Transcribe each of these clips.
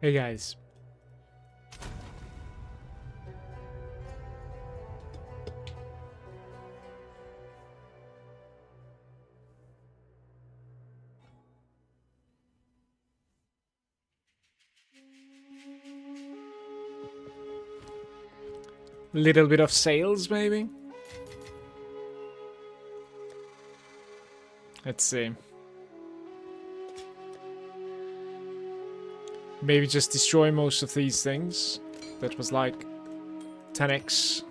Hey guys. Little bit of sales, maybe? Let's see. Maybe just destroy most of these things. That was like 10x.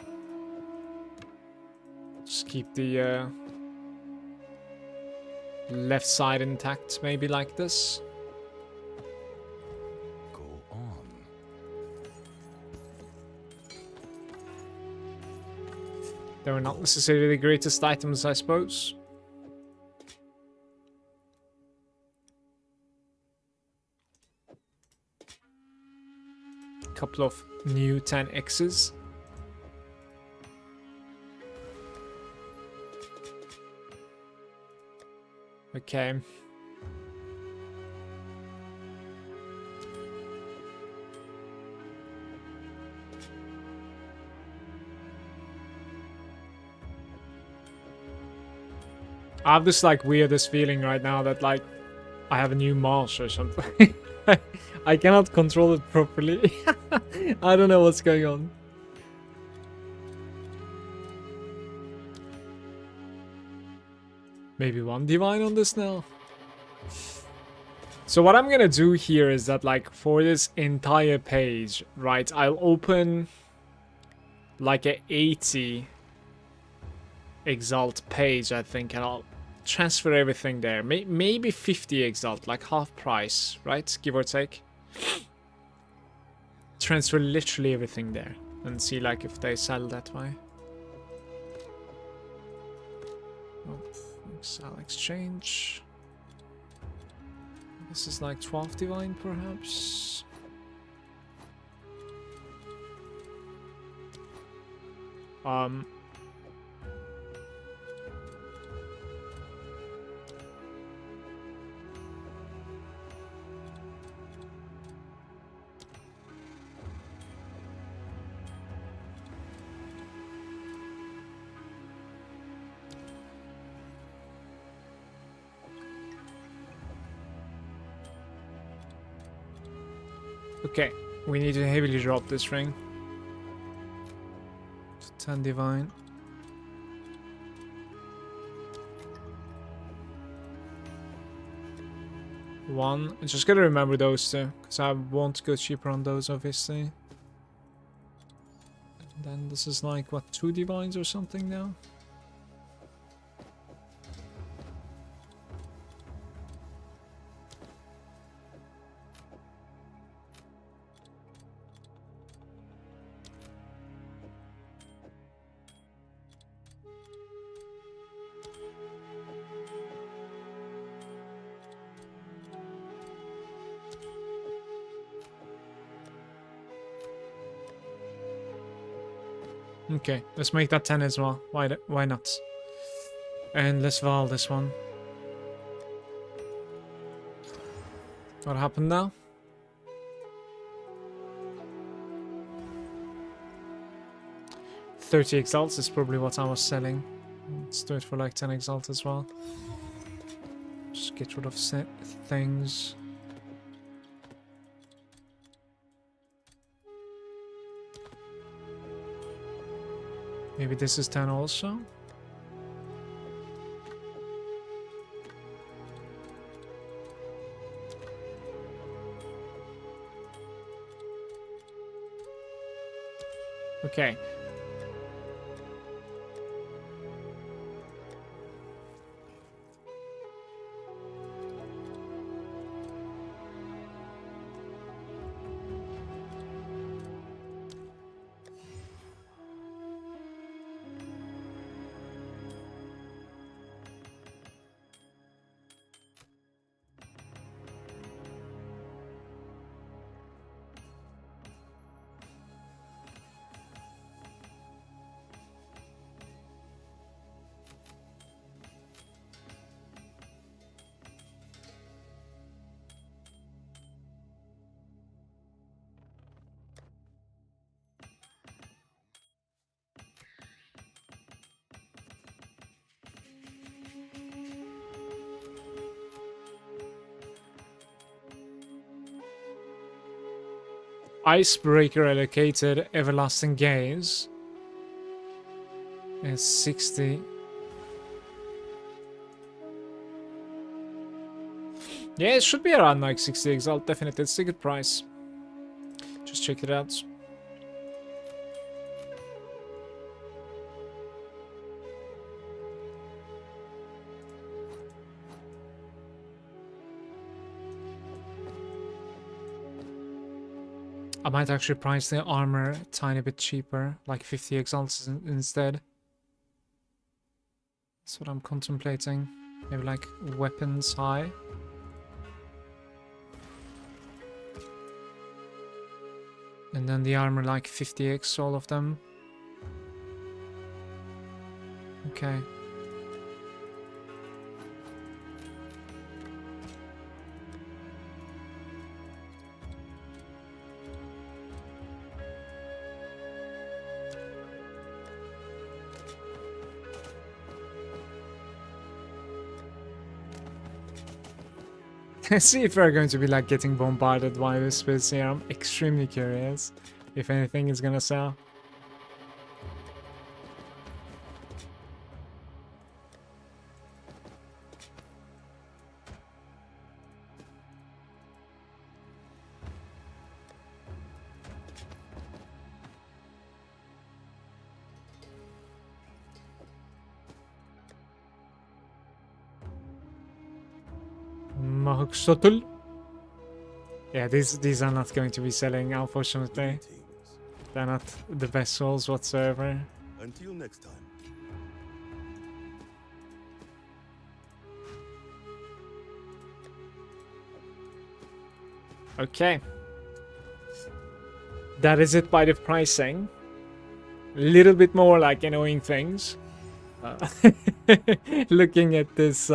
Just keep the left side intact, maybe like this. Go on. They were not necessarily the greatest items, I suppose. Couple of new 10x's. Okay. I have this like weirdest feeling right now that like I have a new mouse or something. I cannot control it properly. I don't know what's going on. Maybe one divine on this now. So what I'm gonna do here is that like for this entire page, right, I'll open like a 80 exalt page, I think, and I'll transfer everything there. Maybe 50 exalt, like half price, right? Give or take. Transfer literally everything there and see like if they sell that way. Oh, sell exchange. This is like 12 divine perhaps. Okay, we need to heavily drop this ring. 10 divine. One. I just gotta remember those two, because I won't go cheaper on those, obviously. And then this is like, what, 2 divines or something now? Okay, let's make that 10 as well. Why not? And let's val this one. What happened now? $30 exalts is probably what I was selling. Let's do it for like 10 exalt as well. Just get rid of things. Maybe this is 10 also. Okay. Icebreaker allocated everlasting gaze is 60. Yeah, it should be around like 60 exalt, definitely. It's a good price. Just check it out. I might actually price the armor a tiny bit cheaper, like 50 exalts instead. That's what I'm contemplating. Maybe like weapons high. And then the armor like 50x, all of them. Okay. See if we're going to be like getting bombarded by this space here. I'm extremely curious if anything is gonna sell. Mahuksotul. Yeah, these are not going to be selling, unfortunately. They're not the best souls whatsoever. Until next time. Okay. That is it by the pricing. A little bit more like annoying things. Looking at this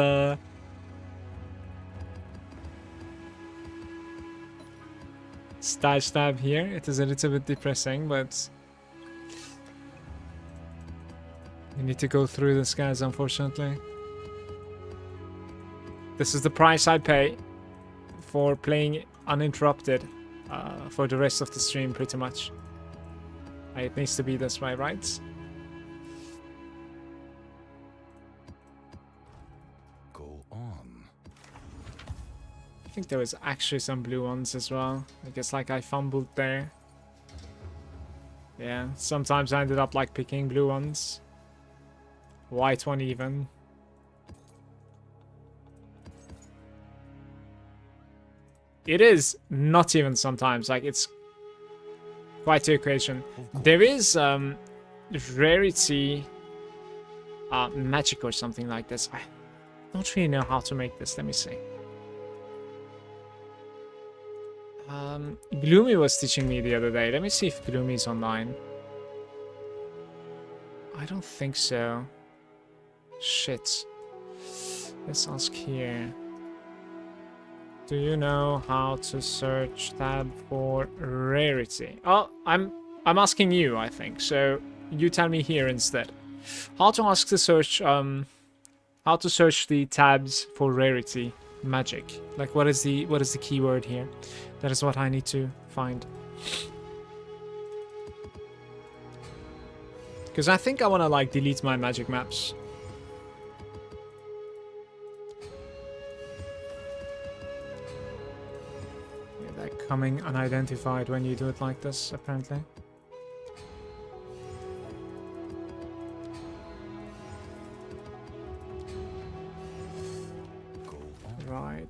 stash tab here, it is a little bit depressing, but you need to go through this, guys, unfortunately. This is the price I pay for playing uninterrupted for the rest of the stream, pretty much. It needs to be this way, right? Go on. I think there was actually some blue ones as well. I guess like I fumbled there. Yeah, sometimes I ended up like picking blue ones. White one even. It is not even sometimes, like it's quite the equation. There is rarity magic or something like this. I don't really know how to make this. Let me see. Gloomy was teaching me the other day. Let me see if Gloomy is online. I don't think so. Shit. Let's ask here. Do you know how to search tab for rarity? Oh, I'm asking you, I think. So you tell me here instead. How to ask to search how to search the tabs for rarity magic. Like what is the keyword here? That is what I need to find. Because I think I want to like delete my magic maps. Yeah, they're coming unidentified when you do it like this, apparently. Right.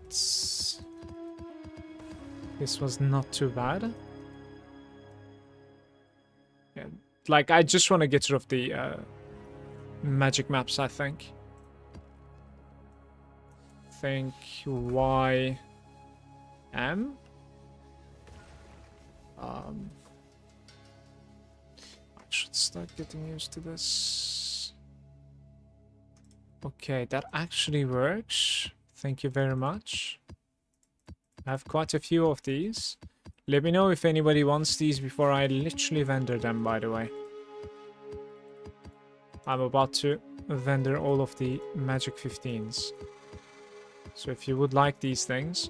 This was not too bad. Yeah, like I just want to get rid of the magic maps, I think. Y M. I should start getting used to this. Okay, that actually works. Thank you very much. I have quite a few of these. Let me know if anybody wants these before I literally vendor them, by the way. I'm about to vendor all of the Magic 15s. So if you would like these things,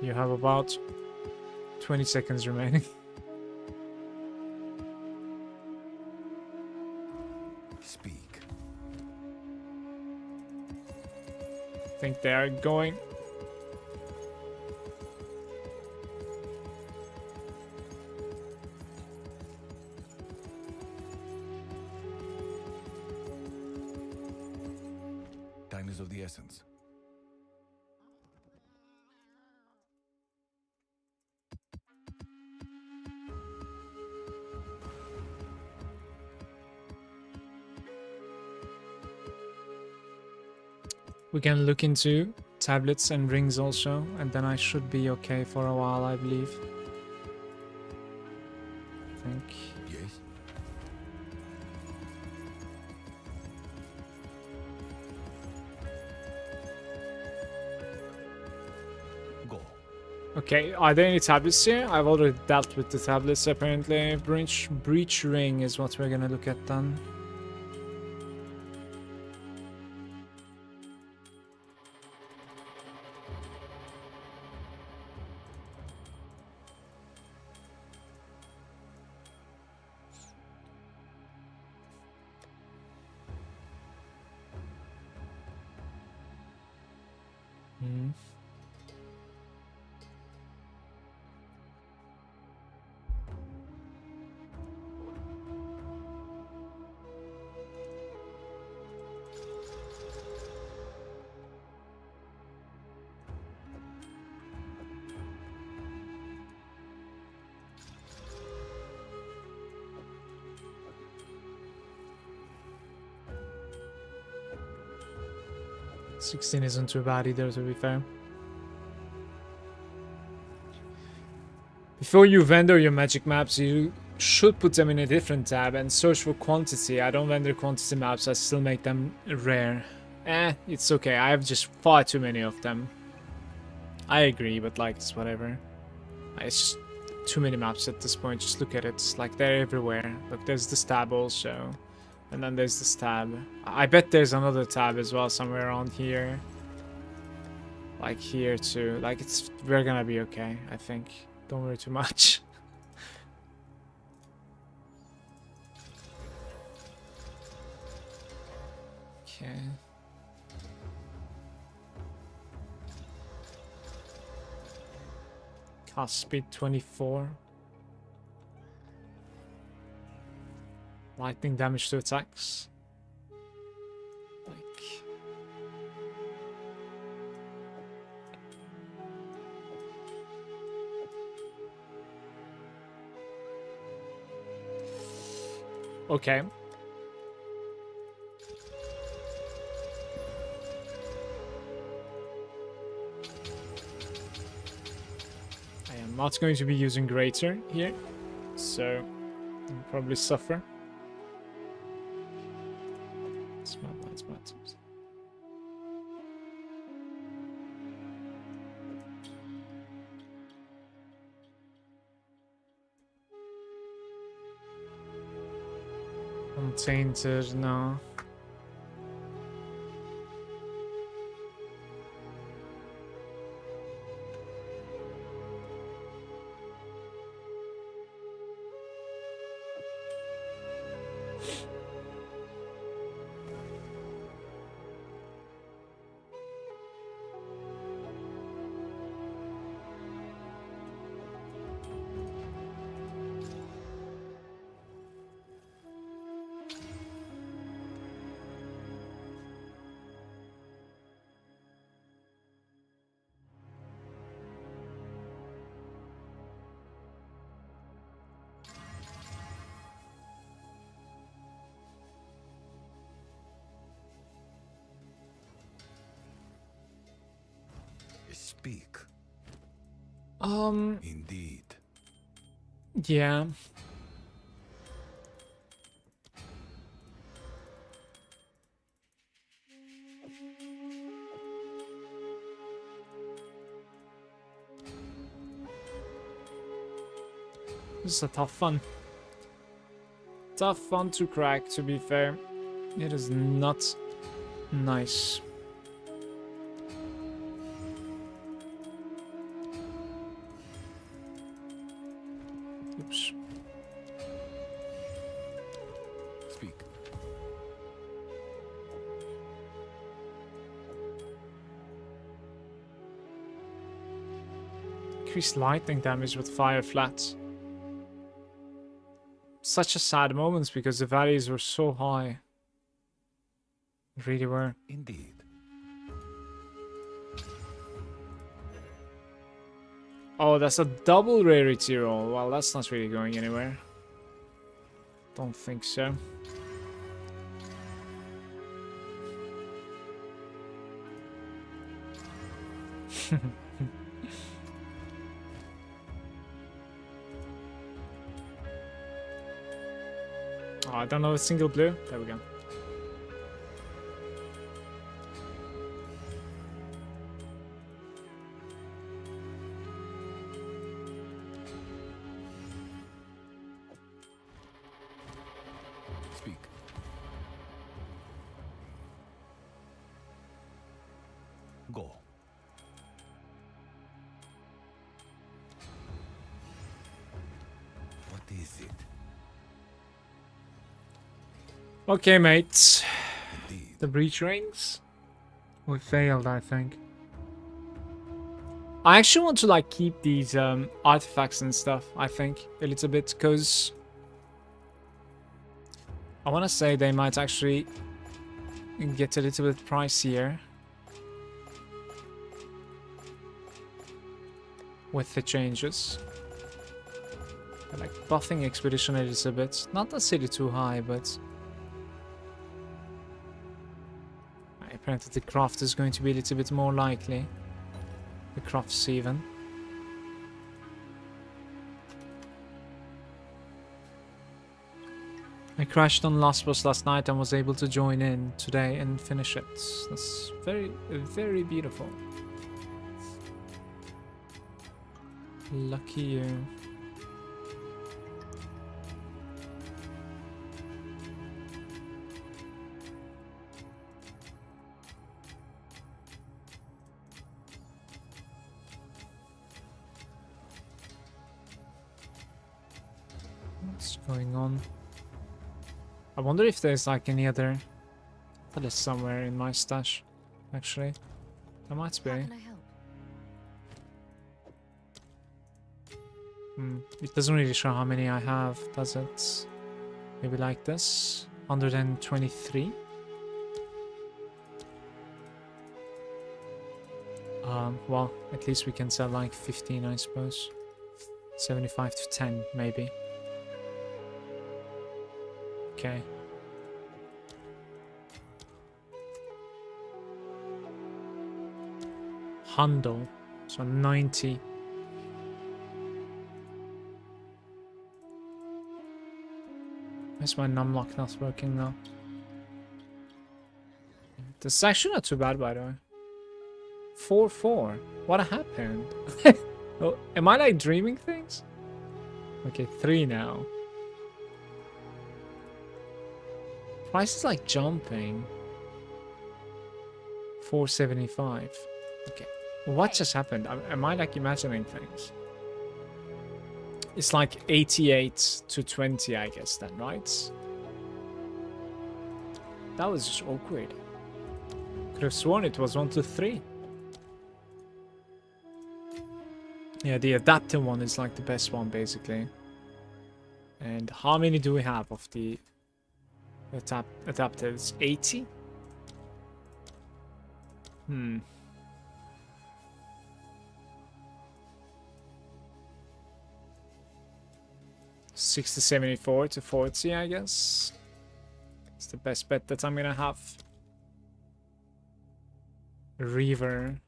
you have about 20 seconds remaining. Speak. I think they are going. Time is of the essence. We can look into tablets and rings also, and then I should be okay for a while, I believe. I think. Yes. Go. Okay, are there any tablets here? I've already dealt with the tablets apparently. Breach ring is what we're gonna look at then. Hmm. $16 isn't too bad either, to be fair. Before you vendor your magic maps, you should put them in a different tab and search for quantity. I don't vendor quantity maps, I still make them rare. It's okay, I have just far too many of them. I agree, but like, it's whatever. It's just too many maps at this point, just look at it. It's like, they're everywhere. Look, there's this tab also. And then there's this tab. I bet there's another tab as well somewhere around here. Like here too. Like, we're gonna be okay, I think. Don't worry too much. Okay. Cast speed 24. Lightning damage to attacks. Like. Okay. I am not going to be using Greater here, so I'll probably suffer. Smart. Untainted, no. Speak. Indeed. Yeah. This is a tough one. Tough one to crack, to be fair. It is not nice. Oops. Speak. Increased lightning damage with fire flats. Such a sad moment because the values were so high. They really were. Indeed. Oh, that's a double rarity roll. Well, that's not really going anywhere. Don't think so. Oh, I don't know a single blue. There we go. Speak. Go. What is it? Okay, mates. Indeed. The breach rings. We failed, I think. I actually want to like keep these artifacts and stuff, I think, a little bit, because I want to say they might actually get a little bit pricier with the changes. I like buffing expedition a little bit. Not necessarily too high, but apparently the craft is going to be a little bit more likely. The crafts even. I crashed on Last Boss last night and was able to join in today and finish it. That's very, very beautiful. Lucky you. What's going on? I wonder if there's like any other list somewhere in my stash. Actually, there might be. How can I help? It doesn't really show how many I have, does it? Maybe like this. 123. Well, at least we can sell like 15, I suppose. 75 to 10, maybe. Okay. Handle. So 90. Where's my numlock not working now? This is actually not too bad, by the way. 4-4. What happened? Oh, am I like dreaming things? Okay, 3 now. Price is like jumping. 475. Okay. What just happened? Am I like imagining things? It's like 88 to 20, I guess, then, right? That was just awkward. Could have sworn it was 1 to 3. Yeah, the adaptive one is like the best one, basically. And how many do we have of the adaptives? 80? 60-74 to 40, I guess. It's the best bet that I'm gonna have. Reaver.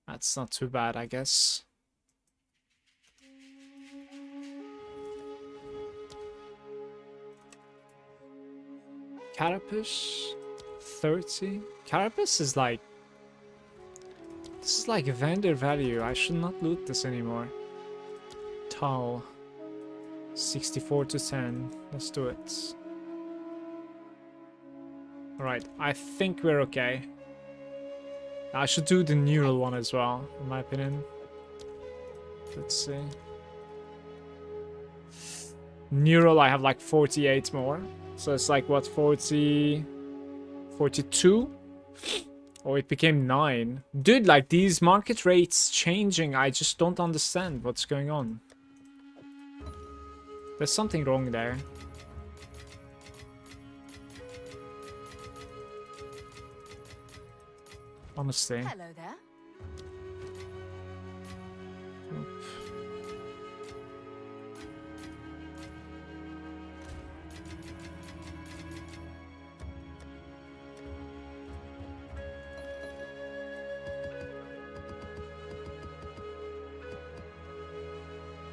That's not too bad, I guess. Carapace. 30. Carapace is like... This is like a vendor value. I should not loot this anymore. Tau. 64 to 10. Let's do it. Alright, I think we're okay. I should do the neural one as well, in my opinion. Let's see. Neural, I have like 48 more. So it's like, what, 40... 42? Oh, it became 9. Dude, like, these market rates changing, I just don't understand what's going on. There's something wrong there. Honestly. Hello there.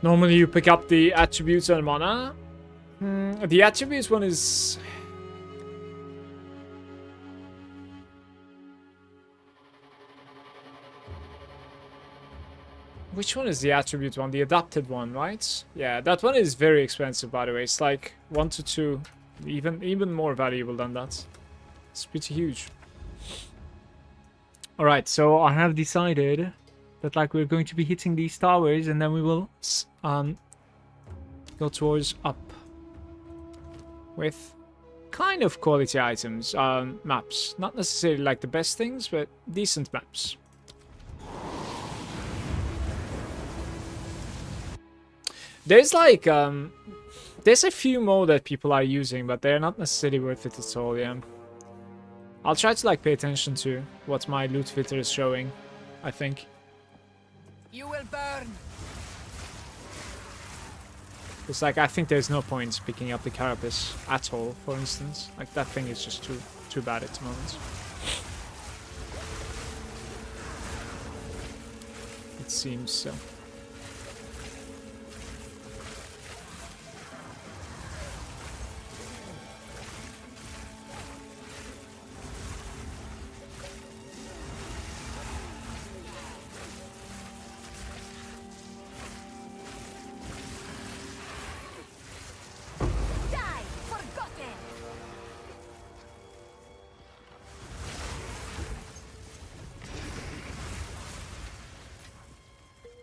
Normally you pick up the attributes and mana. The attributes one is... Which one is the attribute one? The adapted one, right? Yeah, that one is very expensive, by the way. It's like 1 to 2. Even more valuable than that. It's pretty huge. Alright, so I have decided that like we're going to be hitting these towers and then we will go towards up with kind of quality items, maps. Not necessarily like the best things, but decent maps. There's like, there's a few more that people are using, but they're not necessarily worth it at all, yeah. I'll try to like pay attention to what my loot filter is showing, I think. You will burn. It's like, I think there's no point picking up the carapace at all, for instance. Like, that thing is just too bad at the moment. It seems so.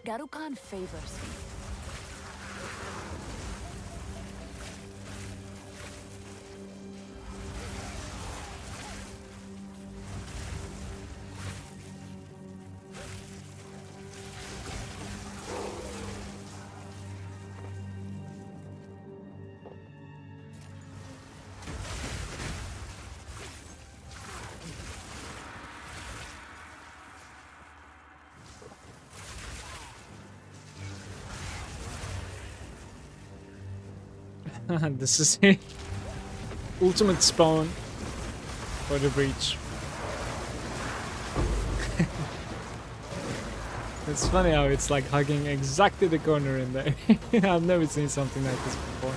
Garukan favors me. This is the ultimate spawn for the breach. It's funny how it's like hugging exactly the corner in there. I've never seen something like this before.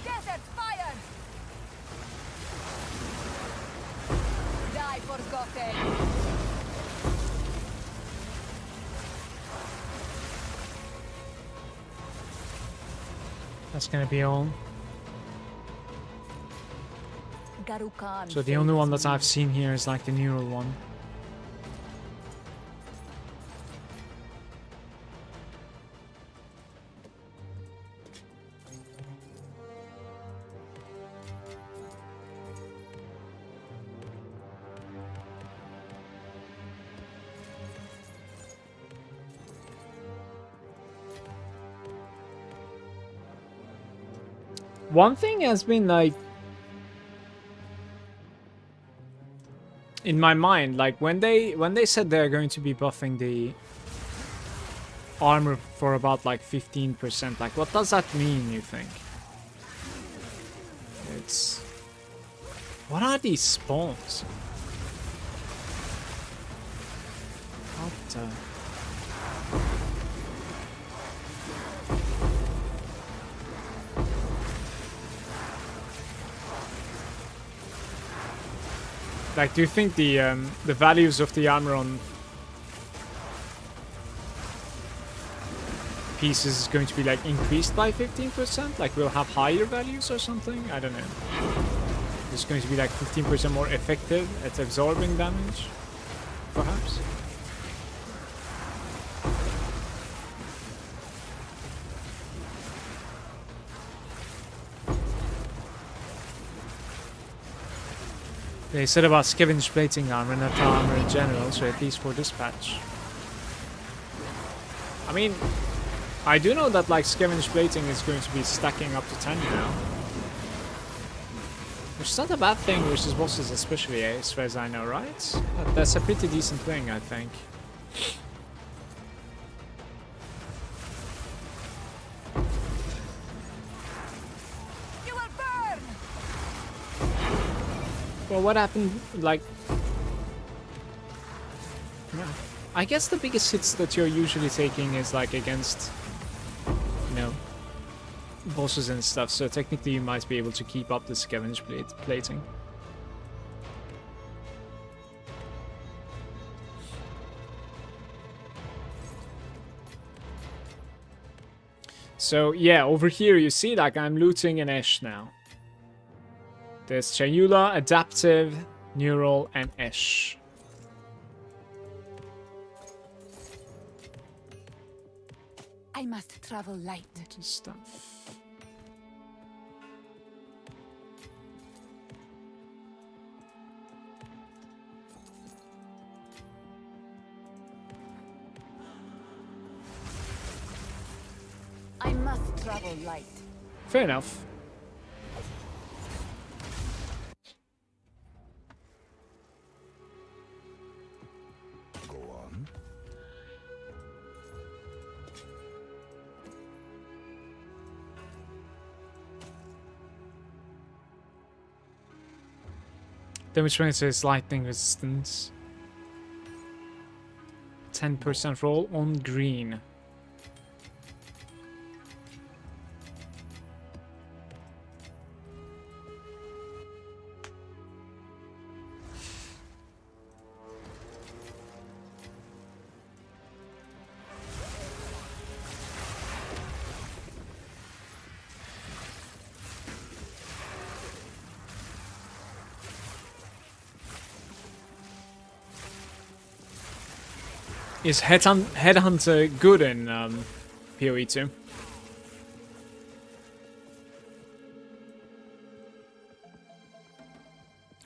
Desert fire! Die forgotten! That's gonna be all. Garukan So the only one favors that me. I've seen here is like the neural one. One thing has been like in my mind, like when they said they're going to be buffing the armor for about like 15%, like what does that mean, you think? It's... What are these spawns? What the... Like, do you think the values of the armor on pieces is going to be like increased by 15%? Like, we'll have higher values or something? I don't know. It's going to be like 15% more effective at absorbing damage, perhaps. They said about scavenge plating armor, not armor in general, so at least for this patch. I mean, I do know that like scavenge plating is going to be stacking up to 10 now. Which is not a bad thing versus bosses, especially as far as I know, right? That's a pretty decent thing, I think. You will burn! Well, what happened, like... Yeah. I guess the biggest hits that you're usually taking is like against, you know, bosses and stuff, so technically you might be able to keep up the scavenge plating. So yeah, over here you see like I'm looting an Esh now. There's Chayula, Adaptive, Neural, and Esh. I must travel light. Stuff. I must travel light. Fair enough. Go on. Damage penalty is lightning resistance. 10% roll on green. Is Headhunter good in PoE 2?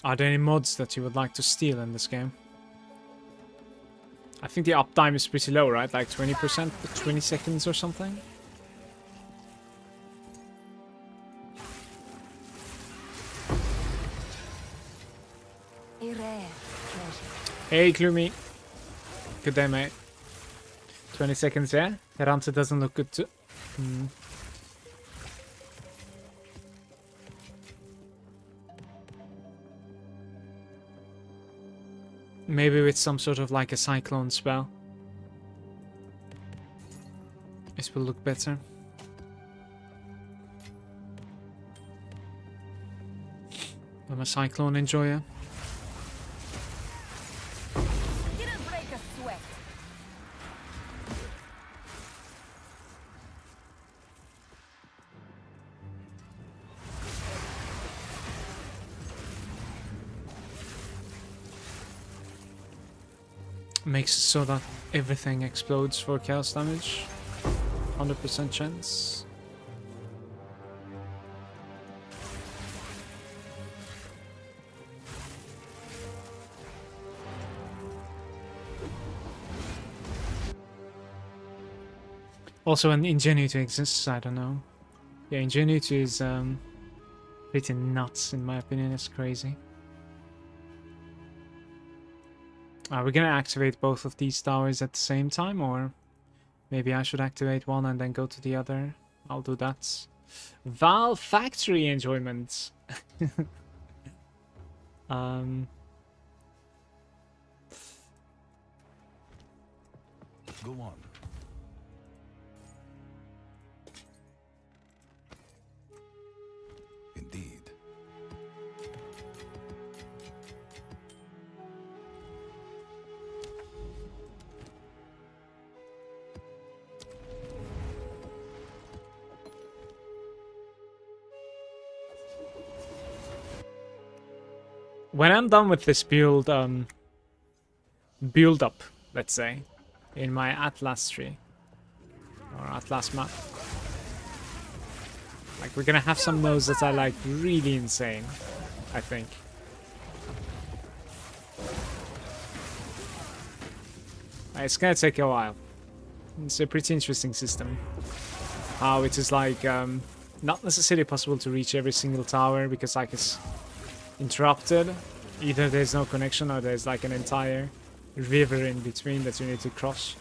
Are there any mods that you would like to steal in this game? I think the uptime is pretty low, right? Like 20%, 20 seconds or something? A rare treasure. Hey, Gloomy. Good day, mate. 20 seconds, yeah? Headhunter doesn't look good too. Maybe with some sort of like a cyclone spell. This will look better. I'm a cyclone enjoyer. Didn't break a sweat. Makes it so that everything explodes for chaos damage. 100% chance. Also, an Ingenuity exists, I don't know. Yeah, Ingenuity is pretty nuts in my opinion, it's crazy. Are we gonna activate both of these towers at the same time, or maybe I should activate one and then go to the other? I'll do that. Valve Factory enjoyment. um. Go on. Indeed. When I'm done with this build up, let's say, in my Atlas tree or Atlas map, like we're gonna have some nodes that are like really insane, I think. It's gonna take a while. It's a pretty interesting system. How it is like not necessarily possible to reach every single tower because like it's interrupted. Either there's no connection or there's like an entire river in between that you need to cross.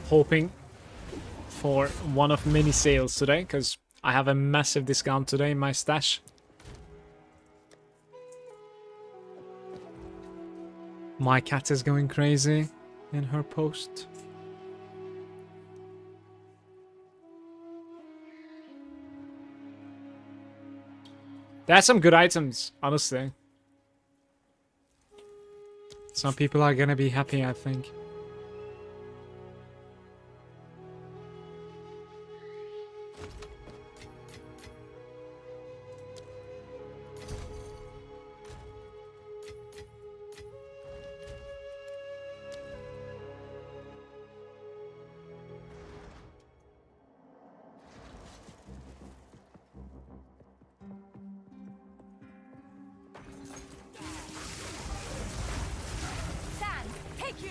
Hoping for one of many sales today because I have a massive discount today in my stash. My cat is going crazy in her post. There's some good items, honestly. Some people are gonna be happy, I think. Sand, take you!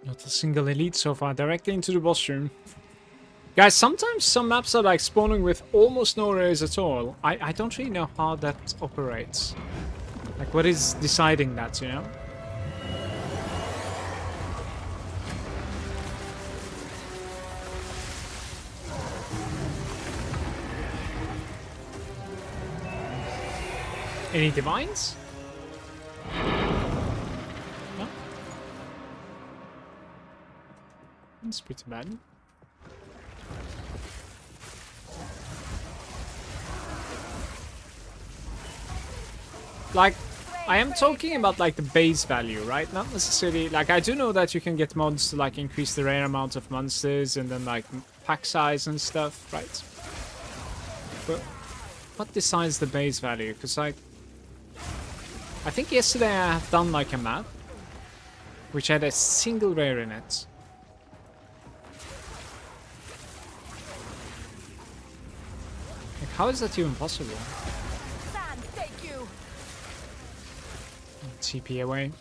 Not a single elite so far, directly into the boss room. Guys, sometimes some maps are like spawning with almost no rares at all. I don't really know how that operates. Like, what is deciding that, you know? Any divines? No? That's pretty bad. Like, I am talking about like the base value, right? Not necessarily, like I do know that you can get mods to like increase the rare amount of monsters and then like pack size and stuff, right? But what decides the base value? Because like, I think yesterday I have done like a map which had a single rare in it. Like, how is that even possible? Sand, take you! TP away.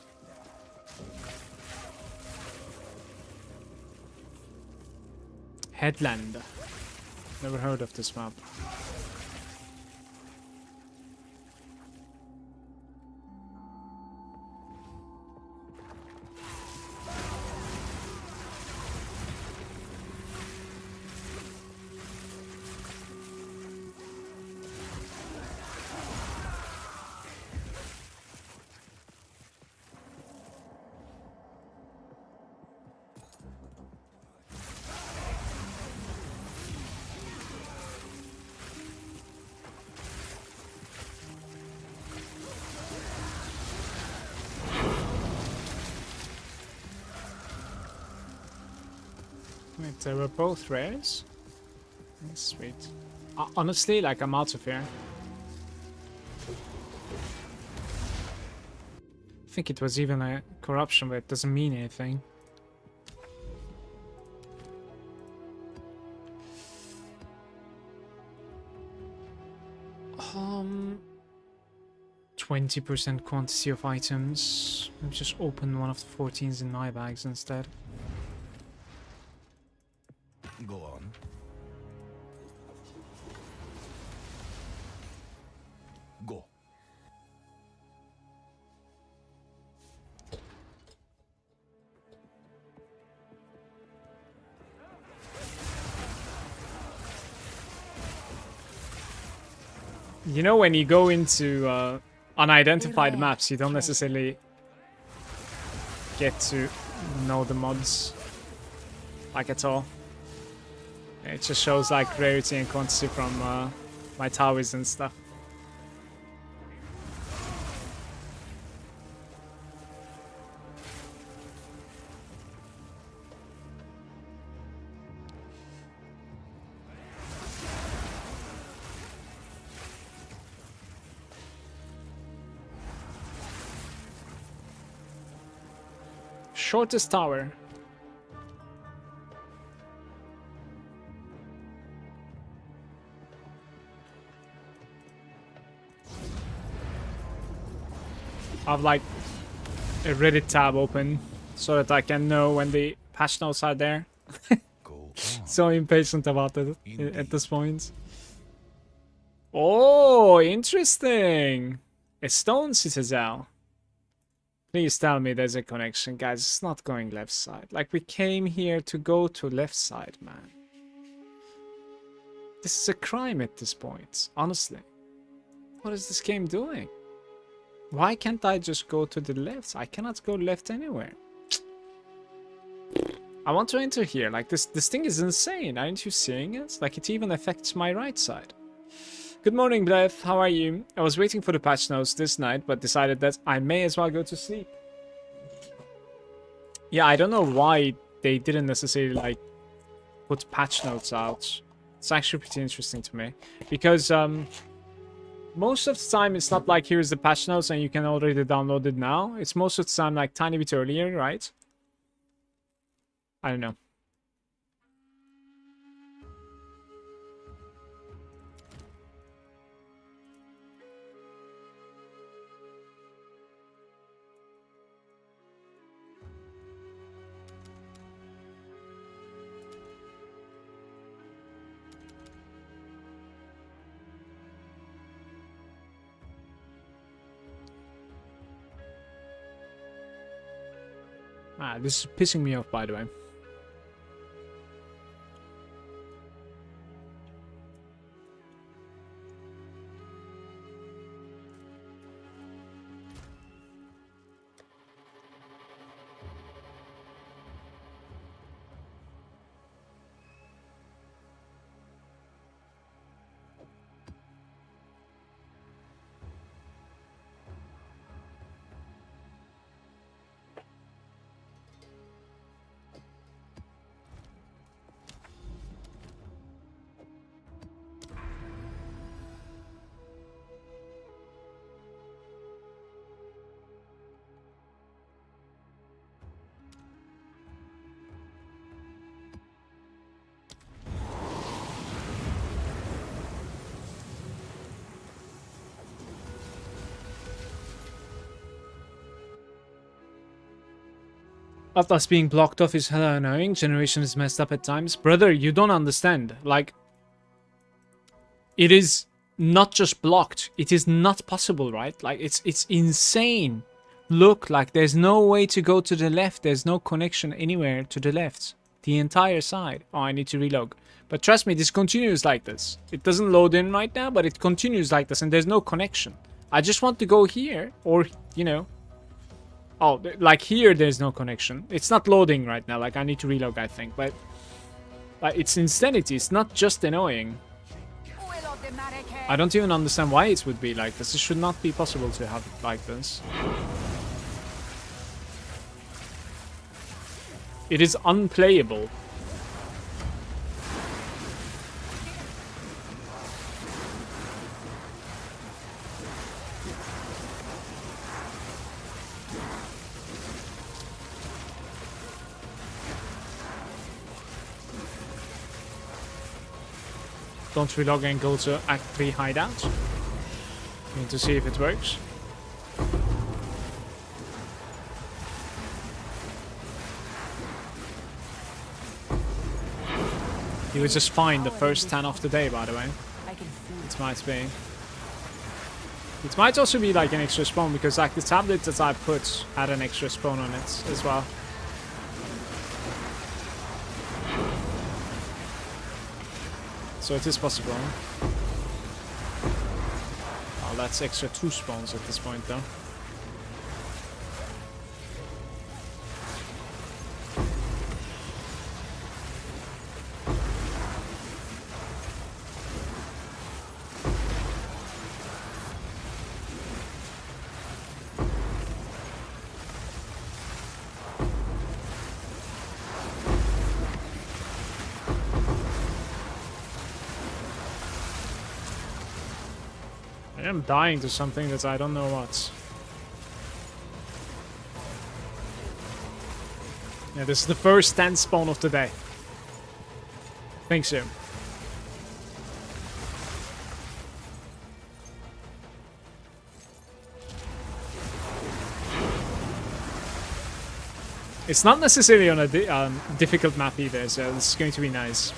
Headland. Never heard of this map. Wait, they were both rares? That's sweet. Honestly, like, I'm out of here. I think it was even a corruption, but it doesn't mean anything. 20% quantity of items. Let me just open one of the 14s in my bags instead. Go on. Go. You know, when you go into unidentified maps, you don't necessarily get to know the mods, like, at all. It just shows like rarity and quantity from my towers and stuff. Shortest tower. I have like a Reddit tab open so that I can know when the patch notes are there. Go on. So impatient about it at this point. Oh, interesting. A stone citadel. Please tell me there's a connection, guys. It's not going left side. Like, we came here to go to left side, man. This is a crime at this point, honestly. What is this game doing? Why can't I just go to the left? I cannot go left anywhere. I want to enter here. Like, this thing is insane. Aren't you seeing it? Like, it even affects my right side. Good morning, Beth. How are you? I was waiting for the patch notes this night, but decided that I may as well go to sleep. Yeah, I don't know why they didn't necessarily, like, put patch notes out. It's actually pretty interesting to me. Because, most of the time, it's not like, here's the patch notes and you can already download it now. It's most of the time, like, tiny bit earlier, right? I don't know. Ah, this is pissing me off, by the way. Atlas being blocked off is hella annoying. Generation is messed up at times. Brother, you don't understand. Like, it is not just blocked. It is not possible, right? Like, it's insane. Look, like, there's no way to go to the left. There's no connection anywhere to the left. The entire side. Oh, I need to relog. But trust me, this continues like this. It doesn't load in right now, but it continues like this, and there's no connection. I just want to go here, or, you know... Oh, like here, there's no connection. It's not loading right now. Like, I need to relog, I think. But it's insanity. It's not just annoying. I don't even understand why it would be like this. It should not be possible to have it like this. It is unplayable. Don't relog and go to Act 3 Hideout. Need to see if it works. He was just fine the first 10 of the day, by the way. I can feel It might be. It might also be like an extra spawn, because like the tablet that I put had an extra spawn on it as well. So it is possible. Oh, that's extra 2 spawns at this point though. I am dying to something that I don't know what. Yeah, this is the first 10 spawn of the day. Think so. It's not necessarily on a difficult map either, so it's going to be nice.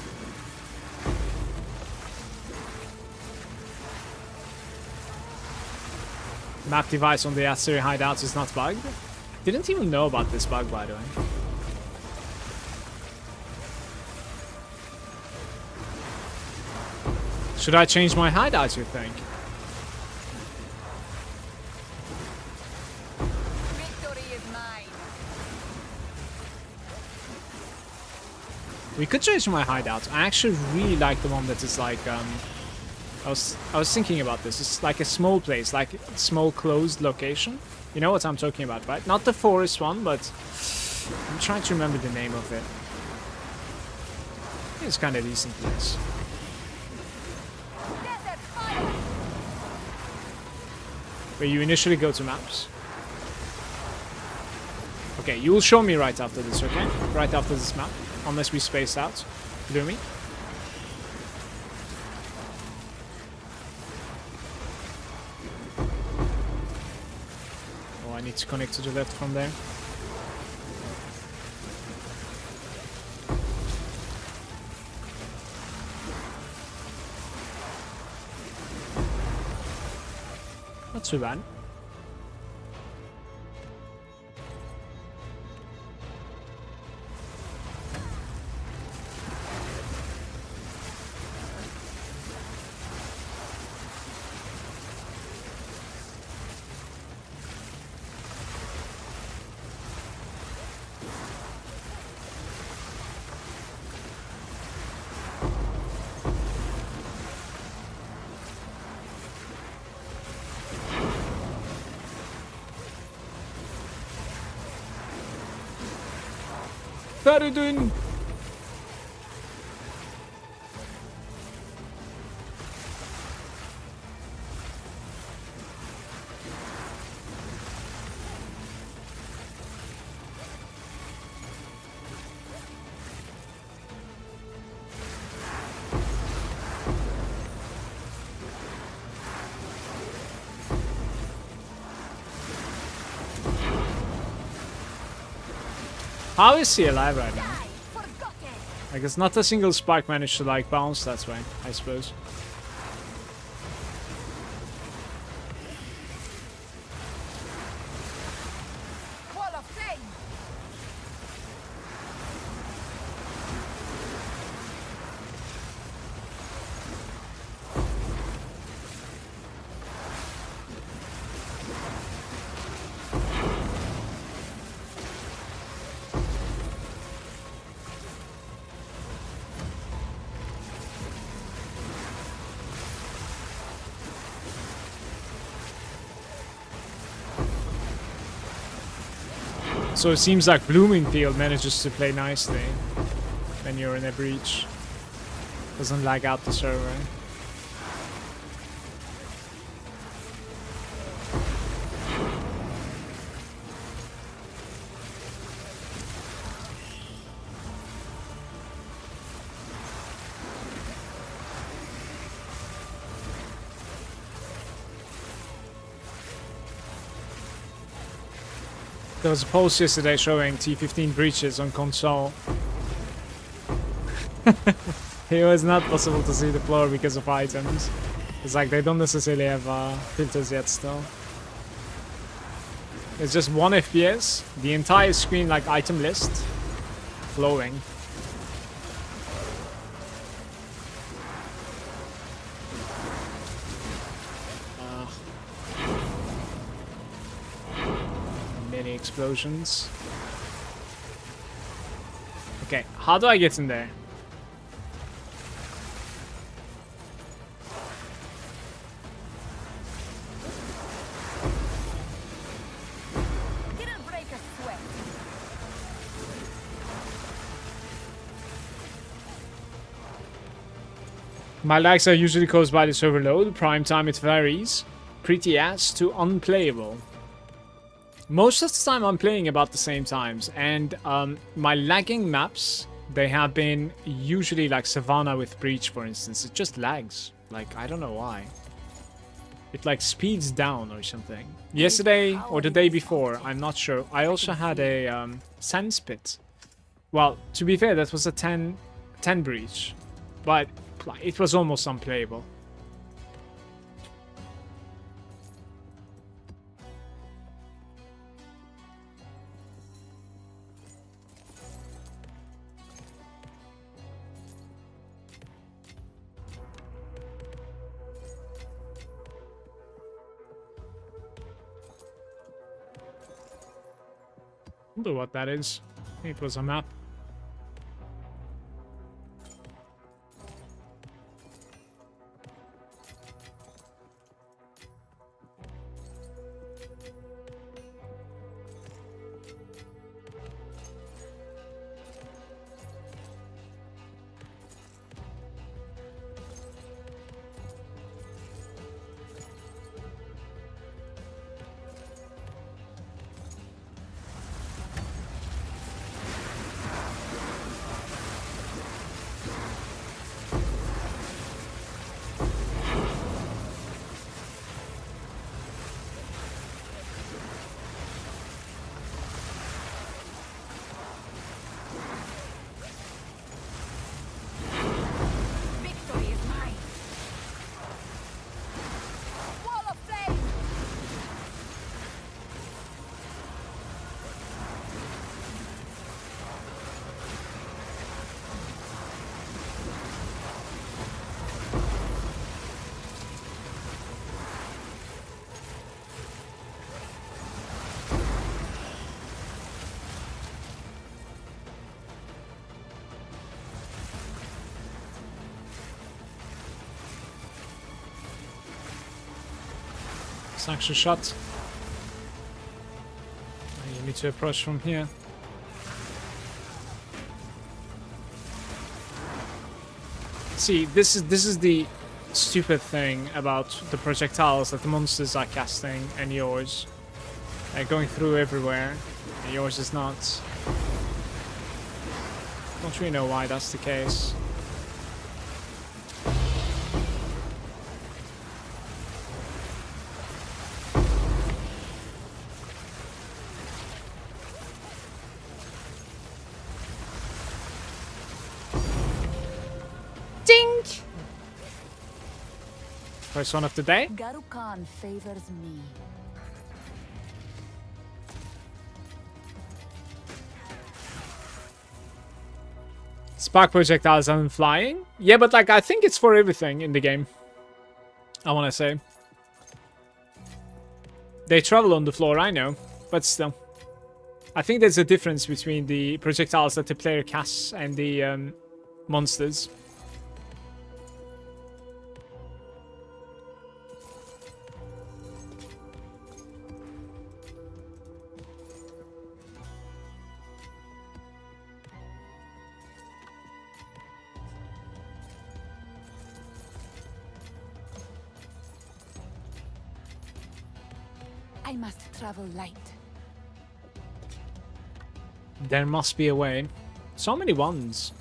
Map device on the Assyri hideouts is not bugged. Didn't even know about this bug, by the way. Should I change my hideout, you think? victory is mine. We could change my hideout. I actually really like the one that is like I was thinking about this. It's like a small place, like a small closed location. You know what I'm talking about, right? Not the forest one, but I'm trying to remember the name of it. It's kind of a decent place. Desert fire. Where you initially go to maps. Okay, you will show me right after this, okay? Right after this map. Unless we space out. Gloomy. Oh, I need to connect to the left from there. Not too bad. Feridun! How is he alive right now? Forgotten. I guess not a single spike managed to like bounce that way, I suppose. Wall of flame. So it seems like Blooming Field manages to play nicely when you're in a breach. Doesn't lag out the server. There was a post yesterday showing T15 breaches on console. It was not possible to see the floor because of items. It's like they don't necessarily have filters yet still. It's just 1 FPS, the entire screen like item list, flowing. Many explosions. Okay, how do I get in there? Didn't break a sweat. My lags are usually caused by this overload. Prime time it varies. Pretty ass to unplayable. Most of the time I'm playing about the same times, and my lagging maps, they have been usually like Savannah with Breach, for instance. It just lags. Like, I don't know why. It like speeds down or something. Yesterday or the day before, I'm not sure. I also had a Sandspit. Well, to be fair, that was a 10 Breach, but it was almost unplayable. Wonder what that is. It was a map. Victory is mine. Wall of flame. It's actually shot. You need to approach from here. See, this is the stupid thing about the projectiles that the monsters are casting and yours. They're going through everywhere, and yours is not. Don't really know why that's the case. Ding! First one of the day. Garukan favors me. Spark projectiles and flying? Yeah, but like I think it's for everything in the game. I want to say. They travel on the floor, I know, but still. I think there's a difference between the projectiles that the player casts and the monsters. I must travel light. There must be a way. So many ones.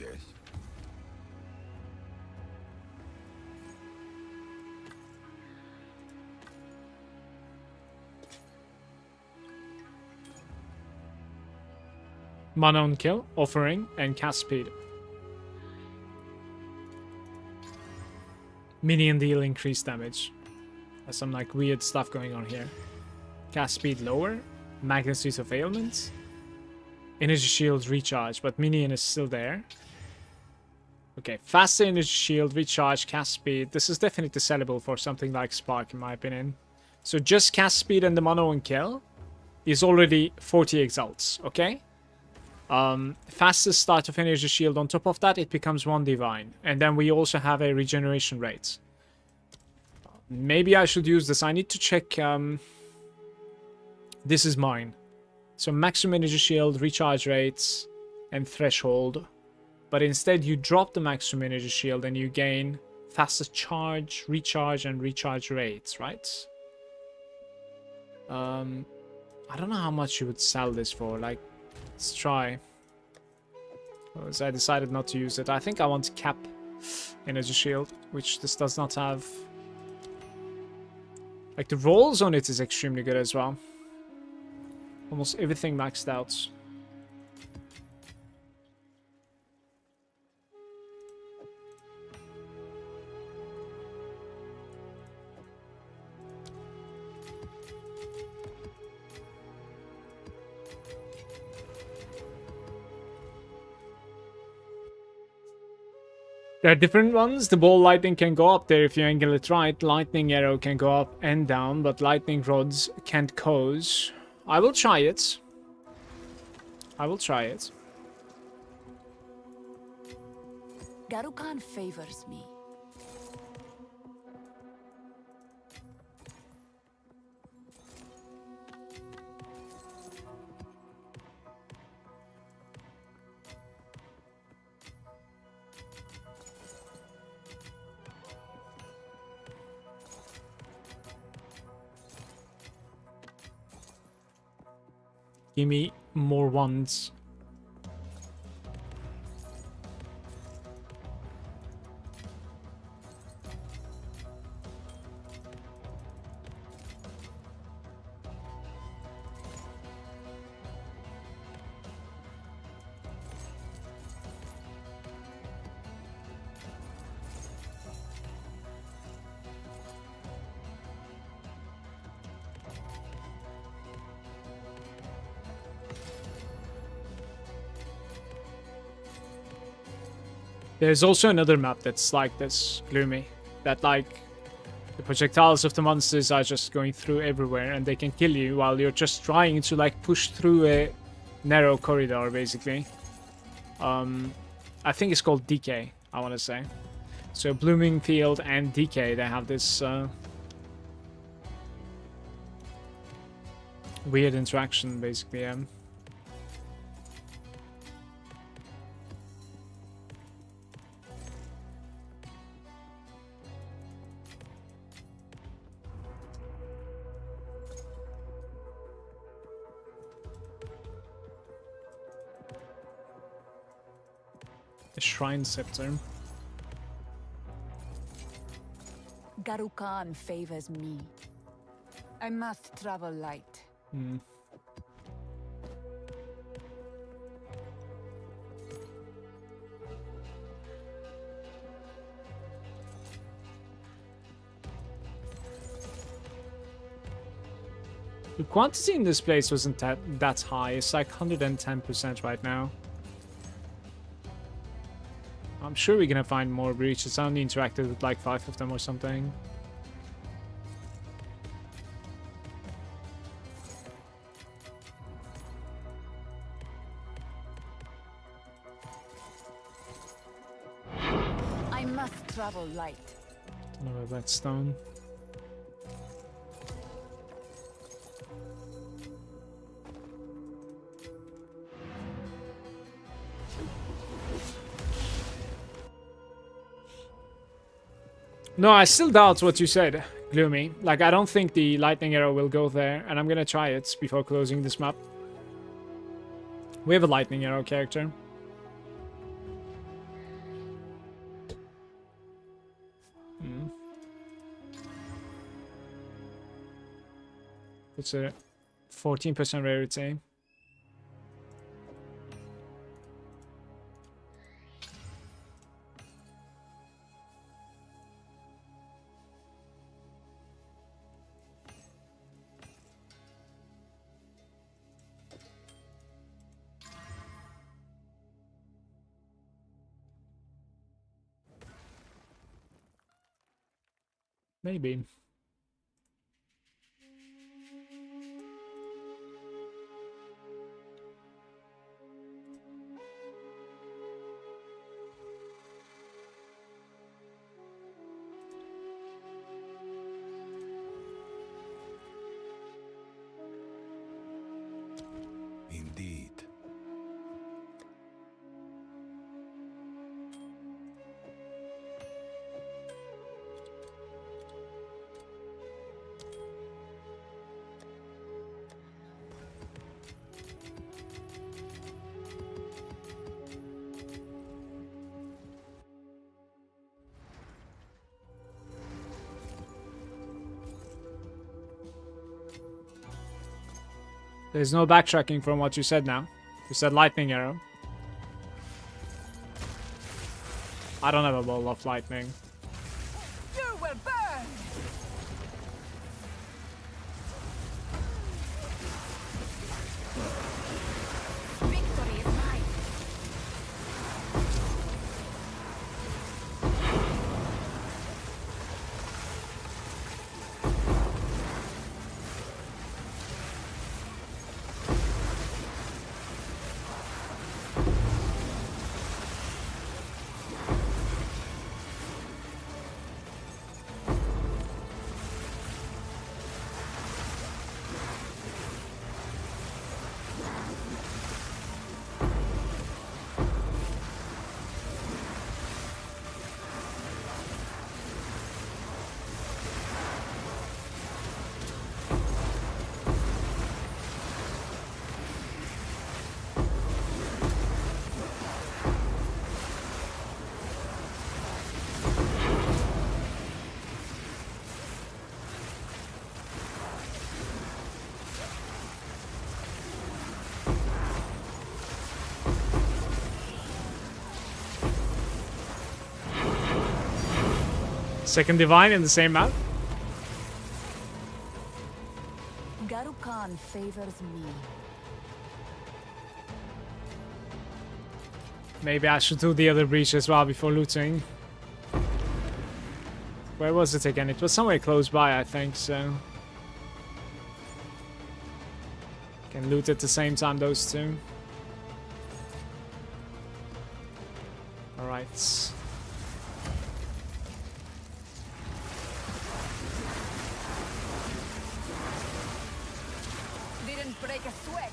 guess. Mana on kill, offering, and cast speed. Minion deal increased damage. There's some like weird stuff going on here. Cast speed lower, magnitude of ailments. Energy shield recharge, but minion is still there. Okay, faster energy shield, recharge, cast speed. This is definitely sellable for something like Spark in my opinion. So just cast speed and the mana on kill is already 40 exalts, okay? Fastest start of energy shield. On top of that, it becomes 1 divine. And then we also have a regeneration rate. Maybe I should use this. I need to check. This is mine. So maximum energy shield, recharge rates, and threshold. But instead you drop the maximum energy shield and you gain faster charge, recharge, and recharge rates, right? I don't know how much you would sell this for. Like, let's try. So I decided not to use it. I think I want to cap energy shield, which this does not have. Like, the rolls on it is extremely good as well. Almost everything maxed out. There are different ones. The ball lightning can go up there if you angle it right. Lightning arrow can go up and down, but lightning rods can't cause. I will try it. I will try it. Garukan favors me. Give me more ones. There's also another map that's like this, Gloomy. That like, the projectiles of the monsters are just going through everywhere and they can kill you while you're just trying to like push through a narrow corridor, basically. I think it's called Decay, I want to say. So Blooming Field and Decay, they have this weird interaction, basically. Shrine Scepter. Garukan favors me. I must travel light. The quantity in this place wasn't that high. It's like 110% right now. I'm sure we're gonna find more breaches. I only interacted with like 5 of them or something. I must travel light. Another redstone. No, I still doubt what you said, Gloomy. Like, I don't think the lightning arrow will go there, and I'm gonna try it before closing this map. We have a lightning arrow character. It's a 14% rarity. Maybe. Indeed. There's no backtracking from what you said now. You said lightning arrow. I don't have a ball of lightning. You will burn! Victory is mine! Second divine in the same map. Garukan favors me. Maybe I should do the other breach as well before looting. Where was it again? It was somewhere close by, I think, so... Can loot at the same time, those two. Alright. Didn't break a sweat.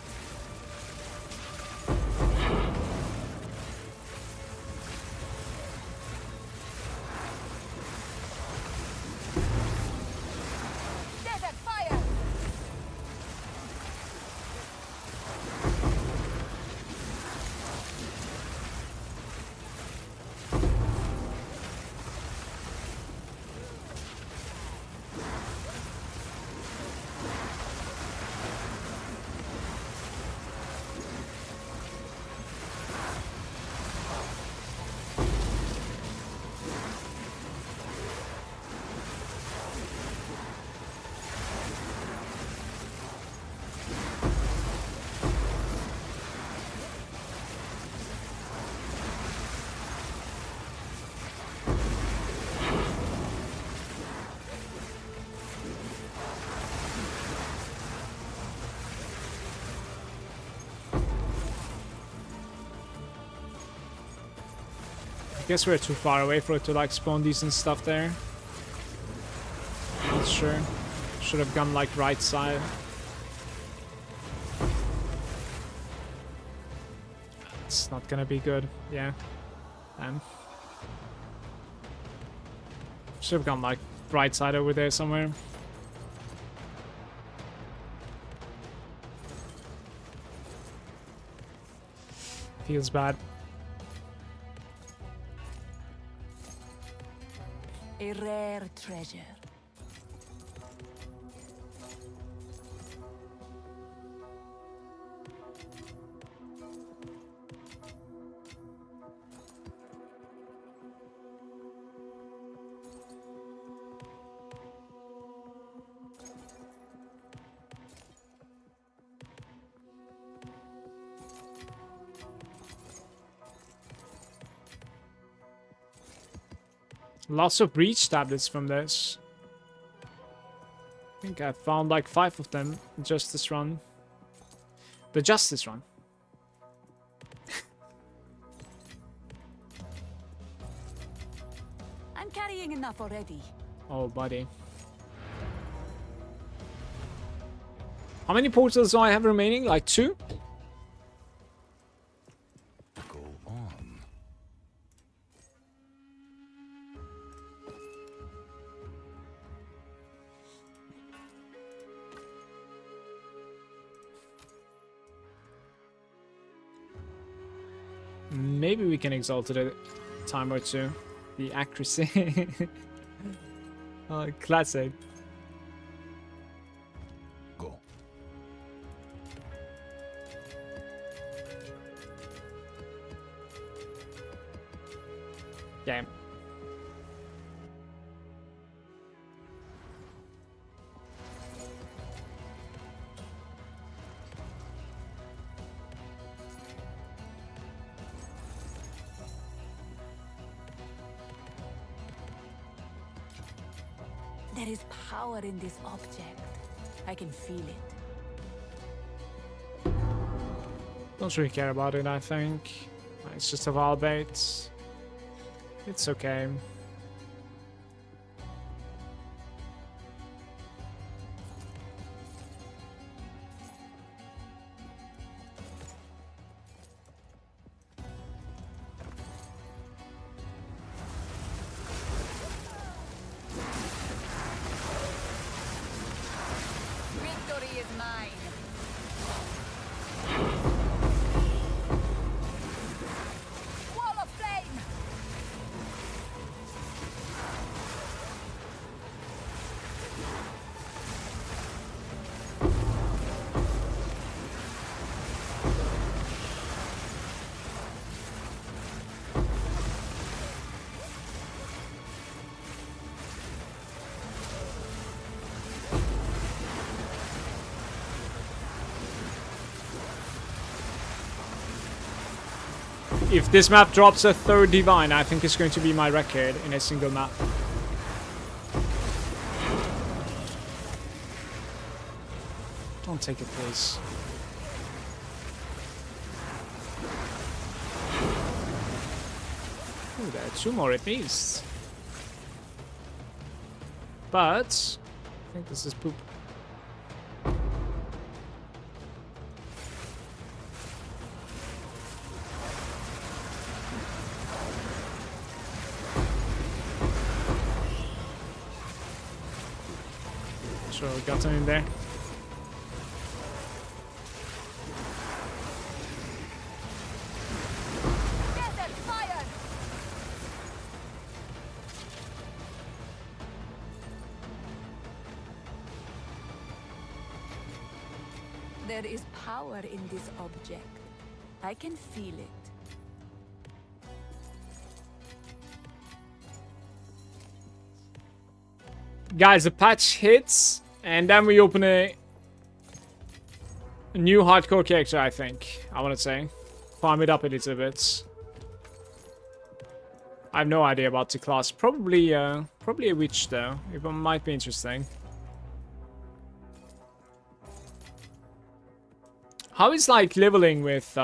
Desert fire! I guess we're too far away for it to like spawn decent stuff there. Not sure. Should have gone like right side. It's not gonna be good. Yeah. Should have gone like right side over there somewhere. Feels bad. A rare treasure. Lots of breach tablets from this. I think I found like 5 of them just this run. The Justice run. I'm carrying enough already. Oh, buddy. How many portals do I have remaining? Like 2? Go on. Maybe we can exalt it a time or two. The accuracy. Oh, classic. Go. Game. There is power in this object. I can feel it. Don't really care about it, I think. It's just a wild bait. It's okay. Victory is mine. Wall of flame. If this map drops a 3rd divine, I think it's going to be my record in a single map. Don't take it, please. Ooh, there are 2 more at least. But I think this is poop. Sure, we got something there. Desert fire. There is power in this object. I can feel it. Guys, the patch hits, and then we open a new hardcore character, I think. I want to say. Farm it up a little bit. I have no idea about the class. Probably a witch, though. It might be interesting. How is, like, leveling with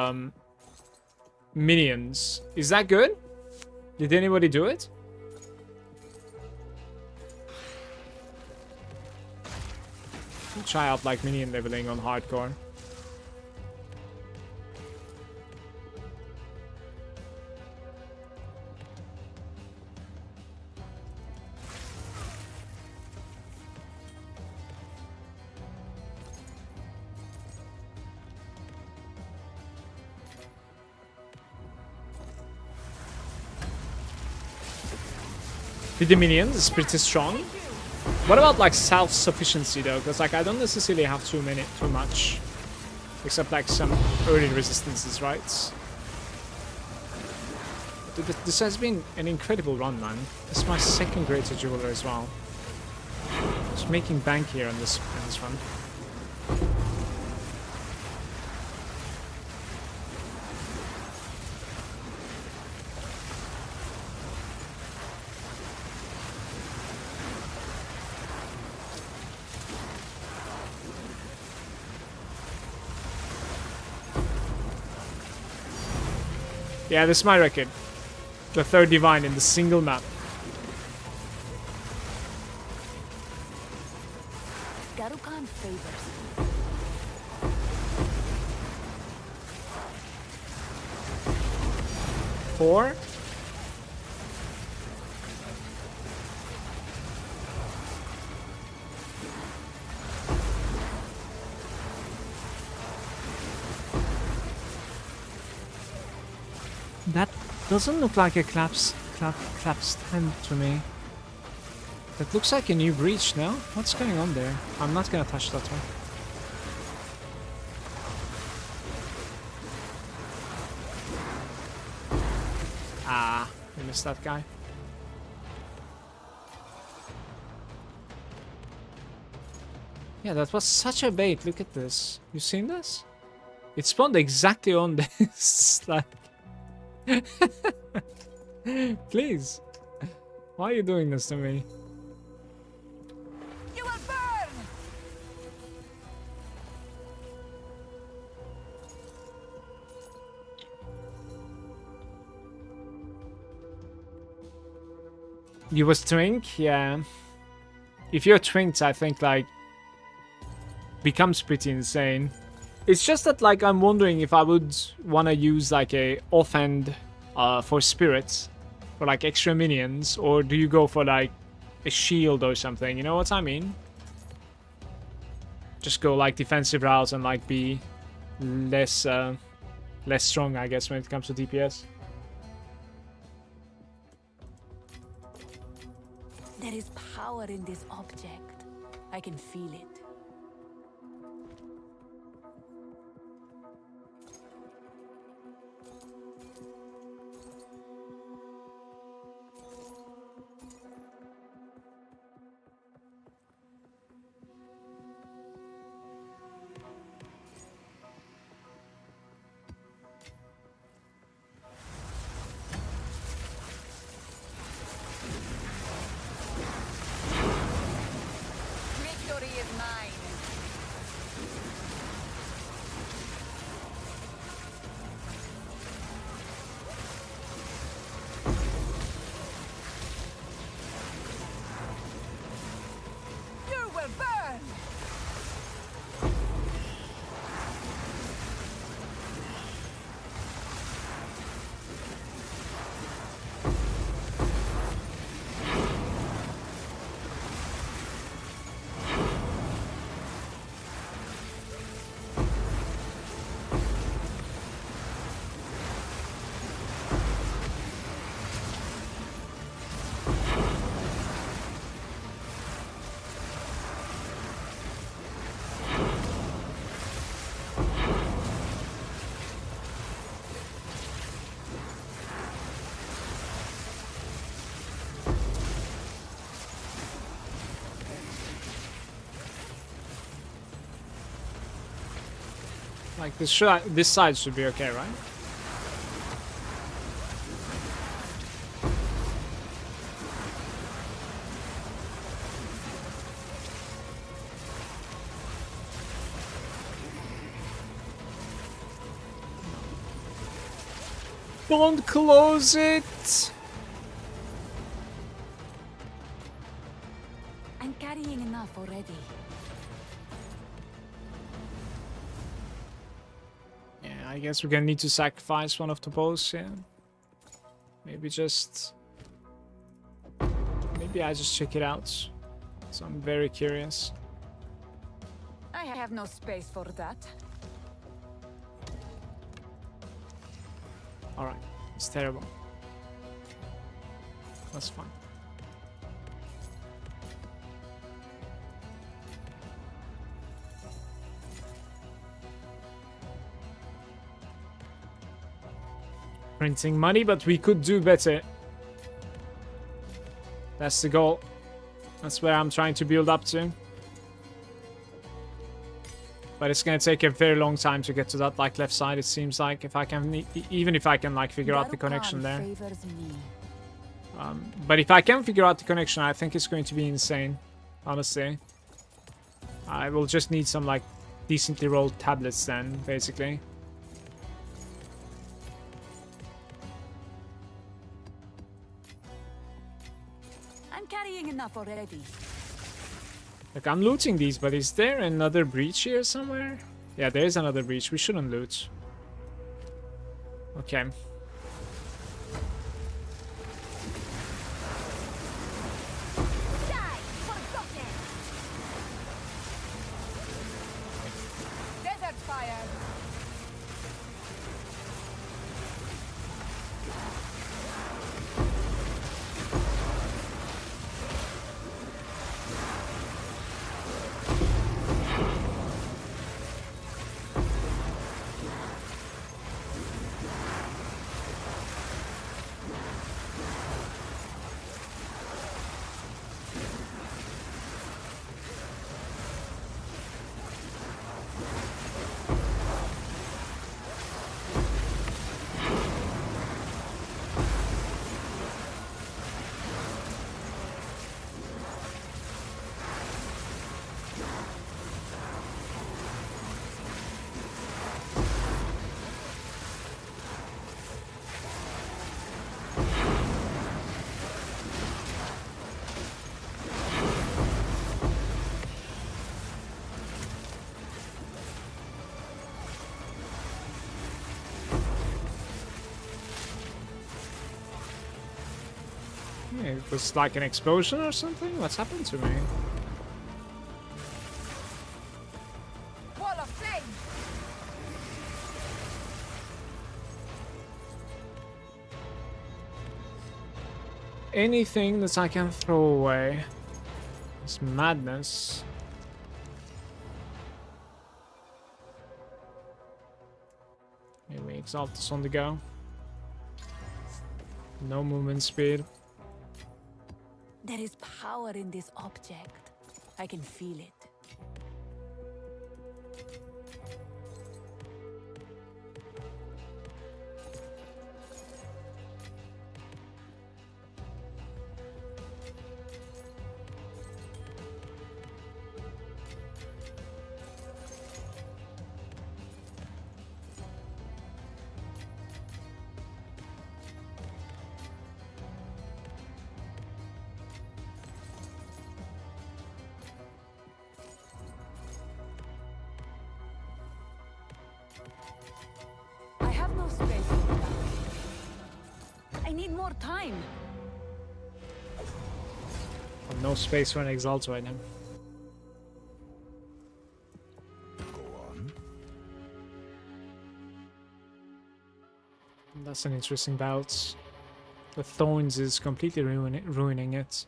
minions? Is that good? Did anybody do it? Try out like minion leveling on hardcore. with the minions is pretty strong. What about like self-sufficiency though? Because like I don't necessarily have too much, except like some early resistances, right? This has been an incredible run, man. This is my second greater jeweler as well. Just making bank here on this run. Yeah, this is my record. The third divine in the single map. Garukan favors. 4. That doesn't look like a clap stand to me. That looks like a new breach, no? What's going on there? I'm not gonna touch that one. Ah, we missed that guy. Yeah, that was such a bait. Look at this. You seen this? It spawned exactly on this. Like, please. Why are you doing this to me? You will burn! You was twink? Yeah. If you're twinked, I think, like, becomes pretty insane. It's just that, like, I'm wondering if I would want to use, like, a offhand for spirits, for, like, extra minions, or do you go for, like, a shield or something? You know what I mean? Just go, like, defensive routes and, like, be less strong, I guess, when it comes to DPS. There is power in this object. I can feel it. Victory is mine. You will burn! Like, this side should be okay, right? Don't close it! I'm carrying enough already. Yeah, I guess we're gonna need to sacrifice one of the bows, yeah. Maybe I just check it out. So I'm very curious. I have no space for that. Alright, it's terrible. That's fine. printing money, but we could do better. That's the goal. That's where I'm trying to build up to. But it's gonna take a very long time to get to that like left side. It seems like if I can, even if I can like figure out the connection there. But if I can figure out the connection, I think it's going to be insane. Honestly, I will just need some like decently rolled tablets then, basically. I'm carrying enough already. Like, I'm looting these, but is there another breach here somewhere? Yeah, there is another breach. We shouldn't loot. Okay. Die! Forgotten! Desert fire! It was like an explosion or something? What's happened to me? Wall of flame! Anything that I can throw away. It's madness. Anyway, Exaltus on the go. No movement speed. There is power in this object. I can feel it. I have no space for that. I need more time. No space for an Exalt right now. Go on. That's an interesting bout. The Thorns is completely ruining it.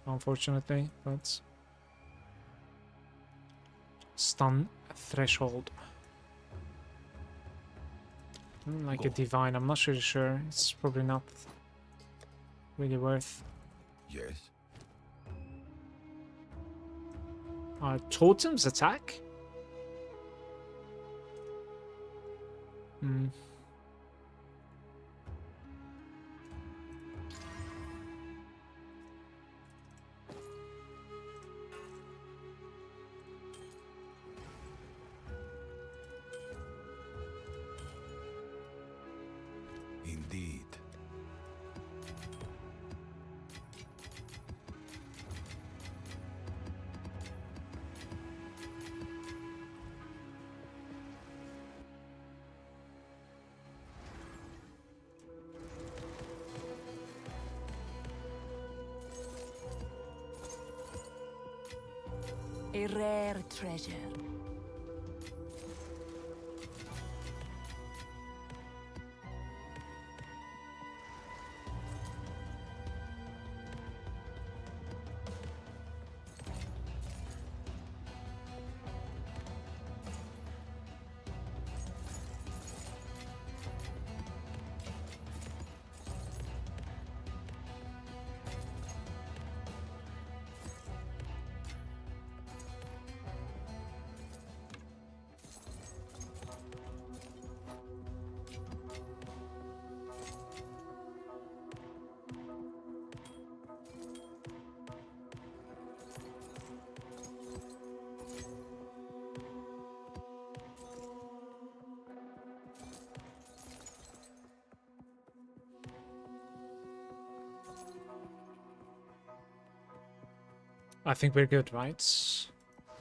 Unfortunately, but... Stun Threshold. Like a Divine, I'm not really sure. It's probably not really worth. Yes. Totems attack? Hmm. Indeed. A rare treasure. I think we're good, right?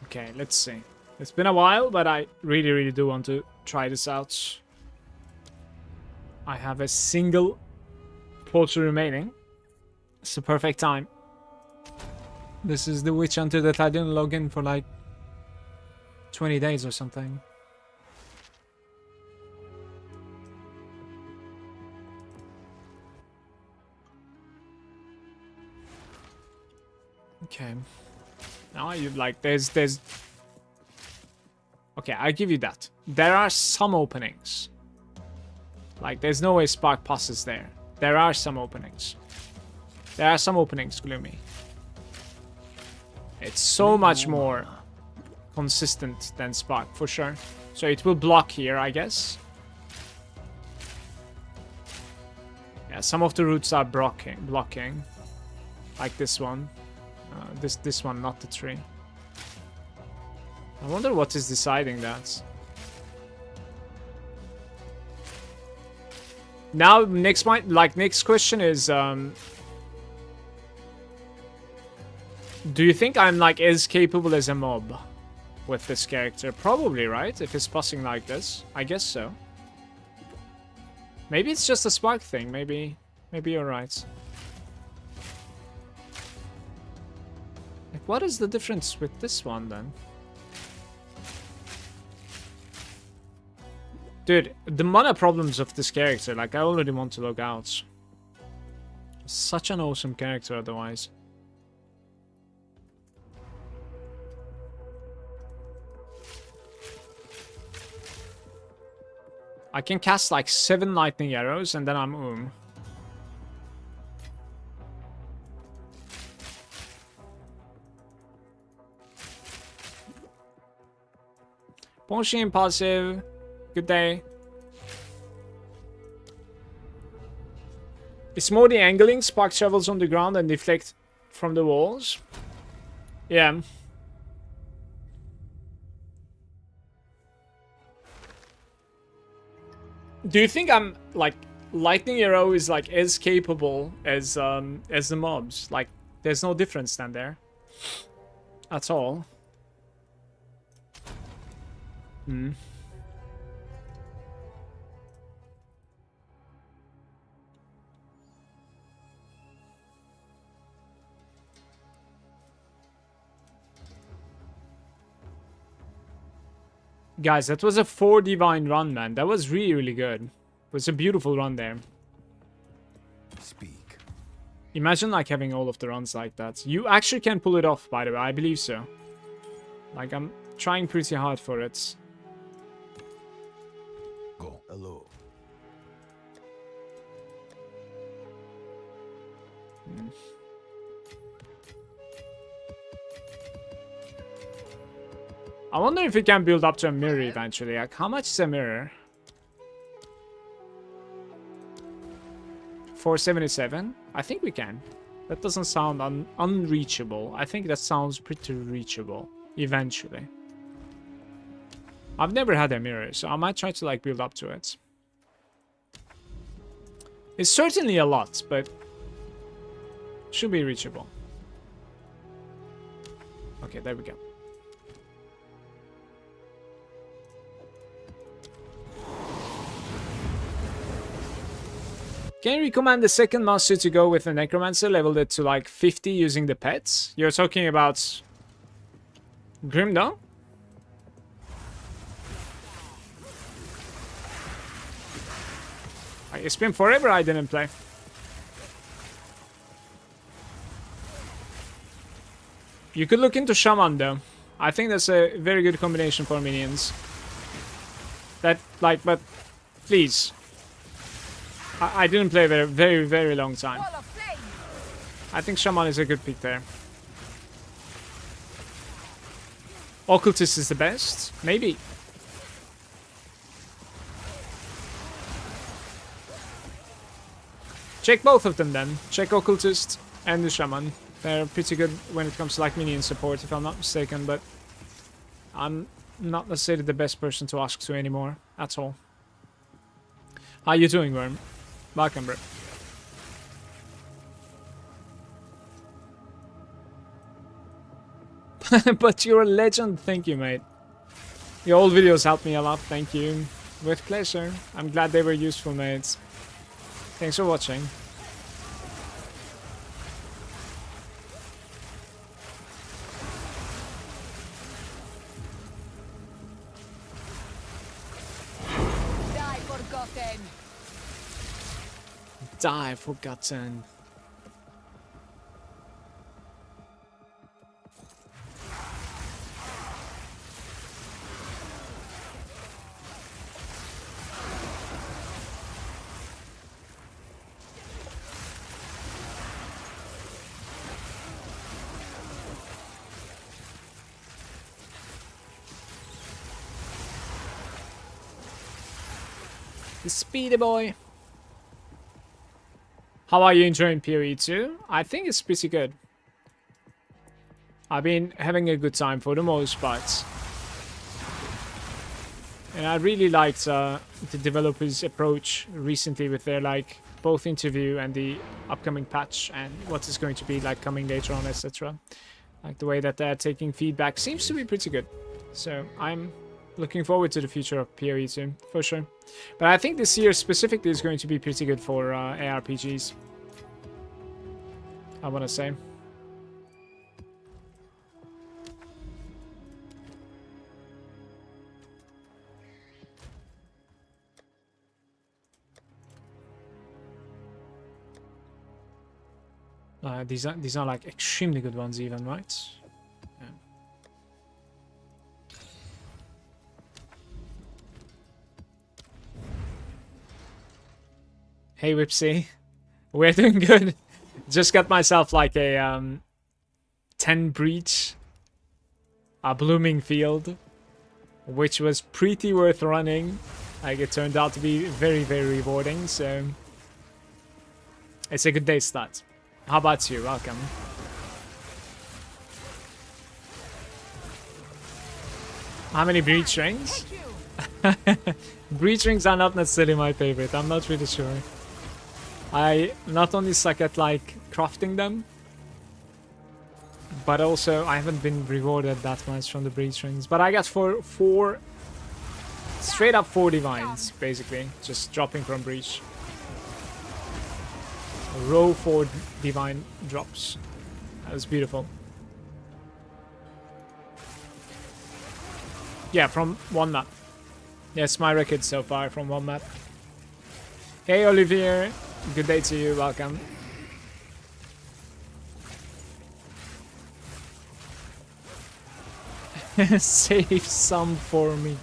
Okay, let's see. It's been a while, but I really, really do want to try this out. I have a single portal remaining. It's the perfect time. This is the witch hunter that I didn't log in for like 20 days or something. Okay. Now you like there's okay, I give you that. There are some openings. Like there's no way Spark passes there. There are some openings. There are some openings, Gloomy. It's so much more consistent than Spark for sure. So it will block here, I guess. Yeah, some of the routes are blocking. Like this one. This one, not the tree. I wonder what is deciding that. Now, next question is, do you think I'm like as capable as a mob with this character? Probably, right? If it's passing like this, I guess so. Maybe it's just a Spark thing. Maybe you're right. Like, what is the difference with this one then? Dude, the mana problems of this character, like I already want to log out. Such an awesome character otherwise. I can cast like 7 lightning arrows and then I'm Bonjour, Impulsive. Good day. It's more the angling. Spark travels on the ground and deflect from the walls. Yeah. Do you think I'm like lightning arrow is like as capable as the mobs? Like there's no difference then there at all. Hmm. Guys, that was a 4 divine run, man. That was really, really good. It was a beautiful run there. Speak. Imagine like having all of the runs like that. You actually can pull it off, by the way. I believe so. Like, I'm trying pretty hard for it. Go. Hello. I wonder if we can build up to a mirror eventually. Like, how much is a mirror? 477? I think we can. That doesn't sound unreachable. I think that sounds pretty reachable eventually. I've never had a mirror, so I might try to like build up to it. It's certainly a lot, but should be reachable. Okay, there we go. Can you recommend the second master to go with a necromancer, leveled it to like 50 using the pets? You're talking about Grimdawn? It's been forever I didn't play. You could look into Shaman though. I think that's a very good combination for minions. That, like, but please. I didn't play a very, very long time. I think Shaman is a good pick there. Occultist is the best? Maybe. Check both of them then. Check Occultist and the Shaman. They're pretty good when it comes to like minion support, if I'm not mistaken, but I'm not necessarily the best person to ask to anymore at all. How you doing, Worm? Welcome, bro. But you're a legend. Thank you, mate. Your old videos helped me a lot. Thank you. With pleasure. I'm glad they were useful, mates. Thanks for watching. Die forgotten. Die forgotten. The speedy boy. How are you enjoying PoE 2? I think it's pretty good. I've been having a good time for the most part. And I really liked the developers' approach recently with their like both interview and the upcoming patch and what is going to be like coming later on, etc. Like the way that they're taking feedback seems to be pretty good. So I'm looking forward to the future of PoE 2 for sure. But I think this year specifically is going to be pretty good for ARPGs. I want to say. These are like extremely good ones even, right? Yeah. Hey Whipsy, we're doing good. Just got myself like a 10 breach, a blooming field, which was pretty worth running. Like it turned out to be very, very rewarding, so it's a good day start. How about you? Welcome. How many breach rings? Breach rings are not necessarily my favorite. I'm not really sure. I not only suck at like crafting them, but also I haven't been rewarded that much from the breach rings. But I got four straight up 4 divines, basically, just dropping from breach. Row 4 divine drops. That was beautiful. Yeah, from one map. Yes, my record so far from one map. Hey Olivier, good day to you, welcome. Save some for me.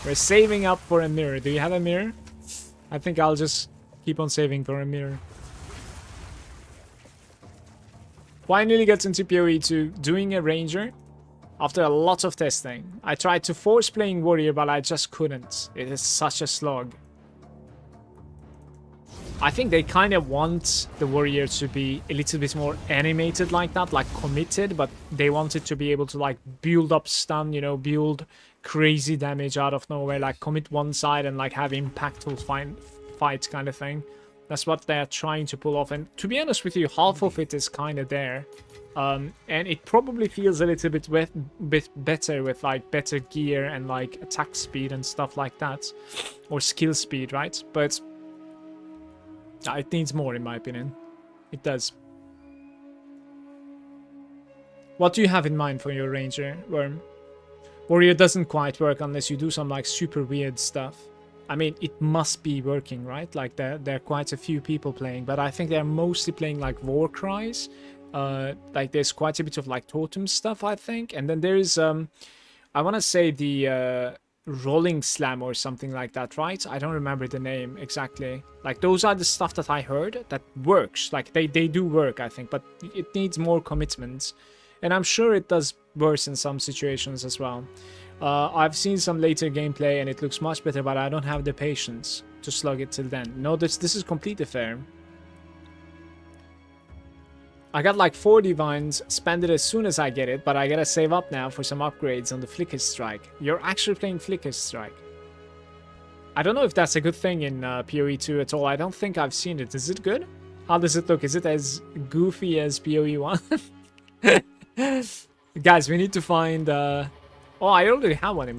We're saving up for a mirror. Do you have a mirror? I think I'll just keep on saving for a mirror. Finally got into PoE 2 doing a ranger after a lot of testing. I tried to force playing warrior, but I just couldn't. It is such a slog. I think they kind of want the warrior to be a little bit more animated like that, like committed, but they want it to be able to like build up stun, you know, build crazy damage out of nowhere, like commit one side and like have impactful fights kind of thing. That's what they're trying to pull off, and to be honest with you, half of it is kind of there. And it probably feels a little bit better with like better gear and like attack speed and stuff like that, or skill speed, right? But it needs more in my opinion. It does. What do you have in mind for your ranger, Worm? Warrior doesn't quite work unless you do some like super weird stuff. I mean, it must be working, right? Like there are quite a few people playing, but I think they're mostly playing like war cries. Like there's quite a bit of like totem stuff, I think, and then there is I want to say the rolling slam or something like that, right? I don't remember the name exactly. Like those are the stuff that I heard that works. Like they do work, I think, but it needs more commitment, and I'm sure it does worse in some situations as well. I've seen some later gameplay and it looks much better, but I don't have the patience to slug it till then. No, this is completely fair. I got like 4 divines, spend it as soon as I get it, but I gotta save up now for some upgrades on the Flicker Strike. You're actually playing Flicker Strike. I don't know if that's a good thing in PoE 2 at all. I don't think I've seen it. Is it good? How does it look? Is it as goofy as PoE 1? Guys, we need to find oh, I already have one in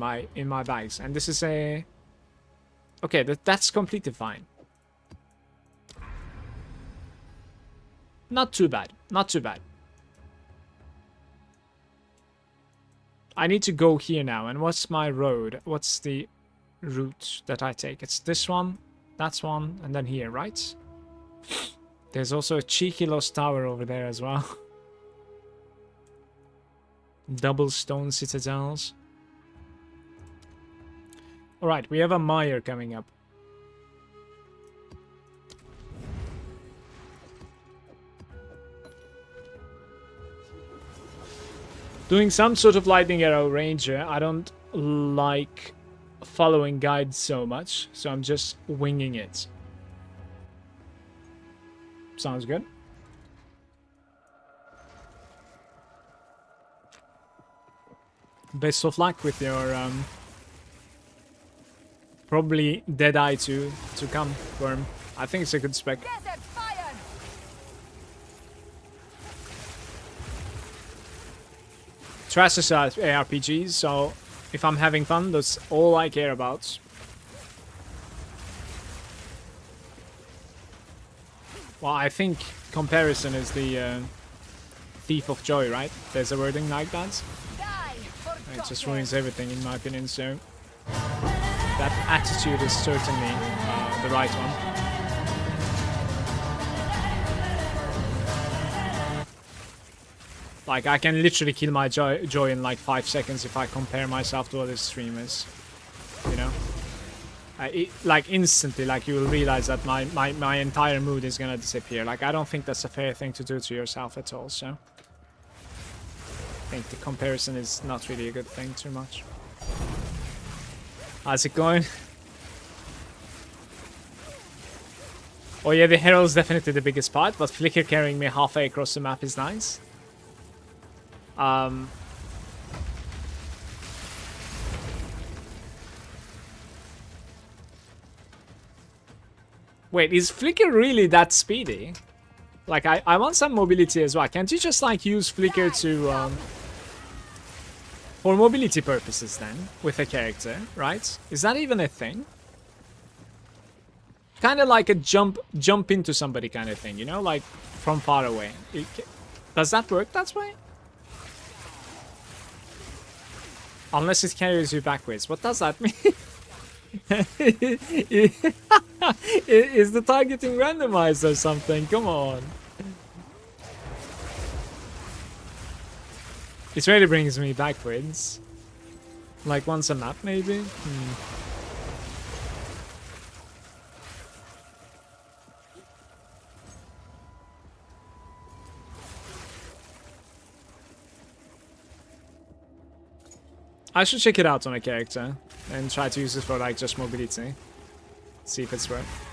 my bags, and this is a okay, that's completely fine. Not too bad. Not too bad. I need to go here now, and what's my road? What's the route that I take? It's this one, that's one, and then here, right? There's also a cheeky lost tower over there as well. Double stone citadels. Alright, we have a mire coming up. Doing some sort of lightning arrow ranger. I don't like following guides so much, so I'm just winging it. Sounds good. Best of luck with your probably Deadeye to come, Worm. I think it's a good spec. Trash is ARPGs, so if I'm having fun, that's all I care about. Well, I think comparison is the thief of joy, right? There's a wording like that. It just ruins everything, in my opinion, so that attitude is certainly the right one. Like, I can literally kill my joy in like 5 seconds if I compare myself to other streamers, you know? Like, instantly, like, you will realize that my entire mood is gonna disappear. Like, I don't think that's a fair thing to do to yourself at all, so... I think the comparison is not really a good thing too much. How's it going? Oh yeah, the Herald's definitely the biggest part, but Flicker carrying me halfway across the map is nice. Wait, is Flicker really that speedy? Like, I want some mobility as well. Can't you just, like, use Flicker to, for mobility purposes then, with a character, right? Is that even a thing? Kind of like a jump into somebody kind of thing, you know? Like, from far away. Does that work that way? Unless it carries you backwards. What does that mean? Is the targeting randomized or something? Come on. It really brings me backwards. Like once a map, maybe? I should check it out on a character and try to use it for like just mobility. See if it's worth.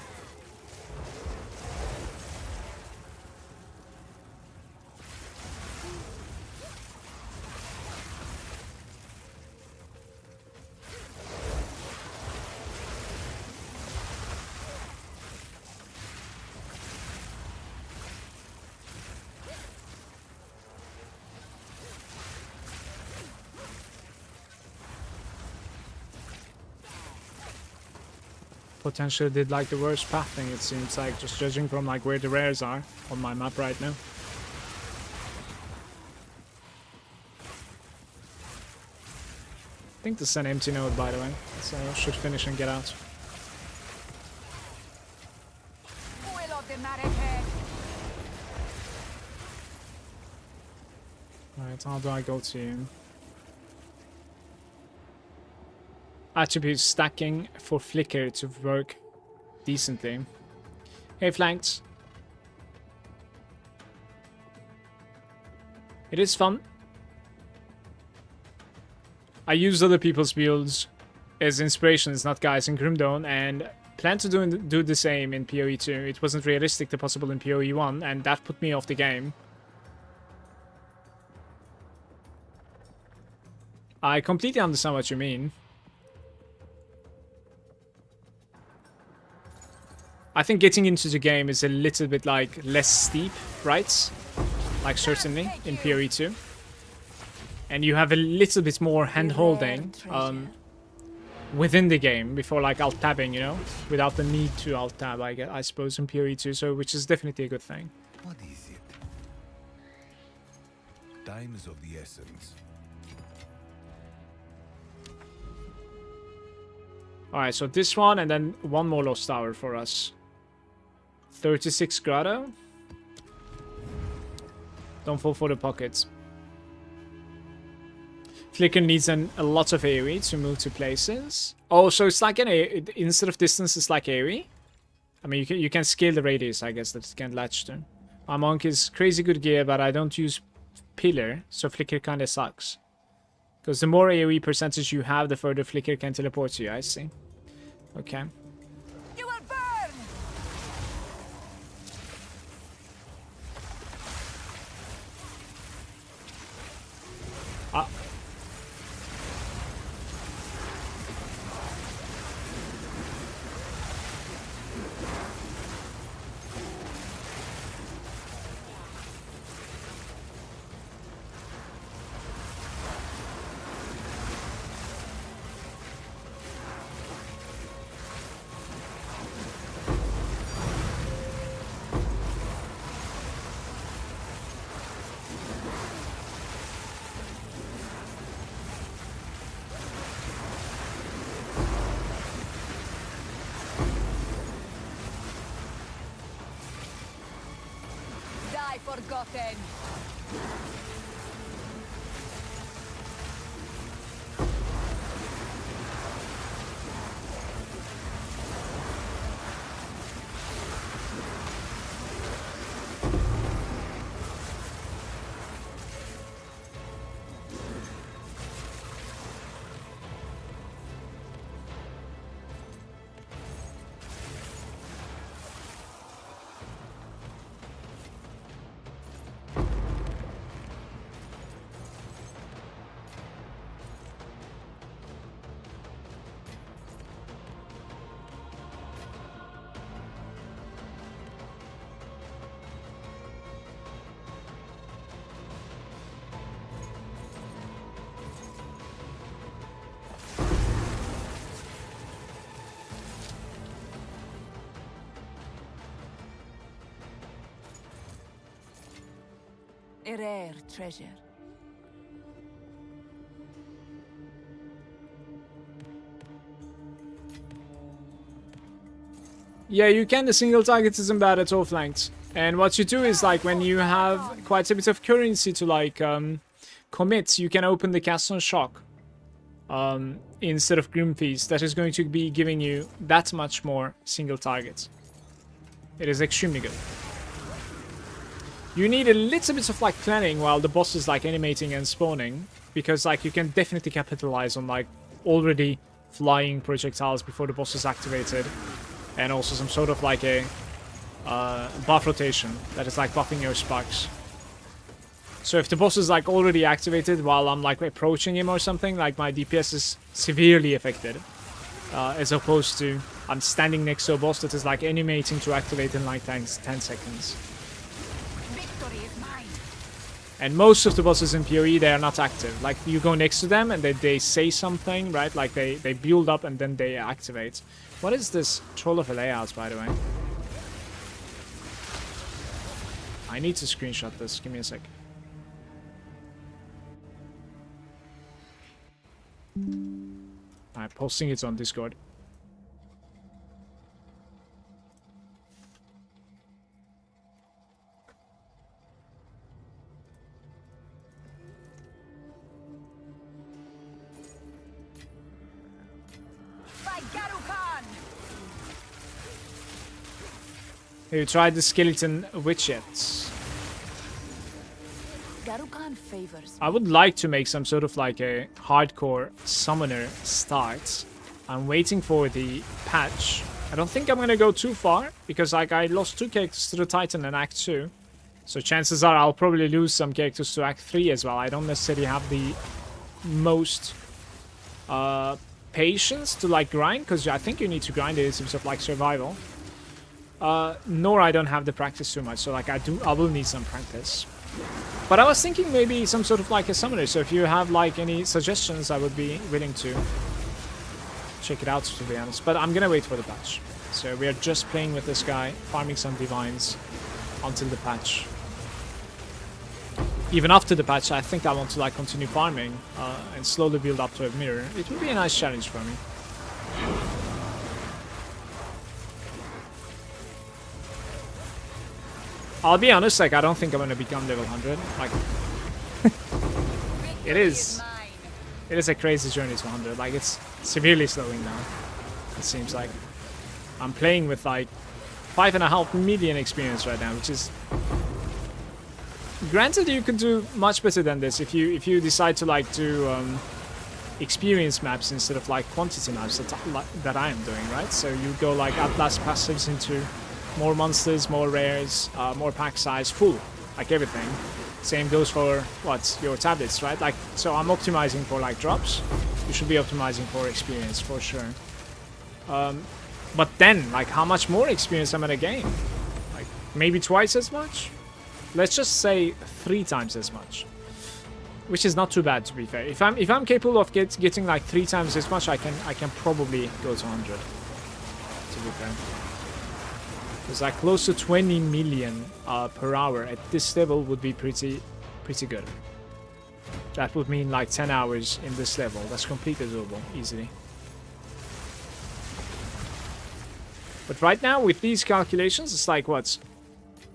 Potentially did like the worst pathing, it seems like, just judging from like where the rares are on my map right now. I think this is an empty node, by the way, so I should finish and get out. Alright, how do I go to you? Attribute stacking for Flicker to work decently. Hey, flanked. It is fun. I use other people's builds as inspirations, not guys, in Grimdawn, and plan to do the same in PoE 2. It wasn't realistic to possible in PoE 1, and that put me off the game. I completely understand what you mean. I think getting into the game is a little bit like less steep, right? Like certainly in PoE 2. and you have a little bit more hand holding within the game before like alt tabbing, you know, without the need to alt tab, I suppose, in PoE 2, so which is definitely a good thing. What is it? Time is of the essence. Alright, so this one and then one more Lost Tower for us. 36 Grotto. Don't fall for the pockets. Flicker needs a lot of AoE to move to places. Oh, so it's like instead of distance, it's like AoE? I mean, you can scale the radius, I guess, that it can latch to. My monk is crazy good gear, but I don't use pillar, so Flicker kinda sucks. Because the more AoE percentage you have, the further Flicker can teleport to you, I see. Okay. You will burn! Ah. Die forgotten! A rare treasure. Yeah, you can. The single target isn't bad at all flanked. And what you do is, like, when you have quite a bit of currency to, like, commit, you can open the cast on shock instead of Grim Feast. That is going to be giving you that much more single targets. It is extremely good. You need a little bit of, like, planning while the boss is, like, animating and spawning, because, like, you can definitely capitalize on, like, already flying projectiles before the boss is activated, and also some sort of, like, a buff rotation that is, like, buffing your sparks. So if the boss is, like, already activated while I'm, like, approaching him or something, like, my DPS is severely affected, as opposed to I'm standing next to a boss that is, like, animating to activate in, like, 10 seconds. And most of the bosses in PoE, they are not active. Like, you go next to them and they say something, right? Like, they build up and then they activate. What is this troll of a layout, by the way? I need to screenshot this. Give me a sec. I'm posting it on Discord. Have you tried the skeleton witch yet? Garukan favors. I would like to make some sort of like a hardcore summoner start. I'm waiting for the patch. I don't think I'm gonna go too far because like I lost 2 characters to the Titan in Act 2. So chances are I'll probably lose some characters to Act 3 as well. I don't necessarily have the most patience to like grind, because I think you need to grind it in terms of like survival. Nor I don't have the practice too much, so like I will need some practice. But I was thinking maybe some sort of like a summoner, so if you have like any suggestions, I would be willing to check it out, to be honest. But I'm gonna wait for the patch. So we are just playing with this guy, farming some divines until the patch. Even after the patch, I think I want to like continue farming and slowly build up to a mirror. It would be a nice challenge for me. I'll be honest, like I don't think I'm gonna become level 100. Like it is a crazy journey to 100. Like it's severely slowing down. It seems like I'm playing with like 5.5 million experience right now, which is, granted, you could do much better than this if you decide to like do experience maps instead of like quantity maps that I am doing, right? So you go like Atlas passives into more monsters, more rares, more pack size, full, like everything. Same goes for your tablets, right? Like, so I'm optimizing for like drops. You should be optimizing for experience for sure. But then, like, how much more experience am I gonna gain? Like, maybe twice as much? Let's just say 3 times as much, which is not too bad, to be fair. If I'm capable of getting like 3 times as much, I can probably go to 100. To be fair, because like close to 20 million per hour at this level would be pretty good. That would mean like 10 hours in this level. That's completely doable, easily. But right now, with these calculations, it's like what?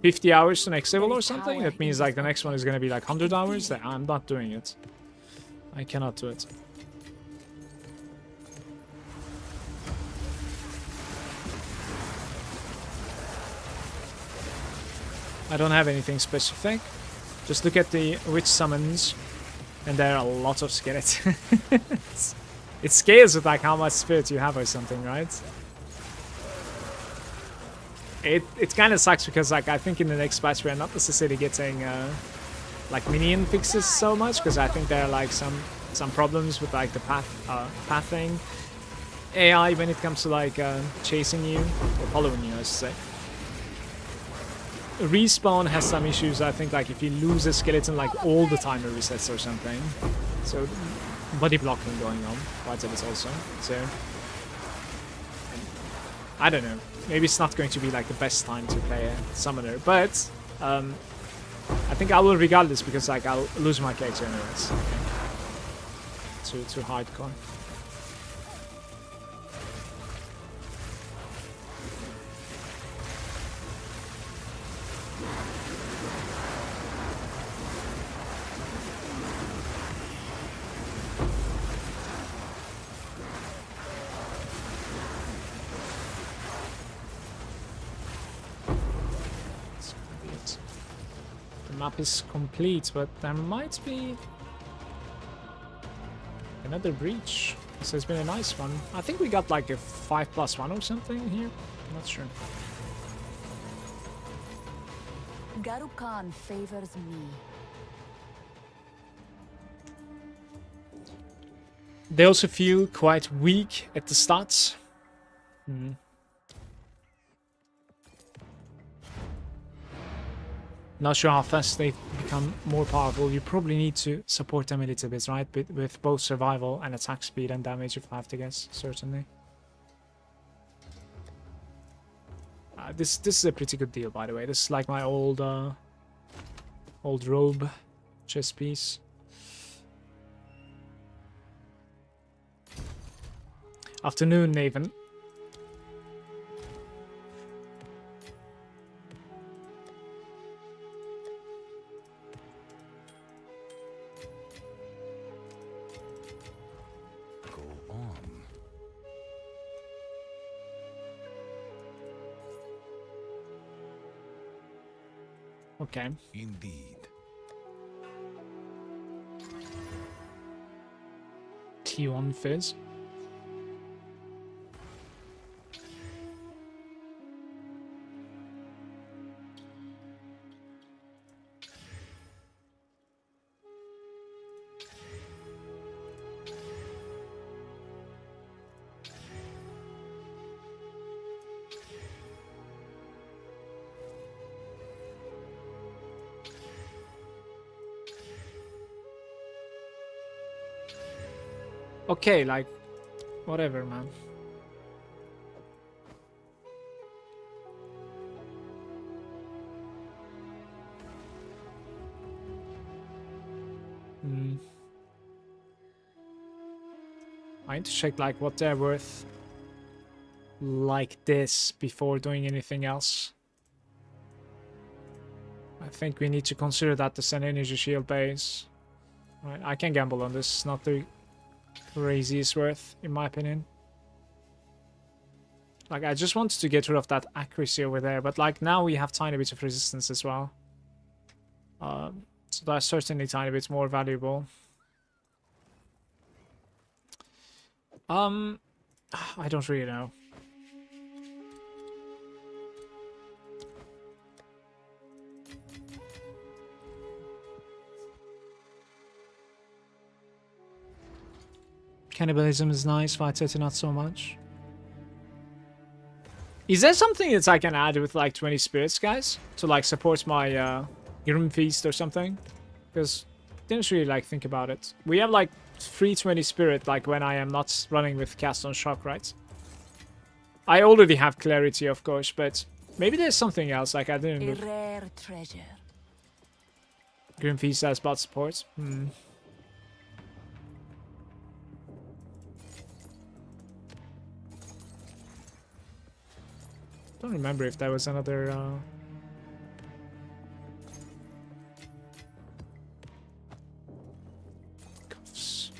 50 hours to next level or something? That means like the next one is gonna be like 100 hours. I'm not doing it. I cannot do it. I don't have anything specific. Just look at the witch summons, and there are a lot of skeletons. It scales with like how much spirit you have or something, right? It kind of sucks because like I think in the next patch we're not necessarily getting like minion fixes so much, because I think there are like some problems with like the pathing AI when it comes to like chasing you or following you, I should say. Respawn has some issues, I think, like if you lose a skeleton like all the time it resets or something. So body blocking going on quite a bit also. So I don't know. Maybe it's not going to be like the best time to play a summoner, but I think I will regardless, because like I'll lose my character anyways. Too hardcore. Map is complete, but there might be another breach. This has been a nice one. I think we got like a 5+1 or something here. I'm not sure. Garukan favors me. They also feel quite weak at the start. Not sure how fast they become more powerful. You probably need to support them a little bit, right? With both survival and attack speed and damage, if I have to guess, certainly. This is a pretty good deal, by the way. This is like my old robe chest piece. Afternoon, Naven. Okay. Indeed. T1 Fizz. Okay, like, whatever, man. I need to check like what they're worth like this before doing anything else. I think we need to consider that as an energy shield base. Right, I can gamble on this. Not the craziest worth, in my opinion. Like, I just wanted to get rid of that accuracy over there, but like now we have tiny bits of resistance as well. So that's certainly tiny bit more valuable. I don't really know. Cannibalism is nice, vitality not so much. Is there something that I can add with like 20 spirits, guys? To like support my Grim Feast or something? Because I didn't really like think about it. We have like 320 spirit like when I am not running with Cast on Shock, right? I already have Clarity, of course, but maybe there's something else like I didn't look. A rare treasure. Grim Feast has bot support. Don't remember if there was another cuffs.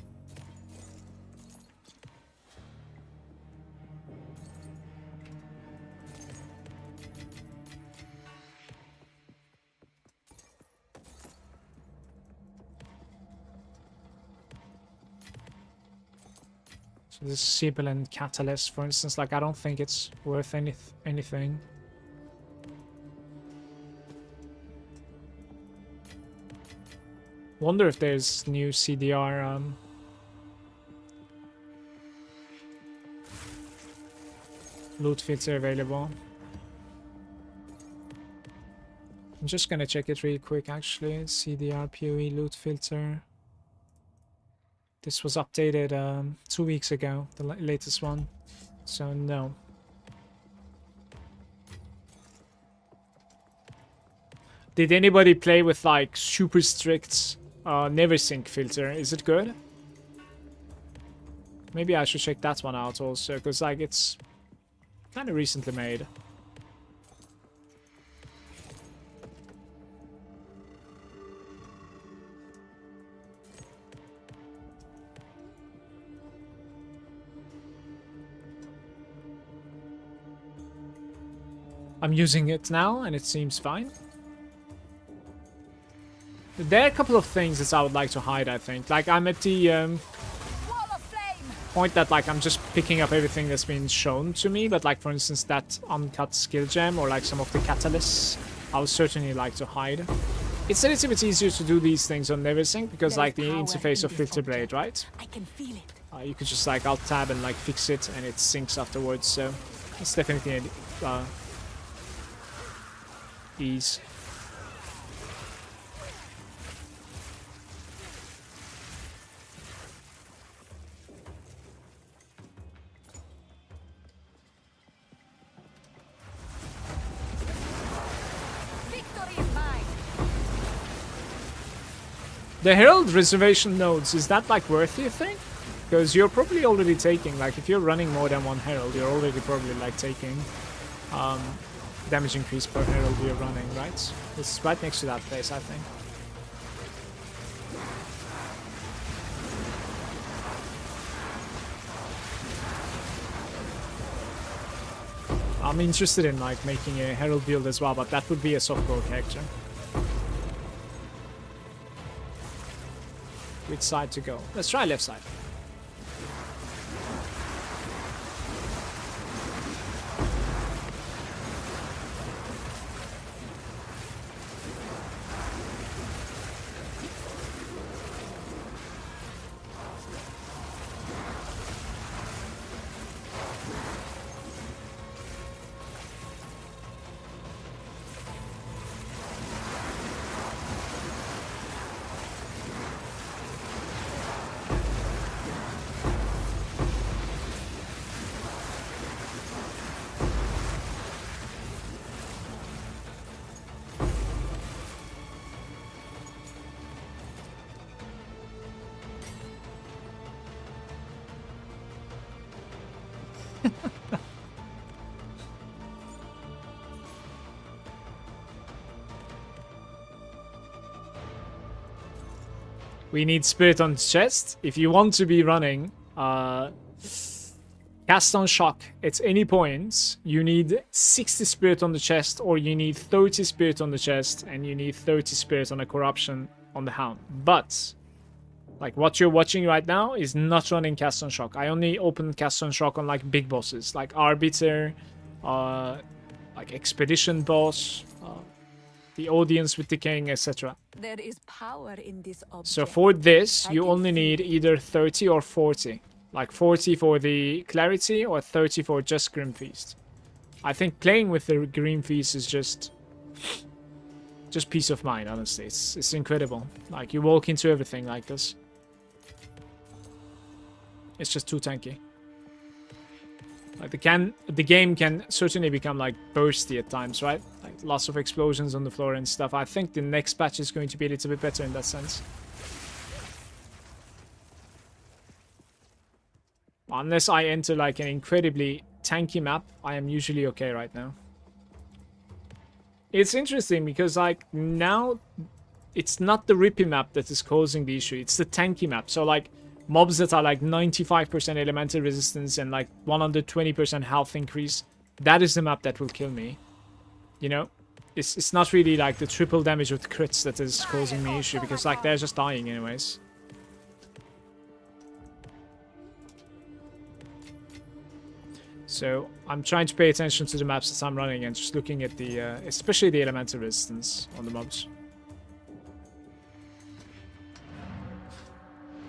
So this Sibyl Catalyst, for instance, like I don't think it's worth anything. Wonder if there's new CDR loot filter available. I'm just gonna check it real quick actually. CDR PoE loot filter. This was updated 2 weeks ago, the latest one. So no. Did anybody play with like super strict never sync filter? Is it good? Maybe I should check that one out also, because like it's kind of recently made. I'm using it now and it seems fine. There are a couple of things that I would like to hide, I think. Like, I'm at the point that, like, I'm just picking up everything that's been shown to me. But, like, for instance, that uncut skill gem or, like, some of the catalysts, I would certainly like to hide. It's a little bit easier to do these things on Neversync because, like, the interface of Filter Blade, right? I can feel it. You could just, like, Alt-Tab and, like, fix it and it syncs afterwards. So, it's definitely ease. The Herald reservation nodes, is that like worth it, you think? Because you're probably already taking, like if you're running more than one Herald, you're already probably like taking damage increase per Herald you're running, right? It's right next to that place, I think. I'm interested in like making a Herald build as well, but that would be a softcore character. Which side to go? Let's try left side. We need spirit on chest. If you want to be running cast on shock at any point, you need 60 spirit on the chest, or you need 30 spirit on the chest, and you need 30 spirit on a corruption on the hound. But like what you're watching right now is not running cast on shock. I only open cast on shock on like big bosses like Arbiter, like Expedition boss, the audience with the king, etc. There is power in this object. So for this, I you can only need either 30 or 40. Like 40 for the clarity or 30 for just Grim Feast. I think playing with the Grim Feast is just peace of mind, honestly. It's incredible. Like you walk into everything like this. It's just too tanky. Like the game can certainly become like bursty at times, right? Like lots of explosions on the floor and stuff. I think the next patch is going to be a little bit better in that sense. Unless I enter like an incredibly tanky map, I am usually okay right now. It's interesting because like now it's not the rippy map that is causing the issue. It's the tanky map. So like mobs that are like 95% elemental resistance and like 120% health increase, that is the map that will kill me. You know? It's not really like the triple damage with crits that is causing me issue, because like they're just dying anyways. So I'm trying to pay attention to the maps that I'm running and just looking at the, especially the elemental resistance on the mobs.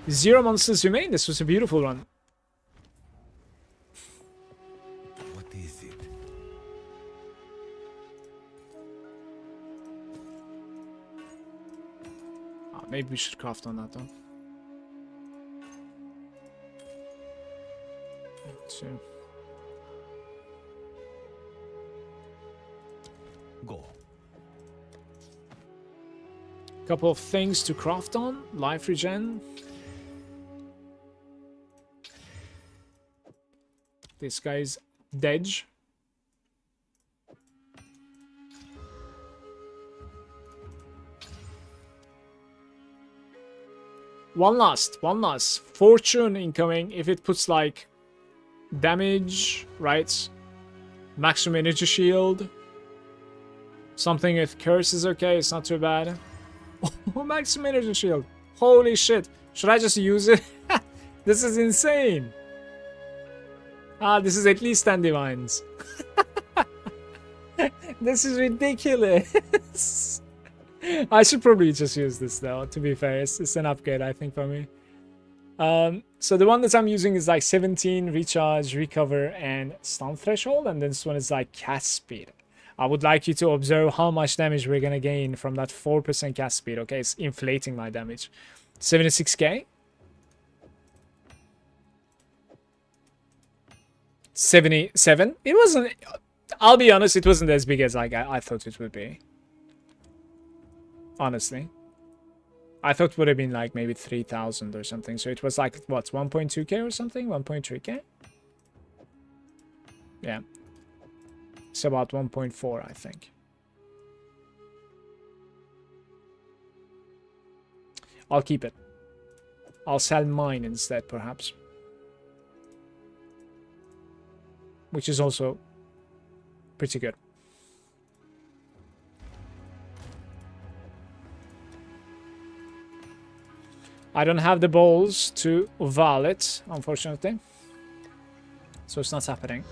0 monsters remain. This was a beautiful run. What is it? Oh, maybe we should craft on that though. Two. Go. Couple of things to craft on. Life regen. This guy's dead. One last. Fortune incoming. If it puts like damage, right? Maximum energy shield. Something with curse is okay. It's not too bad. Oh, maximum energy shield. Holy shit. Should I just use it? This is insane. Ah, this is at least 10 divines. This is ridiculous. I should probably just use this though, to be fair. It's an upgrade, I think, for me. So the one that I'm using is like 17, recharge, recover, and stun threshold. And then this one is like cast speed. I would like you to observe how much damage we're going to gain from that 4% cast speed, okay? It's inflating my damage. 76k. 77. It wasn't... I'll be honest, it wasn't as big as like I thought it would be. Honestly. I thought it would have been like maybe 3,000 or something. So it was like, what, 1.2k or something? 1.3k? Yeah. It's about 1.4, I think. I'll keep it. I'll sell mine instead, perhaps. Which is also pretty good. I don't have the balls to val it, unfortunately. So it's not happening.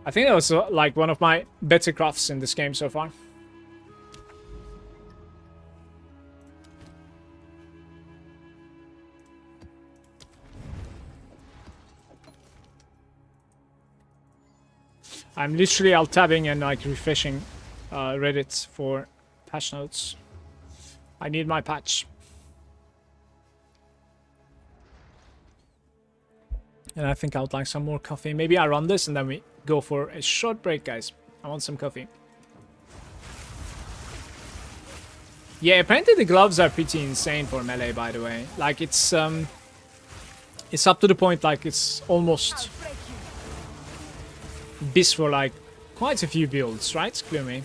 I think that was like one of my better crafts in this game so far. I'm literally alt-tabbing and like refreshing Reddit for patch notes. I need my patch. And I think I would like some more coffee. Maybe I run this and then we go for a short break, guys. I want some coffee. Yeah, apparently the gloves are pretty insane for melee, by the way. Like, it's up to the point, like, it's almost bis for, like, quite a few builds, right, Gloomy?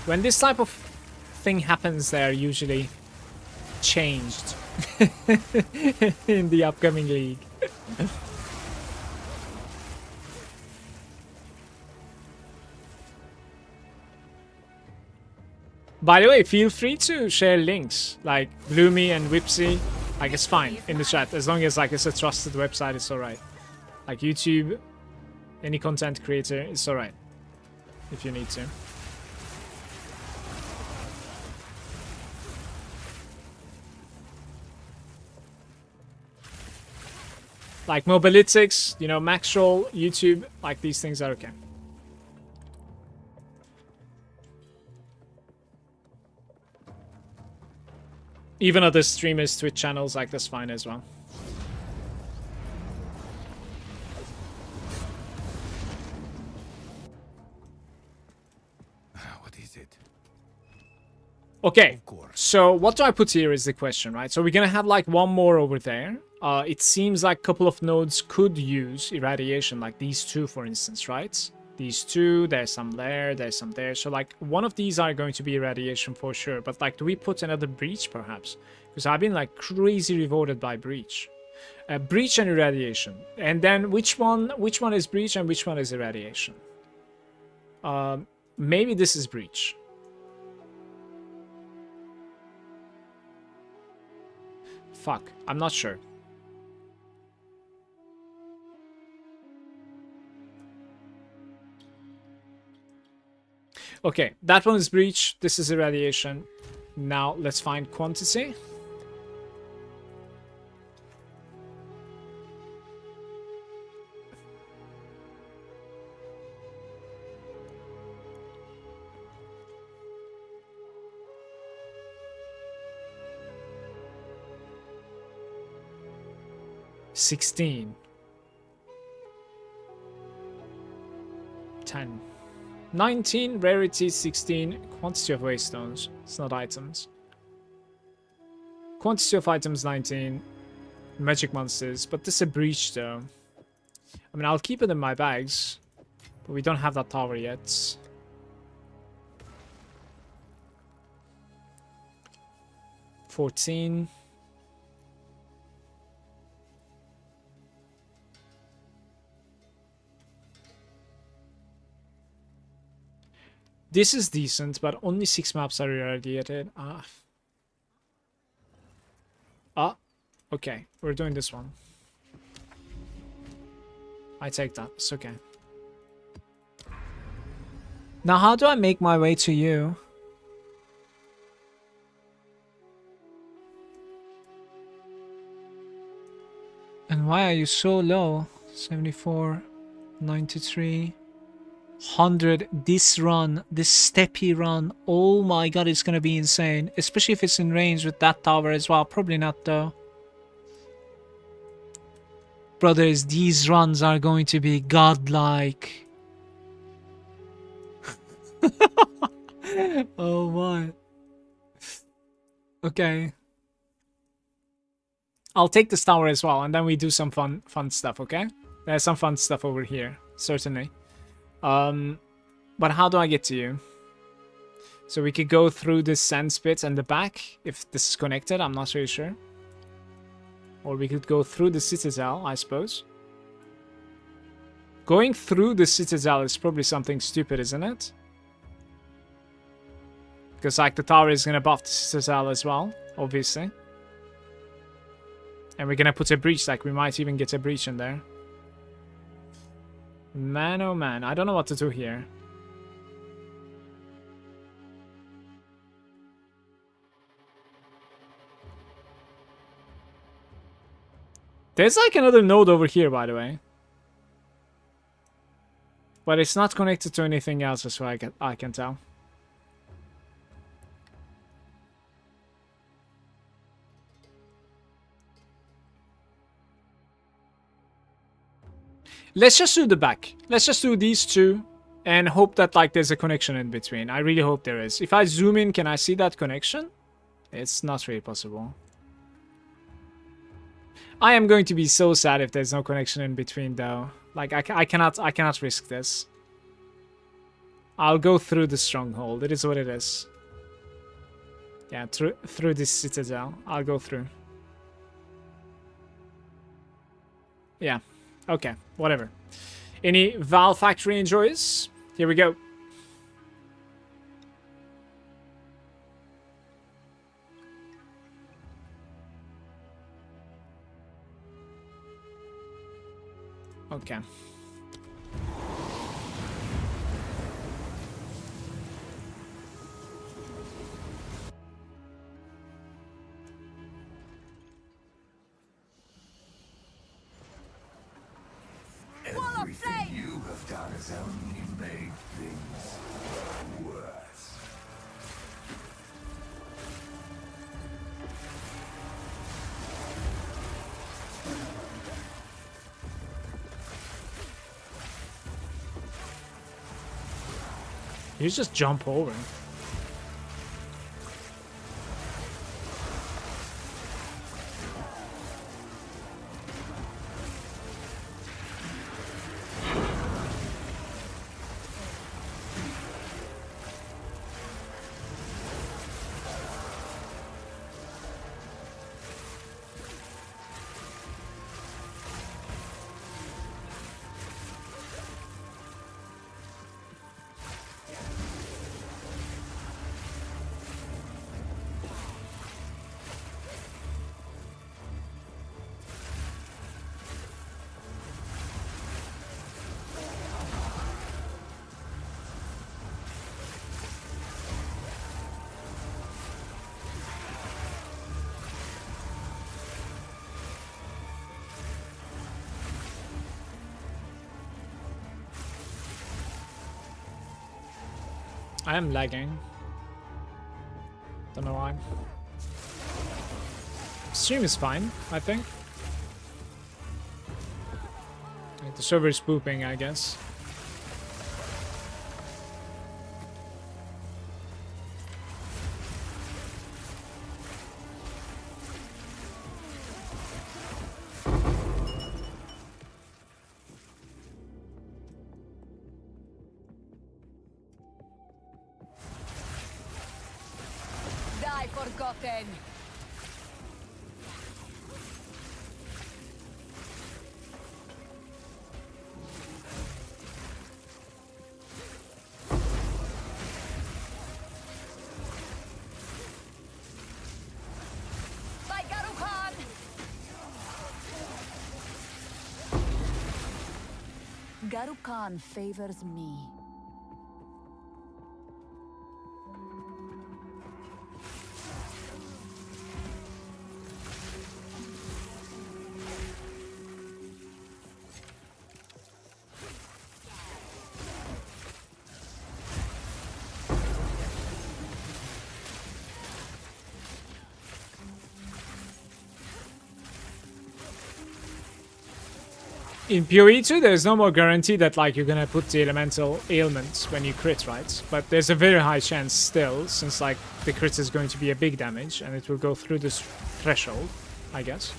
When this type of thing happens, they're usually changed in the upcoming league. By the way, feel free to share links, like Bloomy and Whipsy. Like, it's fine in the chat, as long as, like, it's a trusted website, it's alright. Like, YouTube, any content creator, it's alright. If you need to. Like, Mobalytics, you know, Maxroll, YouTube, like, these things are okay. Even other streamers, Twitch channels, like, that's fine as well. What is it? Okay, so what do I put here is the question, right? So we're gonna have, like, one more over there. It seems like a couple of nodes could use irradiation, like these two, for instance, right? These two, there's some there, there's some there. So, like, one of these are going to be irradiation for sure. But, like, do we put another breach, perhaps? Because I've been, like, crazy rewarded by breach. Breach and irradiation. And then which one is breach and which one is irradiation? Maybe this is breach. Fuck, I'm not sure. Okay, that one is breach, this is irradiation. Now let's find quantity. $16. 10. 19, rarity 16, quantity of waystones. It's not items. Quantity of items 19, magic monsters, but this is a breach though. I mean, I'll keep it in my bags, but we don't have that tower yet. $14. This is decent, but only 6 maps are irradiated. Okay. We're doing this one. I take that. It's okay. Now, how do I make my way to you? And why are you so low? 74, 93... 100. This run, this steppy run, oh my god, it's gonna be insane, especially if it's in range with that tower as well. Probably not though. Brothers, these runs are going to be godlike. Oh my. Okay, I'll take this tower as well, and then we do some fun stuff. Okay, there's some fun stuff over here, certainly. But how do I get to you? So we could go through this sand spit and the back, if this is connected, I'm not really sure. Or we could go through the citadel, I suppose. Going through the citadel is probably something stupid, isn't it? Because, like, the tower is gonna buff the citadel as well, obviously. And we're gonna put a breach, like, we might even get a breach in there. Man, oh man, I don't know what to do here. There's, like, another node over here, by the way. But it's not connected to anything else, as far as I can tell. Let's just do the back. Let's just do these two. and hope that like there's a connection in between. I really hope there is. If I zoom in, can I see that connection? It's not really possible. I am going to be so sad if there's no connection in between, though. Like I cannot risk this. I'll go through the stronghold. It is what it is. Yeah, through this citadel. I'll go through. Yeah. Okay. Whatever. Any Val Factory enjoys? Here we go. Okay. Everything you have done has only made things worse. You just jump over. I am lagging. Don't know why. Stream is fine, I think. Like, the server is pooping, I guess. Die forgotten. By Garukan. Garukan favors me. In PoE2, there's no more guarantee that like you're gonna put the elemental ailments when you crit, right? But there's a very high chance still, since like the crit is going to be a big damage and it will go through this threshold, I guess.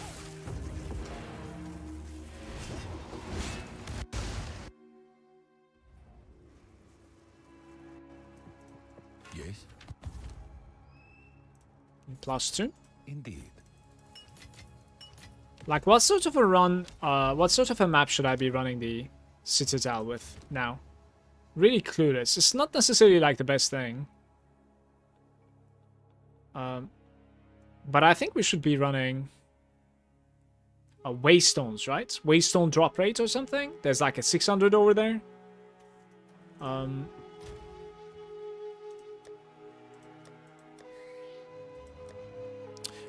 Yes, +2. indeed. Like, what sort of a run, what sort of a map should I be running the Citadel with now? Really clueless. It's not necessarily like the best thing. But I think we should be running Waystones, right? Waystone drop rate or something? There's like a 600 over there.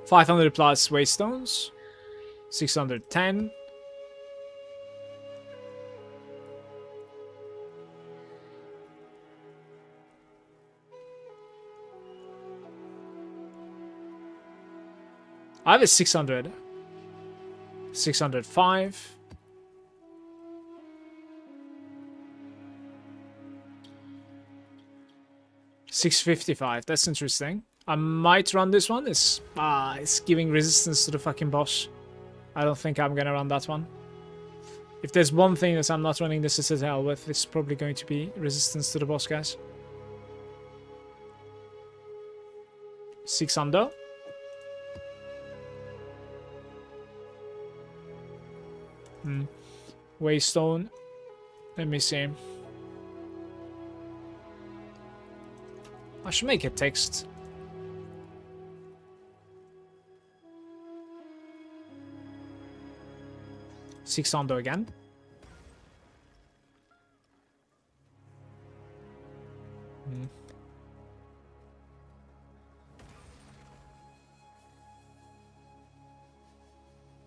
500 plus Waystones. 610. I have a 600. 605. 655. That's interesting. I might run this one. It's giving resistance to the fucking boss. I don't think I'm gonna run that one. If there's one thing that I'm not running the Citadel with, it's probably going to be resistance to the boss, guys. 6 under. Waystone. Let me see. I should make a text. Six under again.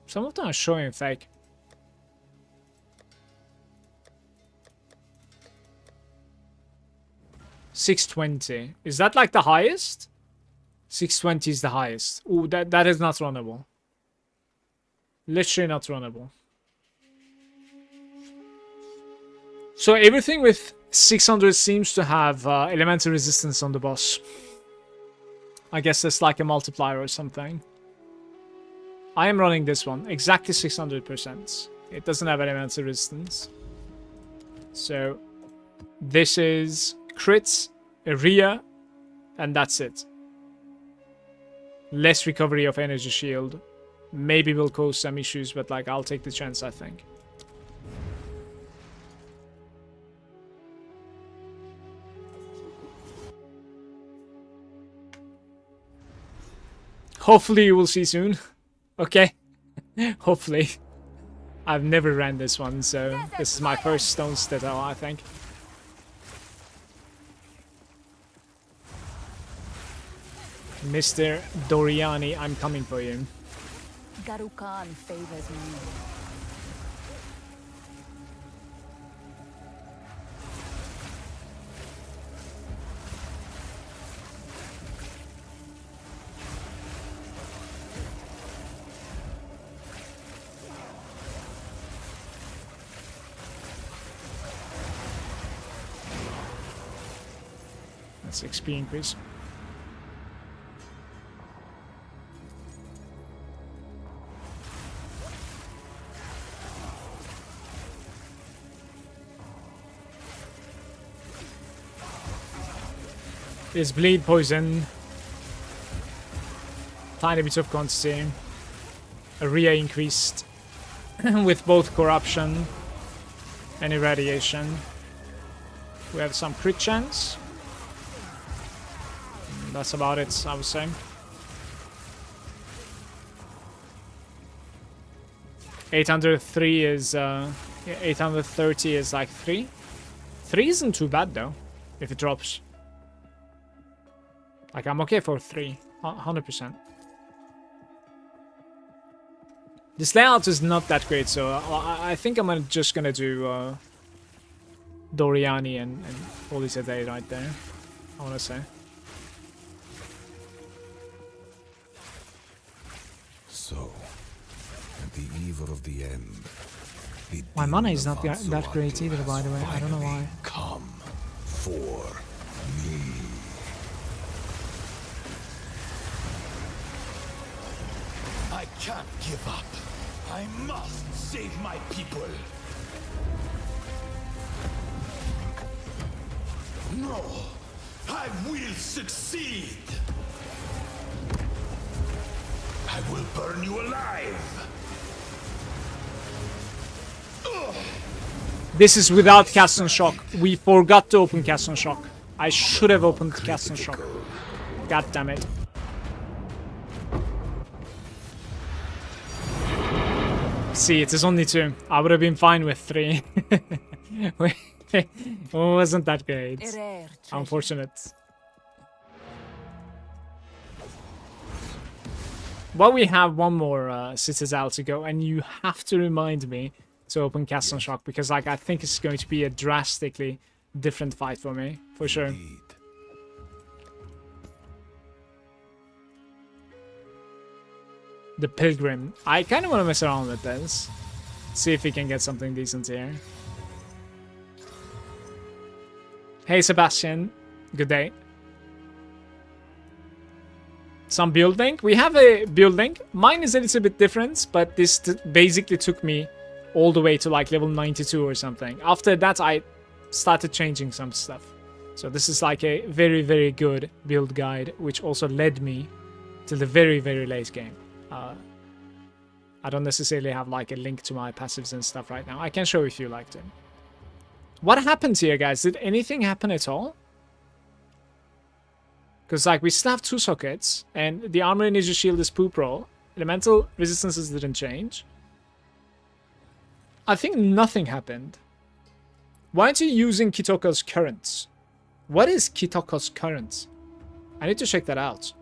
Some of them are showing fake. $620. Is that like the highest? 620 is the highest. Ooh, that is not runnable. Literally not runnable. So everything with 600 seems to have elemental resistance on the boss. I guess that's like a multiplier or something. I am running this one. Exactly 600%. It doesn't have elemental resistance. So this is crits, area, and that's it. Less recovery of energy shield. Maybe will cause some issues, but like I'll take the chance, I think. Hopefully you will see soon. Okay. Hopefully. I've never ran this one, so this is my first stone Citadel, I think. Mr. Doriani, I'm coming for you. Garukan favors me. That's XP increase. Is bleed poison. Tiny bit of quantity. Area increased with both corruption and irradiation. We have some crit chance. That's about it, I would say. $803 is 830 is like 3. 3 isn't too bad though, if it drops. Like, I'm okay for 3, 100%. This layout is not that great, so I think I'm just gonna do Doriani and Holy Day right there, I wanna say. So, at the eve of the end, the My mana is demon not of that great either, by the way. I don't know why. Come for me. I can't give up. I must save my people. No, I will succeed. I will burn you alive. This is without Cast and Shock. We forgot to open Cast and Shock. I should have opened Cast and Shock. God damn it. See, it is only 2. I would have been fine with 3. It wasn't that great. Unfortunate. Well, we have one more Citadel to go, and you have to remind me to open Cast and Shock, because like I think it's going to be a drastically different fight for me, for sure. Indeed. The Pilgrim. I kind of want to mess around with this. See if we can get something decent here. Hey Sebastian, good day. some building. We have a building. Mine is a little bit different, but this basically took me all the way to like level 92 or something. After that, I started changing some stuff. So this is like a very, very good build guide, which also led me to the very, very late game. I don't necessarily have like a link to my passives and stuff right now. I can show if you like to. What happened here, guys? Did anything happen at all? Because like we still have 2 sockets, and the armor and ninja shield is poop roll. Elemental resistances didn't change. I think nothing happened. Why aren't you using Kitoko's currents? What is Kitoko's currents? I need to check that out.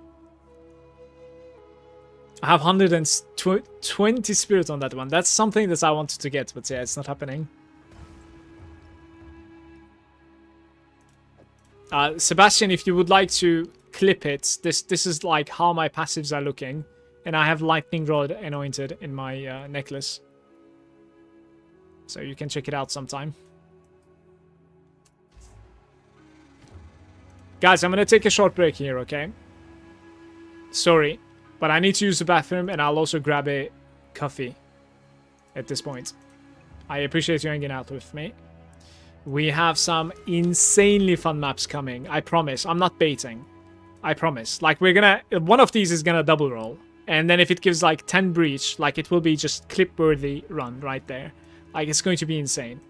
I have 120 spirit on that one. That's something that I wanted to get, but yeah, it's not happening. Sebastian, if you would like to clip it, this is like how my passives are looking. And I have lightning rod anointed in my necklace. So you can check it out sometime. Guys, I'm going to take a short break here, okay? Sorry, but I need to use the bathroom, and I'll also grab a coffee at this point. I appreciate you hanging out with me. We have some insanely fun maps coming. I promise. I'm not baiting. I promise. Like, we're gonna... One of these is gonna double roll. And then if it gives, like, 10 breach, like, it will be just clip-worthy run right there. Like, it's going to be insane.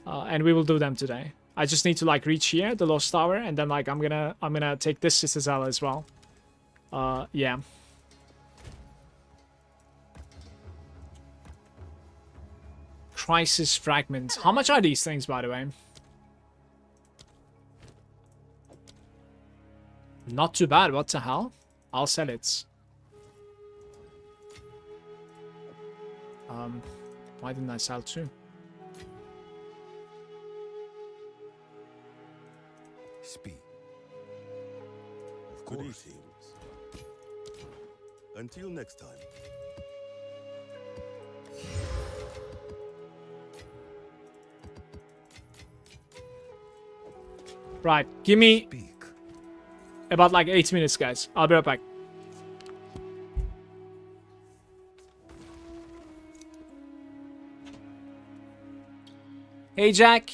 And we will do them today. I just need to, like, reach here, the Lost Tower, and then, like, I'm gonna take this Citadel as well. Yeah. Crisis fragments. How much are these things, by the way? Not too bad. What the hell? I'll sell it. Why didn't I sell two? Speak. Of course. Until next time. Right, give me Speak. about like 8 minutes, guys. I'll be right back. Hey, Jack.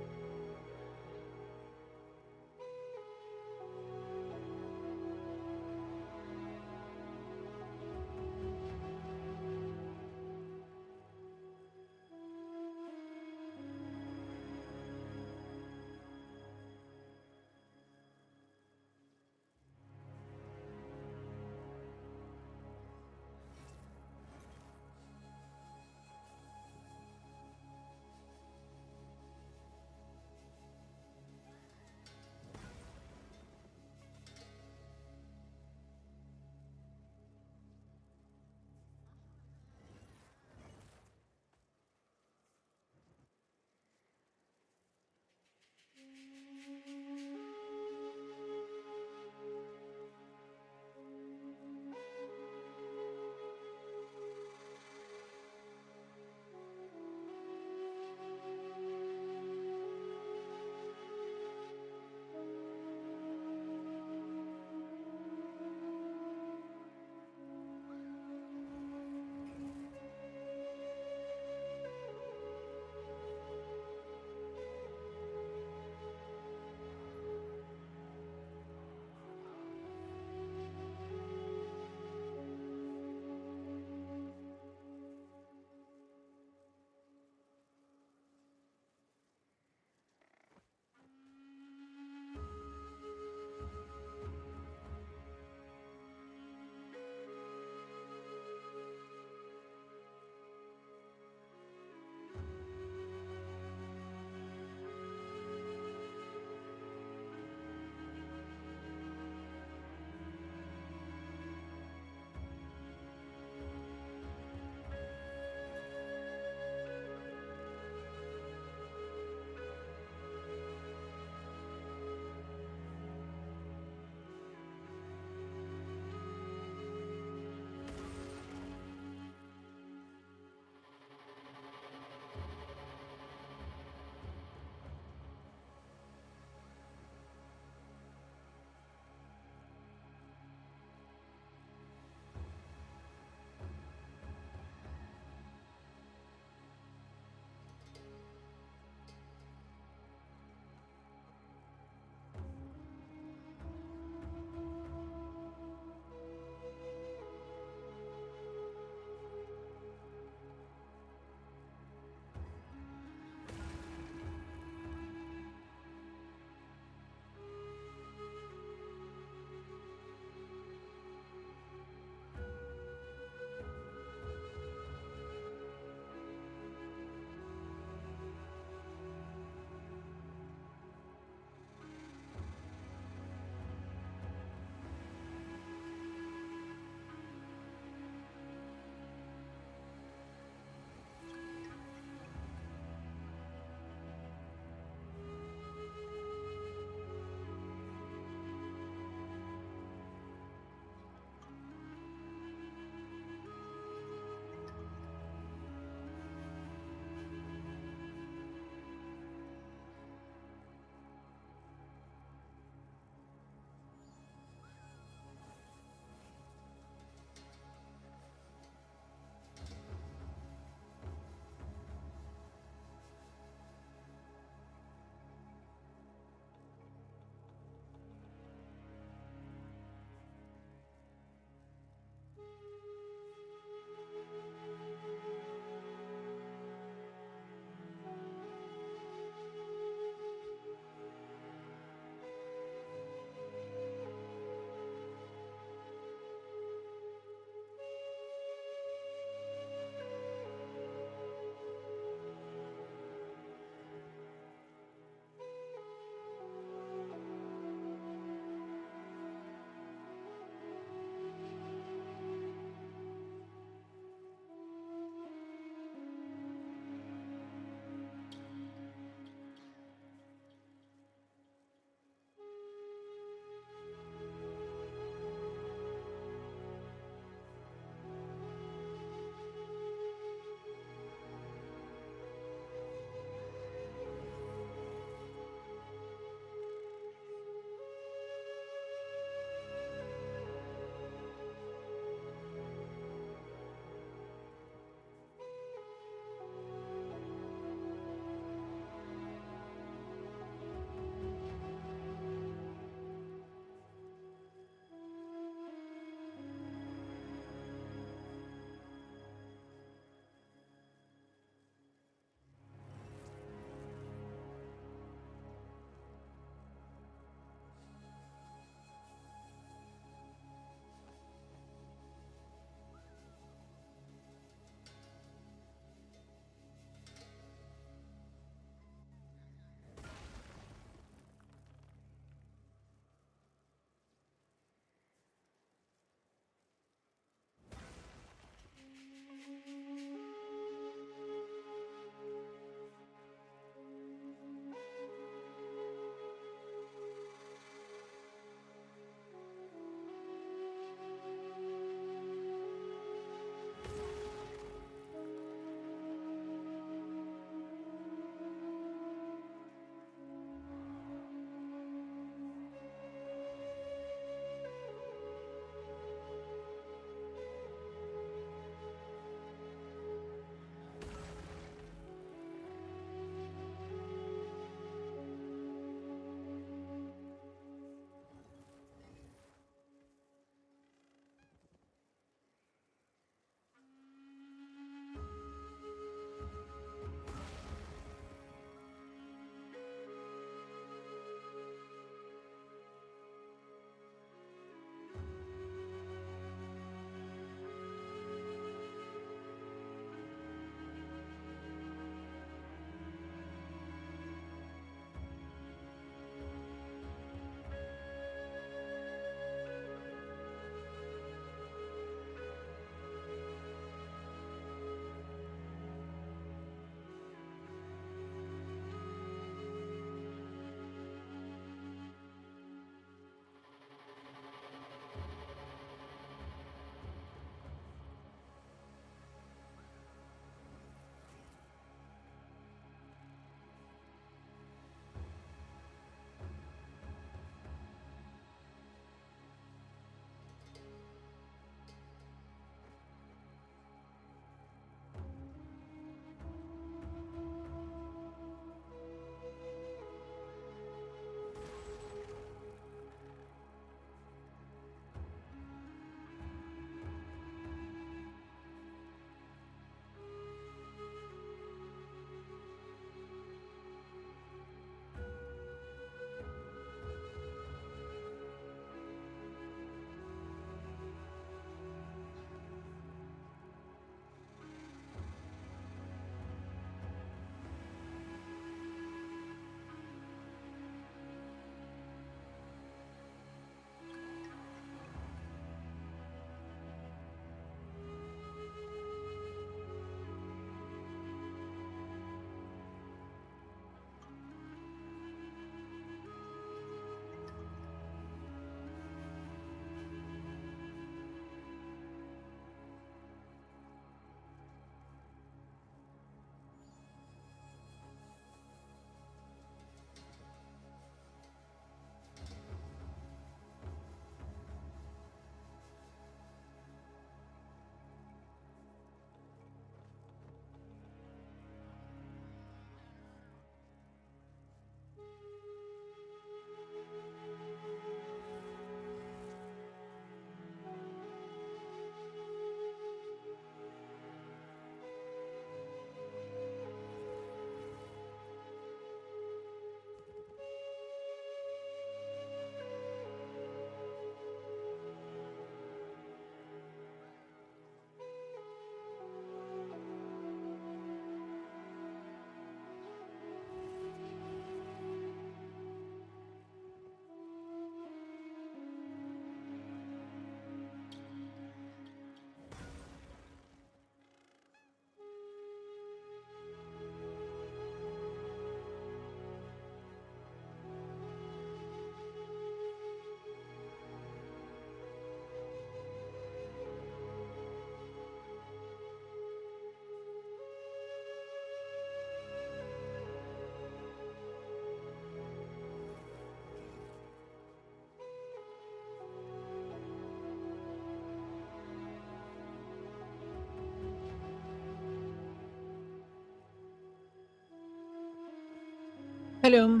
Hello.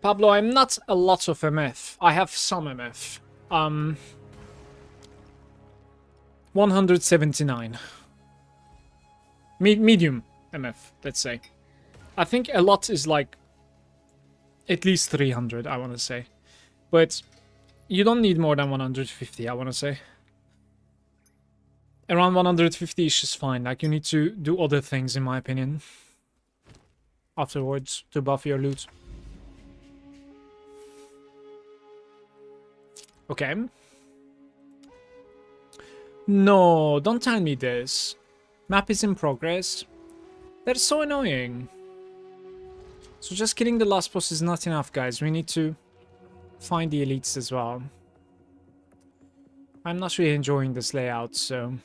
Pablo, I'm not a lot of MF. I have some MF. 179. Medium MF, let's say. I think a lot is like at least 300, I want to say. But you don't need more than 150, I want to say. Around 150 is just fine. Like, you need to do other things, in my opinion, afterwards to buff your loot. Okay. No, don't tell me this. Map is in progress. That's so annoying. So just killing the last boss is not enough, guys. We need to find the elites as well. I'm not really enjoying this layout, so...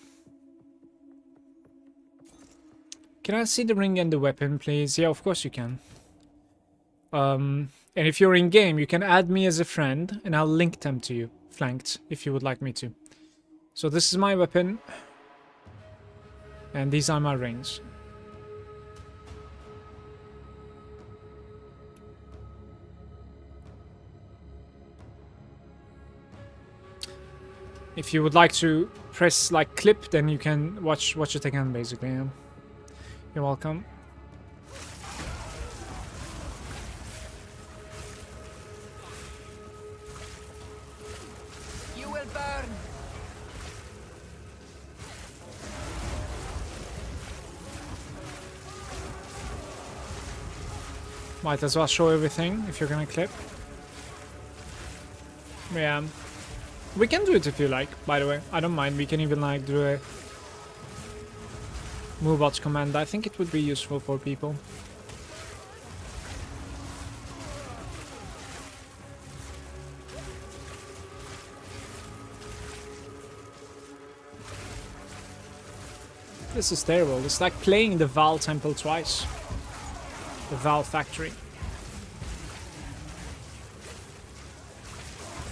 Can I see the ring and the weapon, please? Yeah, of course you can. And if you're in game, you can add me as a friend, and I'll link them to you, flanked, if you would like me to. So this is my weapon, and these are my rings. If you would like to press like clip, then you can watch it again, basically. Yeah. You're welcome. You will burn. Might as well show everything if you're gonna clip. Yeah. We can do it if you like, by the way. I don't mind. We can even like do a MoveBot command. I think it would be useful for people. This is terrible. It's like playing the Val Temple twice. The Val Factory.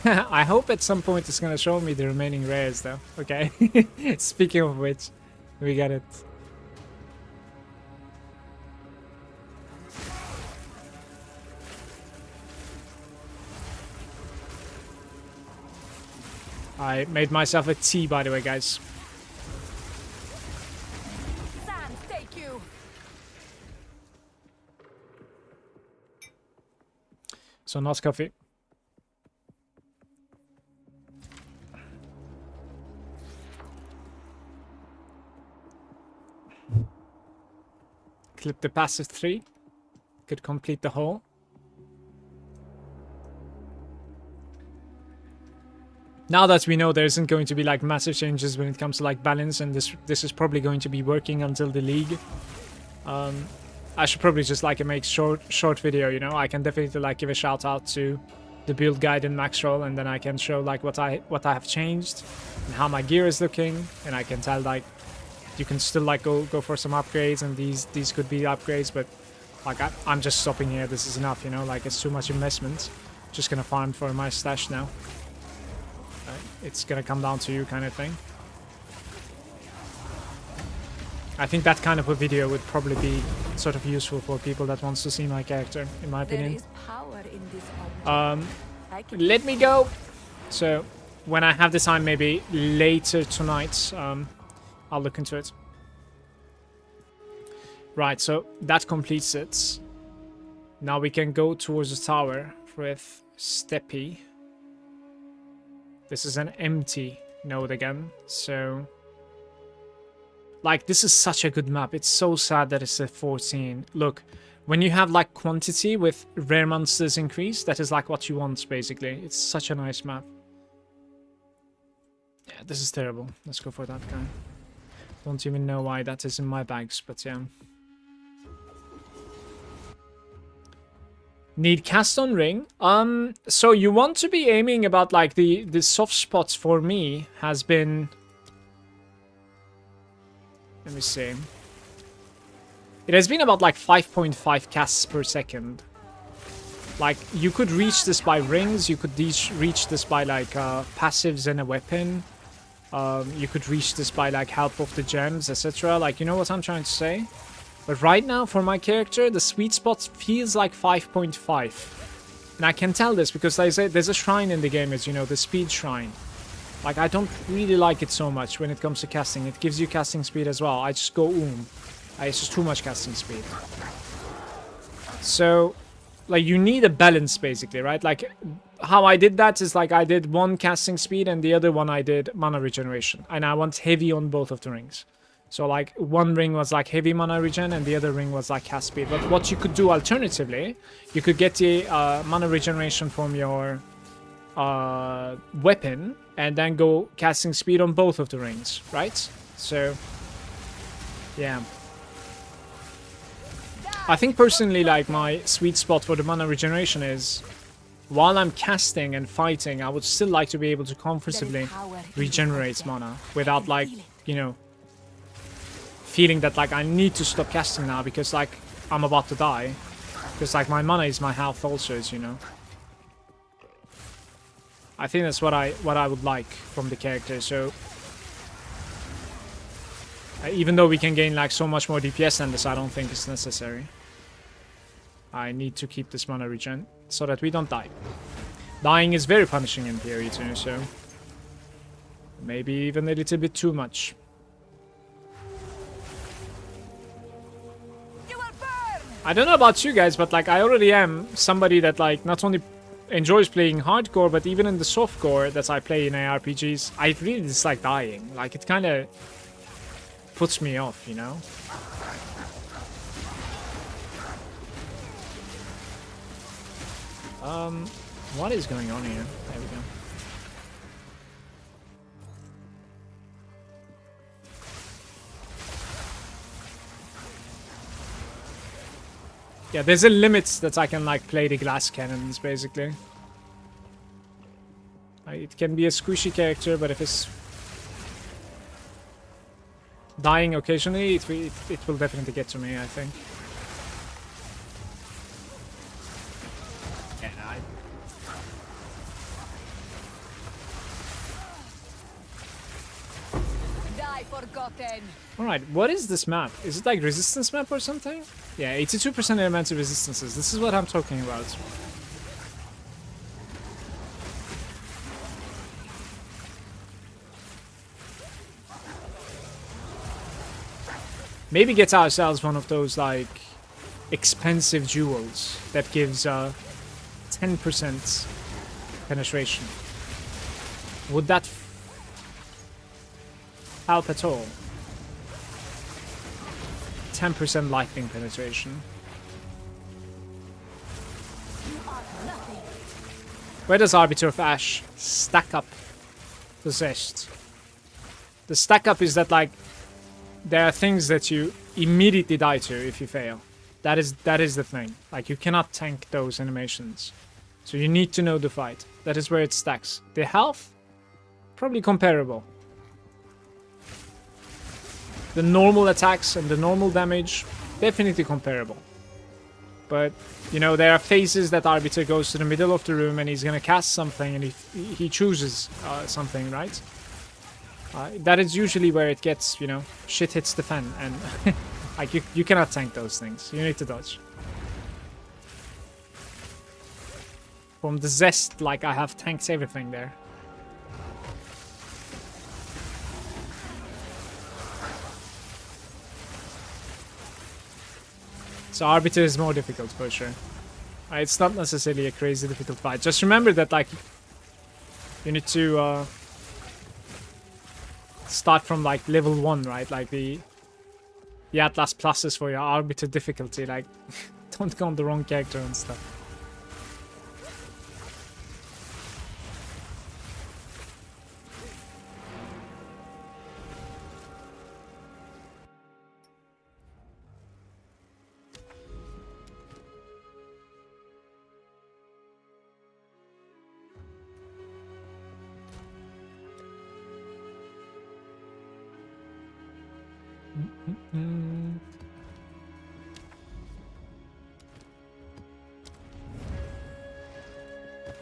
I hope at some point it's gonna show me the remaining rares though. Okay. Speaking of which, we got it. I made myself a tea, by the way, guys. Sand, take you. So not coffee. Clip the passive 3. Could complete the whole. Now that we know there isn't going to be like massive changes when it comes to like balance, and this is probably going to be working until the league. I should probably just like make short video, you know. I can definitely like give a shout out to the build guide and max roll, and then I can show like what I have changed and how my gear is looking, and I can tell like you can still like go for some upgrades, and these could be upgrades, but like I'm just stopping here. This is enough, you know. Like, it's too much investment. Just gonna farm for my stash now. It's gonna come down to you, kind of thing. I think that kind of a video would probably be sort of useful for people that wants to see my character, in my opinion. There is power in this object. I can Let me go. So when I have the time, maybe later tonight, I'll look into it. Right, so that completes it. Now we can go towards the tower with Steppy. This is an empty node again, so... Like, this is such a good map. It's so sad that it's a 14. Look, when you have, like, quantity with rare monsters increase, that is, like, what you want, basically. It's such a nice map. Yeah, this is terrible. Let's go for that guy. Don't even know why that is in my bags, but yeah. Need cast on ring. So you want to be aiming about like the soft spots for me has been. Let me see. It has been about like 5.5 casts per second. Like, you could reach this by rings. You could reach this by like passives and a weapon. You could reach this by like help of the gems, etc. Like, you know what I'm trying to say? But right now, for my character, the sweet spot feels like 5.5. And I can tell this because there's a shrine in the game, as you know, the speed shrine. Like, I don't really like it so much when it comes to casting. It gives you casting speed as well. I just go It's just too much casting speed. So, like, you need a balance, basically, right? Like, how I did that is, like, I did one casting speed and the other one I did mana regeneration. And I went heavy on both of the rings. So, like, one ring was, like, heavy mana regen and the other ring was, like, cast speed. But what you could do alternatively, you could get the mana regeneration from your weapon and then go casting speed on both of the rings, right? So, yeah. I think personally, like, my sweet spot for the mana regeneration is while I'm casting and fighting, I would still like to be able to comfortably regenerate mana without, like, you know, feeling that, like, I need to stop casting now because, like, I'm about to die. Because, like, my mana is my health also, as you know. I think that's what I would like from the character. So even though we can gain, like, so much more DPS than this, I don't think it's necessary. I need to keep this mana regen so that we don't die. Dying is very punishing in theory too, so maybe even a little bit too much. I don't know about you guys, but, like, I already am somebody that, like, not only enjoys playing hardcore, but even in the softcore that I play in ARPGs, I really dislike dying. Like, it kind of puts me off, you know? What is going on here? There we go. Yeah, there's a limit that I can, like, play the glass cannons, basically. It can be a squishy character, but if it's dying occasionally, it will definitely get to me, I think. Yeah, Forgotten. Alright, what is this map? Is it like resistance map or something? Yeah, 82% elemental resistances. This is what I'm talking about. Maybe get ourselves one of those, like, expensive jewels that gives 10% penetration. Would that help at all? 10% lightning penetration. Where does Arbiter of Ash stack up the Zest? The stack up is that, like, there are things that you immediately die to if you fail. That is the thing. Like, you cannot tank those animations. So you need to know the fight. That is where it stacks. The health, probably comparable. The normal attacks and the normal damage, definitely comparable. But, you know, there are phases that Arbiter goes to the middle of the room and he's gonna cast something and he chooses something, right? That is usually where it gets, you know, shit hits the fan, and like, you cannot tank those things. You need to dodge. From the Zest, like, I have tanked everything there. So Arbiter is more difficult for sure. It's not necessarily a crazy difficult fight. Just remember that, like, you need to start from, like, level 1, right? Like the Atlas pluses for your Arbiter difficulty. Like, don't go on the wrong character and stuff.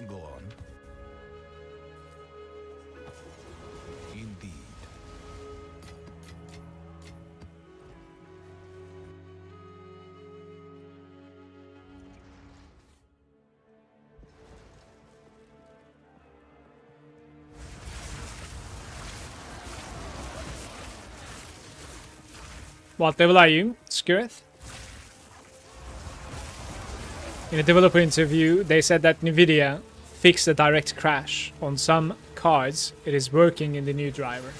Go on. Indeed. What level are you, Skirith? In a developer interview, they said that Nvidia fixed a direct crash on some cards. It is working in the new driver.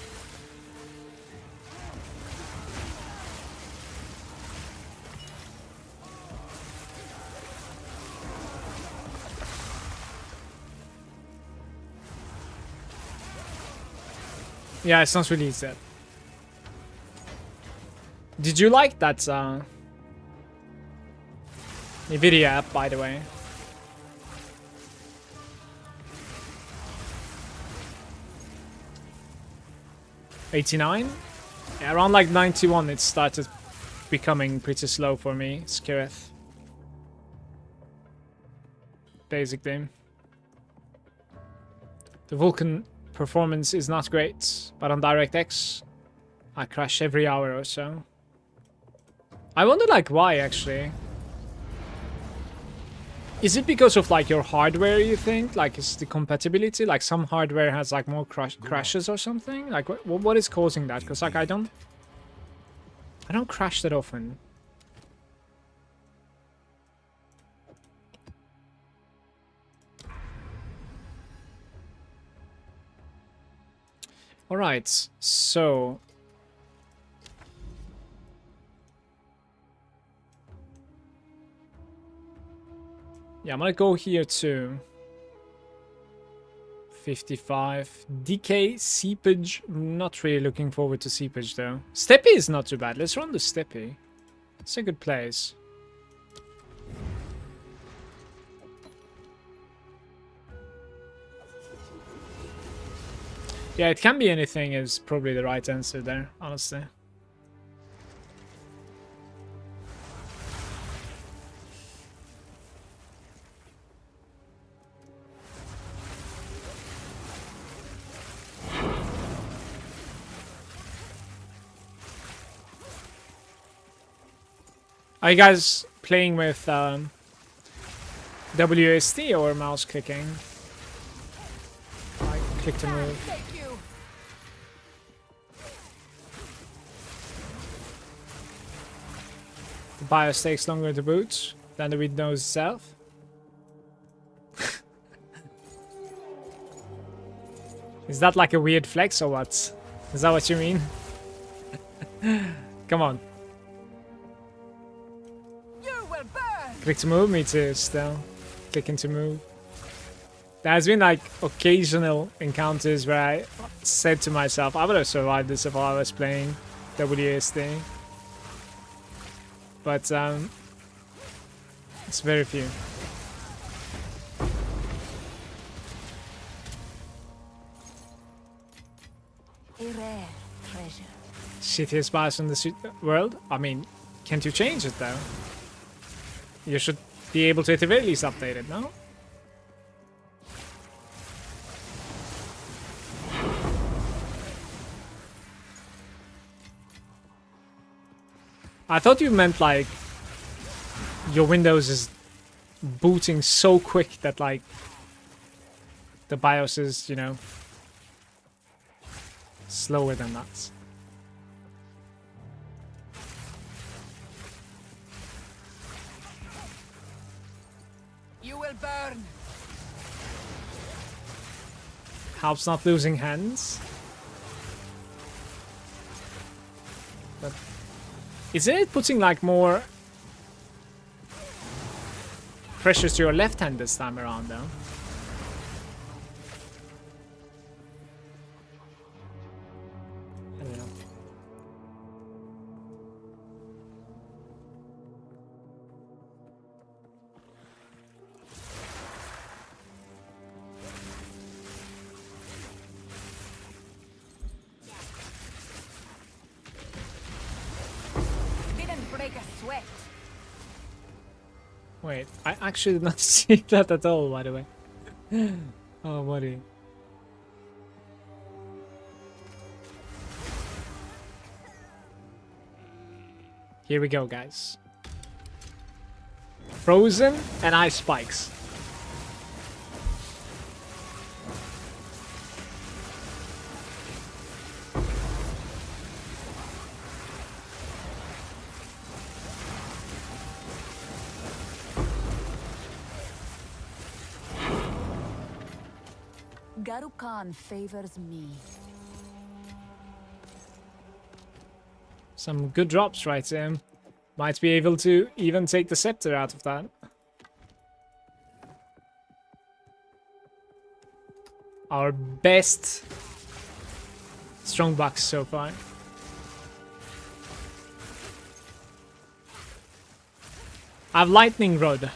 Yeah, it's not released yet. Did you like that Nvidia app, by the way? $89? Yeah, around like 91 it started becoming pretty slow for me, Skirith. Basically. The Vulcan performance is not great, but on DirectX I crash every hour or so. I wonder like why actually. Is it because of like your hardware, you think? Like is the compatibility? Like some hardware has like more crashes or something? Like what is causing that? Because like I don't crash that often. Alright, so yeah, I'm gonna go here too. 55. Decay, Seepage. Not really looking forward to Seepage though. Steppy is not too bad. Let's run the Steppy. It's a good place. Yeah, it can be anything is probably the right answer there, honestly. Are you guys playing with WSD or mouse clicking? I click to move. The BIOS takes longer to boot than the Windows itself. Is that like a weird flex or what? Is that what you mean? Come on. Click to move, me too, still. Clicking to move. There has been like occasional encounters where I said to myself, I would have survived this if I was playing WSD. But it's very few. A rare treasure. Shittiest bias in the world? I mean, can't you change it though? You should be able to at the very least update it, no? I thought you meant like your Windows is booting so quick that like the BIOS is, you know, slower than that. You will burn. Helps not losing hands. But isn't it putting like more pressure to your left hand this time around though? I don't know. Wait, I actually did not see that at all, by the way. Oh, buddy. Here we go, guys. Frozen and ice spikes. Garukan favors me. Some good drops right there. Might be able to even take the scepter out of that. Our best strong box so far. I have lightning rod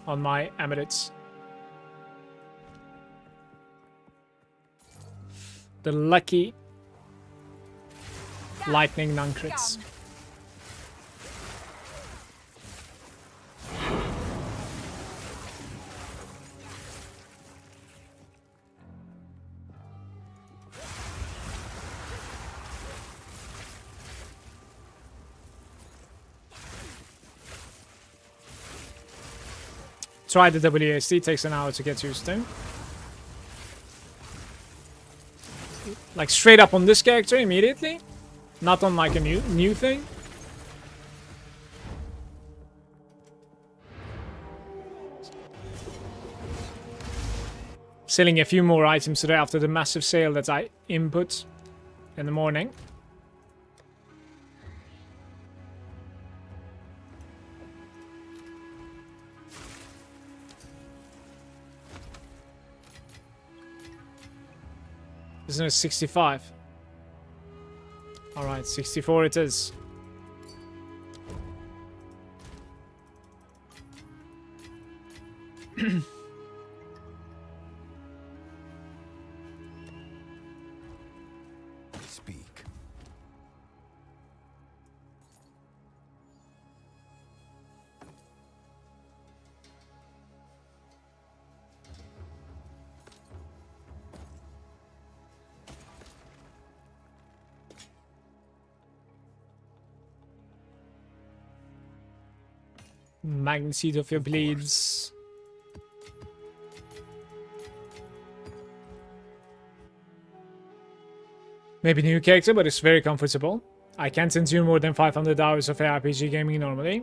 on my amulets. The lucky lightning non-crits. Try the WASD, takes an hour to get used to. Like straight up on this character immediately? Not on like a new thing? Selling a few more items today after the massive sale that I input in the morning. Isn't it 65? Alright, 64 it is. Speak. Magnitude of your bleeds. Maybe new character, but it's very comfortable. I can't endure more than 500 hours of ARPG gaming normally.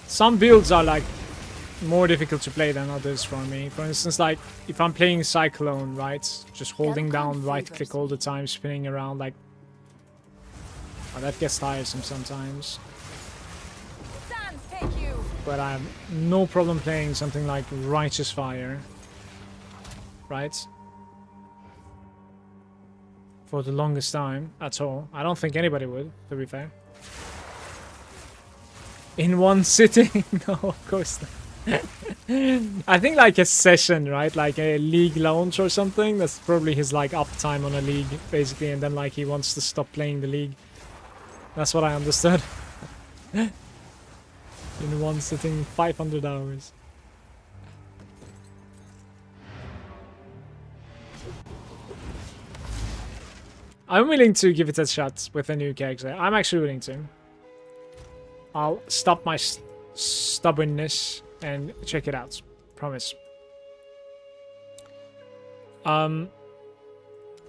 Some builds are like more difficult to play than others for me. For instance, like if I'm playing Cyclone, right? Just holding down right click all the time, spinning around like... Oh, that gets tiresome sometimes. But I have no problem playing something like Righteous Fire. Right? For the longest time at all. I don't think anybody would, to be fair. In one sitting? No, of course not. I think like a session, right? Like a league launch or something. That's probably his like uptime on a league, basically. And then like he wants to stop playing the league. That's what I understood. In one sitting, 500 hours. I'm willing to give it a shot with a new character. I'm actually willing to. I'll stop my stubbornness and check it out. Promise.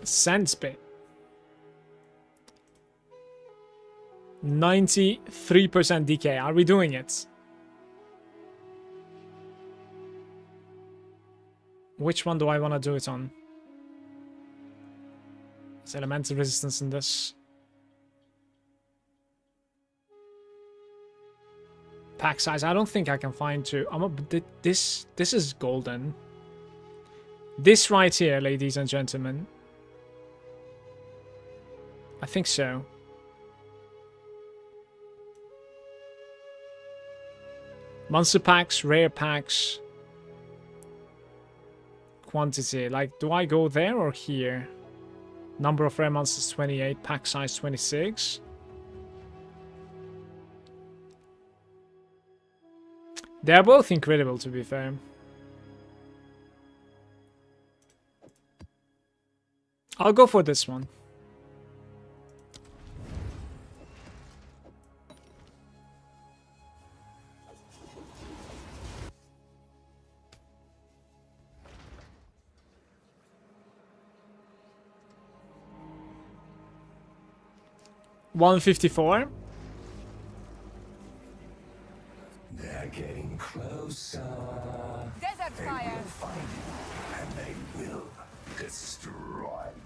Sandspit. 93% decay. Are we doing it? Which one do I want to do it on? Is elemental resistance in this? Pack size. I don't think I can find two. This is golden. This right here, ladies and gentlemen. I think so. Monster packs, rare packs. Quantity. Like, do I go there or here? Number of rare monsters 28, pack size 26. They're both incredible, to be fair. I'll go for this one. $154. getting closer. Desert They fire. will find you, and they will destroy you.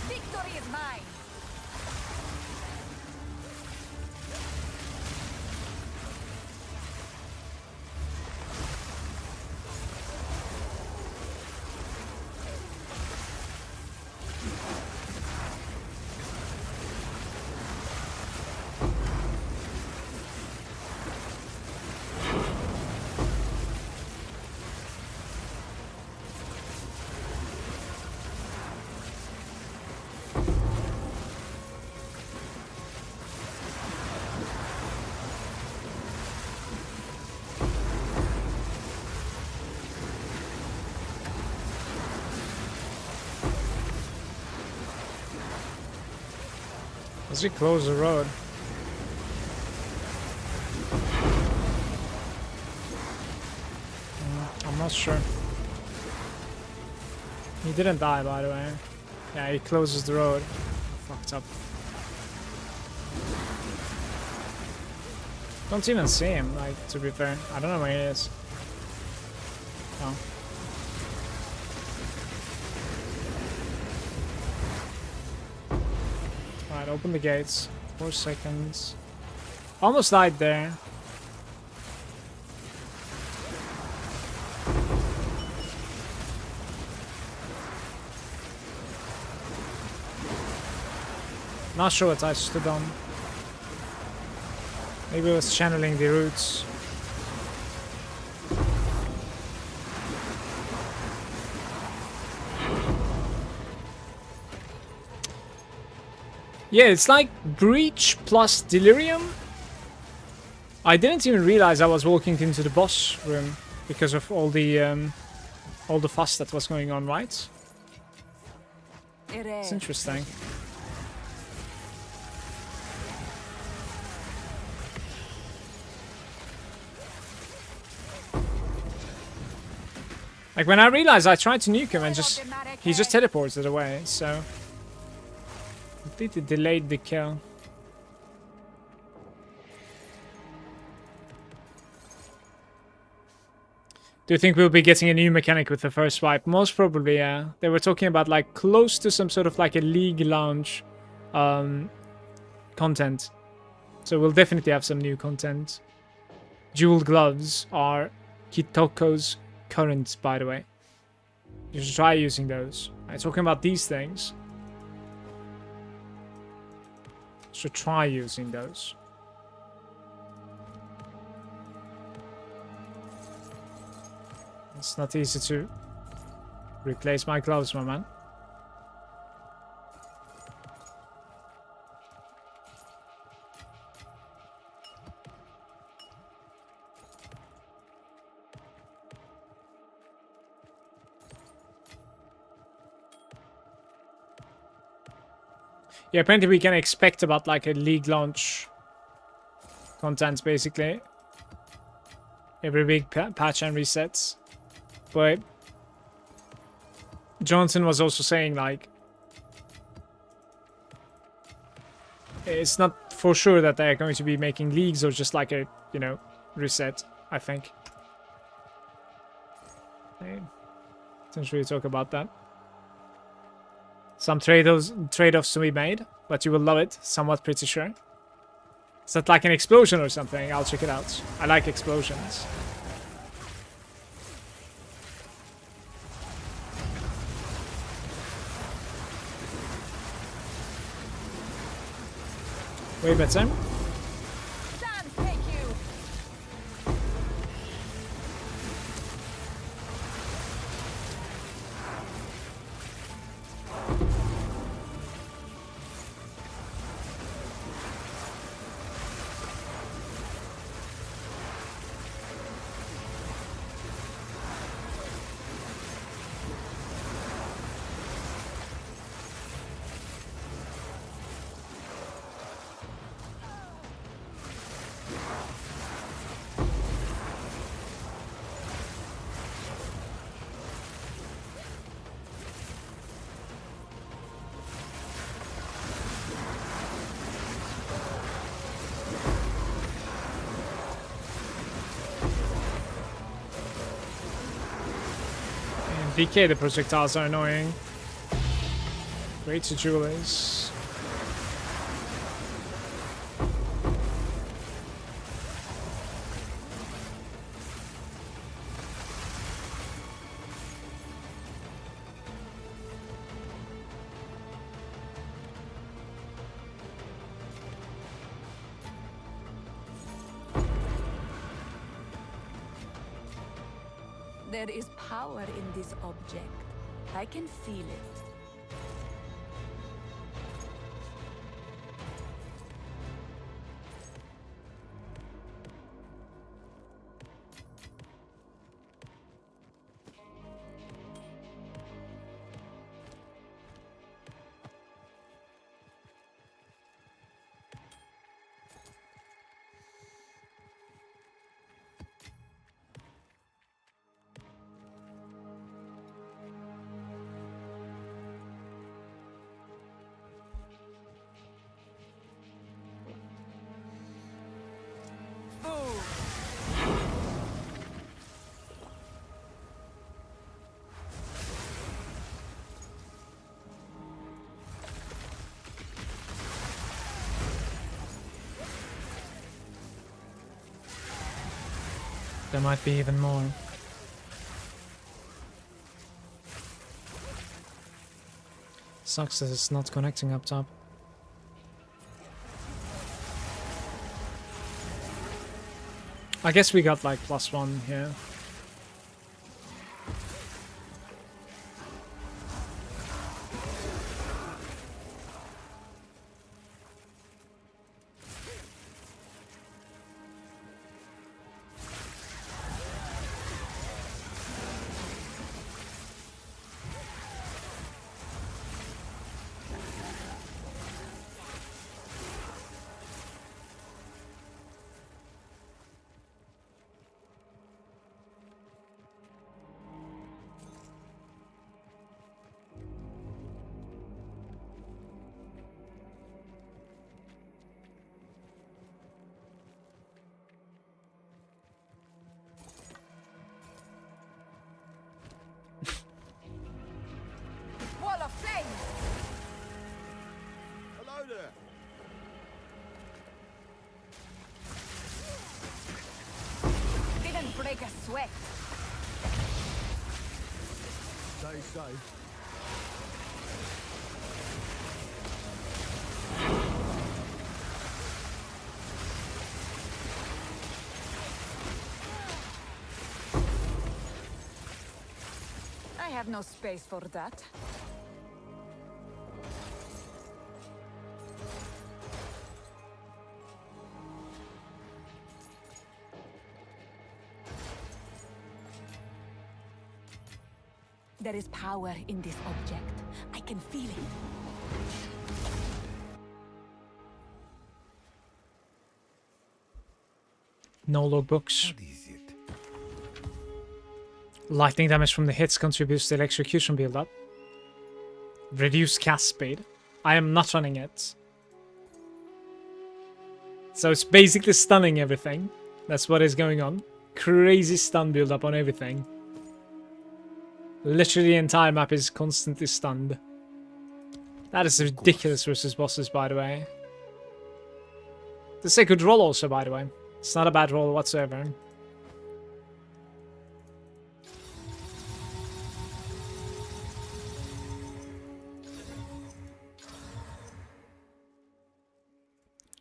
Victory is mine. Does he close the road? I'm not sure. He didn't die, by the way. Yeah, he closes the road. Fucked up. Don't even see him, like, to be fair. I don't know where he is. Oh. Alright, open the gates. 4 seconds. Almost died there. Not sure what I stood on. Maybe I was channeling the roots. Yeah, it's like Breach plus Delirium. I didn't even realize I was walking into the boss room because of all the fuss that was going on, right? It's interesting. Like when I realized I tried to nuke him and he just teleported away, so completely delayed the kill. Do you think we'll be getting a new mechanic with the first wipe? Most probably, yeah. They were talking about like close to some sort of like a league launch content. So we'll definitely have some new content. Jeweled gloves are Kitoko's current, by the way. You should try using those. I'm talking about these things. You should try using those. It's not easy to replace my gloves, my man. Yeah, apparently we can expect about like a league launch content, basically. Every big patch and resets. But Johnson was also saying like it's not for sure that they're going to be making leagues or just like a, you know, reset, I think. Hey, didn't really talk about that. Some trade-offs to be made, but you will love it, somewhat pretty sure. Is that like an explosion or something? I'll check it out. I like explosions. Way better. PK, the projectiles are annoying. Great to jewelers. There is power in this object. I can feel it. There might be even more. Sucks that it's not connecting up top. I guess we got like +1 here. Wall of flame! Hello there. Didn't break a sweat. Stay safe. I have no space for that. There is power in this object. I can feel it. No logbooks. What is it? Lightning damage from the hits contributes to the execution build-up. Reduce cast speed. I am not running it. So it's basically stunning everything. That's what is going on. Crazy stun build-up on everything. Literally the entire map is constantly stunned. That is ridiculous versus bosses, by the way. It's a good roll also, by the way. It's not a bad roll whatsoever.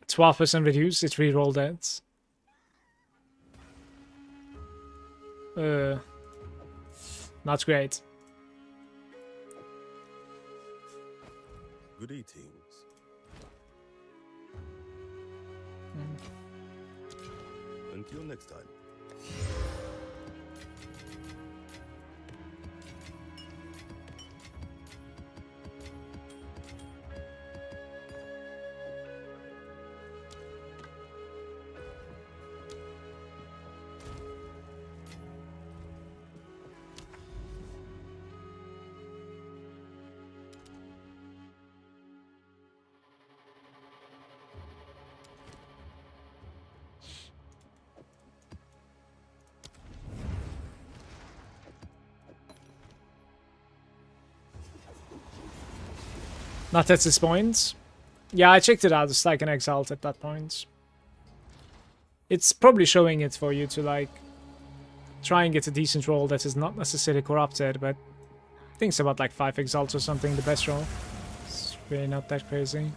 %12% reduce, it re-rolled it. Not great. Good eatings. Until next time. Not at this point. Yeah, I checked it out. It's like an exalt at that point. It's probably showing it for you to like try and get a decent roll that is not necessarily corrupted, but I think it's about like 5 exalts or something, the best roll. It's really not that crazy.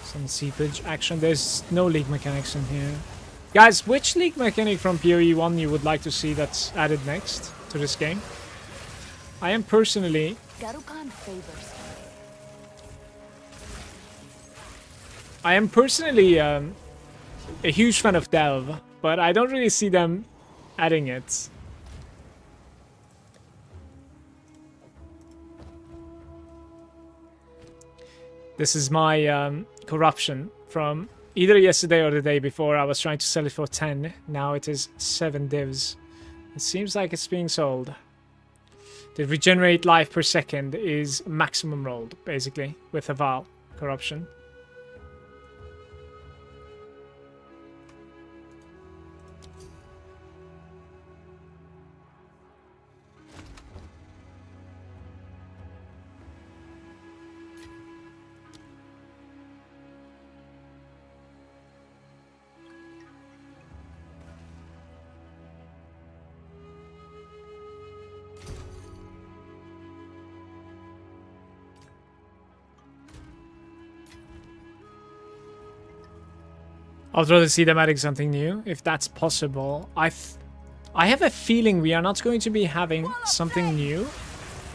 Some seepage action. There's no league mechanics in here. Guys, which league mechanic from PoE 1 you would like to see that's added next to this game? I am personally... Garukan favors. I am personally a huge fan of Delve, but I don't really see them adding it. This is my corruption from either yesterday or the day before. I was trying to sell it for 10. Now it is 7 divs. It seems like it's being sold. The regenerate life per second is maximum rolled, basically, with a Val corruption. I'd rather see them adding something new, if that's possible. I have a feeling we are not going to be having something new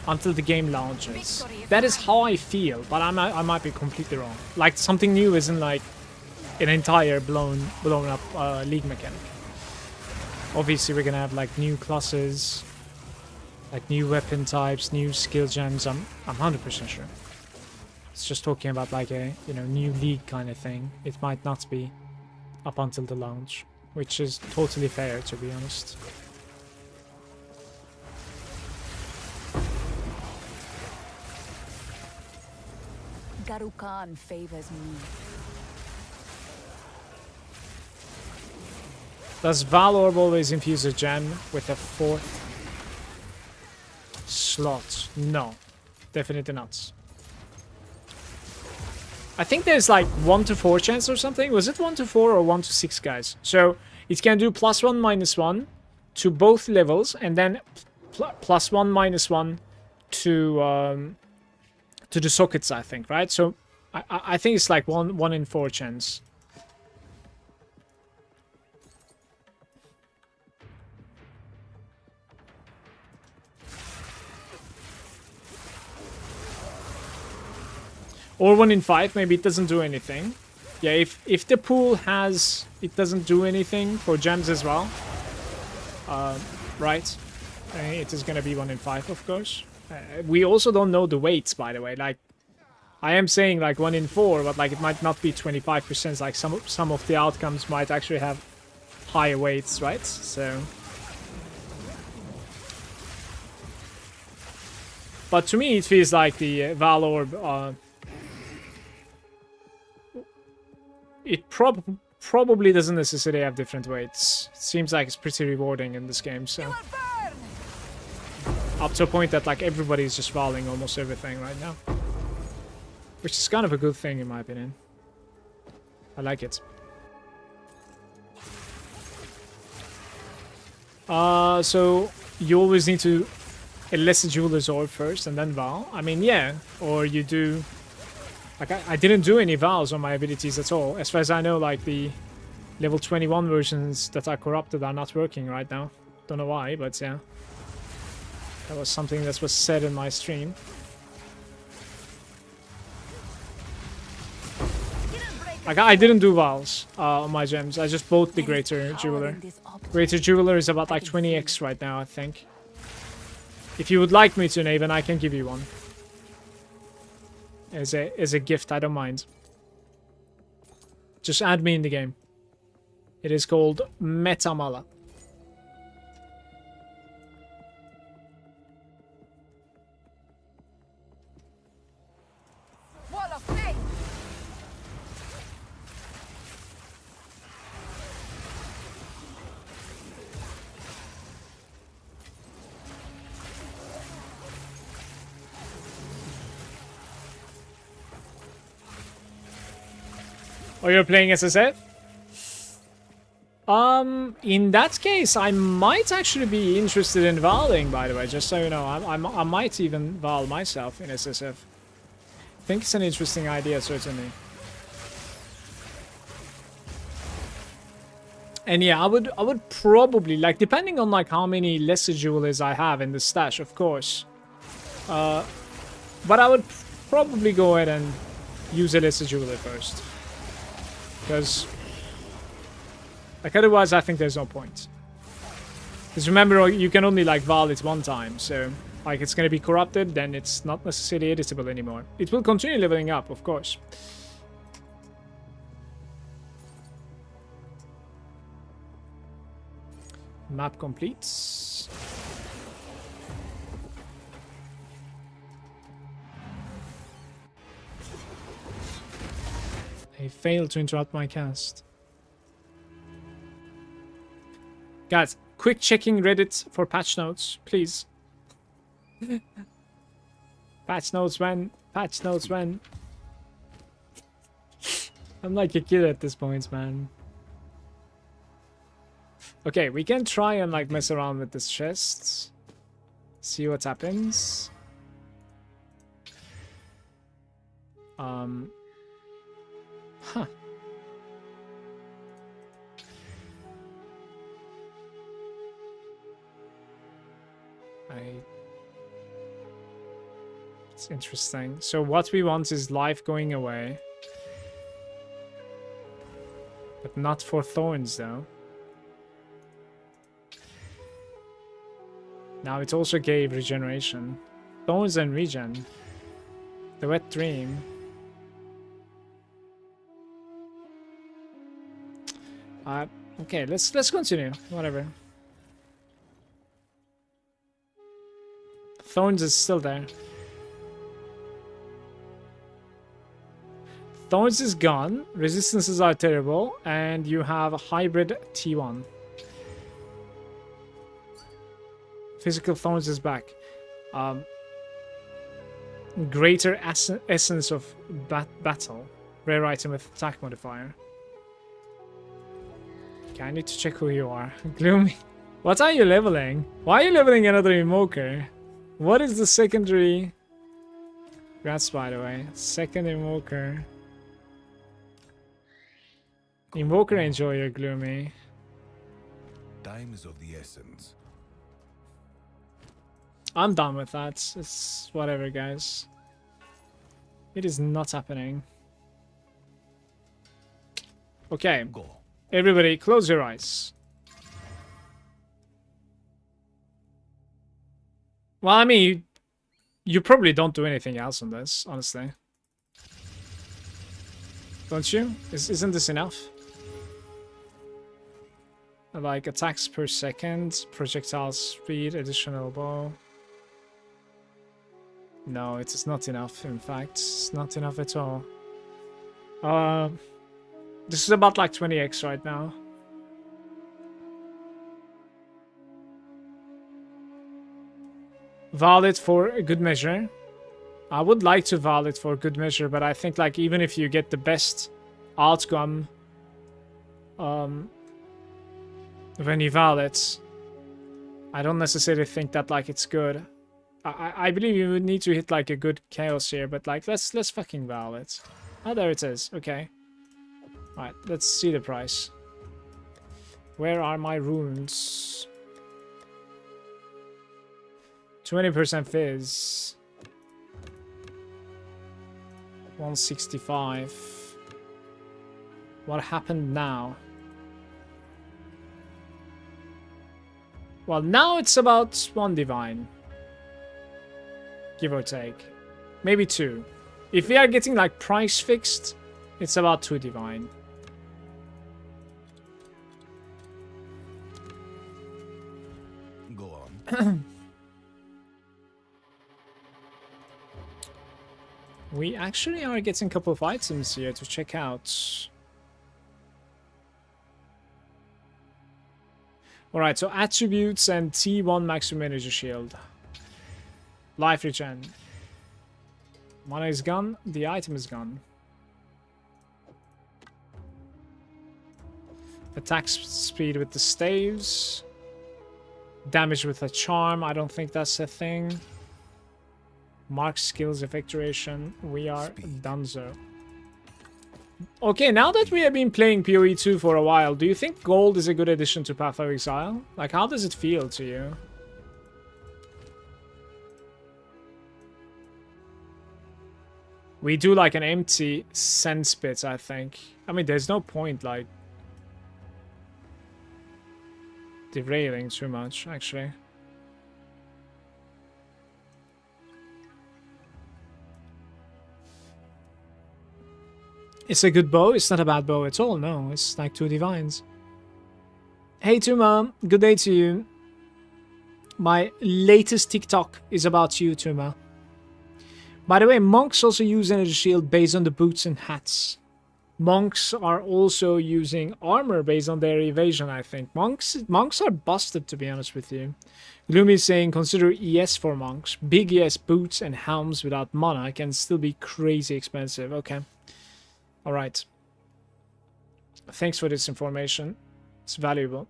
until the game launches. That is how I feel, but I might be completely wrong. Like, something new isn't like an entire blown up league mechanic. Obviously, we're gonna have like new classes, like new weapon types, new skill gems. I'm 100% sure. It's just talking about like a, you know, new league kind of thing. It might not be up until the launch, which is totally fair, to be honest. Garukan favors me. Does Val Orb always infuse a gem with a 4th slot? No, definitely not. I think there's like 1 to 4 chance or something. Was it 1 to 4 or 1 to 6, guys? So it can do +1, -1 to both levels, and then +1, -1 to the sockets, I think, right? So I think it's like 1 in 4 chance. Or 1 in 5, maybe it doesn't do anything. Yeah, if the pool has... it doesn't do anything for gems as well. Right. It is gonna be 1 in 5, of course. We also don't know the weights, by the way. Like, I am saying like 1 in 4, but like it might not be 25%. Like some of the outcomes might actually have higher weights, right? So... but to me, it feels like the Val Orb... it probably doesn't necessarily have different weights. It seems like it's pretty rewarding in this game, so... up to a point that like everybody's just valing almost everything right now. Which is kind of a good thing in my opinion. I like it. So you always need to elicit Jeweler's Orb first and then Val. I mean, yeah, or you do... like, I didn't do any Vals on my abilities at all. As far as I know, like, the level 21 versions that are corrupted are not working right now. Don't know why, but yeah. That was something that was said in my stream. Like, I didn't do Vals on my gems. I just bought the Greater Jeweler. Greater Jeweler is about like 20x right now, I think. If you would like me to, Naven, I can give you one. As a gift, I don't mind. Just add me in the game. It is called Metamala. Wall of flame. Or you're playing SSF? In that case, I might actually be interested in Valing, by the way, just so you know. I might even Val myself in SSF. I think it's an interesting idea, certainly. And yeah, I would probably, like, depending on like how many lesser jewelers I have in the stash, of course. But I would probably go ahead and use a lesser jeweler first. Because, like, otherwise I think there's no point. Because remember, you can only like Val it one time, so like it's gonna be corrupted, then it's not necessarily editable anymore. It will continue leveling up, of course. Map completes. I failed to interrupt my cast. Guys, quick checking Reddit for patch notes, please. Patch notes when? Patch notes when? I'm like a kid at this point, man. Okay, we can try and like mess around with this chest. See what happens. Huh. It's interesting. So what we want is life going away. But not for thorns, though. Now it also gave regeneration. Thorns and regen. The wet dream. Okay, let's continue. Whatever. Thorns is still there. Thorns is gone. Resistances are terrible, and you have a hybrid T1. Physical Thorns is back. Greater essence of battle. Rare item with attack modifier. Okay, I need to check who you are. Gloomy. What are you leveling? Why are you leveling another Invoker? What is the secondary? Congrats, by the way. Second Invoker. Invoker Enjoyer, Gloomy. Time is of the essence. I'm done with that. It's whatever, guys. It is not happening. Okay. Go. Everybody, close your eyes. Well, I mean, you probably don't do anything else on this, honestly. Don't you? Isn't this enough? Like, attacks per second, projectile speed, additional bow. No, it is not enough, in fact. It's not enough at all. This is about like 20x right now. Valid for a good measure. I would like to valid for good measure, but I think like even if you get the best outcome when you valid, I don't necessarily think that like it's good. I believe you would need to hit like a good chaos here, but like let's fucking valid. Oh, there it is. Okay. Alright, let's see the price. Where are my runes? 20% fizz. 165. What happened now? Well, now it's about 1 divine. Give or take. Maybe 2. If we are getting like price fixed, it's about 2 divine. Go on. We actually are getting a couple of items here to check out. Alright, so attributes and T1 maximum energy shield. Life regen. Mana is gone, the item is gone. Attack speed with the staves. Damage with a charm. I don't think that's a thing. Mark skills effectuation. We are donezo. Okay, now that we have been playing PoE 2 for a while, do you think gold is a good addition to Path of Exile? Like, how does it feel to you? We do like an empty sense bit, I think. I mean, there's no point, like, derailing too much, actually. It's a good bow. It's not a bad bow at all. No, it's like 2 divines. Hey, Tuma. Good day to you. My latest TikTok is about you, Tuma. By the way, monks also use energy shield based on the boots and hats. Monks are also using armor based on their evasion, I think. Monks are busted, to be honest with you. Gloomy is saying, consider ES for monks. Big ES boots and helms without mana can still be crazy expensive. Okay. Alright. Thanks for this information. It's valuable.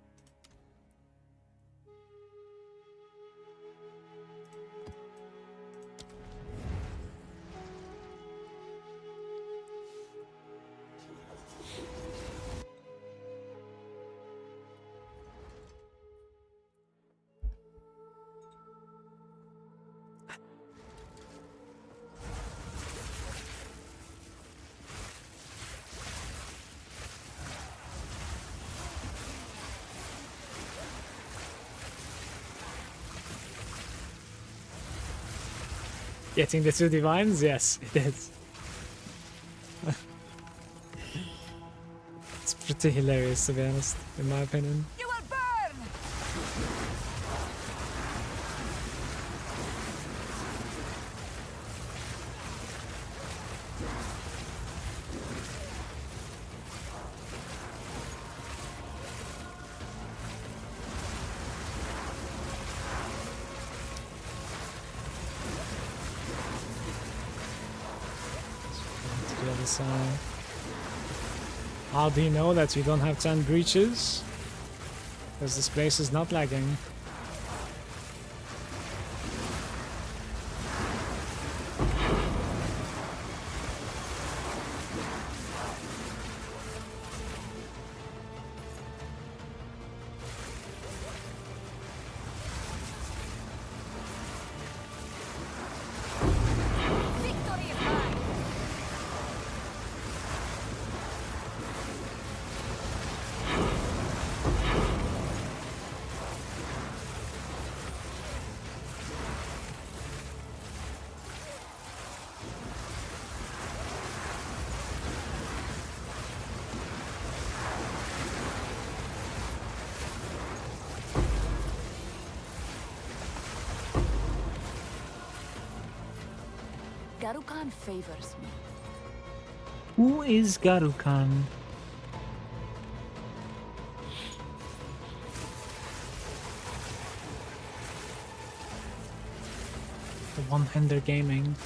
Getting the 2 divines? Yes, it is. It's pretty hilarious, to be honest, in my opinion. You will burn! To the other side. How do you know that you don't have 10 breaches? Because this place is not lagging. Victory is mine! Garukan favors me. Who is Garukan? The One-Hander Gaming.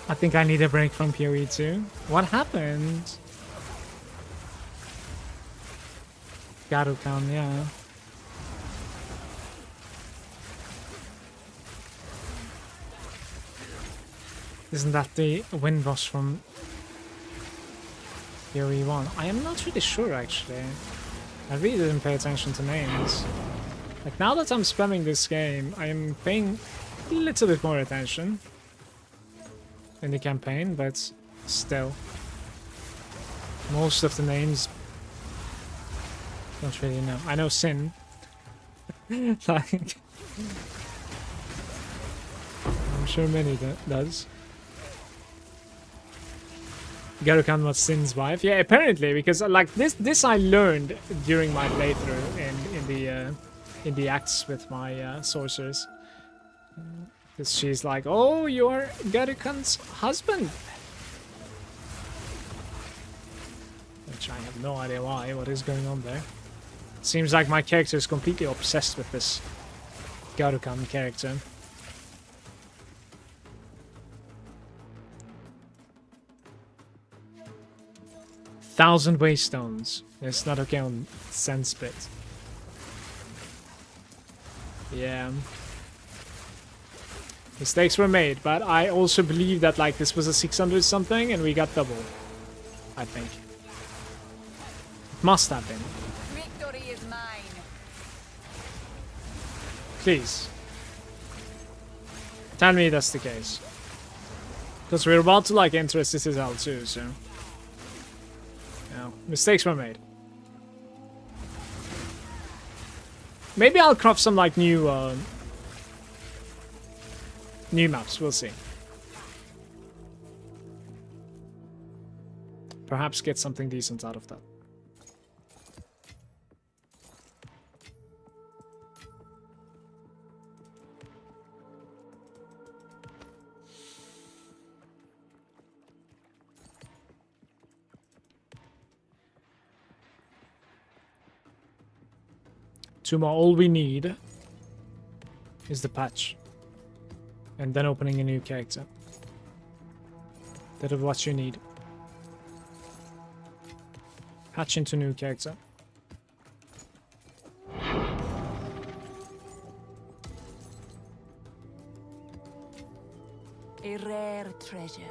I think I need a break from PoE 2. What happened? Garukan, yeah. Isn't that the wind boss from PoE 1? I am not really sure, actually. I really didn't pay attention to names. Like, now that I'm spamming this game, I am paying a little bit more attention in the campaign, but still. Most of the names, don't really know. I know Sin. Like, I'm sure many does. Garukan was Sin's wife. Yeah, apparently, because like this I learned during my playthrough in the acts with my sorcerers. Because she's like, oh, you're Garukan's husband. Which I have no idea why. What is going on there? Seems like my character is completely obsessed with this Garukan character. 1,000 waystones. It's not okay on sense bit. Yeah. Mistakes were made, but I also believe that like this was a 600 something and we got double. I think. It must have been. Victory is mine. Please. Tell me that's the case. Because we're about to like enter a citadel too, so. No, mistakes were made. Maybe I'll craft some like new maps, we'll see. Perhaps get something decent out of that. Two more. All we need is the patch. And then opening a new character. That is what you need. Patch into new character. A rare treasure.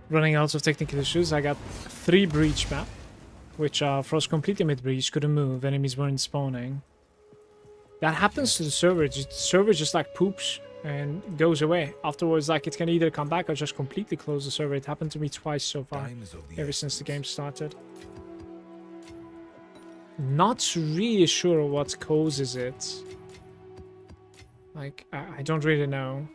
Running out of technical issues. I got 3 breach map. Which froze completely mid-breach, couldn't move, enemies weren't spawning. That happens to the server. The server just like poops and goes away. Afterwards, like it can either come back or just completely close the server. It happened to me twice so far, ever since the game started. Not really sure what causes it. Like, I don't really know.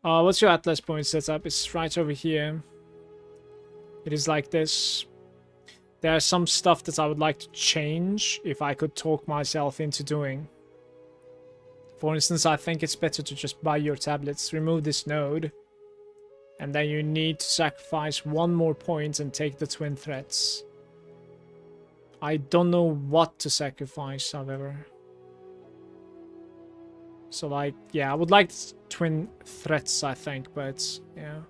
What's your Atlas point setup? It's right over here. It is like this. There's some stuff that I would like to change if I could talk myself into doing. For instance, I think it's better to just buy your tablets, remove this node, and then you need to sacrifice 1 more point and take the twin threats. I don't know what to sacrifice, however. So, like, yeah, I would like twin threats, I think, but, yeah.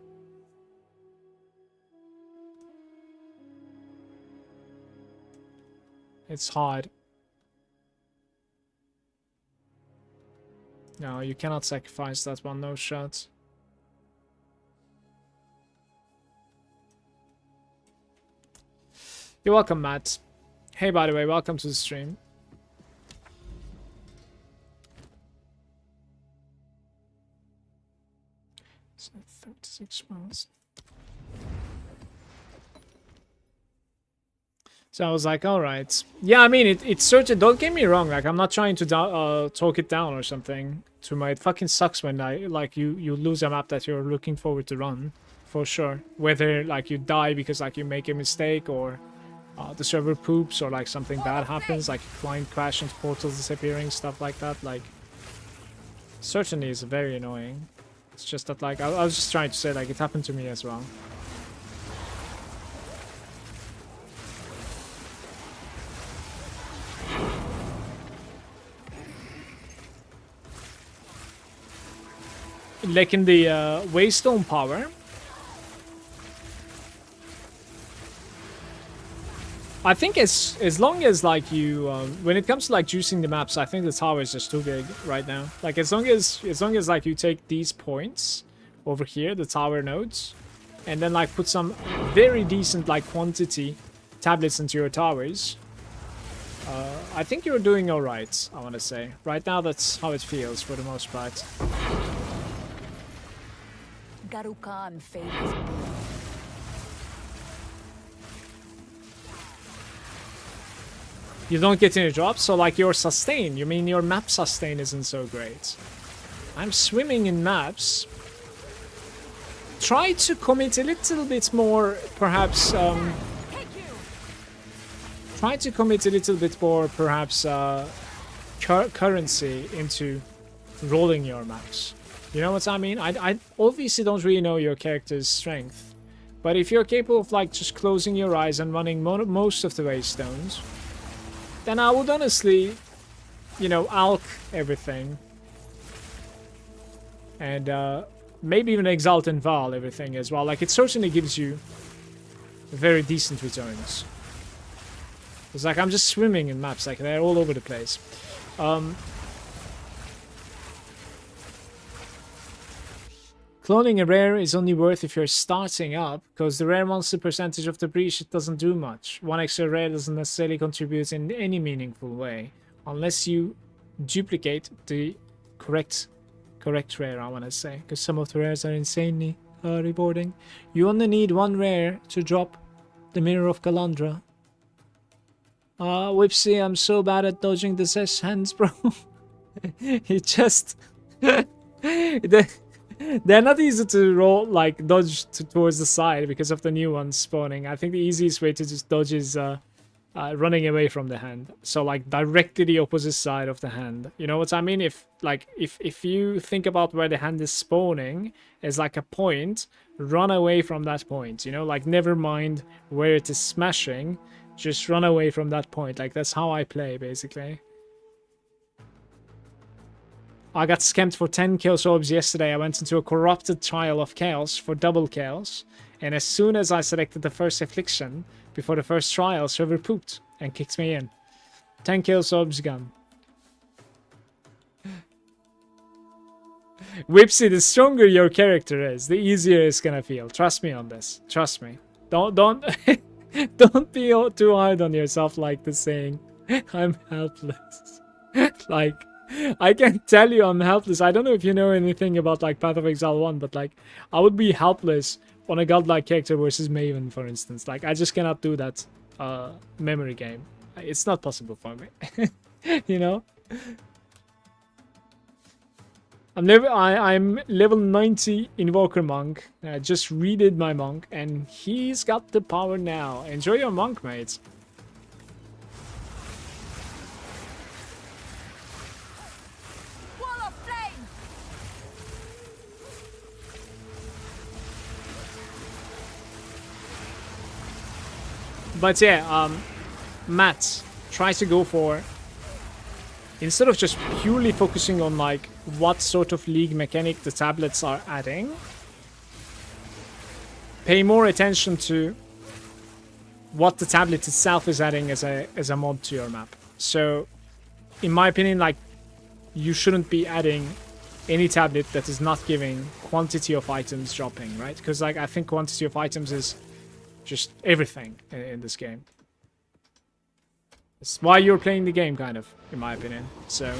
It's hard. No, you cannot sacrifice that one, no shot. You're welcome, Matt. Hey, by the way, welcome to the stream. So 36 months. So I was like, all right. Yeah, I mean, it's certain. Don't get me wrong. Like, I'm not trying to talk it down or something. It fucking sucks when you lose a map that you're looking forward to run, for sure. Whether like you die because like you make a mistake or the server poops or like something bad happens, like client crash and portals disappearing, stuff like that. Like, certainly is very annoying. It's just that like I was just trying to say like it happened to me as well. Like in the Waystone power, I think as long as like you when it comes to like juicing the maps, I think the tower is just too big right now. Like as long as like you take these points over here, the tower nodes, and then like put some very decent like quantity tablets into your towers, I think you're doing all right. I want to say right now that's how it feels for the most part. Garukan favors me. You don't get any drops, so like your sustain, you mean your map sustain isn't so great. I'm swimming in maps. Try to commit a little bit more, perhaps, try to commit a little bit more, perhaps, currency into rolling your maps. You know what I mean? I obviously don't really know your character's strength. But if you're capable of like just closing your eyes and running most of the waystones, then I would honestly, you know, alch everything. And maybe even Exalt and Val, everything as well. Like, it certainly gives you very decent returns. It's like I'm just swimming in maps, like they're all over the place. Cloning a rare is only worth if you're starting up, because the rare monster percentage of the breach, it doesn't do much. One extra rare doesn't necessarily contribute in any meaningful way, unless you duplicate the correct rare, I want to say, because some of the rares are insanely rewarding. You only need one rare to drop the Mirror of Galandra. Whipsy, I'm so bad at dodging the Zesh hands, bro. He just... They're not easy to roll, like, dodge towards the side because of the new ones spawning. I think the easiest way to just dodge is running away from the hand. So, like, directly the opposite side of the hand. You know what I mean? If you think about where the hand is spawning as, like, a point, run away from that point. You know, like, never mind where it is smashing. Just run away from that point. Like, that's how I play, basically. I got scammed for 10 Chaos Orbs yesterday. I went into a corrupted trial of Chaos for double Chaos. And as soon as I selected the first Affliction, before the first trial, server pooped and kicked me in. 10 Chaos Orbs gone. Whipsy, the stronger your character is, the easier it's gonna feel. Trust me on this. Trust me. Don't don't be too hard on yourself, like the saying, I'm helpless. Like, I can tell you I'm helpless. I don't know if you know anything about, like, Path of Exile 1, but, like, I would be helpless on a godlike character versus Maven, for instance. Like, I just cannot do that memory game. It's not possible for me. You know? I'm level 90 Invoker Monk. I just redid my Monk, and he's got the power now. Enjoy your Monk, mates. Wall of flame! But yeah, Matt, try to go for... Instead of just purely focusing on, like, what sort of league mechanic the tablets are adding, pay more attention to what the tablet itself is adding as a mod to your map. So, in my opinion, like, you shouldn't be adding any tablet that is not giving quantity of items dropping, right? Because, like, I think quantity of items is just everything in this game. It's why you're playing the game, kind of, in my opinion. So,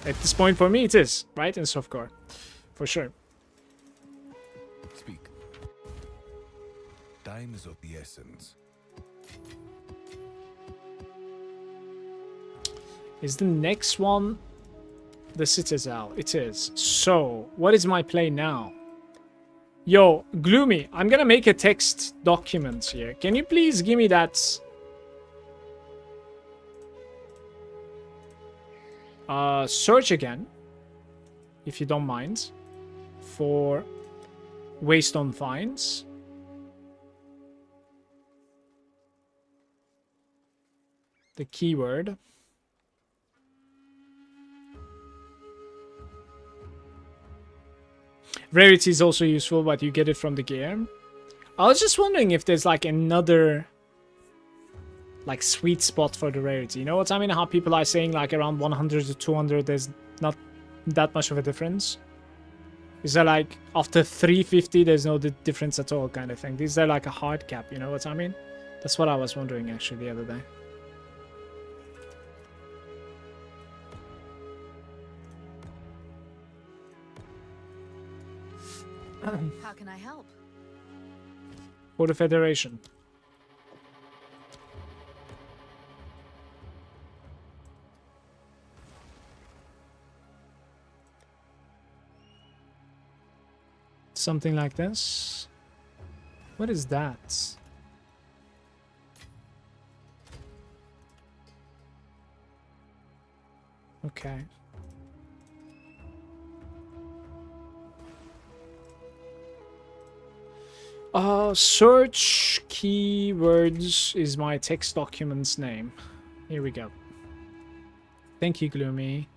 at this point, for me, it is, right? In softcore. For sure. Speak. Time is of the essence. Is the next one the Citadel? It is. So, what is my play now? Yo, Gloomy, I'm gonna make a text document here. Can you please give me that... search again, if you don't mind, for Waystone Finds. The keyword. Rarity is also useful, but you get it from the gear. I was just wondering if there's, like, another... like, sweet spot for the rarity. You know what I mean? How people are saying, like, around 100 to 200 there's not that much of a difference. Is there, like, after 350 there's no difference at all, kind of thing? Is there, like, a hard cap? You know what I mean? That's what I was wondering, actually, the other day. How can I help? For the Federation. Something like this. What is that? Okay. Search keywords is my text document's name. Here we go. Thank you, Gloomy.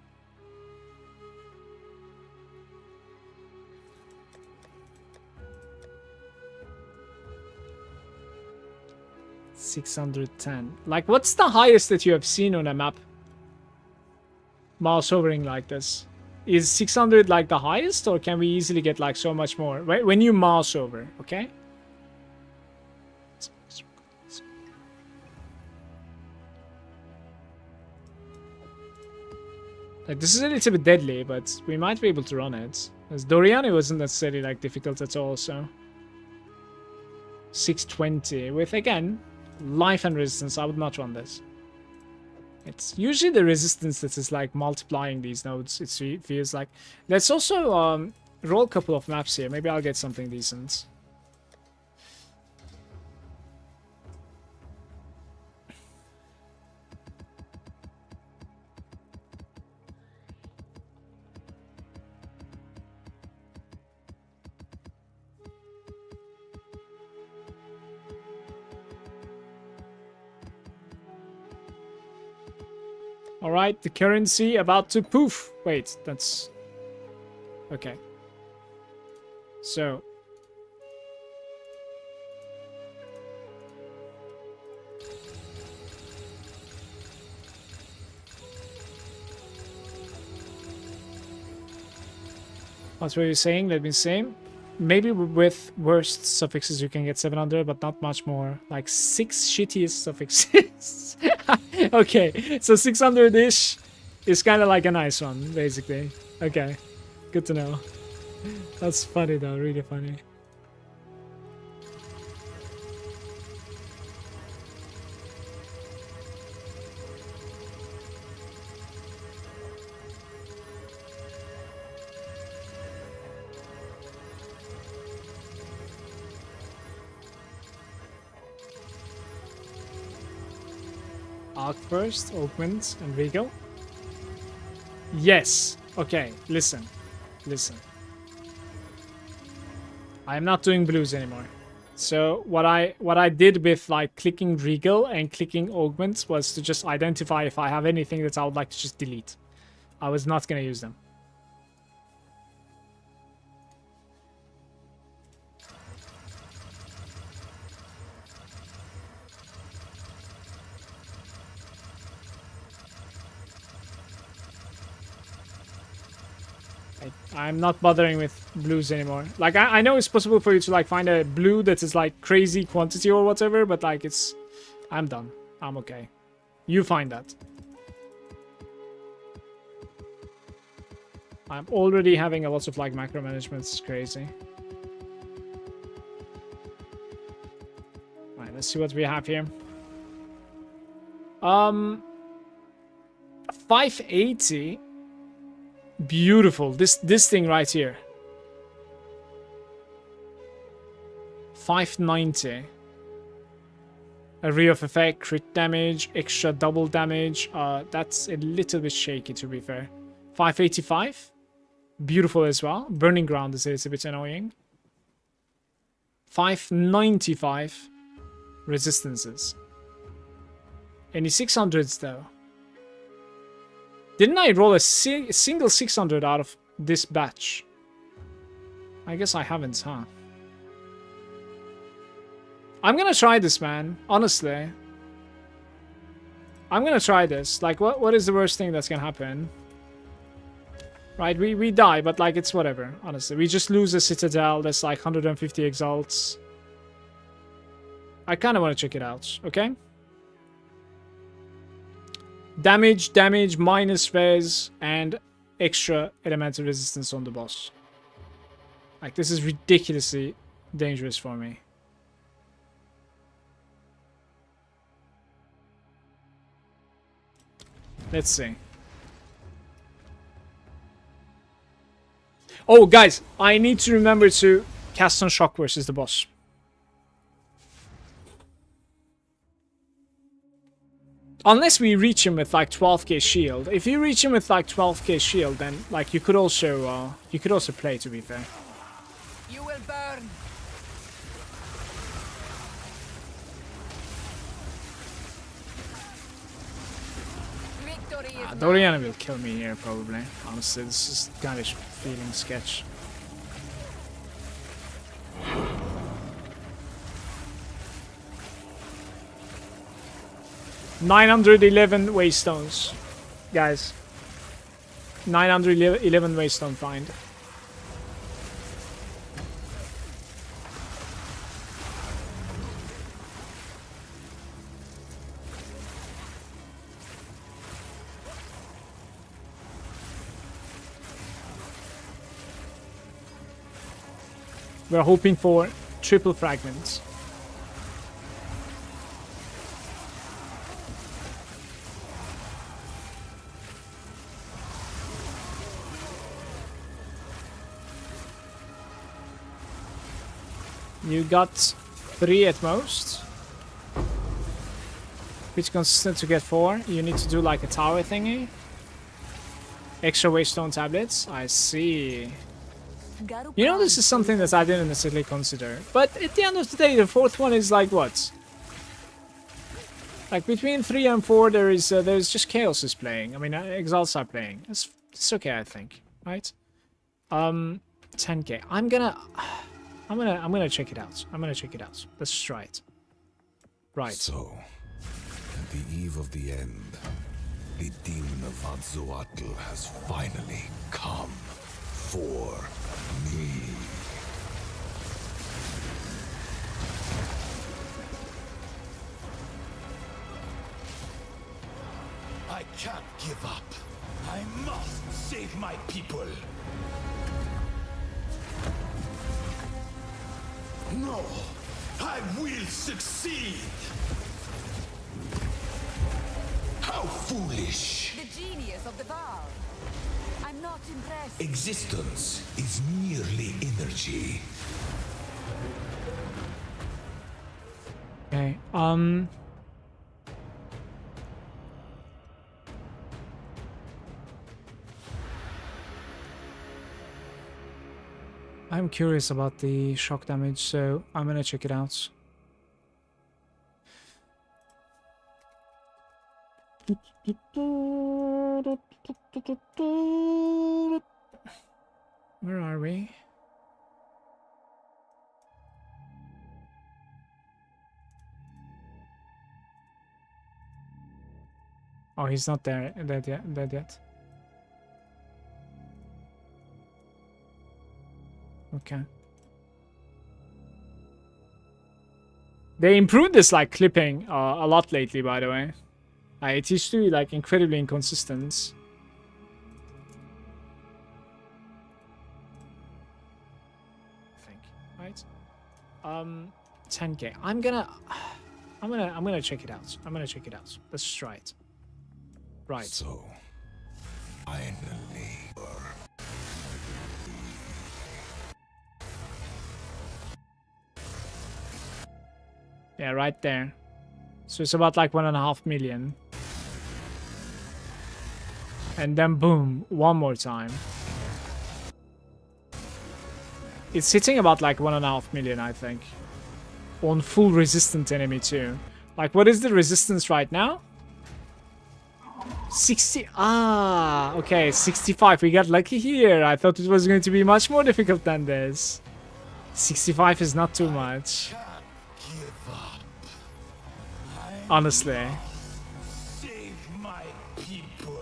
610. Like, what's the highest that you have seen on a map? Mouse hovering like this. Is 600 like the highest, or can we easily get like so much more? Right? When you mouse over, okay? Like, this is a little bit deadly, but we might be able to run it. As Doriani wasn't necessarily like difficult at all, so 620 with, again, life and resistance. I would not run this. It's usually the resistance that is like multiplying these nodes. It feels like. Let's also roll a couple of maps here. Maybe I'll get something decent. Alright, the currency about to poof. Wait, that's... Okay. So... That's what you're saying, let me say. Maybe with worst suffixes you can get 700, but not much more. Like 6 shittiest suffixes. Okay, so 600-ish is kind of like a nice one, basically. Okay, good to know. That's funny though, really funny. Arc first, augment, and regal. Yes. Okay, listen. Listen. I am not doing blues anymore. So what I did with like clicking regal and clicking augments was to just identify if I have anything that I would like to just delete. I was not gonna use them. I'm not bothering with blues anymore. Like, I know it's possible for you to, like, find a blue that is, like, crazy quantity or whatever, but, like, it's... I'm done. I'm okay. You find that. I'm already having a lot of, like, macro management. It's crazy. Alright, let's see what we have here. 580... Beautiful. This thing right here. 590. Array of effect, crit damage, extra double damage. That's a little bit shaky, to be fair. 585. Beautiful as well. Burning ground is a little bit annoying. 595. Resistances. Any 600s though? Didn't I roll a single 600 out of this batch? I guess I haven't, huh? I'm gonna try this, man. Honestly. I'm gonna try this. Like, what is the worst thing that's gonna happen? Right, we die, but like, it's whatever, honestly. We just lose a Citadel that's like 150 exalts. I kind of want to check it out, okay? Damage, minus res, and extra elemental resistance on the boss. Like, this is ridiculously dangerous for me. Let's see. Oh, guys, I need to remember to cast on Shock versus the boss. Unless we reach him with like 12k shield. If you reach him with like 12k shield, then like you could also play, to be fair. You will burn. Victory is Doriana will kill me here probably. Honestly, this is kind of feeling sketch. 911 waystones, guys. 911 waystone find. We're hoping for triple fragments. You got 3 at most. Which consistent to get 4. You need to do like a tower thingy. Extra waystone tablets. I see. You know, this is something that I didn't necessarily consider. But at the end of the day, the 4th one is like what? Like between 3 and 4, there's just Chaos is playing. I mean, Exiles are playing. It's okay, I think, right? 10k. I'm gonna check it out. I'm gonna check it out. Let's just try it. Right. So, at the eve of the end, the demon of Azzoatl has finally come for me. I can't give up. I must save my people. No, I will succeed. How foolish. The genius of the valve. I'm not impressed. Existence is merely energy. Okay. I'm curious about the shock damage, so I'm gonna check it out. Where are we? Oh, he's not there. Dead yet. Okay. They improved this like clipping a lot lately, by the way. It used to be like incredibly inconsistent. I think, right? 10k. I'm gonna check it out. I'm gonna check it out. Let's just try it. Right. So, finally. Yeah, right there. So it's about like 1.5 million. And then boom, one more time. It's hitting about like 1.5 million, I think. On full resistant enemy too. Like, what is the resistance right now? 60. Ah, okay, 65. We got lucky here. I thought it was going to be much more difficult than this. 65 is not too much. Honestly. Save my people.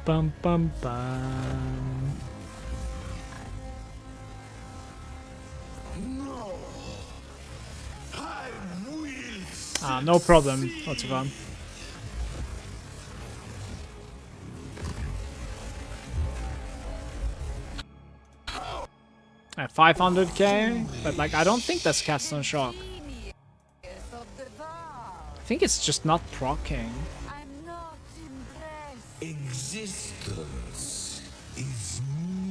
Bum bum bum. No. I will. Ah, no problem. Lots of fun. At 500k, but like I don't think that's cast on shock. I think it's just not proccing. I'm not impressed. Existence is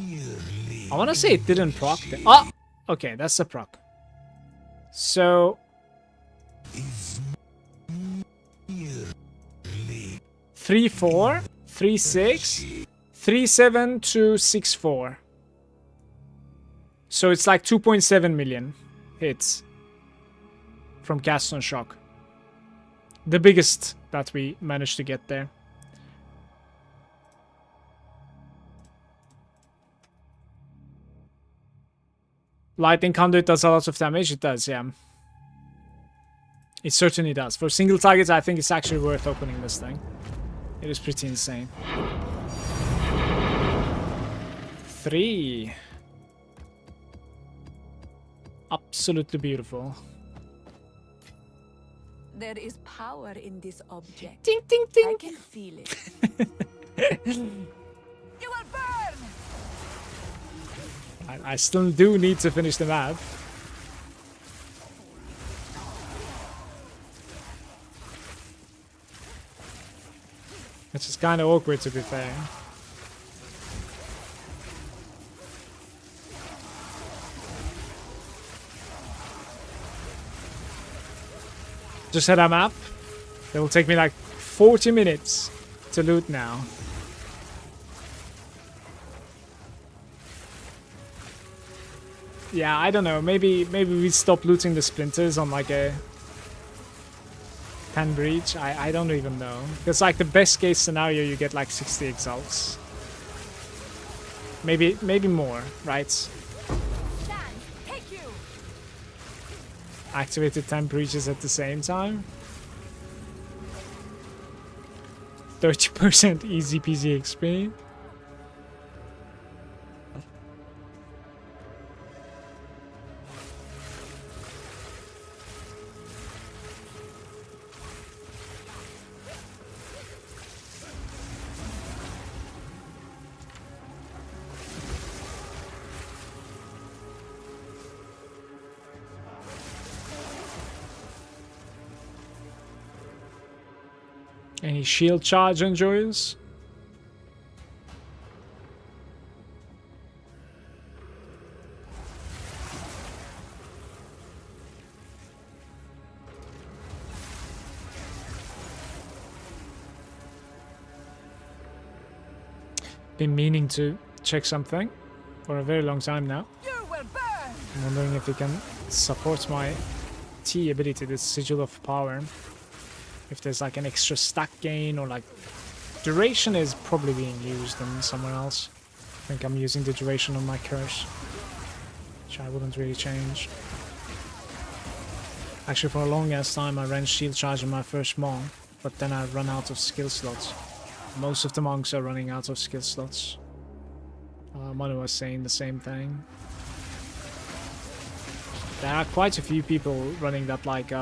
merely. I want to say it didn't proc. Oh, okay, that's a proc. So Is merely 3-4, 3-6, 3-7 to 6-4. So it's like 2.7 million hits from cast on shock. The biggest that we managed to get there. Lightning Conduit does a lot of damage. It does, yeah. It certainly does. For single targets, I think it's actually worth opening this thing. It is pretty insane. 3. Absolutely beautiful. There is power in this object. Ding, ding, ding. I can feel it. You will burn! I still do need to finish the map. Which is kind of awkward, to be fair. Just had a map. It will take me like 40 minutes to loot now. Yeah, I don't know. Maybe we stop looting the splinters on like a 10 breach. I don't even know. Because like the best case scenario, you get like 60 exalts. Maybe more, right? Activated 10 breaches at the same time. 30% easy peasy XP. Any shield charge enjoyers? Been meaning to check something for a very long time now. You will burn! I'm wondering if it can support my T ability, the Sigil of Power. If there's like an extra stack gain or like duration is probably being used on somewhere else. I think I'm using the duration on my curse, which I wouldn't really change. Actually, for a long ass time I ran shield charge on my first monk, but then I run out of skill slots. Most of the monks are running out of skill slots. Manu was saying the same thing. There are quite a few people running that like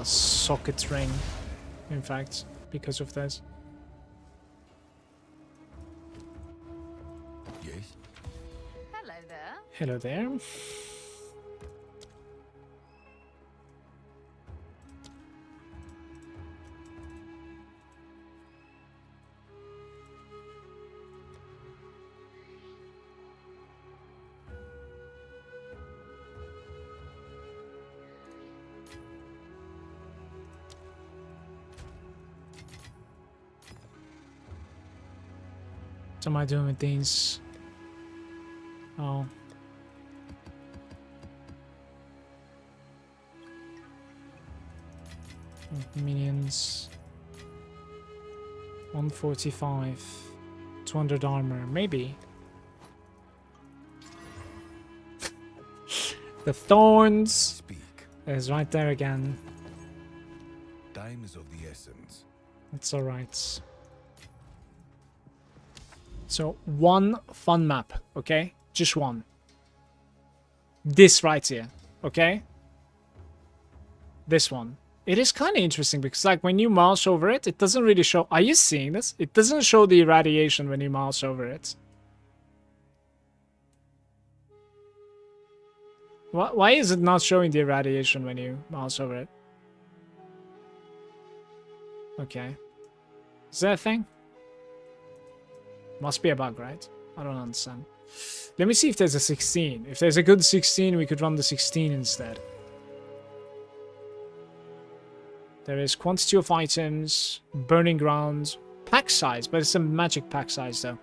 socket ring, in fact, because of this. Yes? Hello there. Hello there. What am I doing with these? Oh. Minions. 145. 200 armor. Maybe. The thorns Speak. is right there again. Time is of the essence. It's alright. So, one fun map, okay? Just one. This right here, okay? This one. It is kind of interesting because, like, when you mouse over it, it doesn't really show... Are you seeing this? It doesn't show the irradiation when you mouse over it. Why is it not showing the irradiation when you mouse over it? Okay. Is that a thing? Must be a bug, right? I don't understand. Let me see if there's a 16. If there's a good 16, we could run the 16 instead. There is quantity of items, burning ground, pack size, but it's a magic pack size though.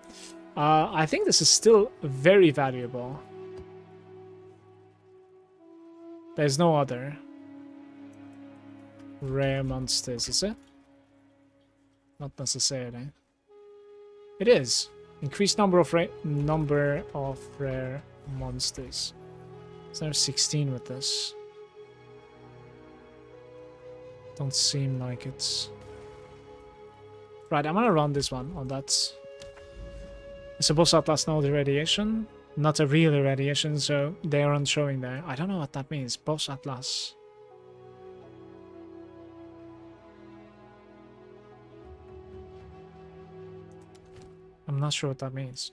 I think this is still very valuable. There's no other rare monsters, is it? Not necessarily. It is. Increased number of rare monsters. So there's 16 with this. Don't seem like it's... Right, I'm gonna run this one on that. I suppose Atlas know the radiation. Not a real irradiation, so they aren't showing there. I don't know what that means. Boss Atlas. I'm not sure what that means.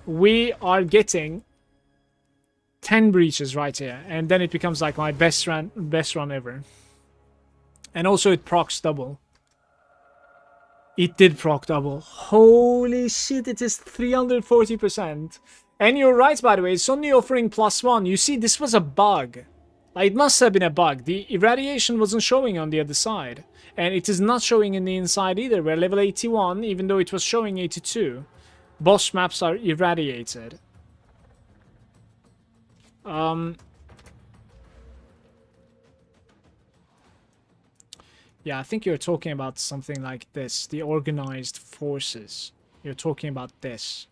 We are getting 10 breaches right here, and then it becomes like my best run ever. And also it procs double. It did proc double. Holy shit, it is 340%. And you're right, by the way, it's only offering +1. You see, this was a bug. Like, it must have been a bug. The irradiation wasn't showing on the other side. And it is not showing in the inside either. We're level 81, even though it was showing 82. Boss maps are irradiated. Yeah, I think you're talking about something like this. The organized forces. You're talking about this.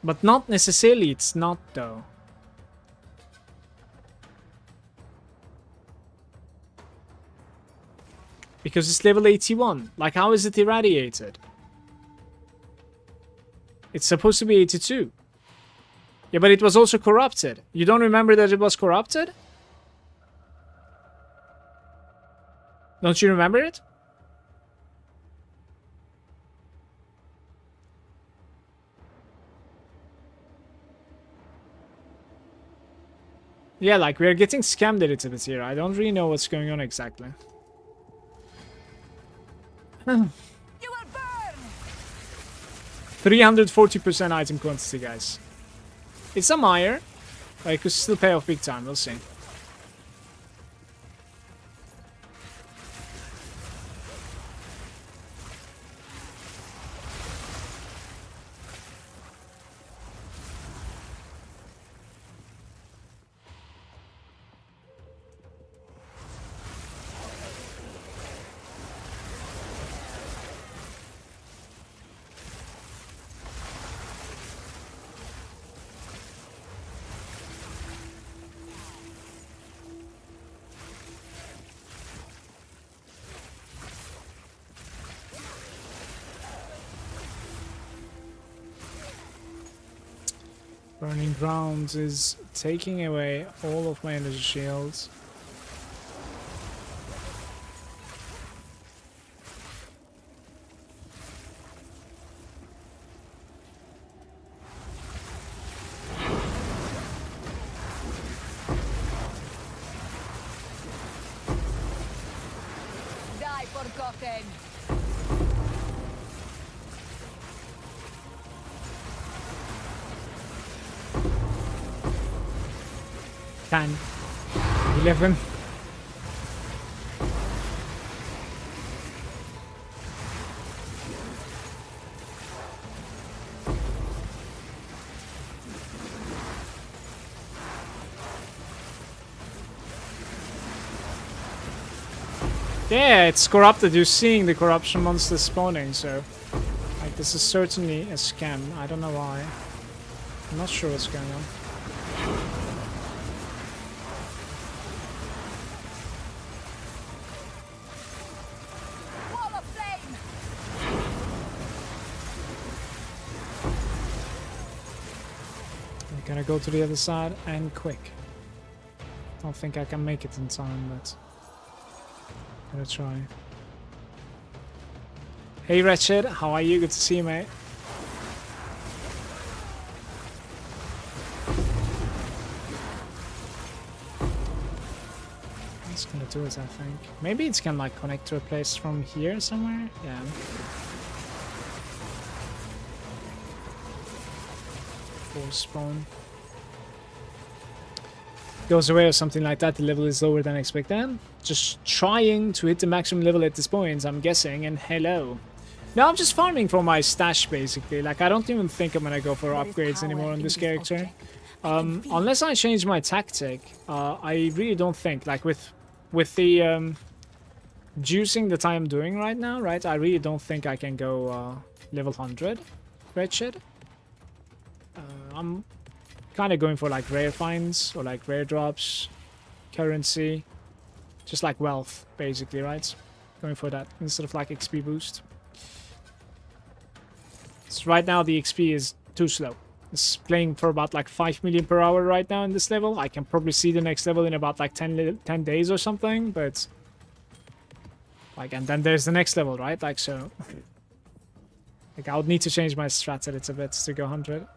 But not necessarily, it's not though. Because it's level 81. Like, how is it irradiated? It's supposed to be 82. Yeah, but it was also corrupted. You don't remember that it was corrupted? Don't you remember it? Yeah, like, we're getting scammed a little bit here. I don't really know what's going on exactly. You will burn! 340% item quantity, guys. It's a mire. But it could still pay off big time. We'll see. Burning Grounds is taking away all of my energy shields. Die forgotten! 10, 11. Yeah, it's corrupted. You're seeing the corruption monster spawning, so like this is certainly a scam. I don't know why. I'm not sure what's going on. Wall of flame! I'm gonna go to the other side and quick. Don't think I can make it in time, but gonna try. Hey Wretched, how are you? Good to see you, mate. It's gonna do it, I think. Maybe it's gonna like connect to a place from here somewhere? Yeah. Full spawn. Goes away or something like that, the level is lower than expected. Just trying to hit the maximum level at this point, I'm guessing, and hello. Now I'm just farming for my stash, basically. Like, I don't even think I'm gonna go for upgrades anymore on this character. Unless I change my tactic, I really don't think, like, with the juicing that I am doing right now, right, I really don't think I can go level 100, Wretched. I'm kind of going for like rare finds or like rare drops, currency, just like wealth basically, right? Going for that instead of like XP boost. So right now the XP is too slow. It's playing for about like 5 million per hour right now in this level. I can probably see the next level in about like 10 days or something, but like, and then there's the next level, right? Like, so like I would need to change my strat a little bit to go 100.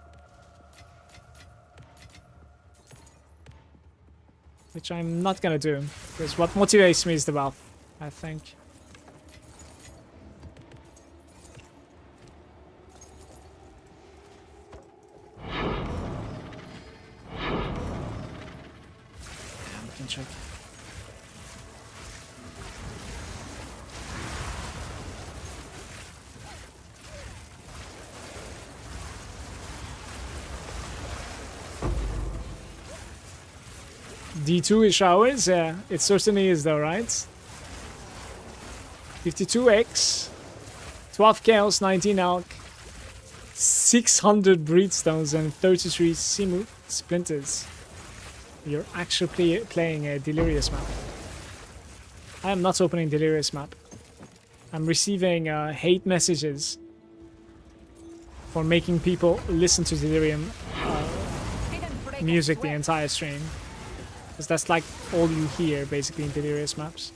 Which I'm not gonna do, because what motivates me is the wealth, I think. We can check. D2-ish hours? Yeah, it certainly is though, right? 52x, 12 chaos, 19 alch, 600 breedstones and 33 simu splinters. You're actually playing a delirious map. I am not opening delirious map. I'm receiving hate messages for making people listen to delirium music the entire stream. Because that's like all you hear basically in delirious maps.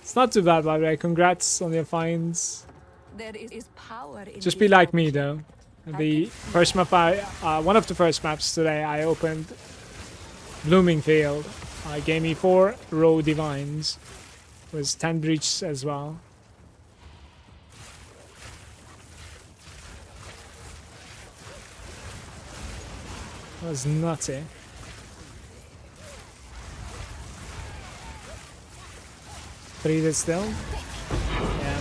It's not too bad, by the way. Congrats on your finds. There is power in Just this be like me, object. though. The first map one of the first maps today, I opened Blooming Field. Gave me 4 row divines. Was 10 breach as well. That was nutty. Breathe still. Yeah.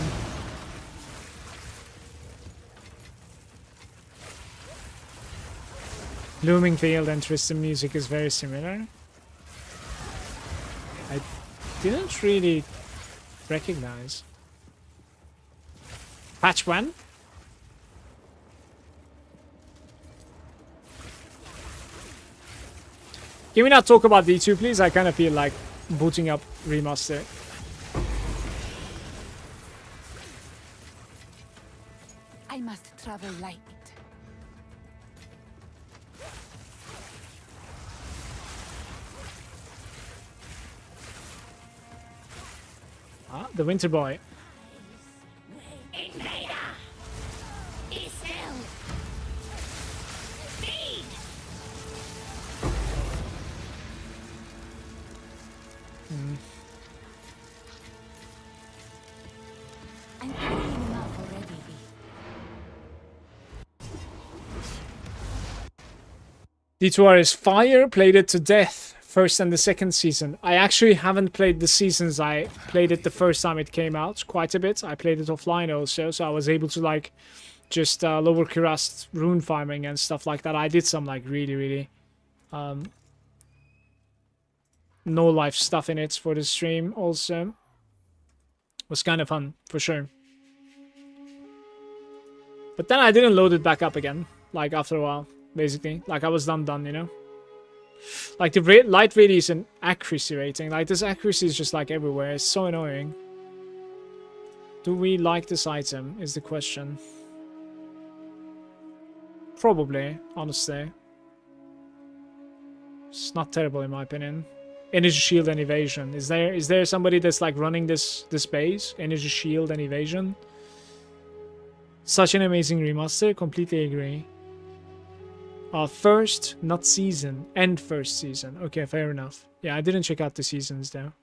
Looming Field and Tristan music is very similar. I didn't really recognize. Patch 1? Can we not talk about D2, please? I kind of feel like booting up Remaster. I must travel light. Ah, the Winter Boy. I'm carrying enough already. D2R is fire, played it to death. First and the second season. I actually haven't played the seasons. I played it the first time it came out quite a bit. I played it offline also, so I was able to like just lower Kurast rune farming and stuff like that. I did some like really no life stuff in it for the stream also. It was kind of fun for sure. But then I didn't load it back up again, like after a while, basically. Like I was done, you know? Like the light radius and accuracy rating, like this accuracy is just like everywhere. It's so annoying. Do we like this item is the question. Probably, honestly. It's not terrible in my opinion. Energy shield and evasion. Is there somebody that's like running this base? Energy shield and evasion. Such an amazing remaster. Completely agree. First, not season. End first season. Okay, fair enough. Yeah, I didn't check out the seasons though.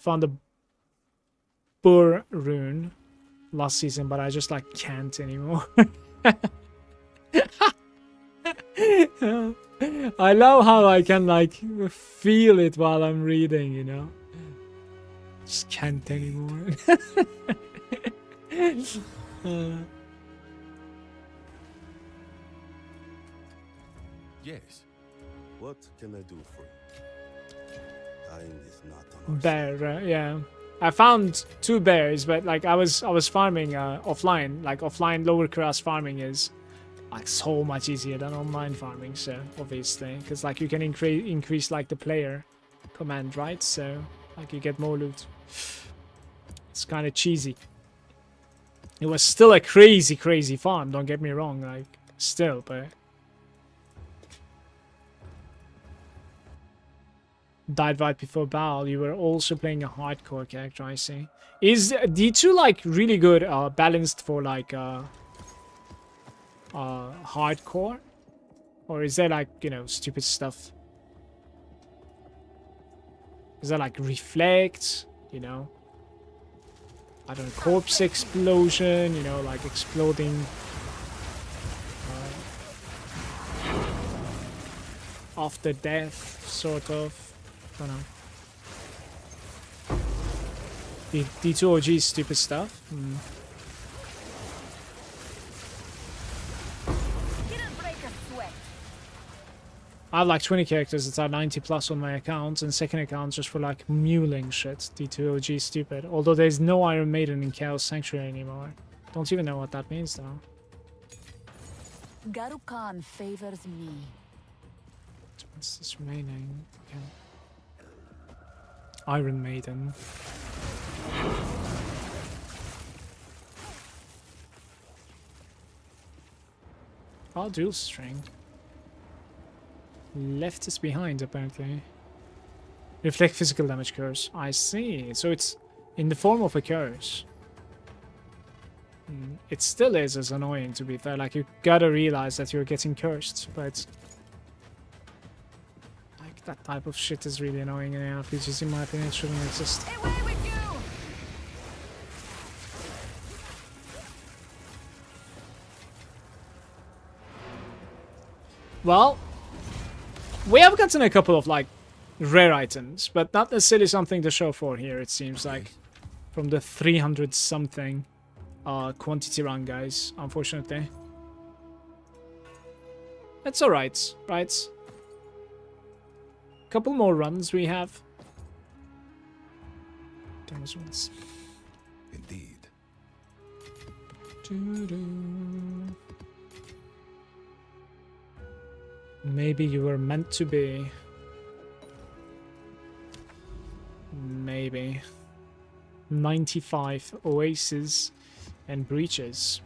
Found the Burr rune last season, but I just like can't anymore. I love how I can like feel it while I'm reading, you know. Just can't anymore. Yes. What can I do for you? Dying is not on our Bear, yeah. I found 2 bears, but like I was farming offline. Like offline lower class farming is like so much easier than online farming. So obviously, because like you can increase like the player command, right? So like you get more loot. It's kind of cheesy. It was still a crazy farm. Don't get me wrong. Like still, but. Died right before battle. You were also playing a hardcore character, I see. Is D2 like really good balanced for like hardcore? Or is there like, you know, stupid stuff? Is there like reflect, you know? I don't know, corpse explosion, you know, like exploding after death, sort of. I don't know. D2 OG stupid stuff. I have like 20 characters that are 90 plus on my account, and second account just for like muling shit. D2 OG stupid. Although there's no Iron Maiden in Chaos Sanctuary anymore. Don't even know what that means though. Garu Khan favors me. What's this remaining? Okay. Iron Maiden. Oh, dual string. Left is behind, apparently. Reflect physical damage curse. I see. So it's in the form of a curse. It still is as annoying, to be fair. Like, you gotta realize that you're getting cursed, but... like, that type of shit is really annoying in RPGs, in my opinion. It shouldn't exist. Away with you! Well, we have gotten a couple of, like, rare items, but not necessarily something to show for here, it seems like. From the 300-something quantity run, guys, unfortunately. That's alright, right? Couple more runs we have. Those ones. Indeed. Maybe you were meant to be. Maybe. 95 oases and breaches.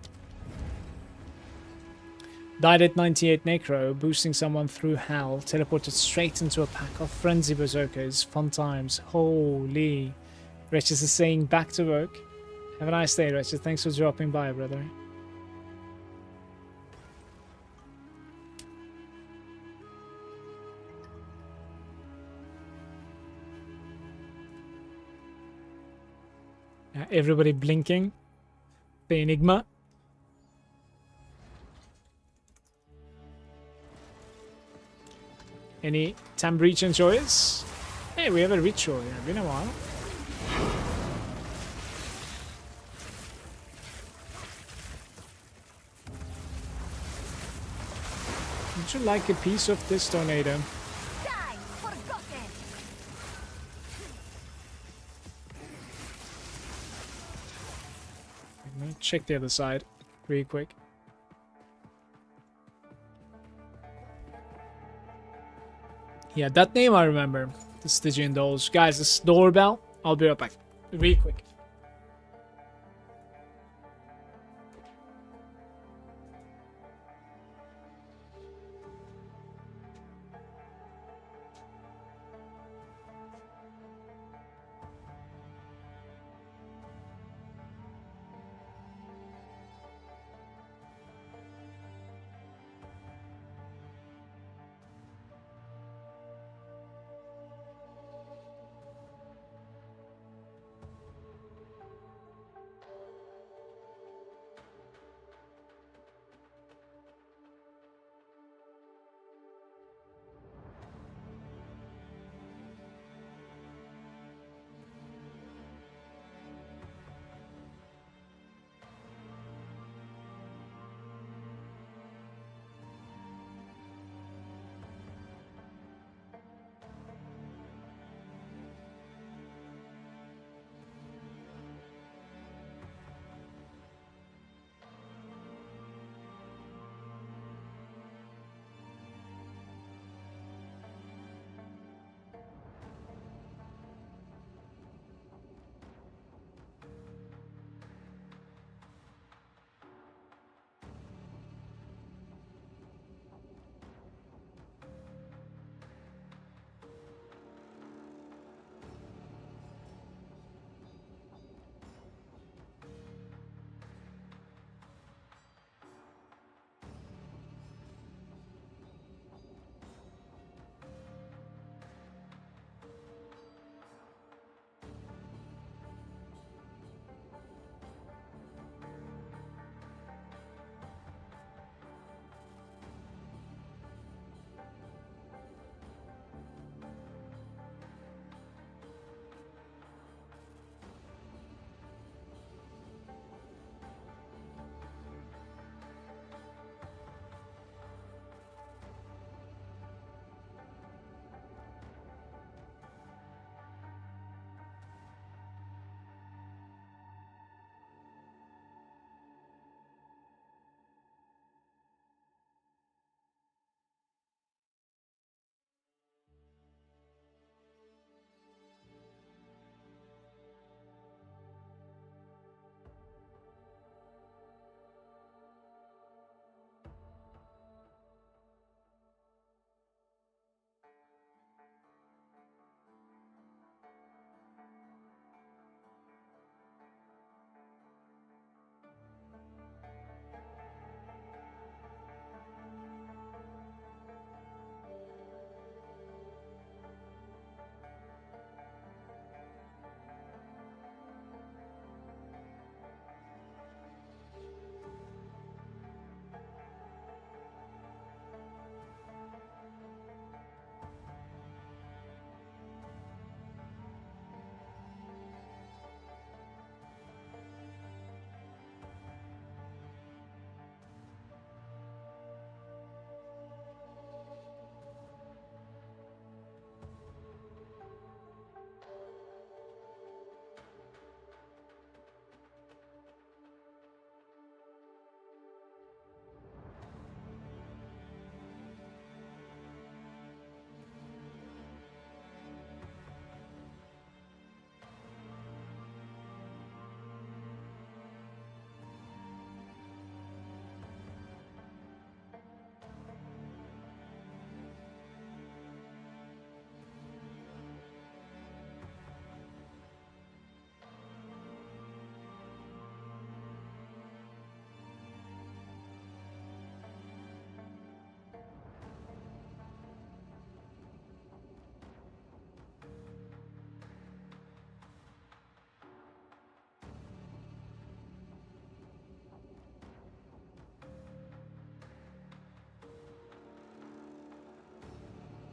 Died at 98 necro, boosting someone through hell, teleported straight into a pack of frenzy berserkers. Fun times. Holy. Wretched is saying back to work. Have a nice day, Wretched. Thanks for dropping by, brother. Everybody blinking. The Enigma. Any Tam Breach enjoyers? Hey, we have a ritual here. Been a while. Would you like a piece of this tornado? Die, forgotten! Let me check the other side really quick. Yeah, that name I remember. The Stygian Dolls. Guys, this doorbell. I'll be right back. Really quick.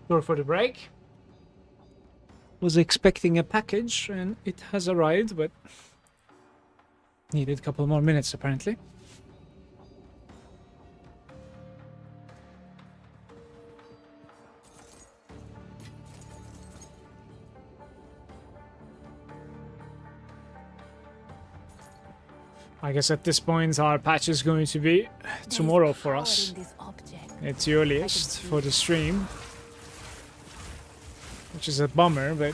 Sorry for the break. Was expecting a package and it has arrived, but needed a couple more minutes apparently. I guess at this point our patch is going to be tomorrow for us. It's the earliest for the stream, which is a bummer, but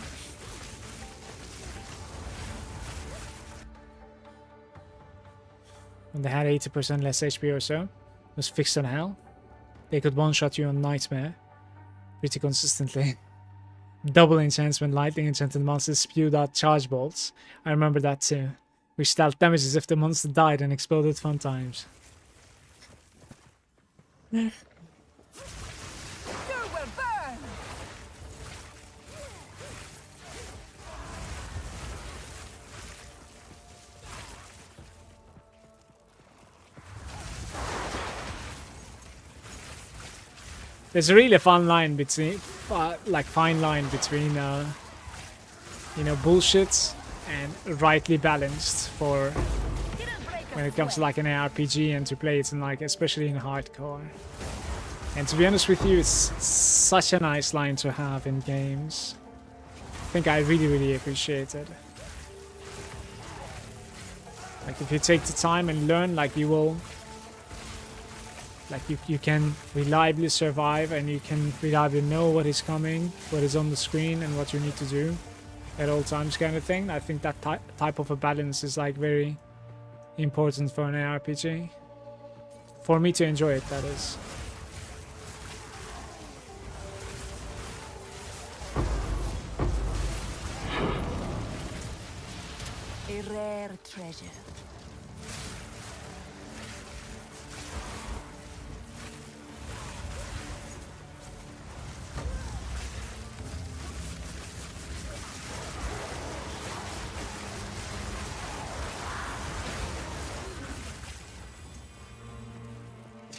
when they had 80% less HP or so, it was fixed in hell. They could one-shot you on Nightmare pretty consistently. Double enchantment, lightning enchanted monsters spewed out charge bolts. I remember that too. Which dealt damage as if the monster died and exploded fun times. You will burn! There's a really fun line between, fine line between, you know, bullshit and rightly balanced for when it comes to like an ARPG and to play it in like, especially in hardcore. And to be honest with you, it's such a nice line to have in games. I think I really appreciate it. Like if you take the time and learn, like you will, like you can reliably survive and you can reliably know what is coming, what is on the screen and what you need to do at all times kind of thing. I think that type of a balance is like very important for an ARPG. For me to enjoy it, that is. A rare treasure.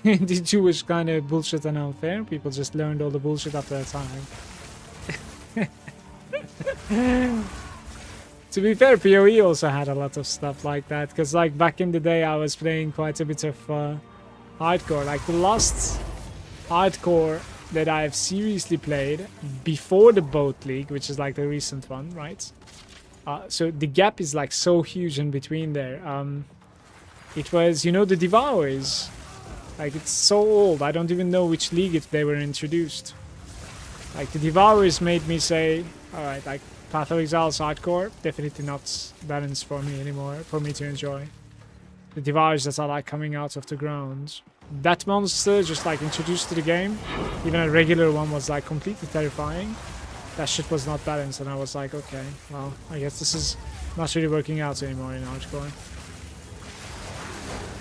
The Jewish kind of bullshit and unfair. People just learned all the bullshit after a time. To be fair, PoE also had a lot of stuff like that. Because like back in the day I was playing quite a bit of hardcore. Like the last hardcore that I've seriously played before the Boat League, which is like the recent one, right? So the gap is like so huge in between there. It was, you know, the Devourers. Like, it's so old, I don't even know which league they were introduced. Like, the Devourers made me say, alright, like, Path of Exile's hardcore, definitely not balanced for me anymore, for me to enjoy. The Devourers that are, like, coming out of the ground. That monster, just, like, introduced to the game, even a regular one was, like, completely terrifying. That shit was not balanced, and I was like, okay, well, I guess this is not really working out anymore in hardcore.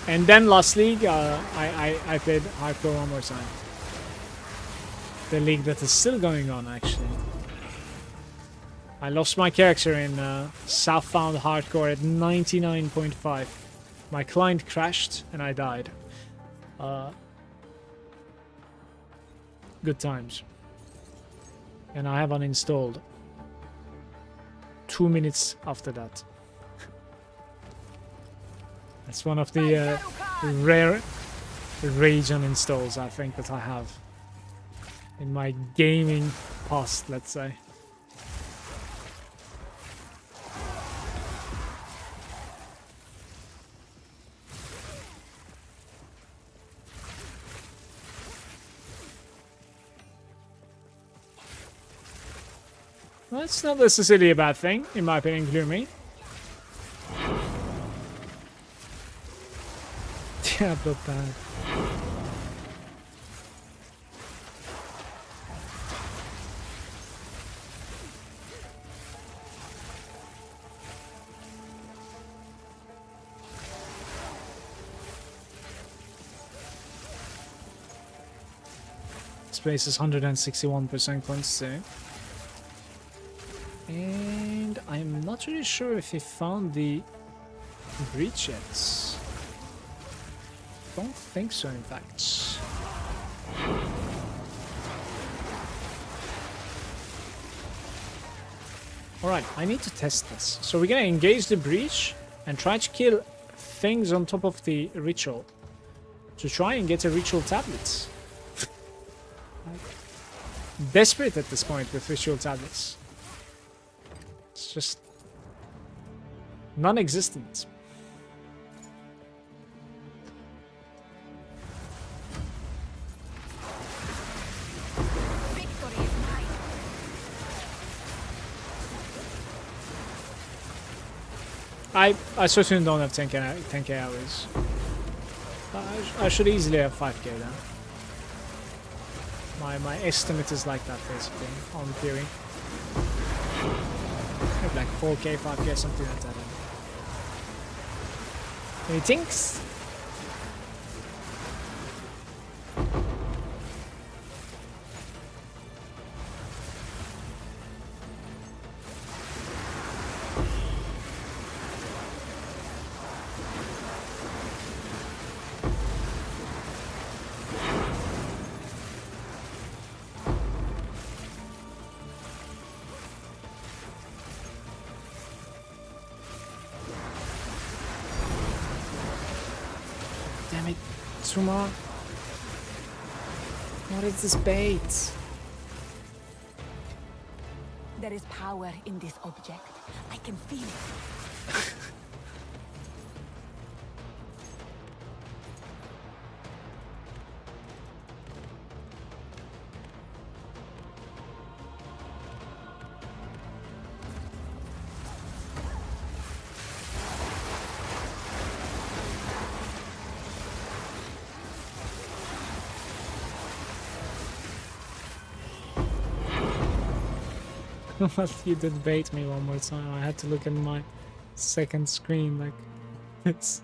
And then last league, I played hardcore one more time. The league that is still going on, actually. I lost my character in Southbound hardcore at 99.5. My client crashed and I died. Good times. And I have uninstalled 2 minutes after that. It's one of the rare rage uninstalls I think that I have in my gaming past, let's say. Well, it's not necessarily a bad thing, in my opinion, Gloomy. Yeah, but bad. Space is 161% quantity. And I'm not really sure if he found the breach yet. Don't think so, in fact. Alright, I need to test this. So we're gonna engage the breach and try to kill things on top of the ritual. To try and get a ritual tablet. Desperate at this point with ritual tablets. It's just non-existent. Victory is mine. I certainly don't have 10k hours. I should easily have 5k then. My estimate is like that basically, on theory. Maybe like 4k, 5k, something like that. Any thinks? Damn it, Tsuma. What is this bait? There is power in this object. I can feel it. Well, you did bait me one more time. I had to look at my second screen, like it's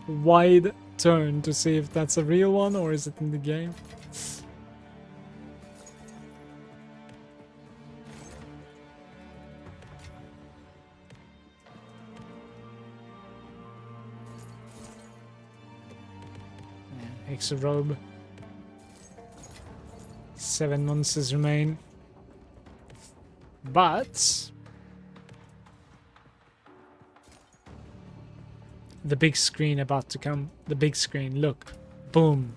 wide turn to see if that's a real one or is it in the game. Yeah, Hexa robe. 7 monsters remain. But the big screen about to come. The big screen. Look. Boom.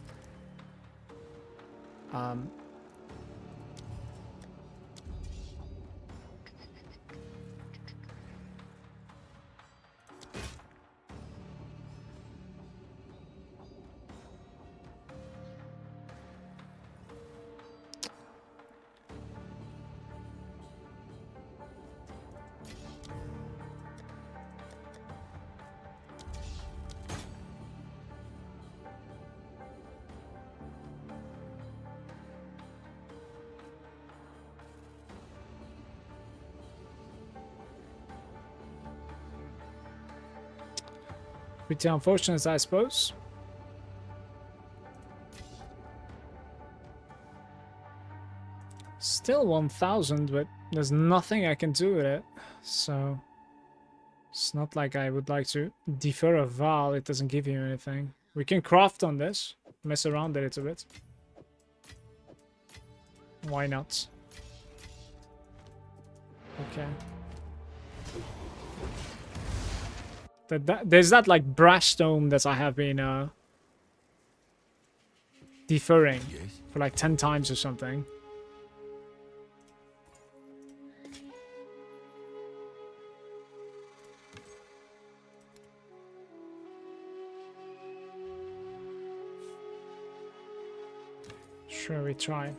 Pretty unfortunate, I suppose. Still 1000, but there's nothing I can do with it. So it's not like I would like to defer a Val. It doesn't give you anything. We can craft on this, mess around a little bit. Why not? Okay. There's that like brass dome that I have been deferring for like 10 times or something. Sure, we try.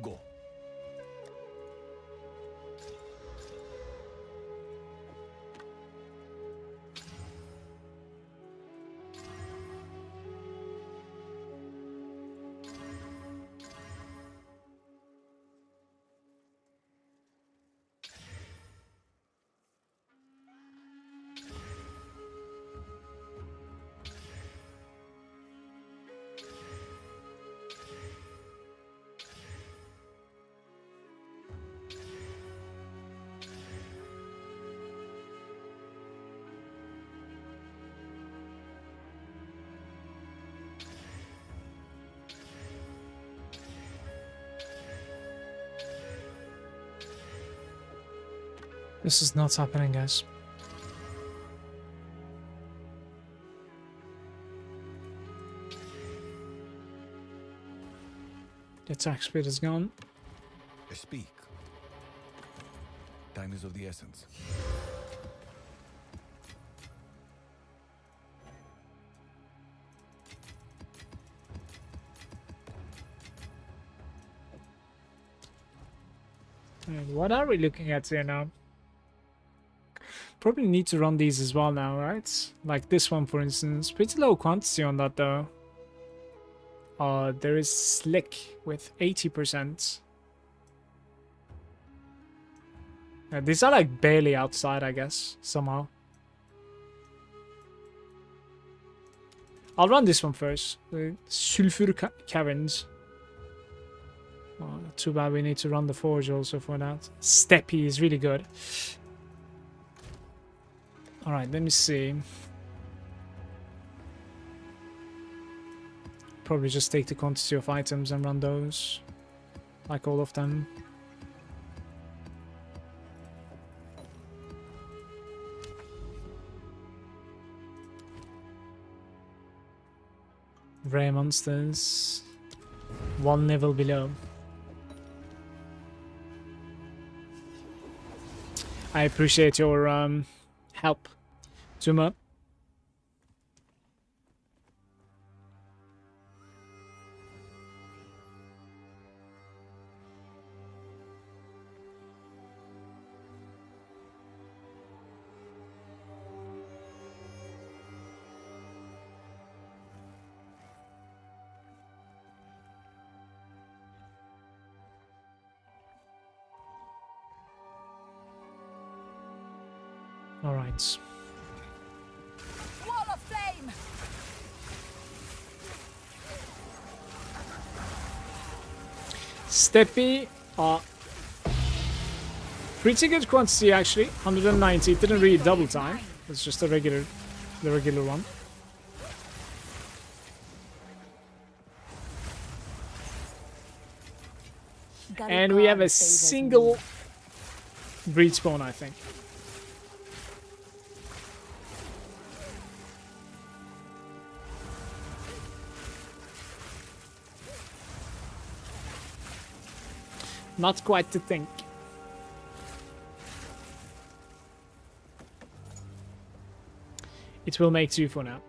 Go. This is not happening, guys. The attack speed is gone. Speak. Time is of the essence. And what are we looking at here now? Probably need to run these as well now, right? Like this one, for instance. Pretty low quantity on that, though. There is Slick with 80%. These are like barely outside, I guess, somehow. I'll run this one first. The Sulfur Caverns. Oh, too bad we need to run the Forge also for that. Steppy is really good. Alright, let me see. Probably just take the quantity of items and run those. Like all of them. Rare monsters. 1 level below. I appreciate your help, Zuma. All right. Wall of flame! Steppy, pretty good quantity actually. 190. It didn't really double time. It's just the regular one. And we have a single breed spawn, I think. Not quite to think. It will make 2 for now.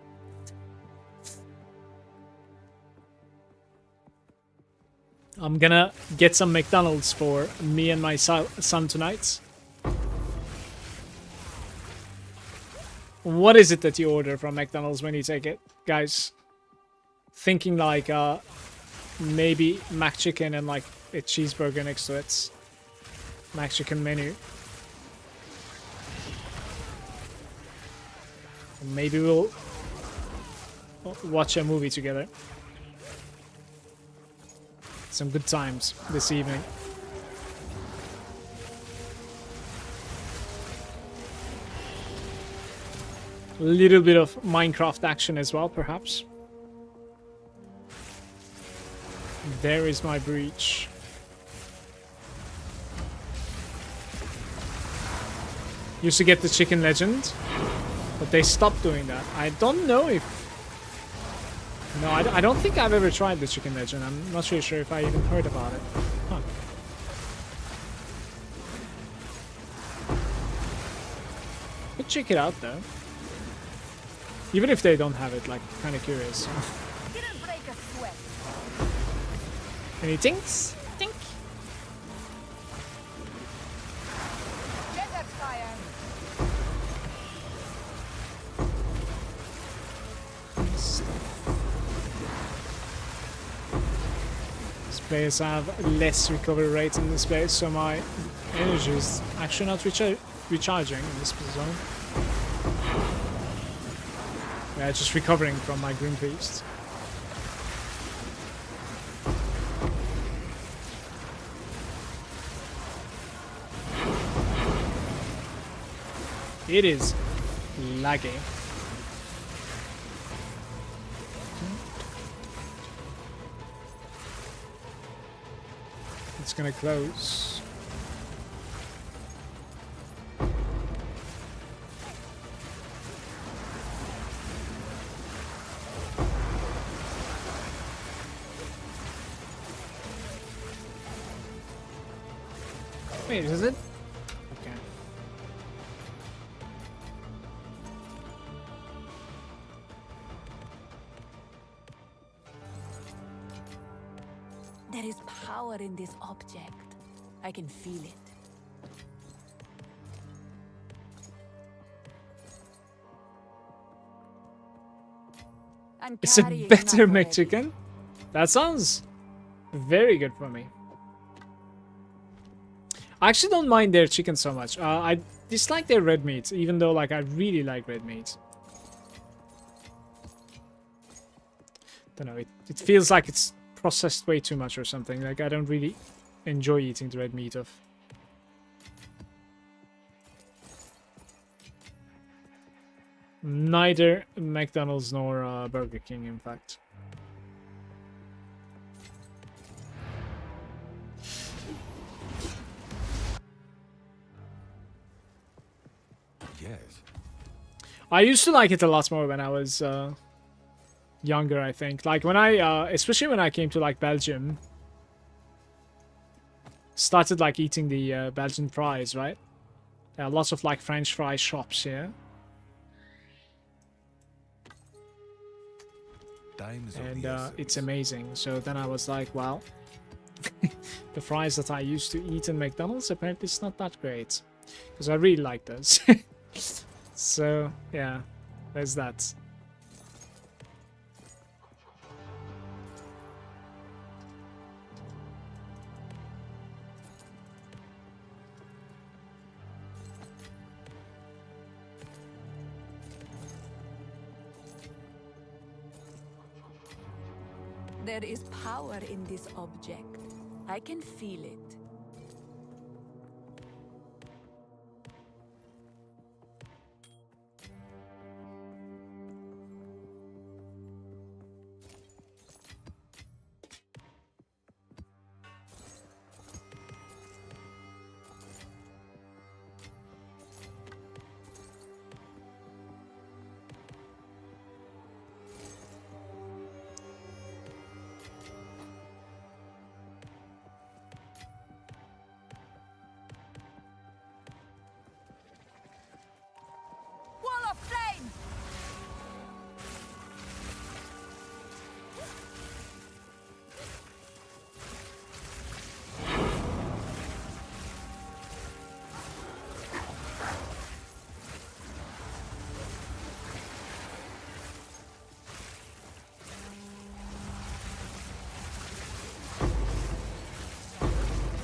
I'm gonna get some McDonald's for me and my son tonight. What is it that you order from McDonald's when you take it, guys? Thinking like maybe McChicken and like a cheeseburger next to it. McChicken menu. Maybe we'll watch a movie together. Some good times this evening. A little bit of Minecraft action as well, perhaps. There is my breach. Used to get the chicken legend, but they stopped doing that. I don't know if... No, I don't think I've ever tried the chicken legend. I'm not really sure if I even heard about it. Huh. Could check it out though. Even if they don't have it, like, kind of curious. Didn't break a sweat. Any tinks? Tink. Desert fire. These players have less recovery rate in this place, so my energy is actually not recharging in this zone. Yeah, just recovering from my Green Priest. It is laggy. It's gonna close. Wait, is it? Okay. There is power in this object. I can feel it. I'm It's a carrying better enough already. McChicken? That sounds very good for me. I actually don't mind their chicken so much. I dislike their red meat, even though like I really like red meat. Don't know, it feels like it's processed way too much or something. Like I don't really enjoy eating the red meat of. Neither McDonald's nor Burger King, in fact. Yes. I used to like it a lot more when I was younger, I think. Like when I, especially when I came to like Belgium, started like eating the Belgian fries, right? There are lots of like French fry shops here. Time is of And the essence. it's amazing. So then I was like, well, the fries that I used to eat in McDonald's, apparently it's not that great. Because I really like those. So, yeah, there's that. There is power in this object. I can feel it. Wall of flame!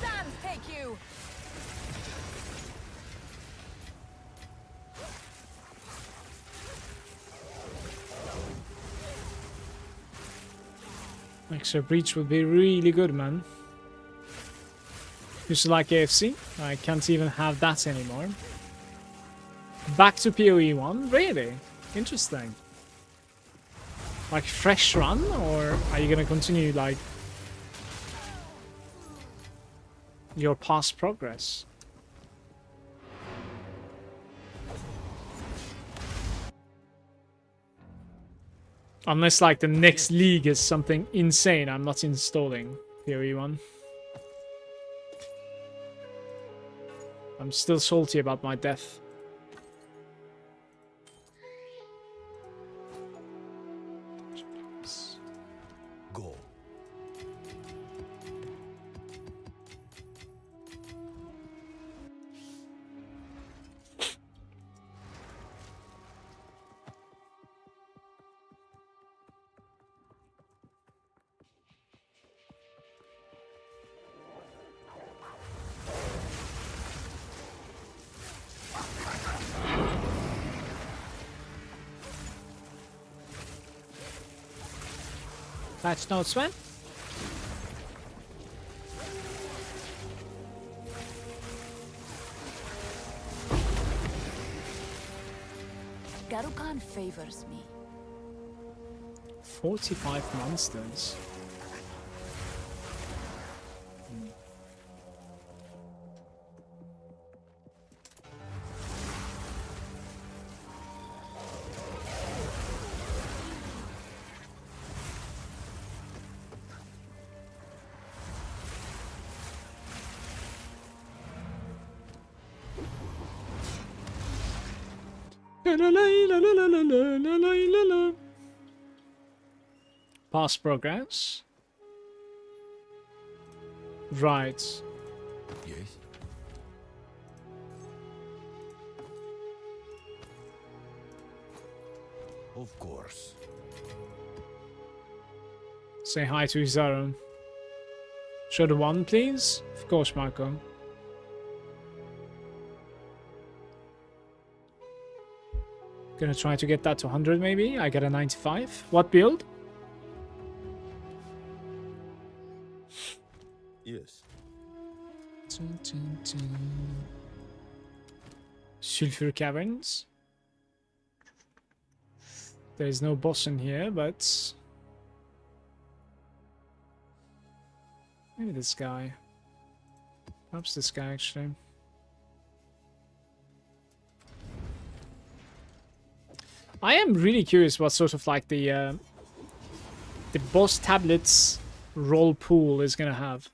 Sands take you! Extra breach would be really good, man. Used to like AFC. I can't even have that anymore. Back to PoE 1? Really? Interesting. Like fresh run, or are you gonna continue like your past progress? Unless like the next league is something insane, I'm not installing PoE 1. I'm still salty about my death. Go. Patch notes, man. Garukan favors me. 45 monsters. Past progress. Right. Yes? Of course. Say hi to Izaro. Show the one, please. Of course, Marco. Gonna try to get that to 100 maybe. I get a 95. What build? Yes. Sulfur Caverns. There's no boss in here, but maybe this guy. Perhaps this guy actually. I am really curious what sort of like the boss tablets roll pool is gonna have.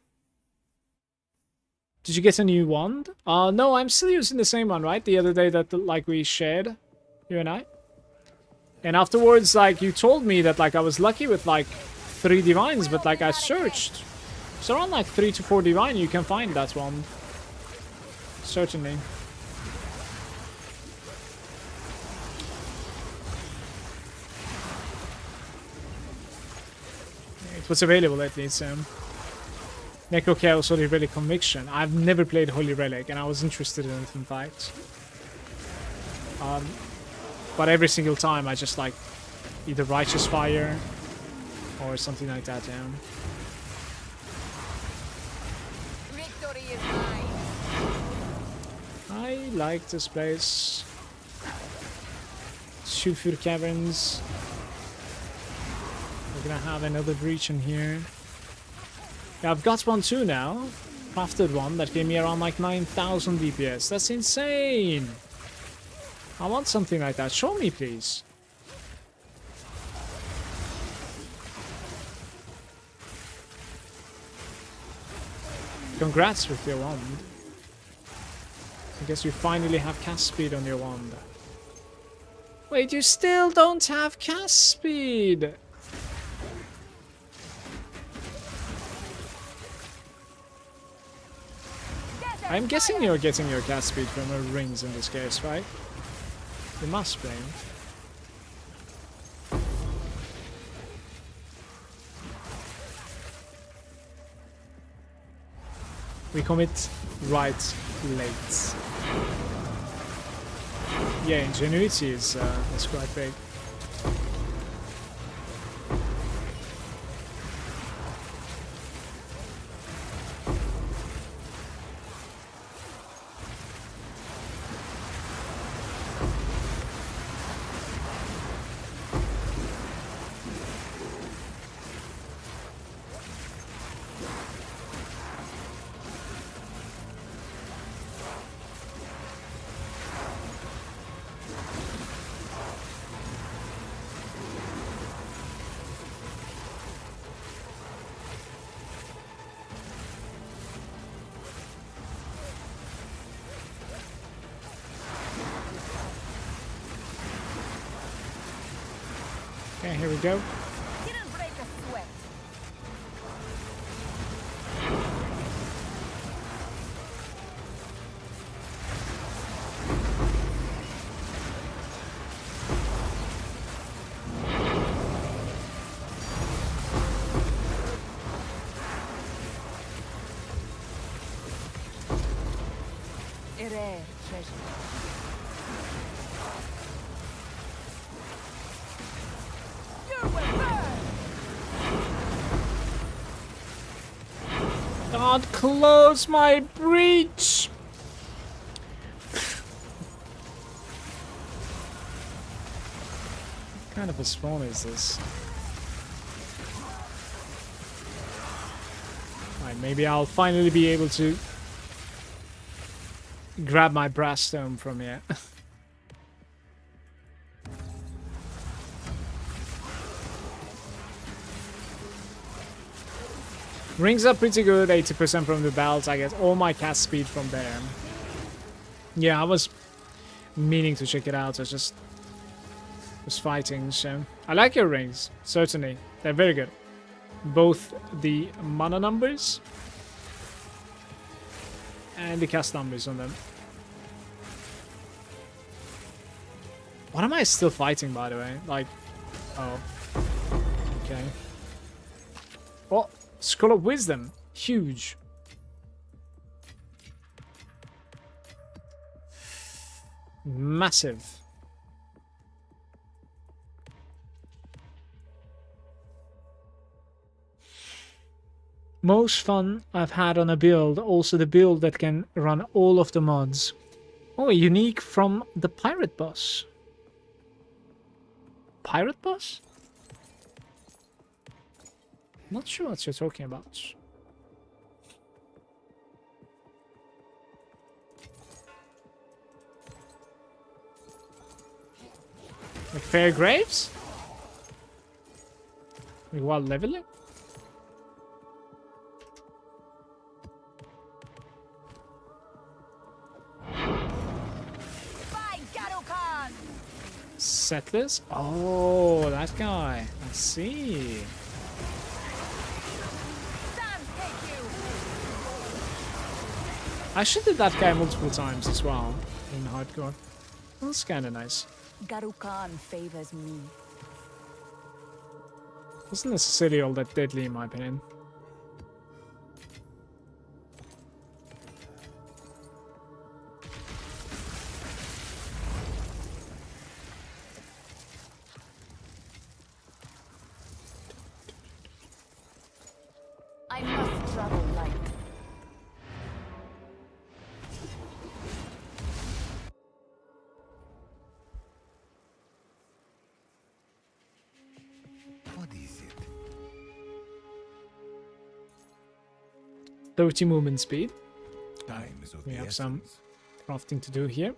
Did you get a new wand? No, I'm still using the same one, right? The other day that like we shared, you and I. And afterwards, like you told me that like I was lucky with like 3 divines, but like I searched. So around like 3 to 4 divine, you can find that wand. Certainly. It was available at least. Necro Chaos Holy Relic Conviction. I've never played Holy Relic, and I was interested in it in fact. But every single time I just like either Righteous Fire or something like that. Yeah. Victory is mine. I like this place. Sulfur Caverns. We're gonna have another breach in here. Yeah, I've got one too now. Crafted one that gave me around like 9,000 DPS. That's insane! I want something like that. Show me, please. Congrats with your wand. I guess you finally have cast speed on your wand. Wait, you still don't have cast speed! I'm guessing you're getting your cast speed from her rings in this case, right? You must be. We commit right late. Yeah, ingenuity is quite big. Okay, here we go. Didn't break a sweat. A rare treasure. God, close my breach! What kind of a spawn is this? Alright, maybe I'll finally be able to grab my brass stone from here. Rings are pretty good, 80% from the belt. I get all my cast speed from there. Yeah, meaning to check it out. I just was fighting, so I like your rings, certainly. They're very good. Both the mana numbers and the cast numbers on them. What am I still fighting, by the way? Like, oh, okay. Oh, Scroll of Wisdom, huge. Massive. Most fun I've had on a build, also the build that can run all of the mods. Oh, unique from the pirate boss. Pirate boss? Not sure what you're talking about. Like Fair Graves? Like what leveling? Settlers? Oh, that guy. I see. I should did that guy multiple times as well in hardcore. That's kind of nice. Garukan favors me. Wasn't necessarily all that deadly in my opinion. I must travel light. What is it? 30 movement speed. Time is of We the have some essence. crafting to do here.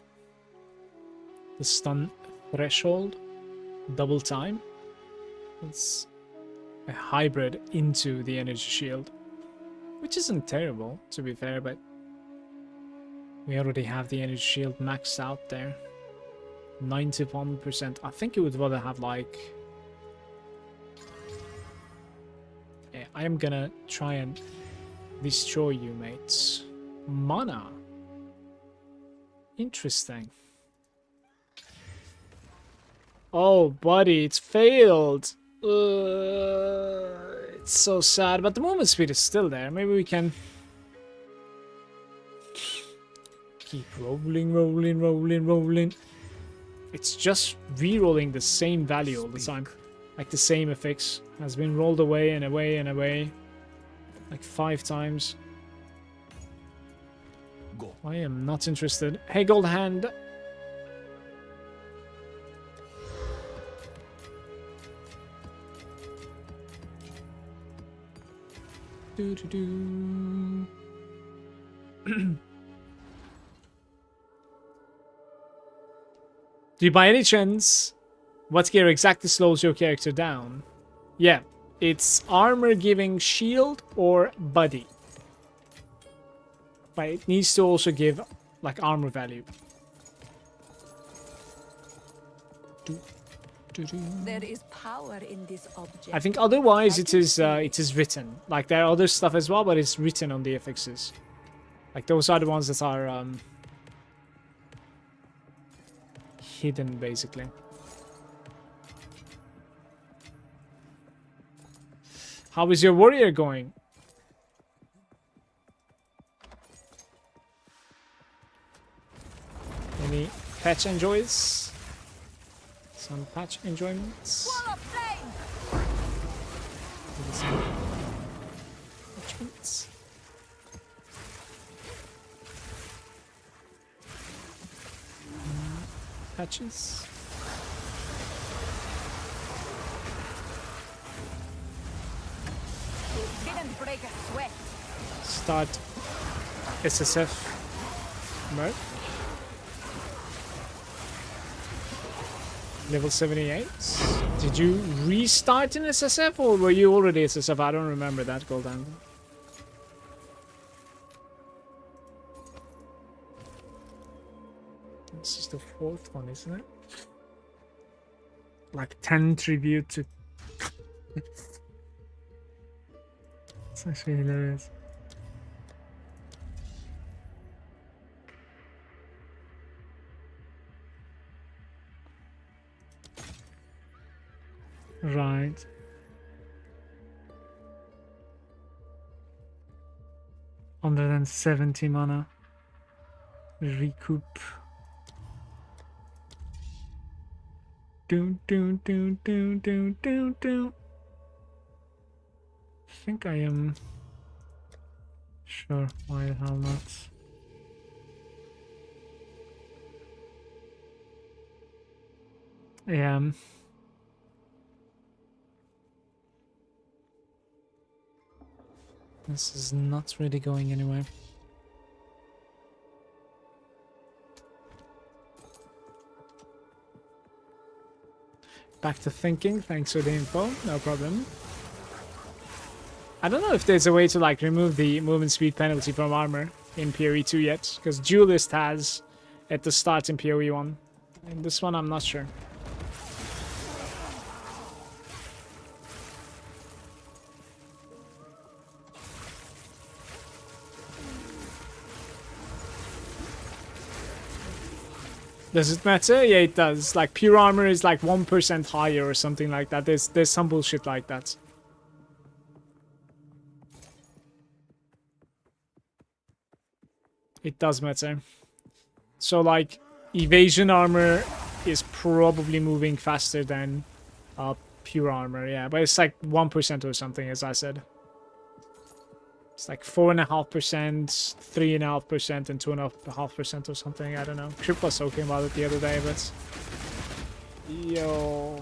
The stun threshold, double time. It's a hybrid into the energy shield, which isn't terrible to be fair, but we already have the energy shield maxed out there. 91%. I think you would rather have like... Yeah, I am gonna try and destroy you, mates. Mana. Interesting. Oh, buddy, it's failed. It's so sad, but the movement speed is still there. Maybe we can keep rolling. It's just re-rolling the same value all the time. Like the same FX has been rolled away and away and away. Like 5 times. Go. I am not interested. Hey, Gold Hand. Do. Do you by any chance what gear exactly slows your character down? Yeah, it's armor giving shield or body. But it needs to also give like armor value. There is power in this object. I think otherwise it is written. Like there are other stuff as well, but it's written on the FXs. Like those are the ones that are hidden basically. How is your warrior going? Any patch enjoys? Some patch enjoyments? Wall of flame! Maybe some attachments? Patches? Didn't break a sweat. Start SSF merc. Level 78. Did you restart in SSF or were you already SSF? I don't remember that, Goldan. This is the fourth one, isn't it? Like 10 tribute to... It's actually hilarious. Right. Under than 70 mana. Recoup. Do. I think I am sure. Why the hell not? Yeah. This is not really going anywhere. Back to thinking, thanks for the info, no problem. I don't know if there's a way to like remove the movement speed penalty from armor in PoE 2 yet, because Duelist has at the start in PoE 1. In this one, I'm not sure. Does it matter? Yeah, it does. Like, pure armor is like 1% higher or something like that. There's some bullshit like that. It does matter. So, like, evasion armor is probably moving faster than pure armor, yeah. But it's like 1% or something, as I said. It's like 4.5%, 3.5%, and 2.5% or something. I don't know. Crip was talking about it the other day, but yo,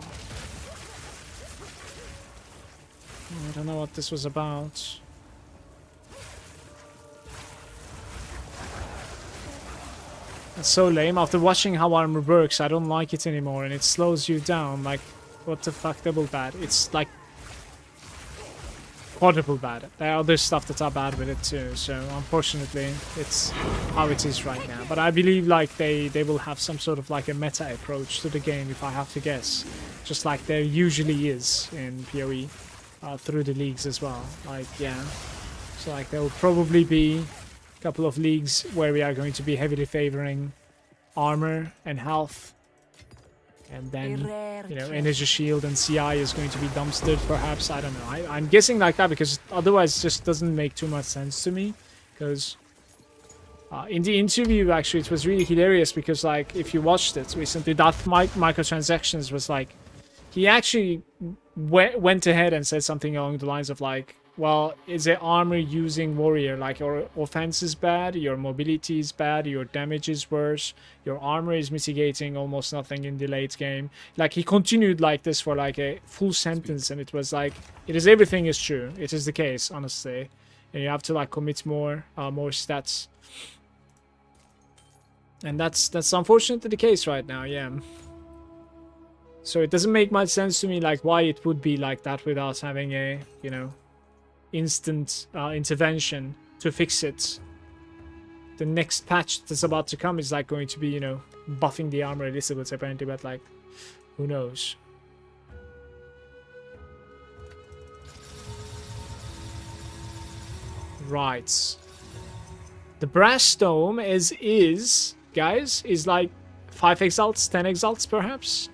I don't know what this was about. It's so lame. After watching how armor works, I don't like it anymore, and it slows you down. Like, what the fuck, double bad? It's like quadruple bad. There are other stuff that are bad with it too, so unfortunately it's how it is right now. But I believe like they will have some sort of like a meta approach to the game, if I have to guess, just like there usually is in PoE through the leagues as well. Like, yeah, so like there will probably be a couple of leagues where we are going to be heavily favoring armor and health, and then, you know, energy shield and CI is going to be dumpstered, perhaps. I don't know. I'm guessing like that because otherwise it just doesn't make too much sense to me. Because in the interview, actually, it was really hilarious because, like, if you watched it recently, that microtransactions was like, he actually went ahead and said something along the lines of like, well, is it armor using warrior? Like, your offense is bad, your mobility is bad, your damage is worse, your armor is mitigating almost nothing in the late game. Like, he continued like this for like a full sentence, and it was like, it is, everything is true. It is the case, honestly. And you have to like commit more stats. And that's unfortunately the case right now, yeah. So it doesn't make much sense to me like why it would be like that without having a, you know, instant intervention to fix it. The next patch that's about to come is like going to be, you know, buffing the armor a little bit apparently, but like, who knows? Right. The brass dome is guys, is like 5 exalts, 10 exalts perhaps.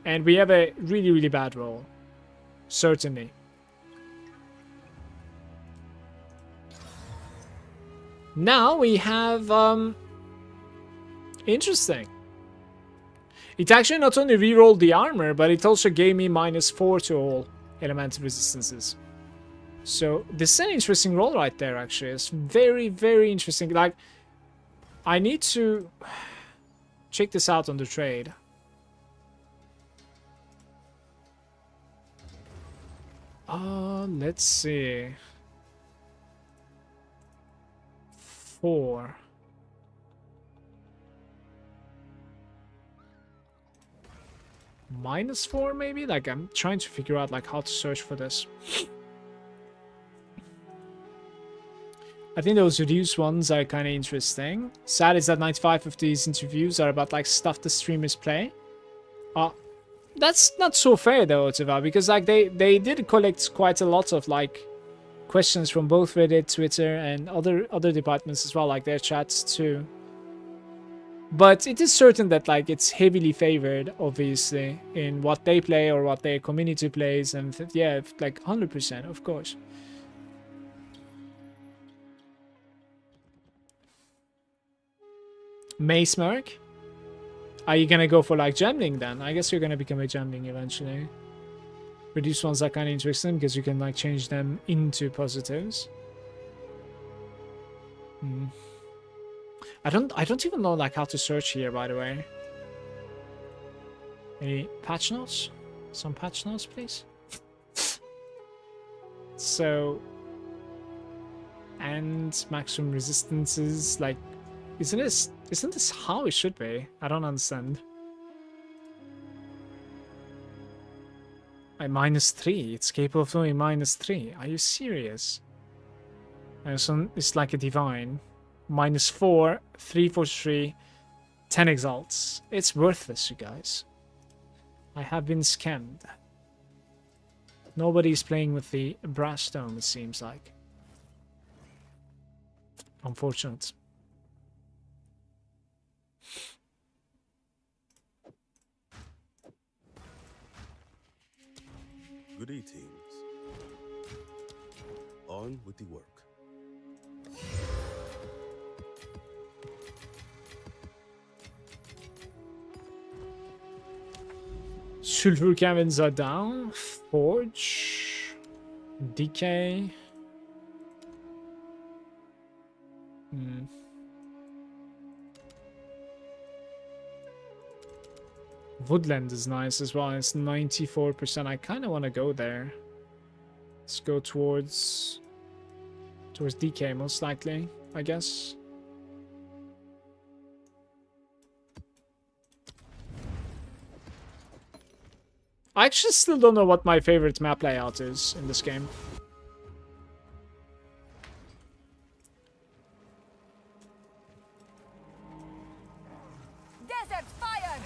And we have a really, really bad roll. Certainly. Now we have, interesting. It actually not only rerolled the armor, but it also gave me -4 to all elemental resistances. So this is an interesting roll right there, actually. It's very, very interesting. Like, I need to check this out on the trade. Let's see. 4. -4 maybe? Like, I'm trying to figure out like how to search for this. I think those reduced ones are kind of interesting. Sad is that 95 of these interviews are about like stuff the streamers play. That's not so fair though, Tiva, because like they did collect quite a lot of like questions from both Reddit, Twitter, and other departments as well, like their chats too. But it is certain that like it's heavily favored, obviously, in what they play or what their community plays, and yeah, like 100%, of course. Mace Merc? Are you gonna go for like gambling then? I guess you're gonna become a gambling eventually. Reduced ones are kind of interesting because you can like change them into positives. I don't even know like how to search here, by the way. Any patch notes? Some patch notes, please. So, and maximum resistances, like, isn't this how it should be? I don't understand. Like -3, it's capable of doing -3. Are you serious? And so it's like a divine. -4, 3 for 3, 10 exalts. It's worthless, you guys. I have been scammed. Nobody's playing with the brass stone, it seems like. Unfortunate. Good teams. On with the work. Sulfur cavens are down. Forge. Decay. Woodland is nice as well. It's 94%. I kind of want to go there. Let's go towards DK most likely, I guess. I actually still don't know what my favorite map layout is in this game. Desert fire!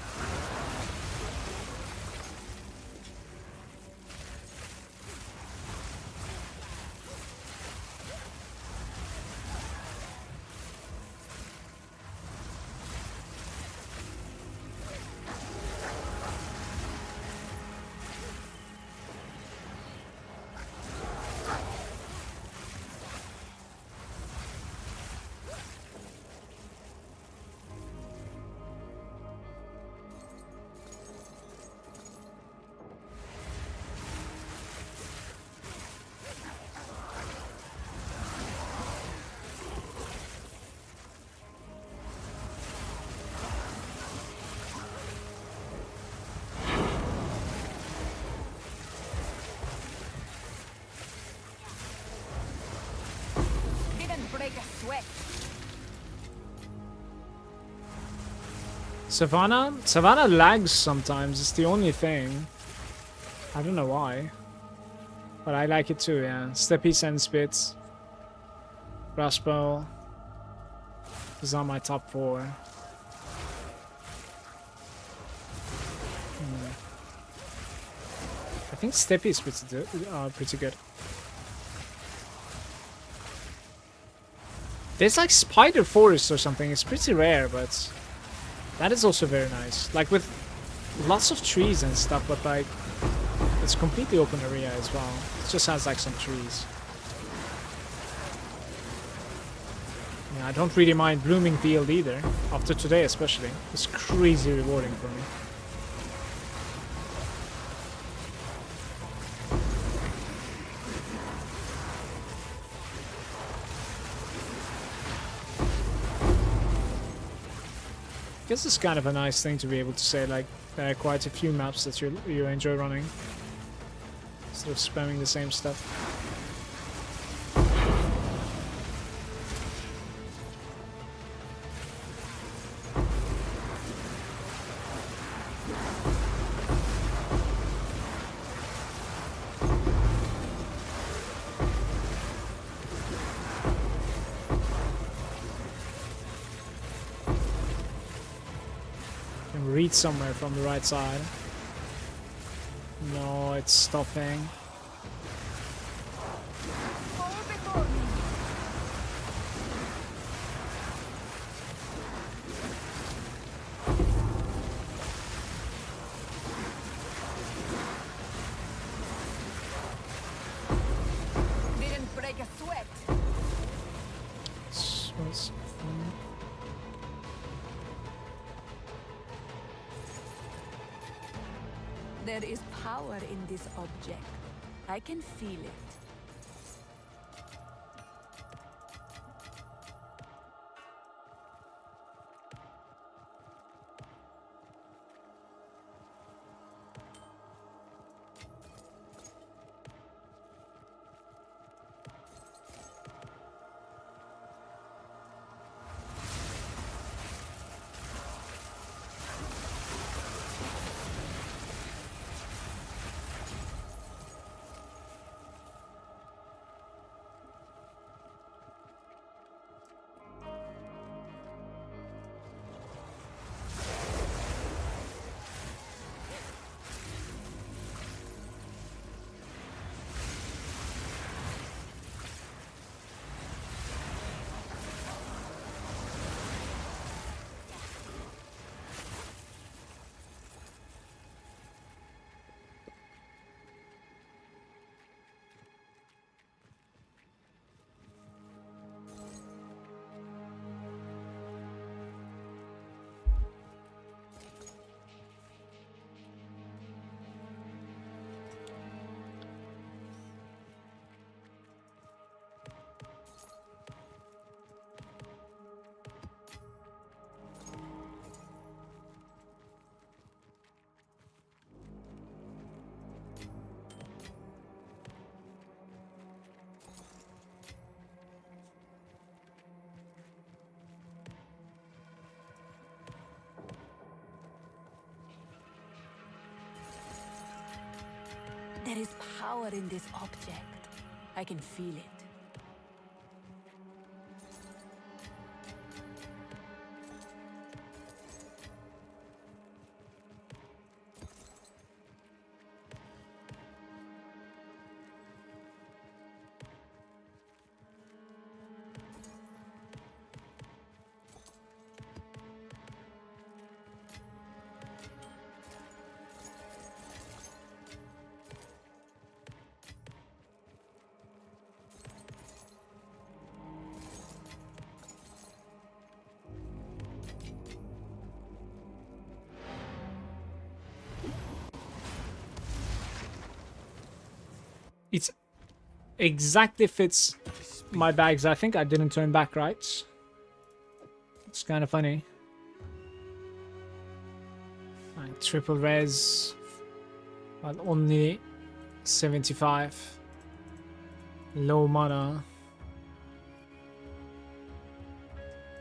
Break a sweat. Savannah lags sometimes. It's the only thing. I don't know why, but I like it too. Yeah, Steppy Sandspit, Raspo. These are my top 4. I think Steppy is pretty good. There's like Spider Forest or something. It's pretty rare, but that is also very nice. Like with lots of trees and stuff, but like it's completely open area as well. It just has like some trees. Yeah, I don't really mind Blooming Field either. After today especially. It's crazy rewarding for me. I guess it's kind of a nice thing to be able to say, like, there are quite a few maps that you enjoy running. Instead of spamming the same stuff. read somewhere from the right side. No, it's stopping. Fall before me. Didn't break a sweat. There is power in this object. I can feel it. There is power in this object. I can feel it. It exactly fits my bags. I think I didn't turn back right. It's kind of funny. Like, triple res, but only 75. Low mana.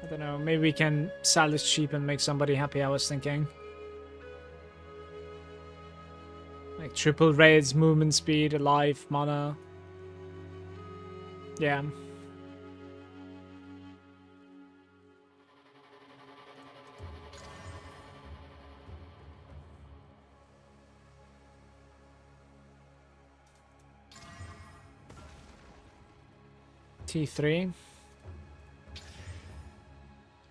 I don't know, maybe we can sell this cheap and make somebody happy, I was thinking. Like triple res, movement speed, alive, mana. Yeah. T3.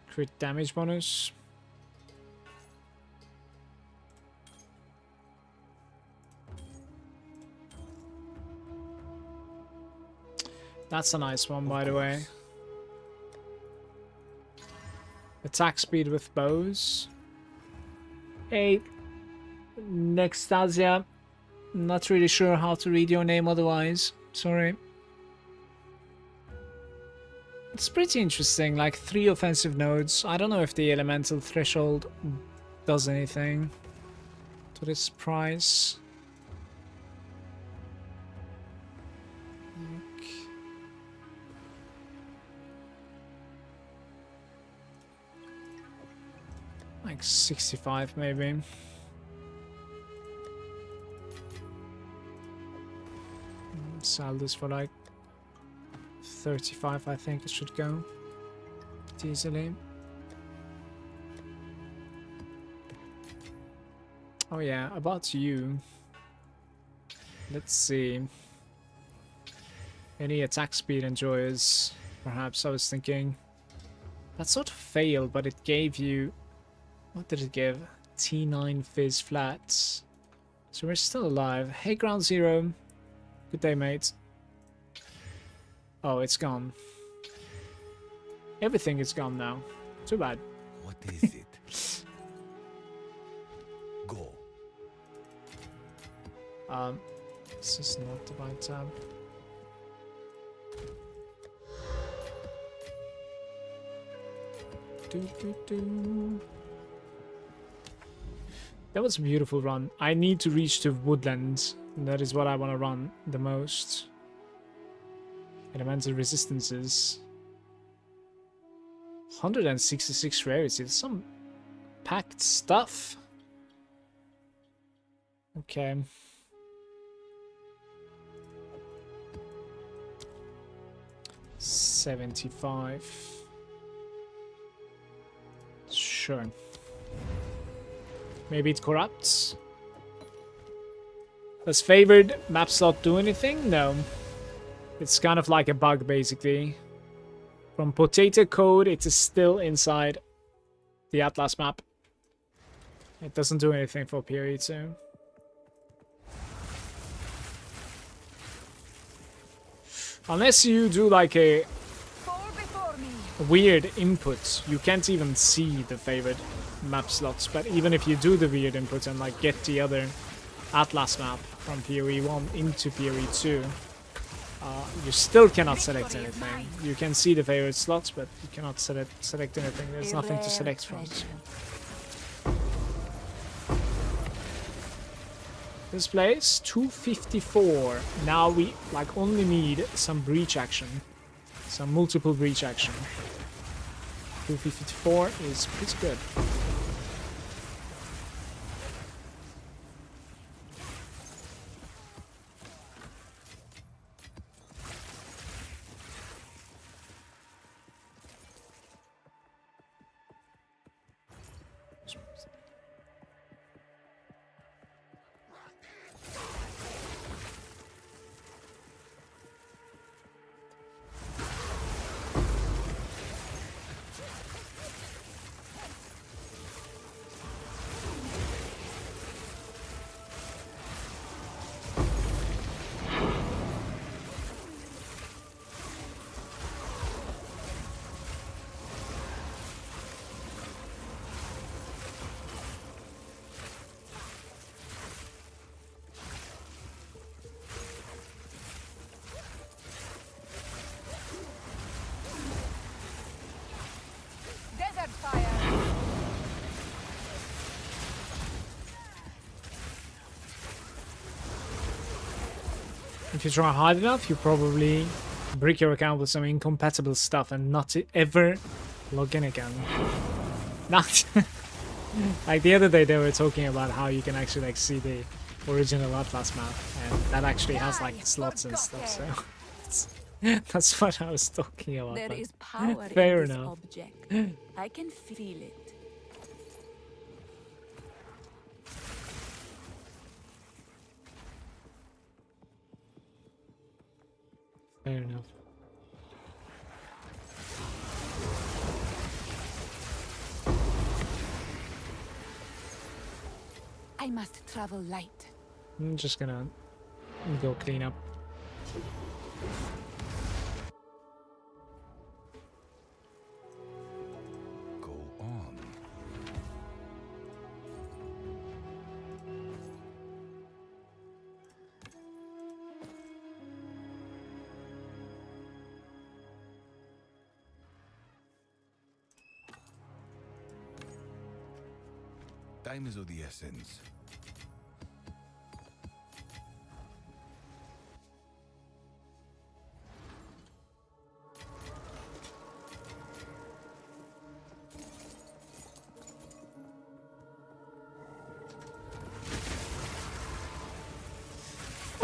Crit damage bonus. That's a nice one, by the way. Attack speed with bows. 8. Nextasia. Not really sure how to read your name otherwise. Sorry. It's pretty interesting, like 3 offensive nodes. I don't know if the elemental threshold does anything to this price. Like 65 maybe. Sell this for like 35, I think it should go easily. Oh yeah, about you. Let's see. Any attack speed enjoyers? Perhaps I was thinking. That sort of failed, but it gave you... What did it give? T9 Fizz Flats. So we're still alive. Hey, Ground Zero. Good day, mate. Oh, it's gone. Everything is gone now. Too bad. What is it? Go. This is not the right tab. That was a beautiful run. I need to reach to woodlands. That is what I want to run the most. Elemental resistances. 166 rarity. Some packed stuff. Okay. $75. Sure. Maybe it corrupts. Does favored map slot do anything? No. It's kind of like a bug, basically. From potato code, it is still inside the Atlas map. It doesn't do anything for PoE2. Unless you do like a weird input, you can't even see the favorite map slots. But even if you do the weird input and like get the other Atlas map from PoE1 into PoE2, you still cannot select anything. You can see the favorite slots, but you cannot select anything. There's nothing to select from. This place, 254. Now we like only need some breach action. Some multiple breach action. 254 is pretty good. If you try hard enough, you probably brick your account with some incompatible stuff and not ever log in again. Not like the other day they were talking about how you can actually like see the original Atlas map, and that actually has like slots and stuff. So that's what I was talking about. There is power fair in this enough. object. I can feel it. Fair enough. I must travel light. I'm just gonna go clean up. Go on. Time is of the essence.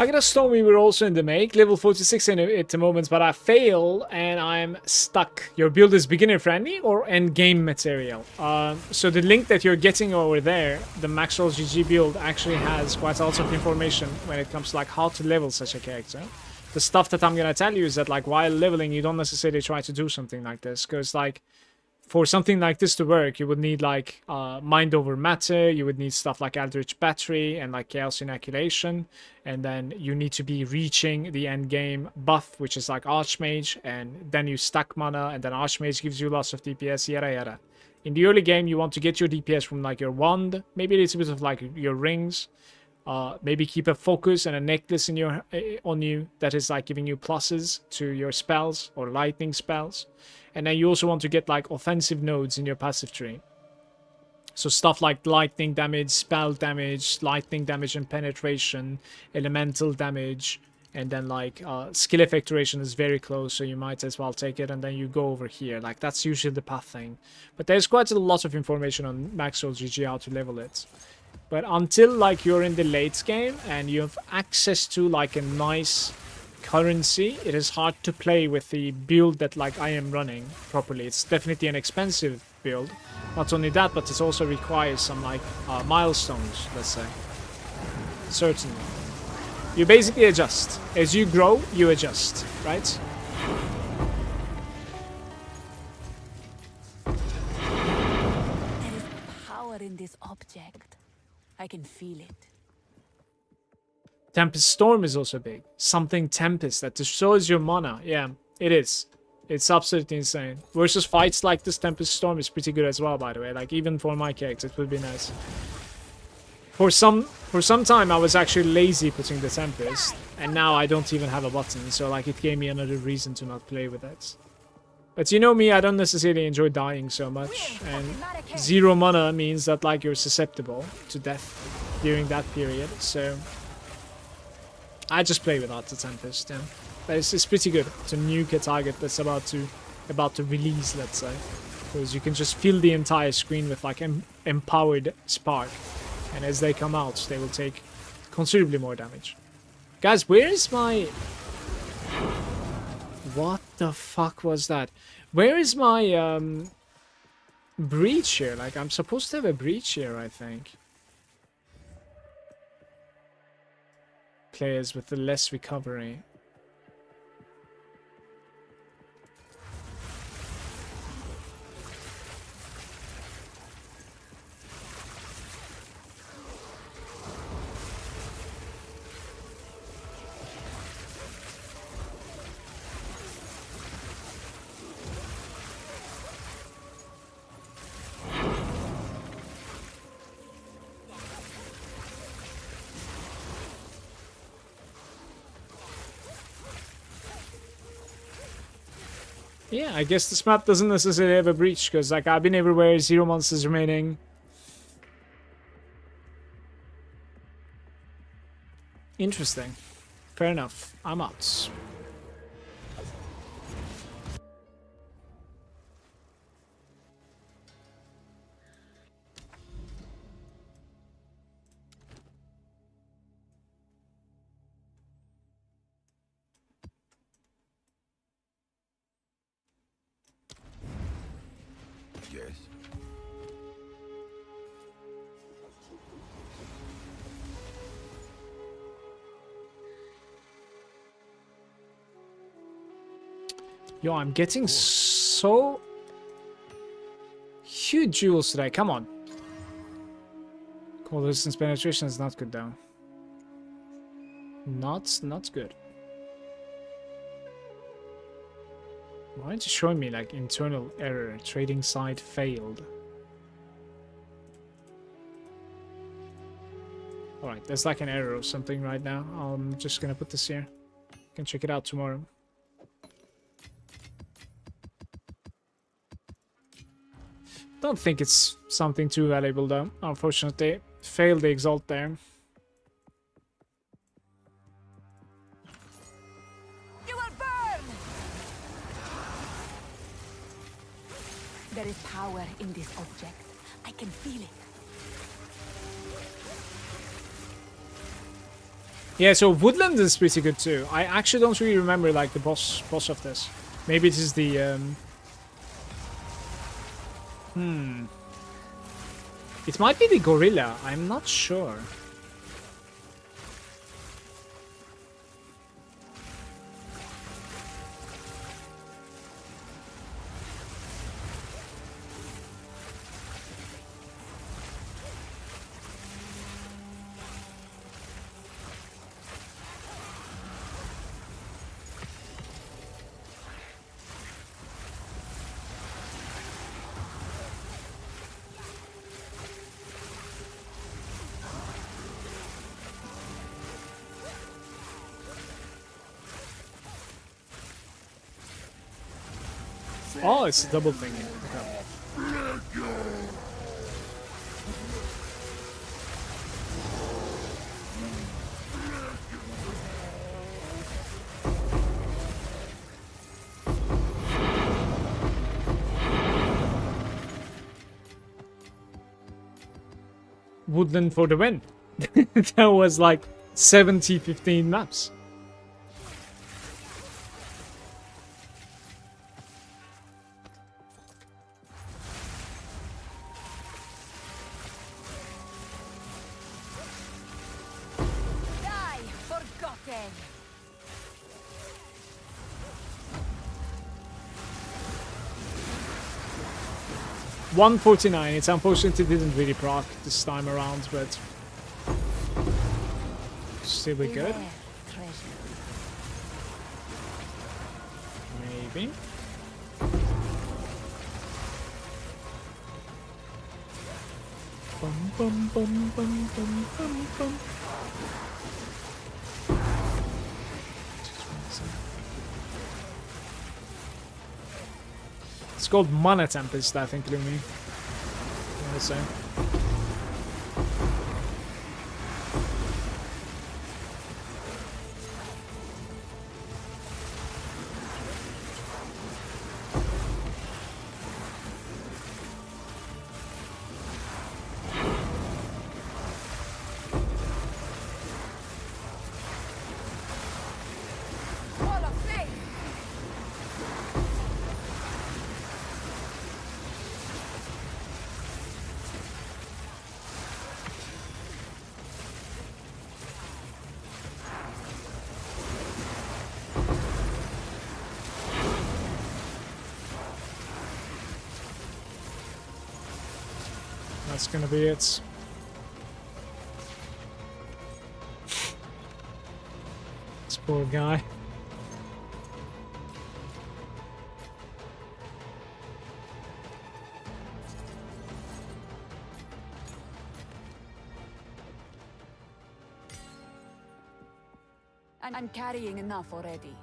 I got a Stormweaver also in the make, level 46 at the moment, but I fail and I'm stuck. Your build is beginner friendly or end game material. So the link that you're getting over there, the Maxwell GG build, actually has quite a lot of information when it comes to like how to level such a character. The stuff that I'm gonna tell you is that like while leveling, you don't necessarily try to do something like this, because like for something like this to work, you would need like mind over matter, you would need stuff like Eldritch Battery and like Chaos Inoculation, and then you need to be reaching the end game buff, which is like Archmage, and then you stack mana, and then Archmage gives you lots of DPS, yada yada. In the early game, you want to get your DPS from like your wand, maybe a little bit of like your rings, maybe keep a focus and a necklace in your on you that is like giving you pluses to your spells or lightning spells. And then you also want to get like offensive nodes in your passive tree. So stuff like lightning damage, spell damage, lightning damage and penetration, elemental damage, and then like skill effect duration is very close, so you might as well take it, and then you go over here. Like that's usually the path thing. But there's quite a lot of information on Maxwell GG how to level it. But until like you're in the late game and you have access to like a nice currency, it is hard to play with the build that like I am running properly. It's definitely an expensive build. Not only that, but it also requires some like milestones, let's say. Certainly. You basically adjust. As you grow, you adjust, right? There is power in this object. I can feel it. Tempest Storm is also big. Something Tempest that destroys your mana. Yeah, it is. It's absolutely insane. Versus fights like this, Tempest Storm is pretty good as well, by the way. Like, even for my character, it would be nice. For some time, I was actually lazy putting the Tempest. And now I don't even have a button. So, like, it gave me another reason to not play with it. But you know me, I don't necessarily enjoy dying so much. And 0 mana means that, like, you're susceptible to death during that period. So I just play without the Tempest, yeah. But it's pretty good to nuke a target that's about to release, let's say. Because you can just fill the entire screen with like empowered spark. And as they come out, they will take considerably more damage. Guys, where is my... What the fuck was that? Where is my breach here? Like, I'm supposed to have a breach here, I think. Players with the less recovery. Yeah, I guess this map doesn't necessarily have a breach, because like I've been everywhere, 0 monsters remaining. Interesting. Fair enough. I'm out. Yes. Yo, I'm getting so huge jewels today. Come on. Cold resistance penetration is not good though. Not good. Why is it showing me like internal error? Trading site failed. Alright, there's like an error or something right now. I'm just gonna put this here. Can check it out tomorrow. Don't think it's something too valuable though. Unfortunately, failed the exalt there. You will burn! There is power in this object. I can feel it. Yeah, so Woodland is pretty good too. I actually don't really remember like the boss of this. Maybe it is the It might be the gorilla. I'm not sure. Oh, it's a double thing. Okay. Woodland for the win. That was like 70-15 maps. Die, forgotten. 149. It's unfortunate it didn't really proc this time around, but still be good. Rare treasure. Maybe. Bum, bum, bum, bum, bum, bum, bum. It's called Mana Tempest, I think, Lumi. I want to say. Wall of flame. That's gonna be it. This poor guy. I'm carrying enough already.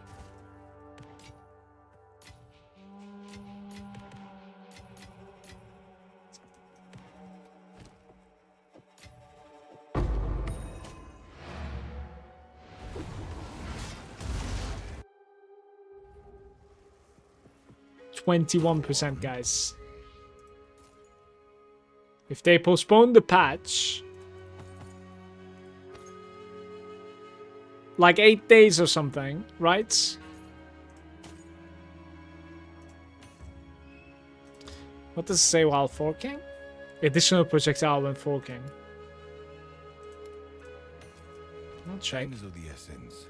%, guys. If they postpone the patch like 8 days or something, right? What does it say while forking? Additional projectile when forking. I'll check. Time is of the essence.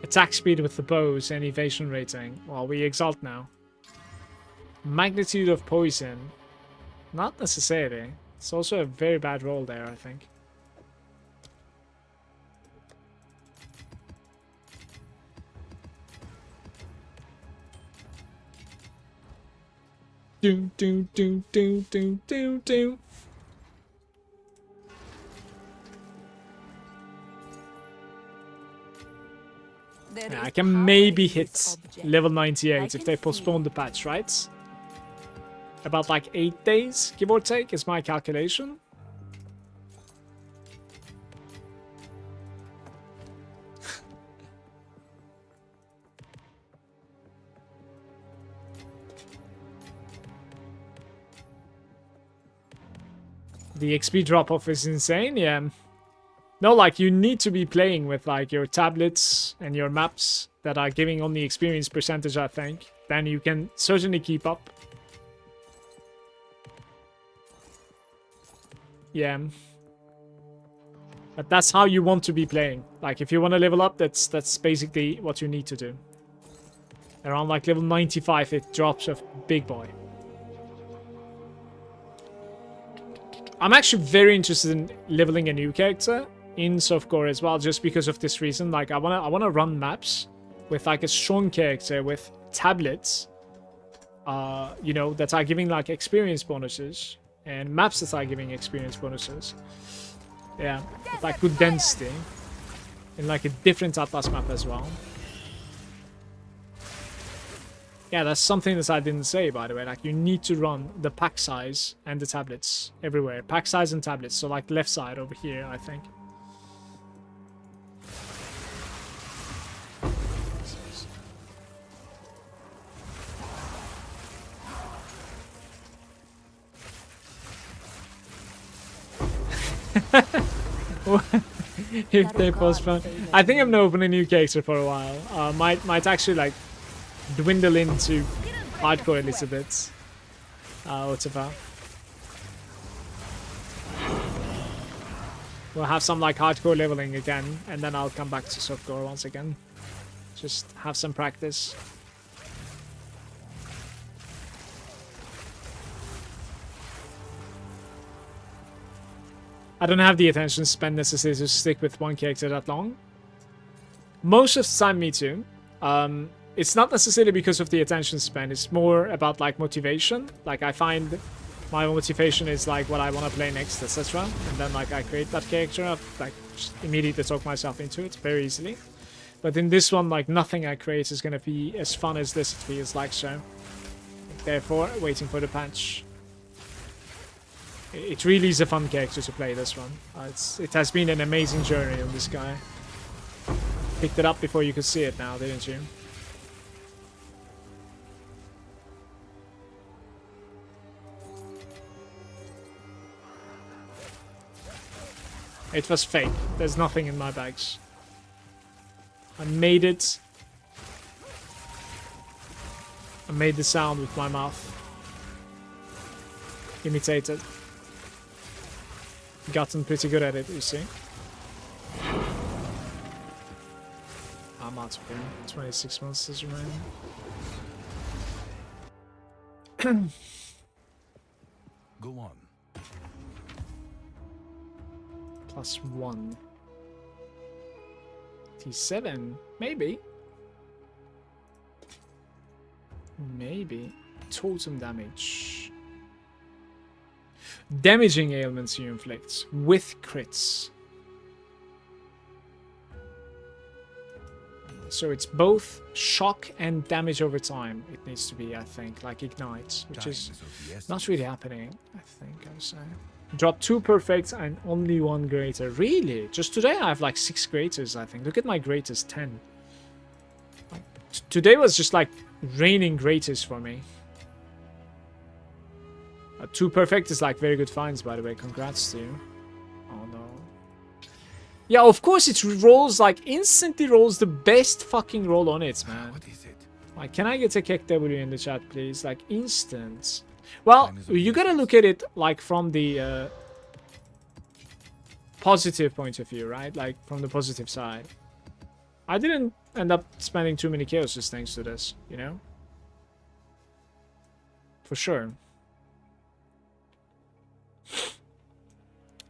Attack speed with the bows and evasion rating. Well, we exalt now. Magnitude of poison. Not necessarily. It's also a very bad roll there, I think. Do do do do do do do. Yeah, I can maybe hit level 98 if they postpone the patch, right? About like 8 days, give or take, is my calculation. The XP drop-off is insane, yeah. No, like, you need to be playing with, like, your tablets and your maps that are giving only experience percentage, I think. Then you can certainly keep up. Yeah. But that's how you want to be playing. Like, if you want to level up, that's basically what you need to do. Around, like, level 95, it drops a big boy. I'm actually very interested in leveling a new character in softcore as well, just because of this reason. Like, I wanna run maps with like a strong character with tablets, you know, that are giving like experience bonuses, and maps that are giving experience bonuses. Yeah, with like good density, and like a different Atlas map as well. Yeah, that's something that I didn't say, by the way. Like, you need to run the pack size and the tablets everywhere. Pack size and tablets. So, like, left side over here, I think. If they postpone, I think I'm gonna open a new character for a while. Might actually like dwindle into hardcore a little bit. Whatever. We'll have some like hardcore leveling again, and then I'll come back to softcore once again. Just have some practice. I don't have the attention span necessary to stick with one character that long. Most of the time, me too. It's not necessarily because of the attention span. It's more about like motivation. Like, I find my motivation is like what I want to play next, etc. And then like I create that character, like just immediately talk myself into it very easily. But in this one, like nothing I create is gonna be as fun as this. It feels like so. Therefore, waiting for the patch. It really is a fun character to play, this one. It has been an amazing journey on this guy. Picked it up before you could see it now, didn't you? It was fake. There's nothing in my bags. I made it. I made the sound with my mouth. Imitated. Gotten pretty good at it, you see. I'm out of here. 26 months is remaining. Go on. +1. T7? Maybe. Maybe. Totem damage. Damaging ailments you inflict with crits. So it's both shock and damage over time. It needs to be, I think, like ignite, which is not really happening, I think I would say. Drop 2 perfects and only 1 greater. Really? Just today I have like 6 greaters, I think. Look at my greatest, 10. Like, today was just like raining greaters for me. 2 perfect is like very good finds, by the way. Congrats to you. Oh no. Yeah, of course it rolls like instantly rolls the best fucking roll on it, man. What is it? Like, can I get a KW in the chat, please? Like, instant. Well, you gotta look at it like from the positive point of view, right? Like from the positive side. I didn't end up spending too many chaoses thanks to this, you know? For sure.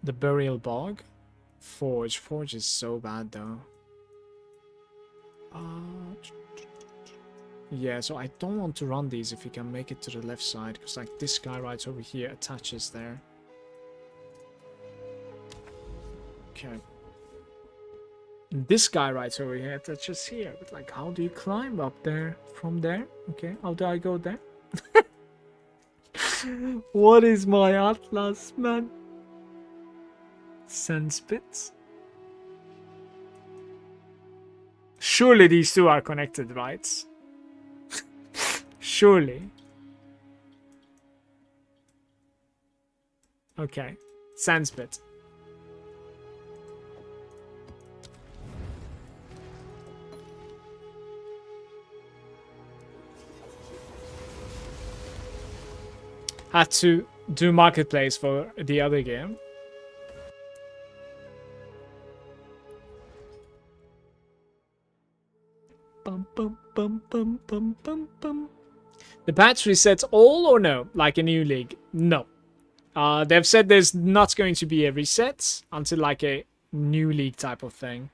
The Burial Bog. Forge. Forge is so bad though. Yeah, so I don't want to run these if we can make it to the left side, because like this guy right over here attaches there. Okay. And this guy right over here attaches here, but like how do you climb up there from there? Okay, how do I go there? What is my Atlas, man? Sandspits? Surely these two are connected, right? Surely. Okay. Sandspit. Had to do marketplace for the other game. Bum, bum, bum, bum, bum, bum, bum. The patch resets all or no? Like a new league? No. They've said there's not going to be a reset until like a new league type of thing.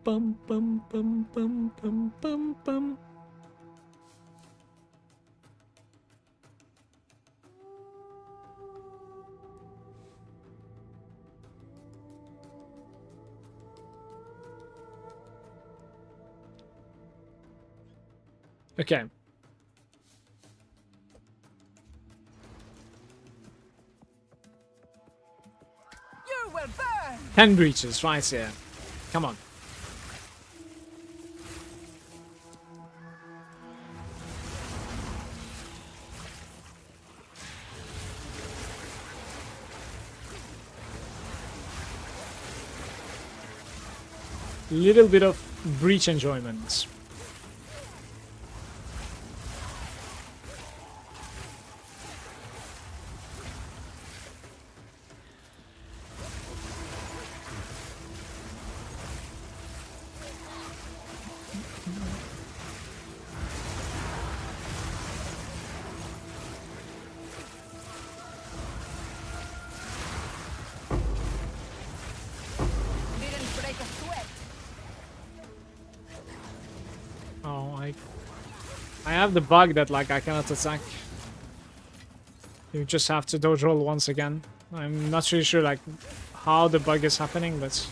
Bum bum bum bum bum bum bum. Okay. You will burn! 10 breaches right here. Come on. Little bit of breach enjoyment. Didn't break a sweat. Oh, I have the bug that like I cannot attack. You just have to dodge roll once again. I'm not really sure like how the bug is happening, but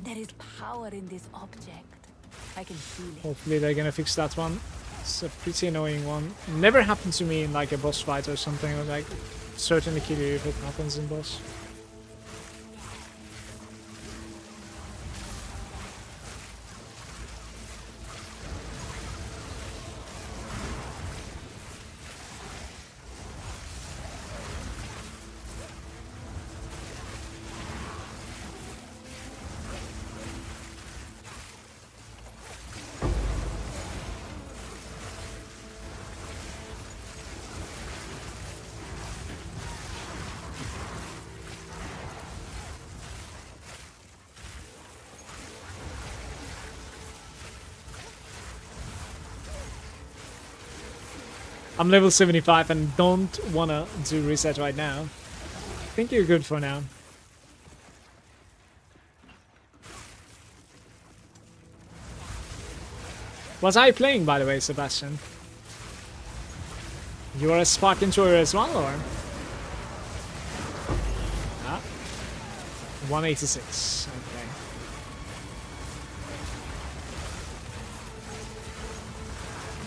There is power in this object. I can feel it. hopefully they're gonna fix that one. It's a pretty annoying one. Never happened to me in like a boss fight or something. Or like certainly kill you if it happens in boss. I'm level 75 and don't wanna do reset right now. I think you're good for now. What are you playing, by the way, Sebastian? You are a Spark enjoyer as well, or? Ah. 186. Okay.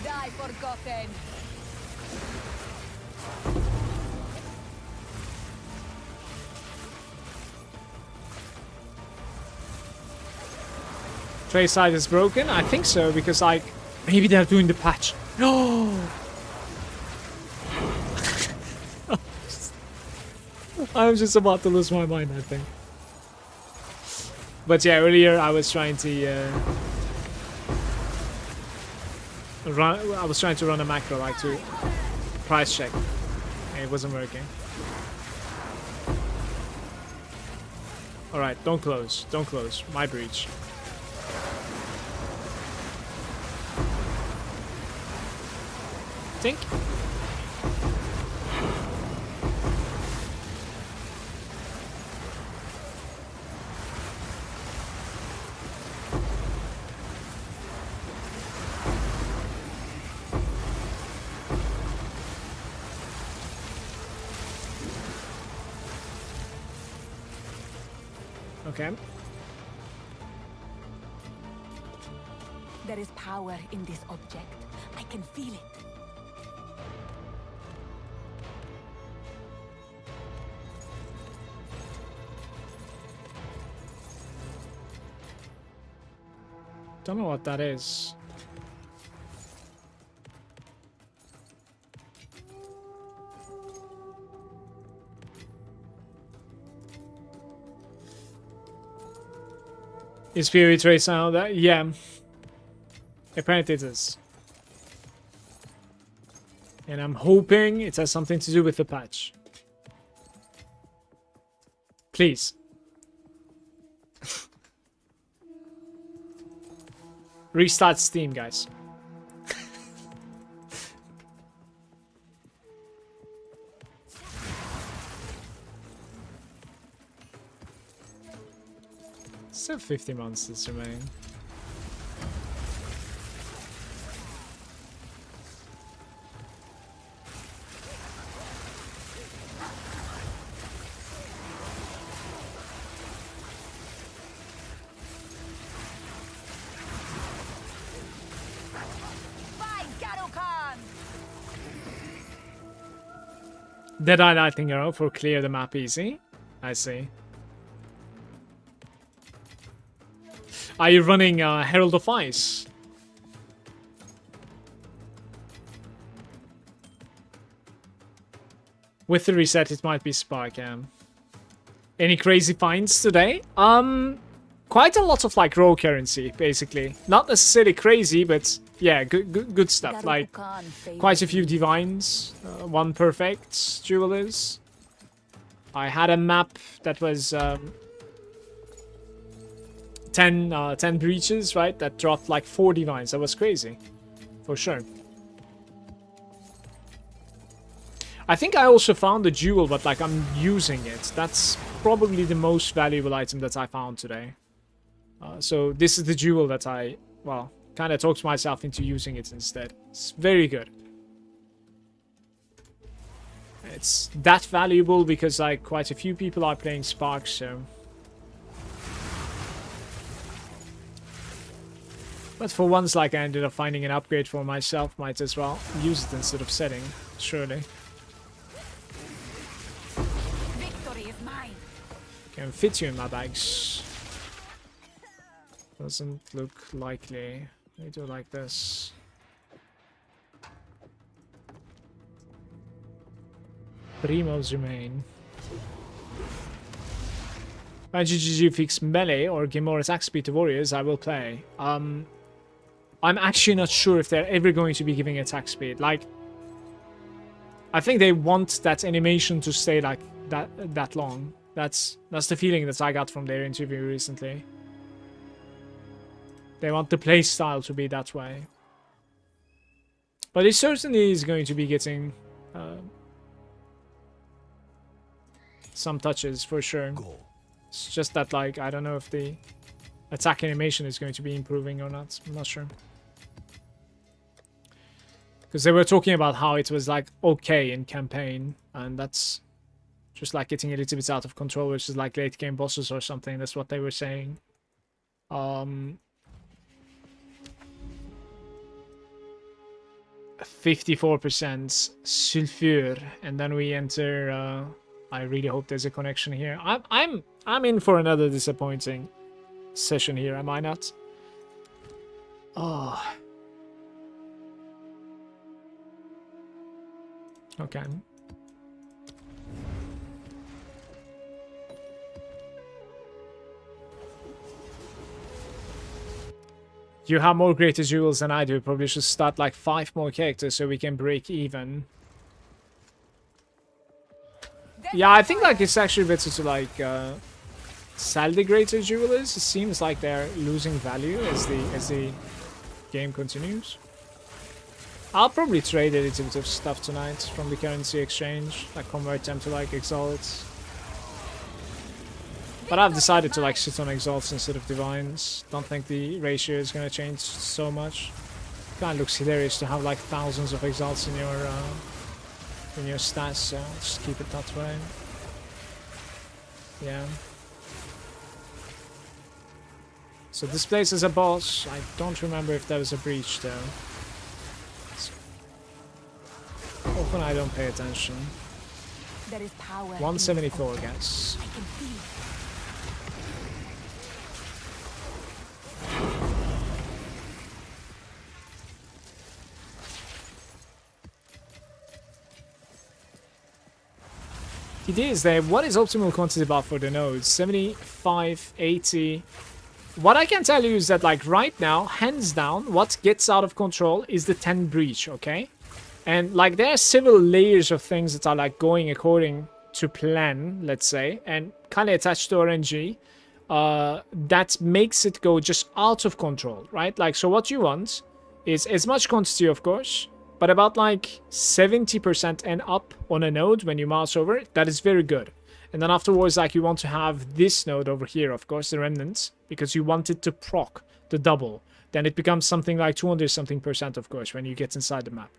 Die forgotten. Tray side is broken? I think so, because like maybe they're doing the patch. No. I'm just about to lose my mind, I think. But yeah, earlier I was trying to run a macro like to price check. And it wasn't working. Alright, don't close. Don't close. My breach. Think. Okay. There is power in this object. I can feel it. Don't know what that is. Is PoE trace now that? Yeah. Apparently it is. And I'm hoping it has something to do with the patch. Please. Restart Steam, guys. Still 50 monsters remain. Dead-Eye Lightning Arrow for clear the map easy. I see. Are you running Herald of Ice? With the reset, it might be Spark, yeah. Any crazy finds today? Quite a lot of like raw currency, basically. Not necessarily crazy, but yeah, good stuff. Like quite a few divines, one perfect jewelers. I had a map that was 10 breaches, right? That dropped like 4 divines. That was crazy, for sure. I think I also found a jewel, but like I'm using it. That's probably the most valuable item that I found today. So this is the jewel that I, well, kind of talked myself into using it instead. It's very good. It's that valuable because like quite a few people are playing Spark, so. But for once, like I ended up finding an upgrade for myself, might as well use it instead of setting, surely. Victory is mine. Can fit you in my bags. Doesn't look likely. We do like this. Primos remain. When GGG fix melee or give more attack speed to warriors, I will play. I'm actually not sure if they're ever going to be giving attack speed. Like, I think they want that animation to stay like that long. That's the feeling that I got from their interview recently. They want the playstyle to be that way. But it certainly is going to be getting some touches for sure. It's just that, like, I don't know if the attack animation is going to be improving or not. I'm not sure. Because they were talking about how it was, like, okay in campaign. And that's just, like, getting a little bit out of control, which is, like, late game bosses or something. That's what they were saying. 54% sulfur, and then we enter. I really hope there's a connection here. I'm in for another disappointing session here. Am I not? Oh. Okay. You have more greater jewels than I do. Probably should start like 5 more characters so we can break even. Yeah, I think like it's actually better to like sell the greater jewelers. It seems like they're losing value as the game continues. I'll probably trade a little bit of stuff tonight from the currency exchange, like convert them to like exalts. But I've decided to like sit on exalts instead of divines. Don't think the ratio is gonna change so much. Kinda looks hilarious to have like thousands of exalts in your stats, so just keep it that way. Yeah. So this place is a boss. I don't remember if there was a breach though. Often I don't pay attention. There is power. 174, guys. I can feel It is there. What is optimal quantity buff for the nodes? 75, 80. What I can tell you is that, like, right now, hands down, what gets out of control is the 10 breach, okay? And, like, there are several layers of things that are, like, going according to plan, let's say, and kind of attached to RNG, that makes it go just out of control, right? Like, so what you want is as much quantity, of course, but about, like, 70% and up on a node when you mouse over it. That is very good. And then afterwards, like, you want to have this node over here, of course, the remnants, because you want it to proc the double. Then it becomes something like 200 something percent, of course, when you get inside the map.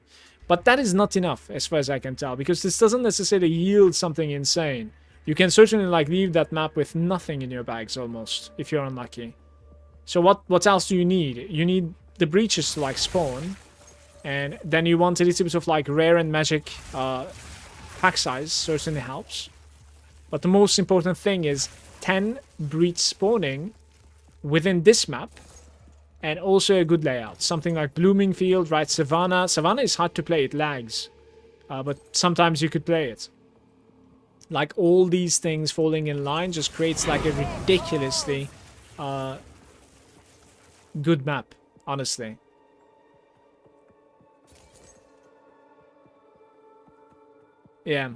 But that is not enough, as far as I can tell, because this doesn't necessarily yield something insane. You can certainly, like, leave that map with nothing in your bags, almost, if you're unlucky. So what else do you need? You need the breaches to, like, spawn, and then you want a little bit of, like, rare and magic pack size, certainly helps. But the most important thing is 10 breach spawning within this map, and also a good layout. Something like Blooming Field, right? Savannah. Savannah is hard to play, it lags. But sometimes you could play it. Like, all these things falling in line just creates, like, a ridiculously good map, honestly. Yeah.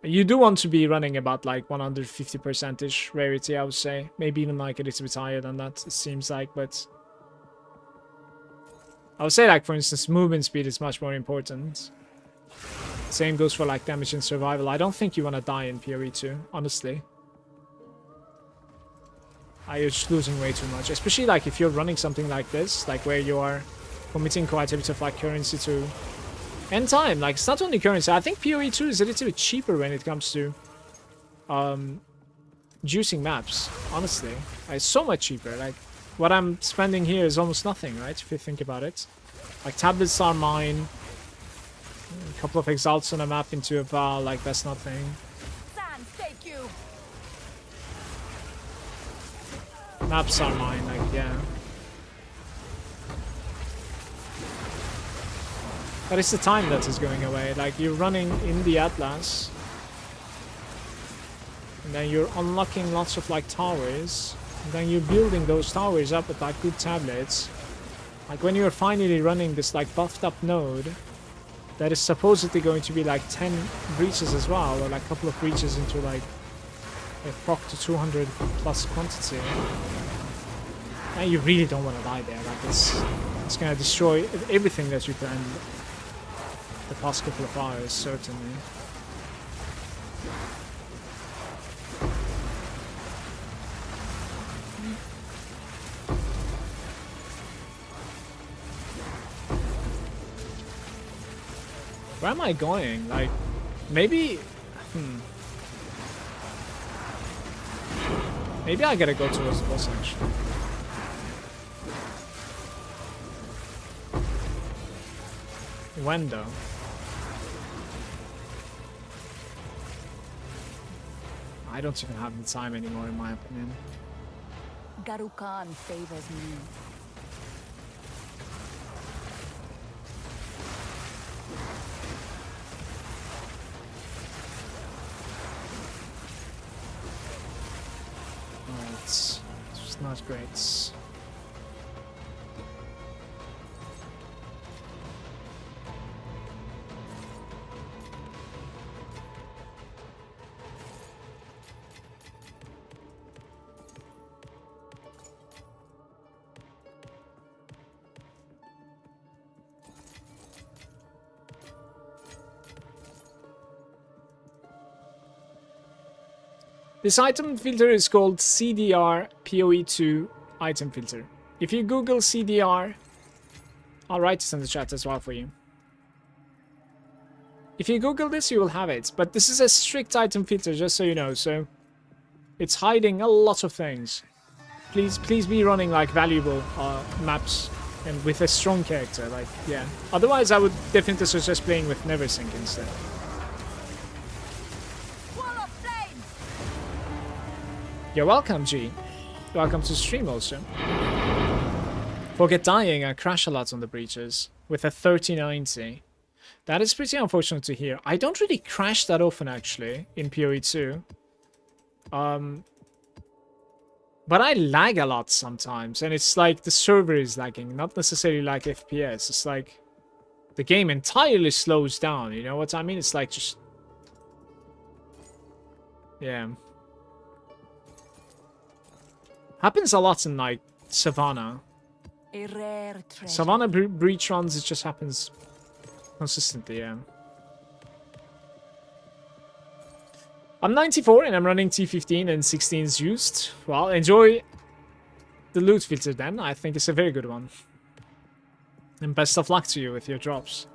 You do want to be running about, like, 150%-ish rarity, I would say. Maybe even, like, a little bit higher than that, it seems like, but... I would say, like, for instance, movement speed is much more important. Same goes for, like, damage and survival. I don't think you want to die in PoE 2, honestly. You're just losing way too much. Especially, like, if you're running something like this, like, where you are committing quite a bit of, like, currency to... and time. Like, it's not only currency. I think PoE 2 is a little bit cheaper when it comes to juicing maps, honestly. It's so much cheaper. Like, what I'm spending here is almost nothing, right? If you think about it. Like, tablets are mine. A couple of exalts on a map into a Val, like, that's nothing. Sans, take you. Maps are mine, like, yeah. But it's the time that is going away. Like, you're running in the Atlas. And then you're unlocking lots of, like, towers. And then you're building those towers up with, like, good tablets. Like, when you're finally running this, like, buffed up node, that is supposedly going to be, like, 10 breaches as well. Or, like, a couple of breaches into, like, a proc to 200 plus quantity. And you really don't want to die there. Like, it's gonna destroy everything that you planned the past couple of hours, certainly. Where am I going? Like, maybe... Maybe I gotta go towards the boss, actually. When, though? I don't even have the time anymore, in my opinion. Garukan favors me. It's just not great. This item filter is called CDR PoE2 item filter. If you Google CDR, I'll write it in the chat as well for you. If you Google this, you will have it. But this is a strict item filter, just so you know. So it's hiding a lot of things. Please be running, like, valuable maps and with a strong character. Like, yeah. Otherwise, I would definitely suggest playing with Neversink instead. You're welcome, G. Welcome to stream also. Forget dying, I crash a lot on the breaches with a 3090. That is pretty unfortunate to hear. I don't really crash that often, actually, in PoE 2. But I lag a lot sometimes, and it's like the server is lagging, not necessarily like FPS. It's like the game entirely slows down, you know what I mean? It's like just... Yeah. Happens a lot in like Savannah. A rare treasure. Savannah breach runs, it just happens consistently, yeah. I'm 94 and I'm running T15 and 16 is used. Well, enjoy the loot filter then. I think it's a very good one. And best of luck to you with your drops.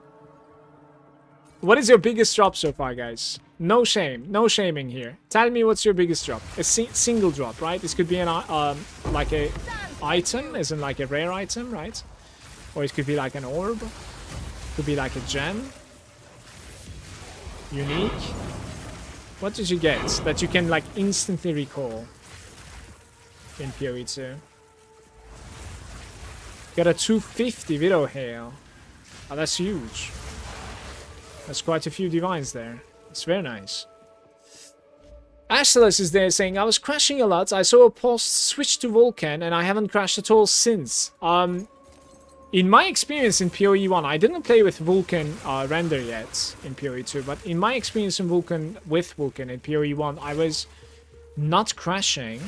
What is your biggest drop so far, guys? No shame. No shaming here. Tell me what's your biggest drop. A single drop, right? This could be an like a item, as in like a rare item, right? Or it could be like an orb. Could be like a gem. Unique. What did you get that you can like instantly recall in PoE 2? Got a 250 Widow Hail. Oh, that's huge. That's quite a few divines there. It's very nice. Ashtalus is there saying, I was crashing a lot. I saw a post switch to Vulcan and I haven't crashed at all since. In my experience in PoE 1, I didn't play with Vulcan render yet in PoE 2, but in my experience in Vulcan with Vulcan in PoE 1, I was not crashing,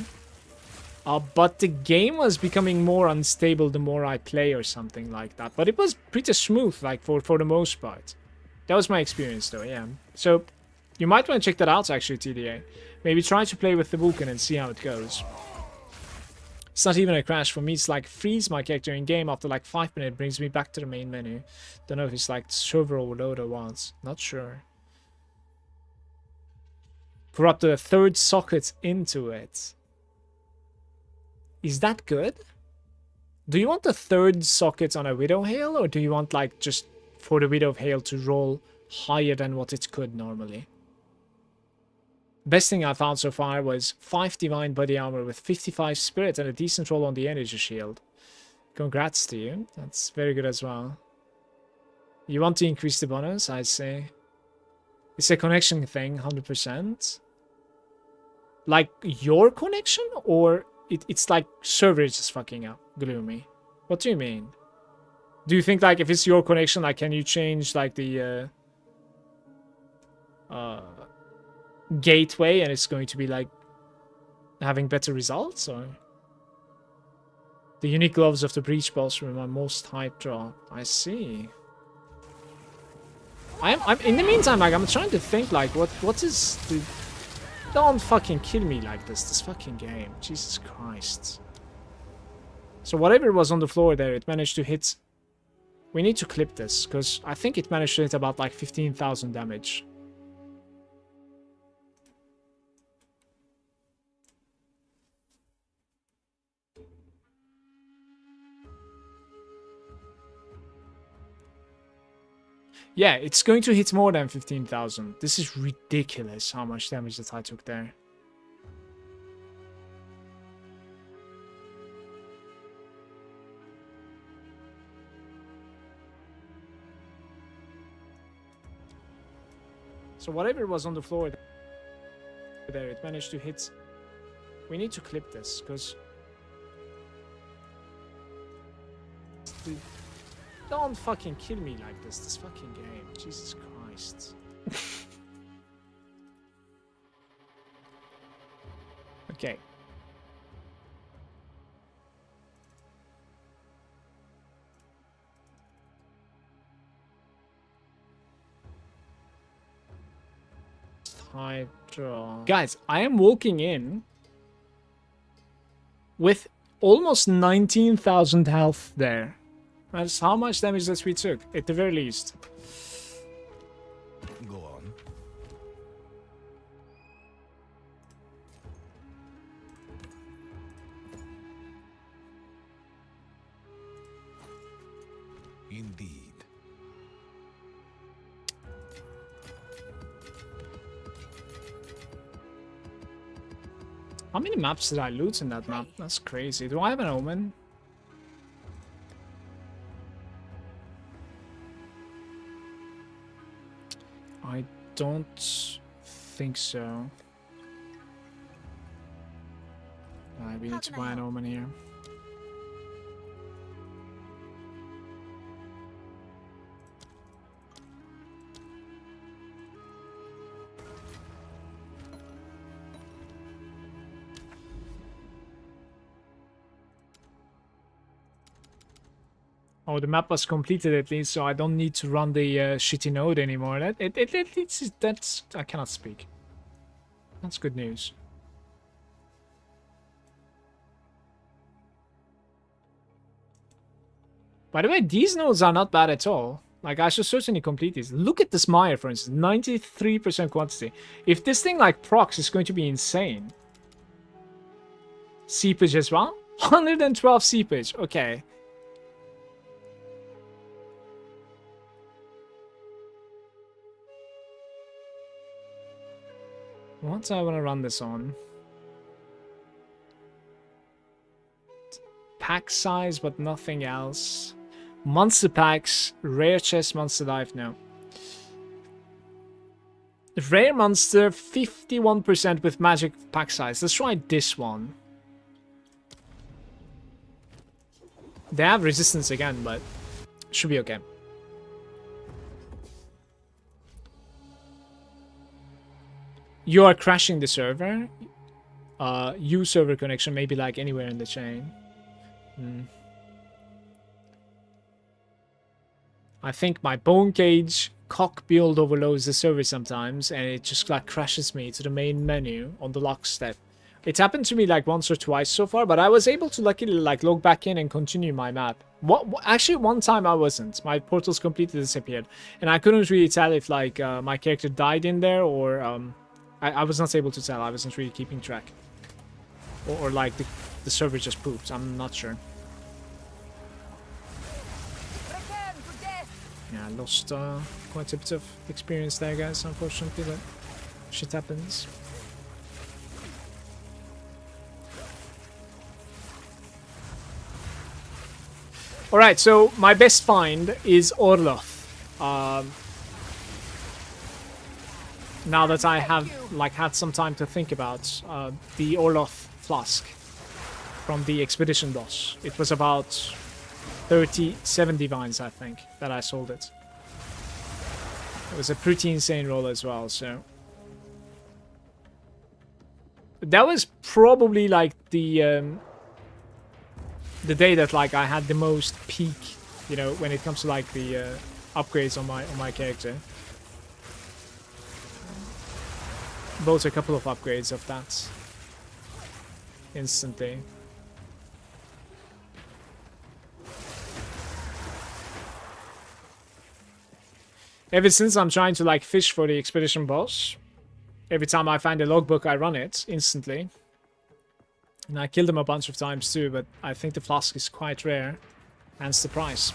but the game was becoming more unstable the more I play or something like that. But it was pretty smooth, like for the most part. That was my experience though, yeah. So you might want to check that out actually, TDA. Maybe try to play with the Vulcan and see how it goes. It's not even a crash. For me, it's like freeze my character in game after like 5 minutes, brings me back to the main menu. Don't know if it's like server overload or what. Not sure. Corrupt the third socket into it. Is that good? Do you want the third socket on a Widow Hail, or do you want like just for the Widow Hail to roll higher than what it could normally? Best thing I found so far was 5 divine body armor with 55 spirit and a decent roll on the energy shield. Congrats to you. That's very good as well. You want to increase the bonus, I say. It's a connection thing, 100%. Like your connection, or it's like server is just fucking up, gloomy. What do you mean? Do you think like if it's your connection, like can you change like the gateway and it's going to be like having better results? Or the unique gloves of the breach boss were my most hype draw. I see. I'm in the meantime, like I'm trying to think like what is the... Don't fucking kill me like this fucking game. Jesus Christ. So whatever was on the floor there, it managed to hit... We need to clip this, because I think it managed to hit about like 15,000 damage. Yeah, it's going to hit more than 15,000. This is ridiculous how much damage that I took there. So whatever was on the floor there, it managed to hit... We need to clip this, because... Don't fucking kill me like this fucking game. Jesus Christ. Okay. Hydra. Guys, I am walking in with almost 19,000 health there. That's how much damage that we took, at the very least. Go on. Indeed. How many maps did I loot in that map? That's crazy. Do I have an omen? I don't think so. We How need to can I buy an help? omen here. Oh, the map was completed at least, so I don't need to run the shitty node anymore. That's I cannot speak. That's good news. By the way, these nodes are not bad at all. Like, I should certainly complete these. Look at this Mire, for instance. 93% quantity. If this thing, like, procs, is going to be insane. Seepage as well? 112 seepage. Okay. What do I want to run this on? Pack size, but nothing else. Monster packs, rare chest, monster life, no. Rare monster, 51% with magic pack size. Let's try this one. They have resistance again, but should be okay. You are crashing the server. You server connection, maybe like anywhere in the chain. I think my bone cage cock build overloads the server sometimes, and it just like crashes me to the main menu on the lock step. It happened to me like once or twice so far, but I was able to luckily like log back in and continue my map. Actually, one time I wasn't. My portals completely disappeared, and I couldn't really tell if like my character died in there or I was not able to tell. I wasn't really keeping track, or like the server just pooped. I'm not sure. Yeah, I lost quite a bit of experience there, guys, unfortunately, but shit happens. Alright, so my best find is Orloth. Now that I have like had some time to think about the Orloth flask from the expedition boss. It was about 37 divines, I think, that I sold it. It was a pretty insane roll as well, so... That was probably like the day that like I had the most peak, you know, when it comes to like the upgrades on my character. Bought a couple of upgrades of that instantly. Ever since I'm trying to like fish for the expedition boss, every time I find a logbook I run it instantly. And I killed him a bunch of times too, but I think the flask is quite rare, hence the price.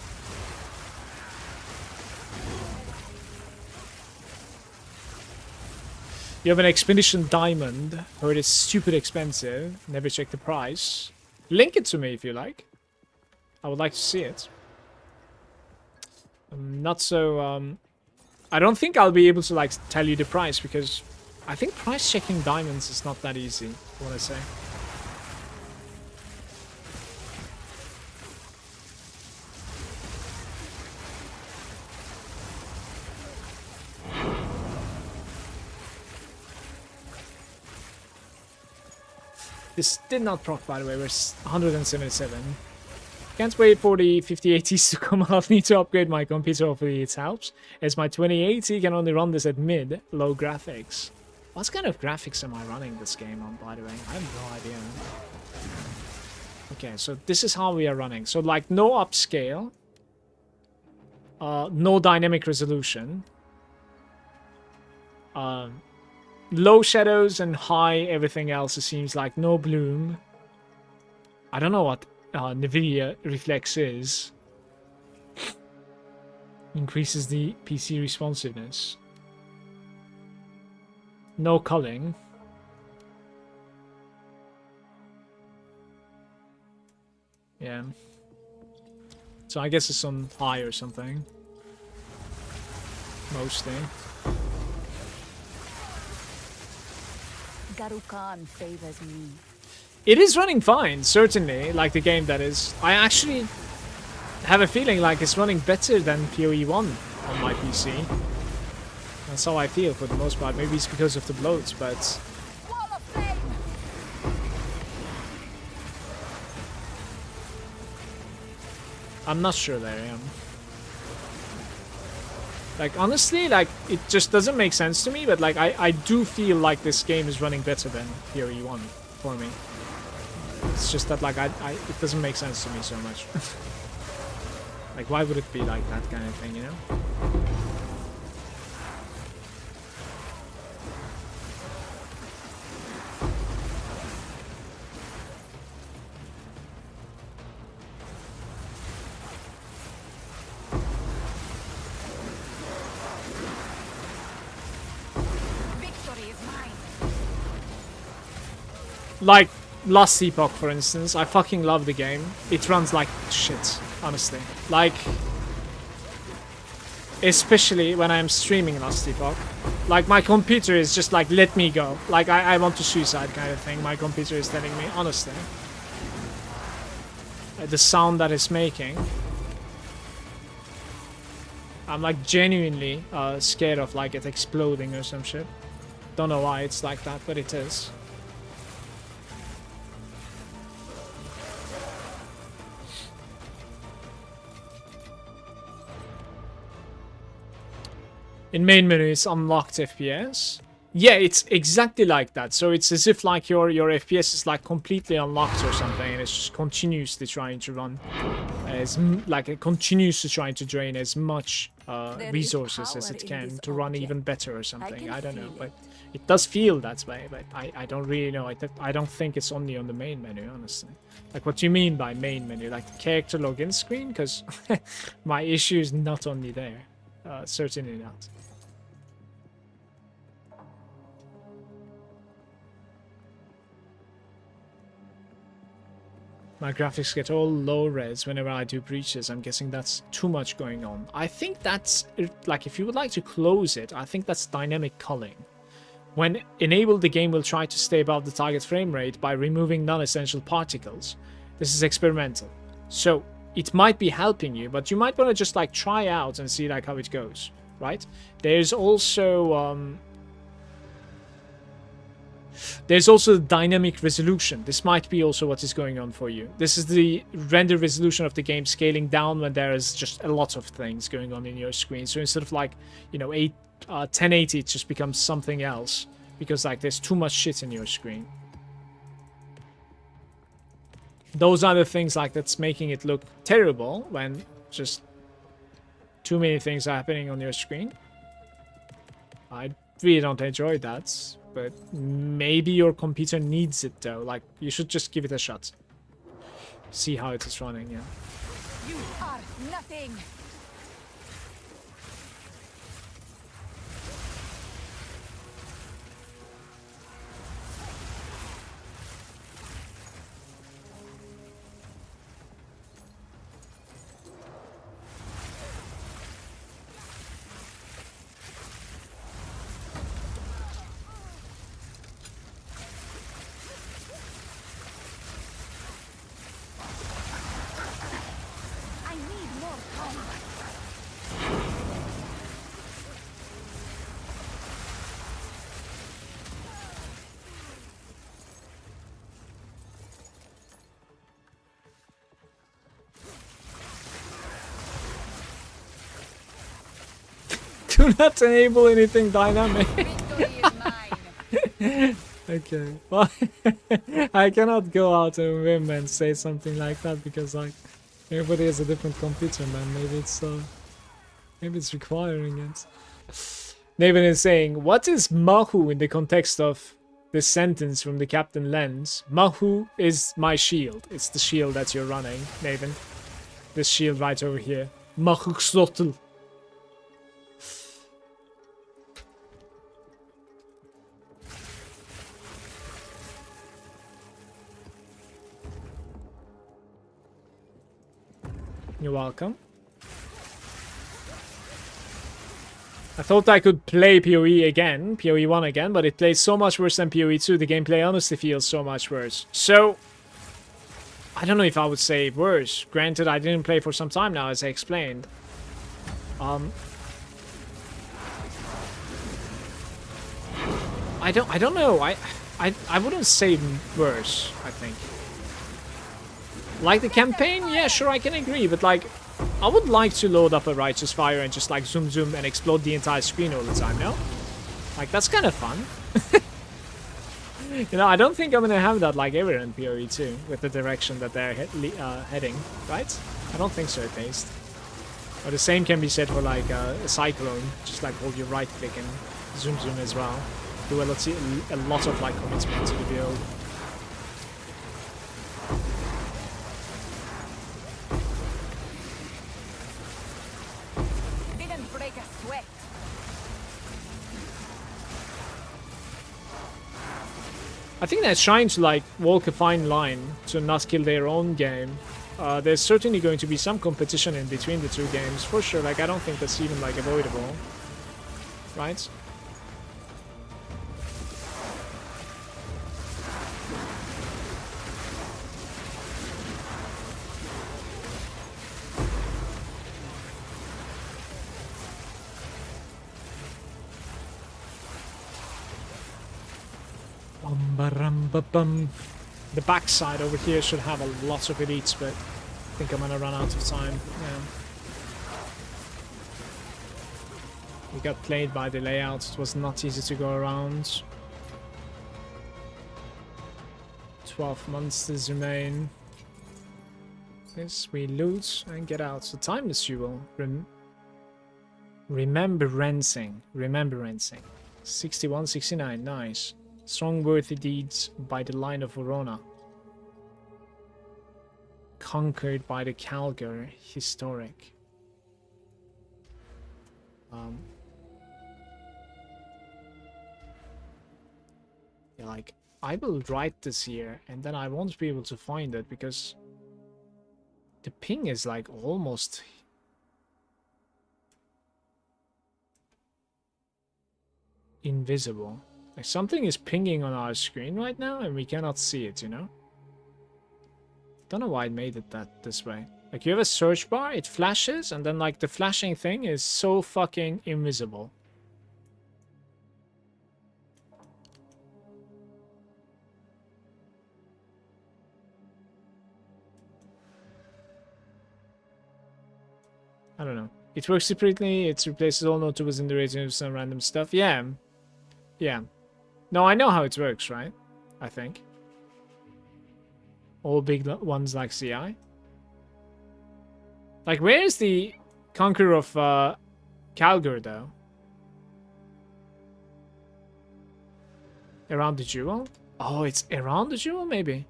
You have an expedition diamond, heard it's stupid expensive, never checked the price. Link it to me if you like. I would like to see it. Not so, I don't think I'll be able to like tell you the price because I think price checking diamonds is not that easy, I want to say. This did not proc, by the way, we're 177. Can't wait for the 5080s to come out. Need to upgrade my computer, hopefully it helps. As my 2080 can only run this at mid, low graphics. What kind of graphics am I running this game on, by the way? I have no idea. Okay, so this is how we are running. So like no upscale. No dynamic resolution. Low shadows and high everything else, it seems like. No bloom. I don't know what NVIDIA Reflex is. Increases the PC responsiveness. No culling. Yeah. So I guess it's on high or something. Mostly. Garukan favors me. It is running fine, certainly. Like the game, that is. I actually have a feeling like it's running better than PoE 1 on my PC. That's how I feel for the most part. Maybe it's because of the bloat, but Wall of flame! I'm not sure that I am. Like, honestly, like, it just doesn't make sense to me, but like, I do feel like this game is running better than PoE 1 for me. It's just that, like, it doesn't make sense to me so much. Like, why would it be like that kind of thing, you know? Victory is mine. Like, Last Epoch, for instance, I fucking love the game. It runs like shit, honestly. Like, especially when I'm streaming Last Epoch. Like, my computer is just like, let me go. Like, I want to suicide kind of thing. My computer is telling me, honestly. The sound that it's making. I'm like genuinely scared of like it exploding or some shit. Don't know why it's like that, but it is. In main menu, it's unlocked FPS. Yeah, it's exactly like that. So it's as if like your FPS is like completely unlocked or something, and it's just continuously trying to run as like it continues to try to drain as much resources as it can to run even better or something. I don't know, but it does feel that way. But I don't really know. I don't think it's only on the main menu, honestly. Like, what do you mean by main menu? Like the character login screen? Because my issue is not only there. Certainly not. My graphics get all low res whenever I do breaches. I'm guessing that's too much going on. I think that's, like, if you would like to close it, I think that's dynamic culling. When enabled, the game will try to stay above the target frame rate by removing non-essential particles. This is experimental. So it might be helping you, but you might want to just like try out and see like how it goes, right? There's also the dynamic resolution. This might be also what is going on for you. This is the render resolution of the game scaling down when there is just a lot of things going on in your screen. So instead of like, you know, 1080, it just becomes something else because like there's too much shit in your screen. Those are the things like that's making it look terrible when just too many things are happening on your screen. I really don't enjoy that. But maybe your computer needs it though. Like, you should just give it a shot. See how it is running, yeah. You are nothing. Do not enable anything dynamic. Victory is mine. Okay. Well, I cannot go out on a whim and say something like that because like everybody has a different computer, man. Maybe it's requiring it. Nathan is saying, what is Mahu in the context of this sentence from the Captain Lens? Mahu is my shield. It's the shield that you're running, Nathan. This shield right over here. Mahu Slotl. You're welcome. I thought I could play PoE again, PoE 1 again, but it plays so much worse than PoE 2. The gameplay honestly feels so much worse. So, I don't know if I would say worse. Granted, I didn't play for some time now, as I explained. I don't know. I wouldn't say worse, I think. Like the campaign, yeah, sure, I can agree, but like, I would like to load up a Righteous Fire and just like zoom zoom and explode the entire screen all the time, no? Like, that's kind of fun. You know, I don't think I'm gonna have that like ever in PoE 2 with the direction that they're heading, right? I don't think so, at least. Or the same can be said for like a Cyclone, just like hold your right click and zoom zoom as well. Do a lot of like commitment to the build. Didn't break a sweat. I think they're trying to like walk a fine line to not kill their own game. There's certainly going to be some competition in between the two games, for sure. Like, I don't think that's even like avoidable, right? The backside over here should have a lot of elites, but I think I'm gonna run out of time. Yeah. We got played by the layout. It was not easy to go around. 12 monsters remain. Yes, we loot and get out. So timeless duel. Rememberancing. 61, 69. Nice. Strong worthy deeds by the line of Verona. Conquered by the Calgar. Historic. Yeah, like, I will write this here and then I won't be able to find it because the ping is like almost invisible. Like, something is pinging on our screen right now and we cannot see it, you know? Don't know why it made it this way. Like, you have a search bar, it flashes, and then like the flashing thing is so fucking invisible. I don't know. It works separately, it replaces all notables in the region with some random stuff. Yeah. Yeah. No, I know how it works, right? I think. All big ones like CI. Like, where is the Conqueror of Calgar, though? Around the jewel? Oh, it's around the jewel, maybe?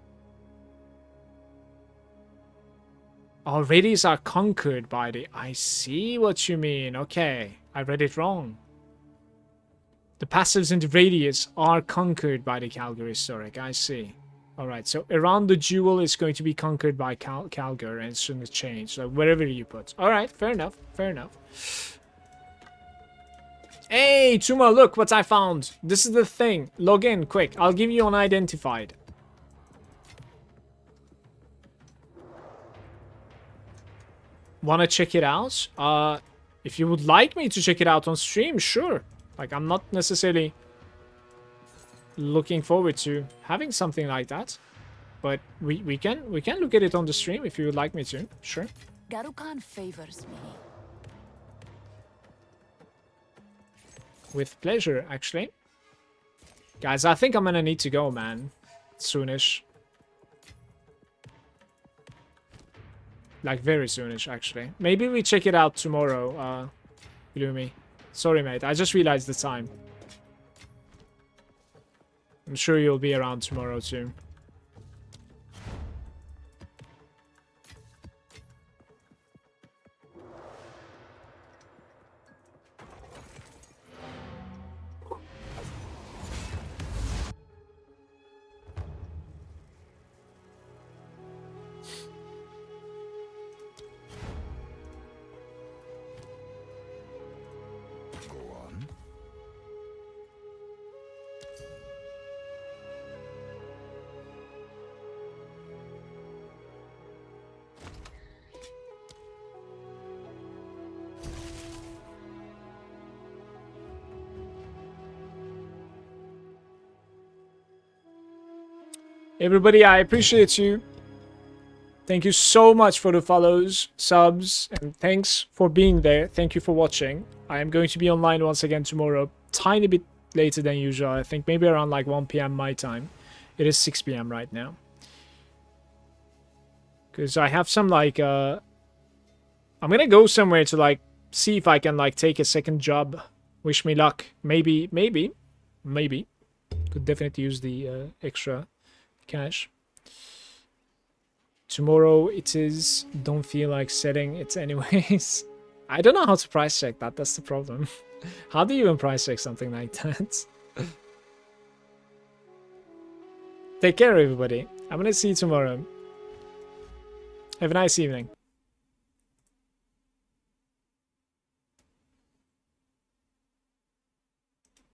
Oh, radius are conquered by the... I see what you mean. Okay, I read it wrong. The passives in the radius are conquered by the Calgar Historic. I see. Alright, so around the jewel is going to be conquered by Calgar and it's going to change. So wherever you put. Alright, fair enough. Fair enough. Hey, Tuma, look what I found. This is the thing. Log in, quick. I'll give you unidentified. Wanna check it out? If you would like me to check it out on stream, sure. Like, I'm not necessarily looking forward to having something like that, but we can look at it on the stream if you would like me to. Sure. Garukan favors me. With pleasure, actually. Guys, I think I'm gonna need to go, man. Soonish. Like, very soonish, actually. Maybe we check it out tomorrow, Gloomy. Sorry, mate. I just realized the time. I'm sure you'll be around tomorrow, too. Go Everybody, I appreciate you. Thank you so much for the follows, subs, and thanks for being there. Thank you for watching. I am going to be online once again tomorrow, tiny bit later than usual. I think maybe around like 1 p.m. my time. It is 6 p.m. right now. Because I have some like, I'm gonna go somewhere to like see if I can like take a second job. Wish me luck. Maybe. Could definitely use the extra cash. Tomorrow it is. Don't feel like setting it anyways. I don't know how to price check that. That's the problem. How do you even price check something like that? Take care, everybody. I'm gonna see you tomorrow. Have a nice evening.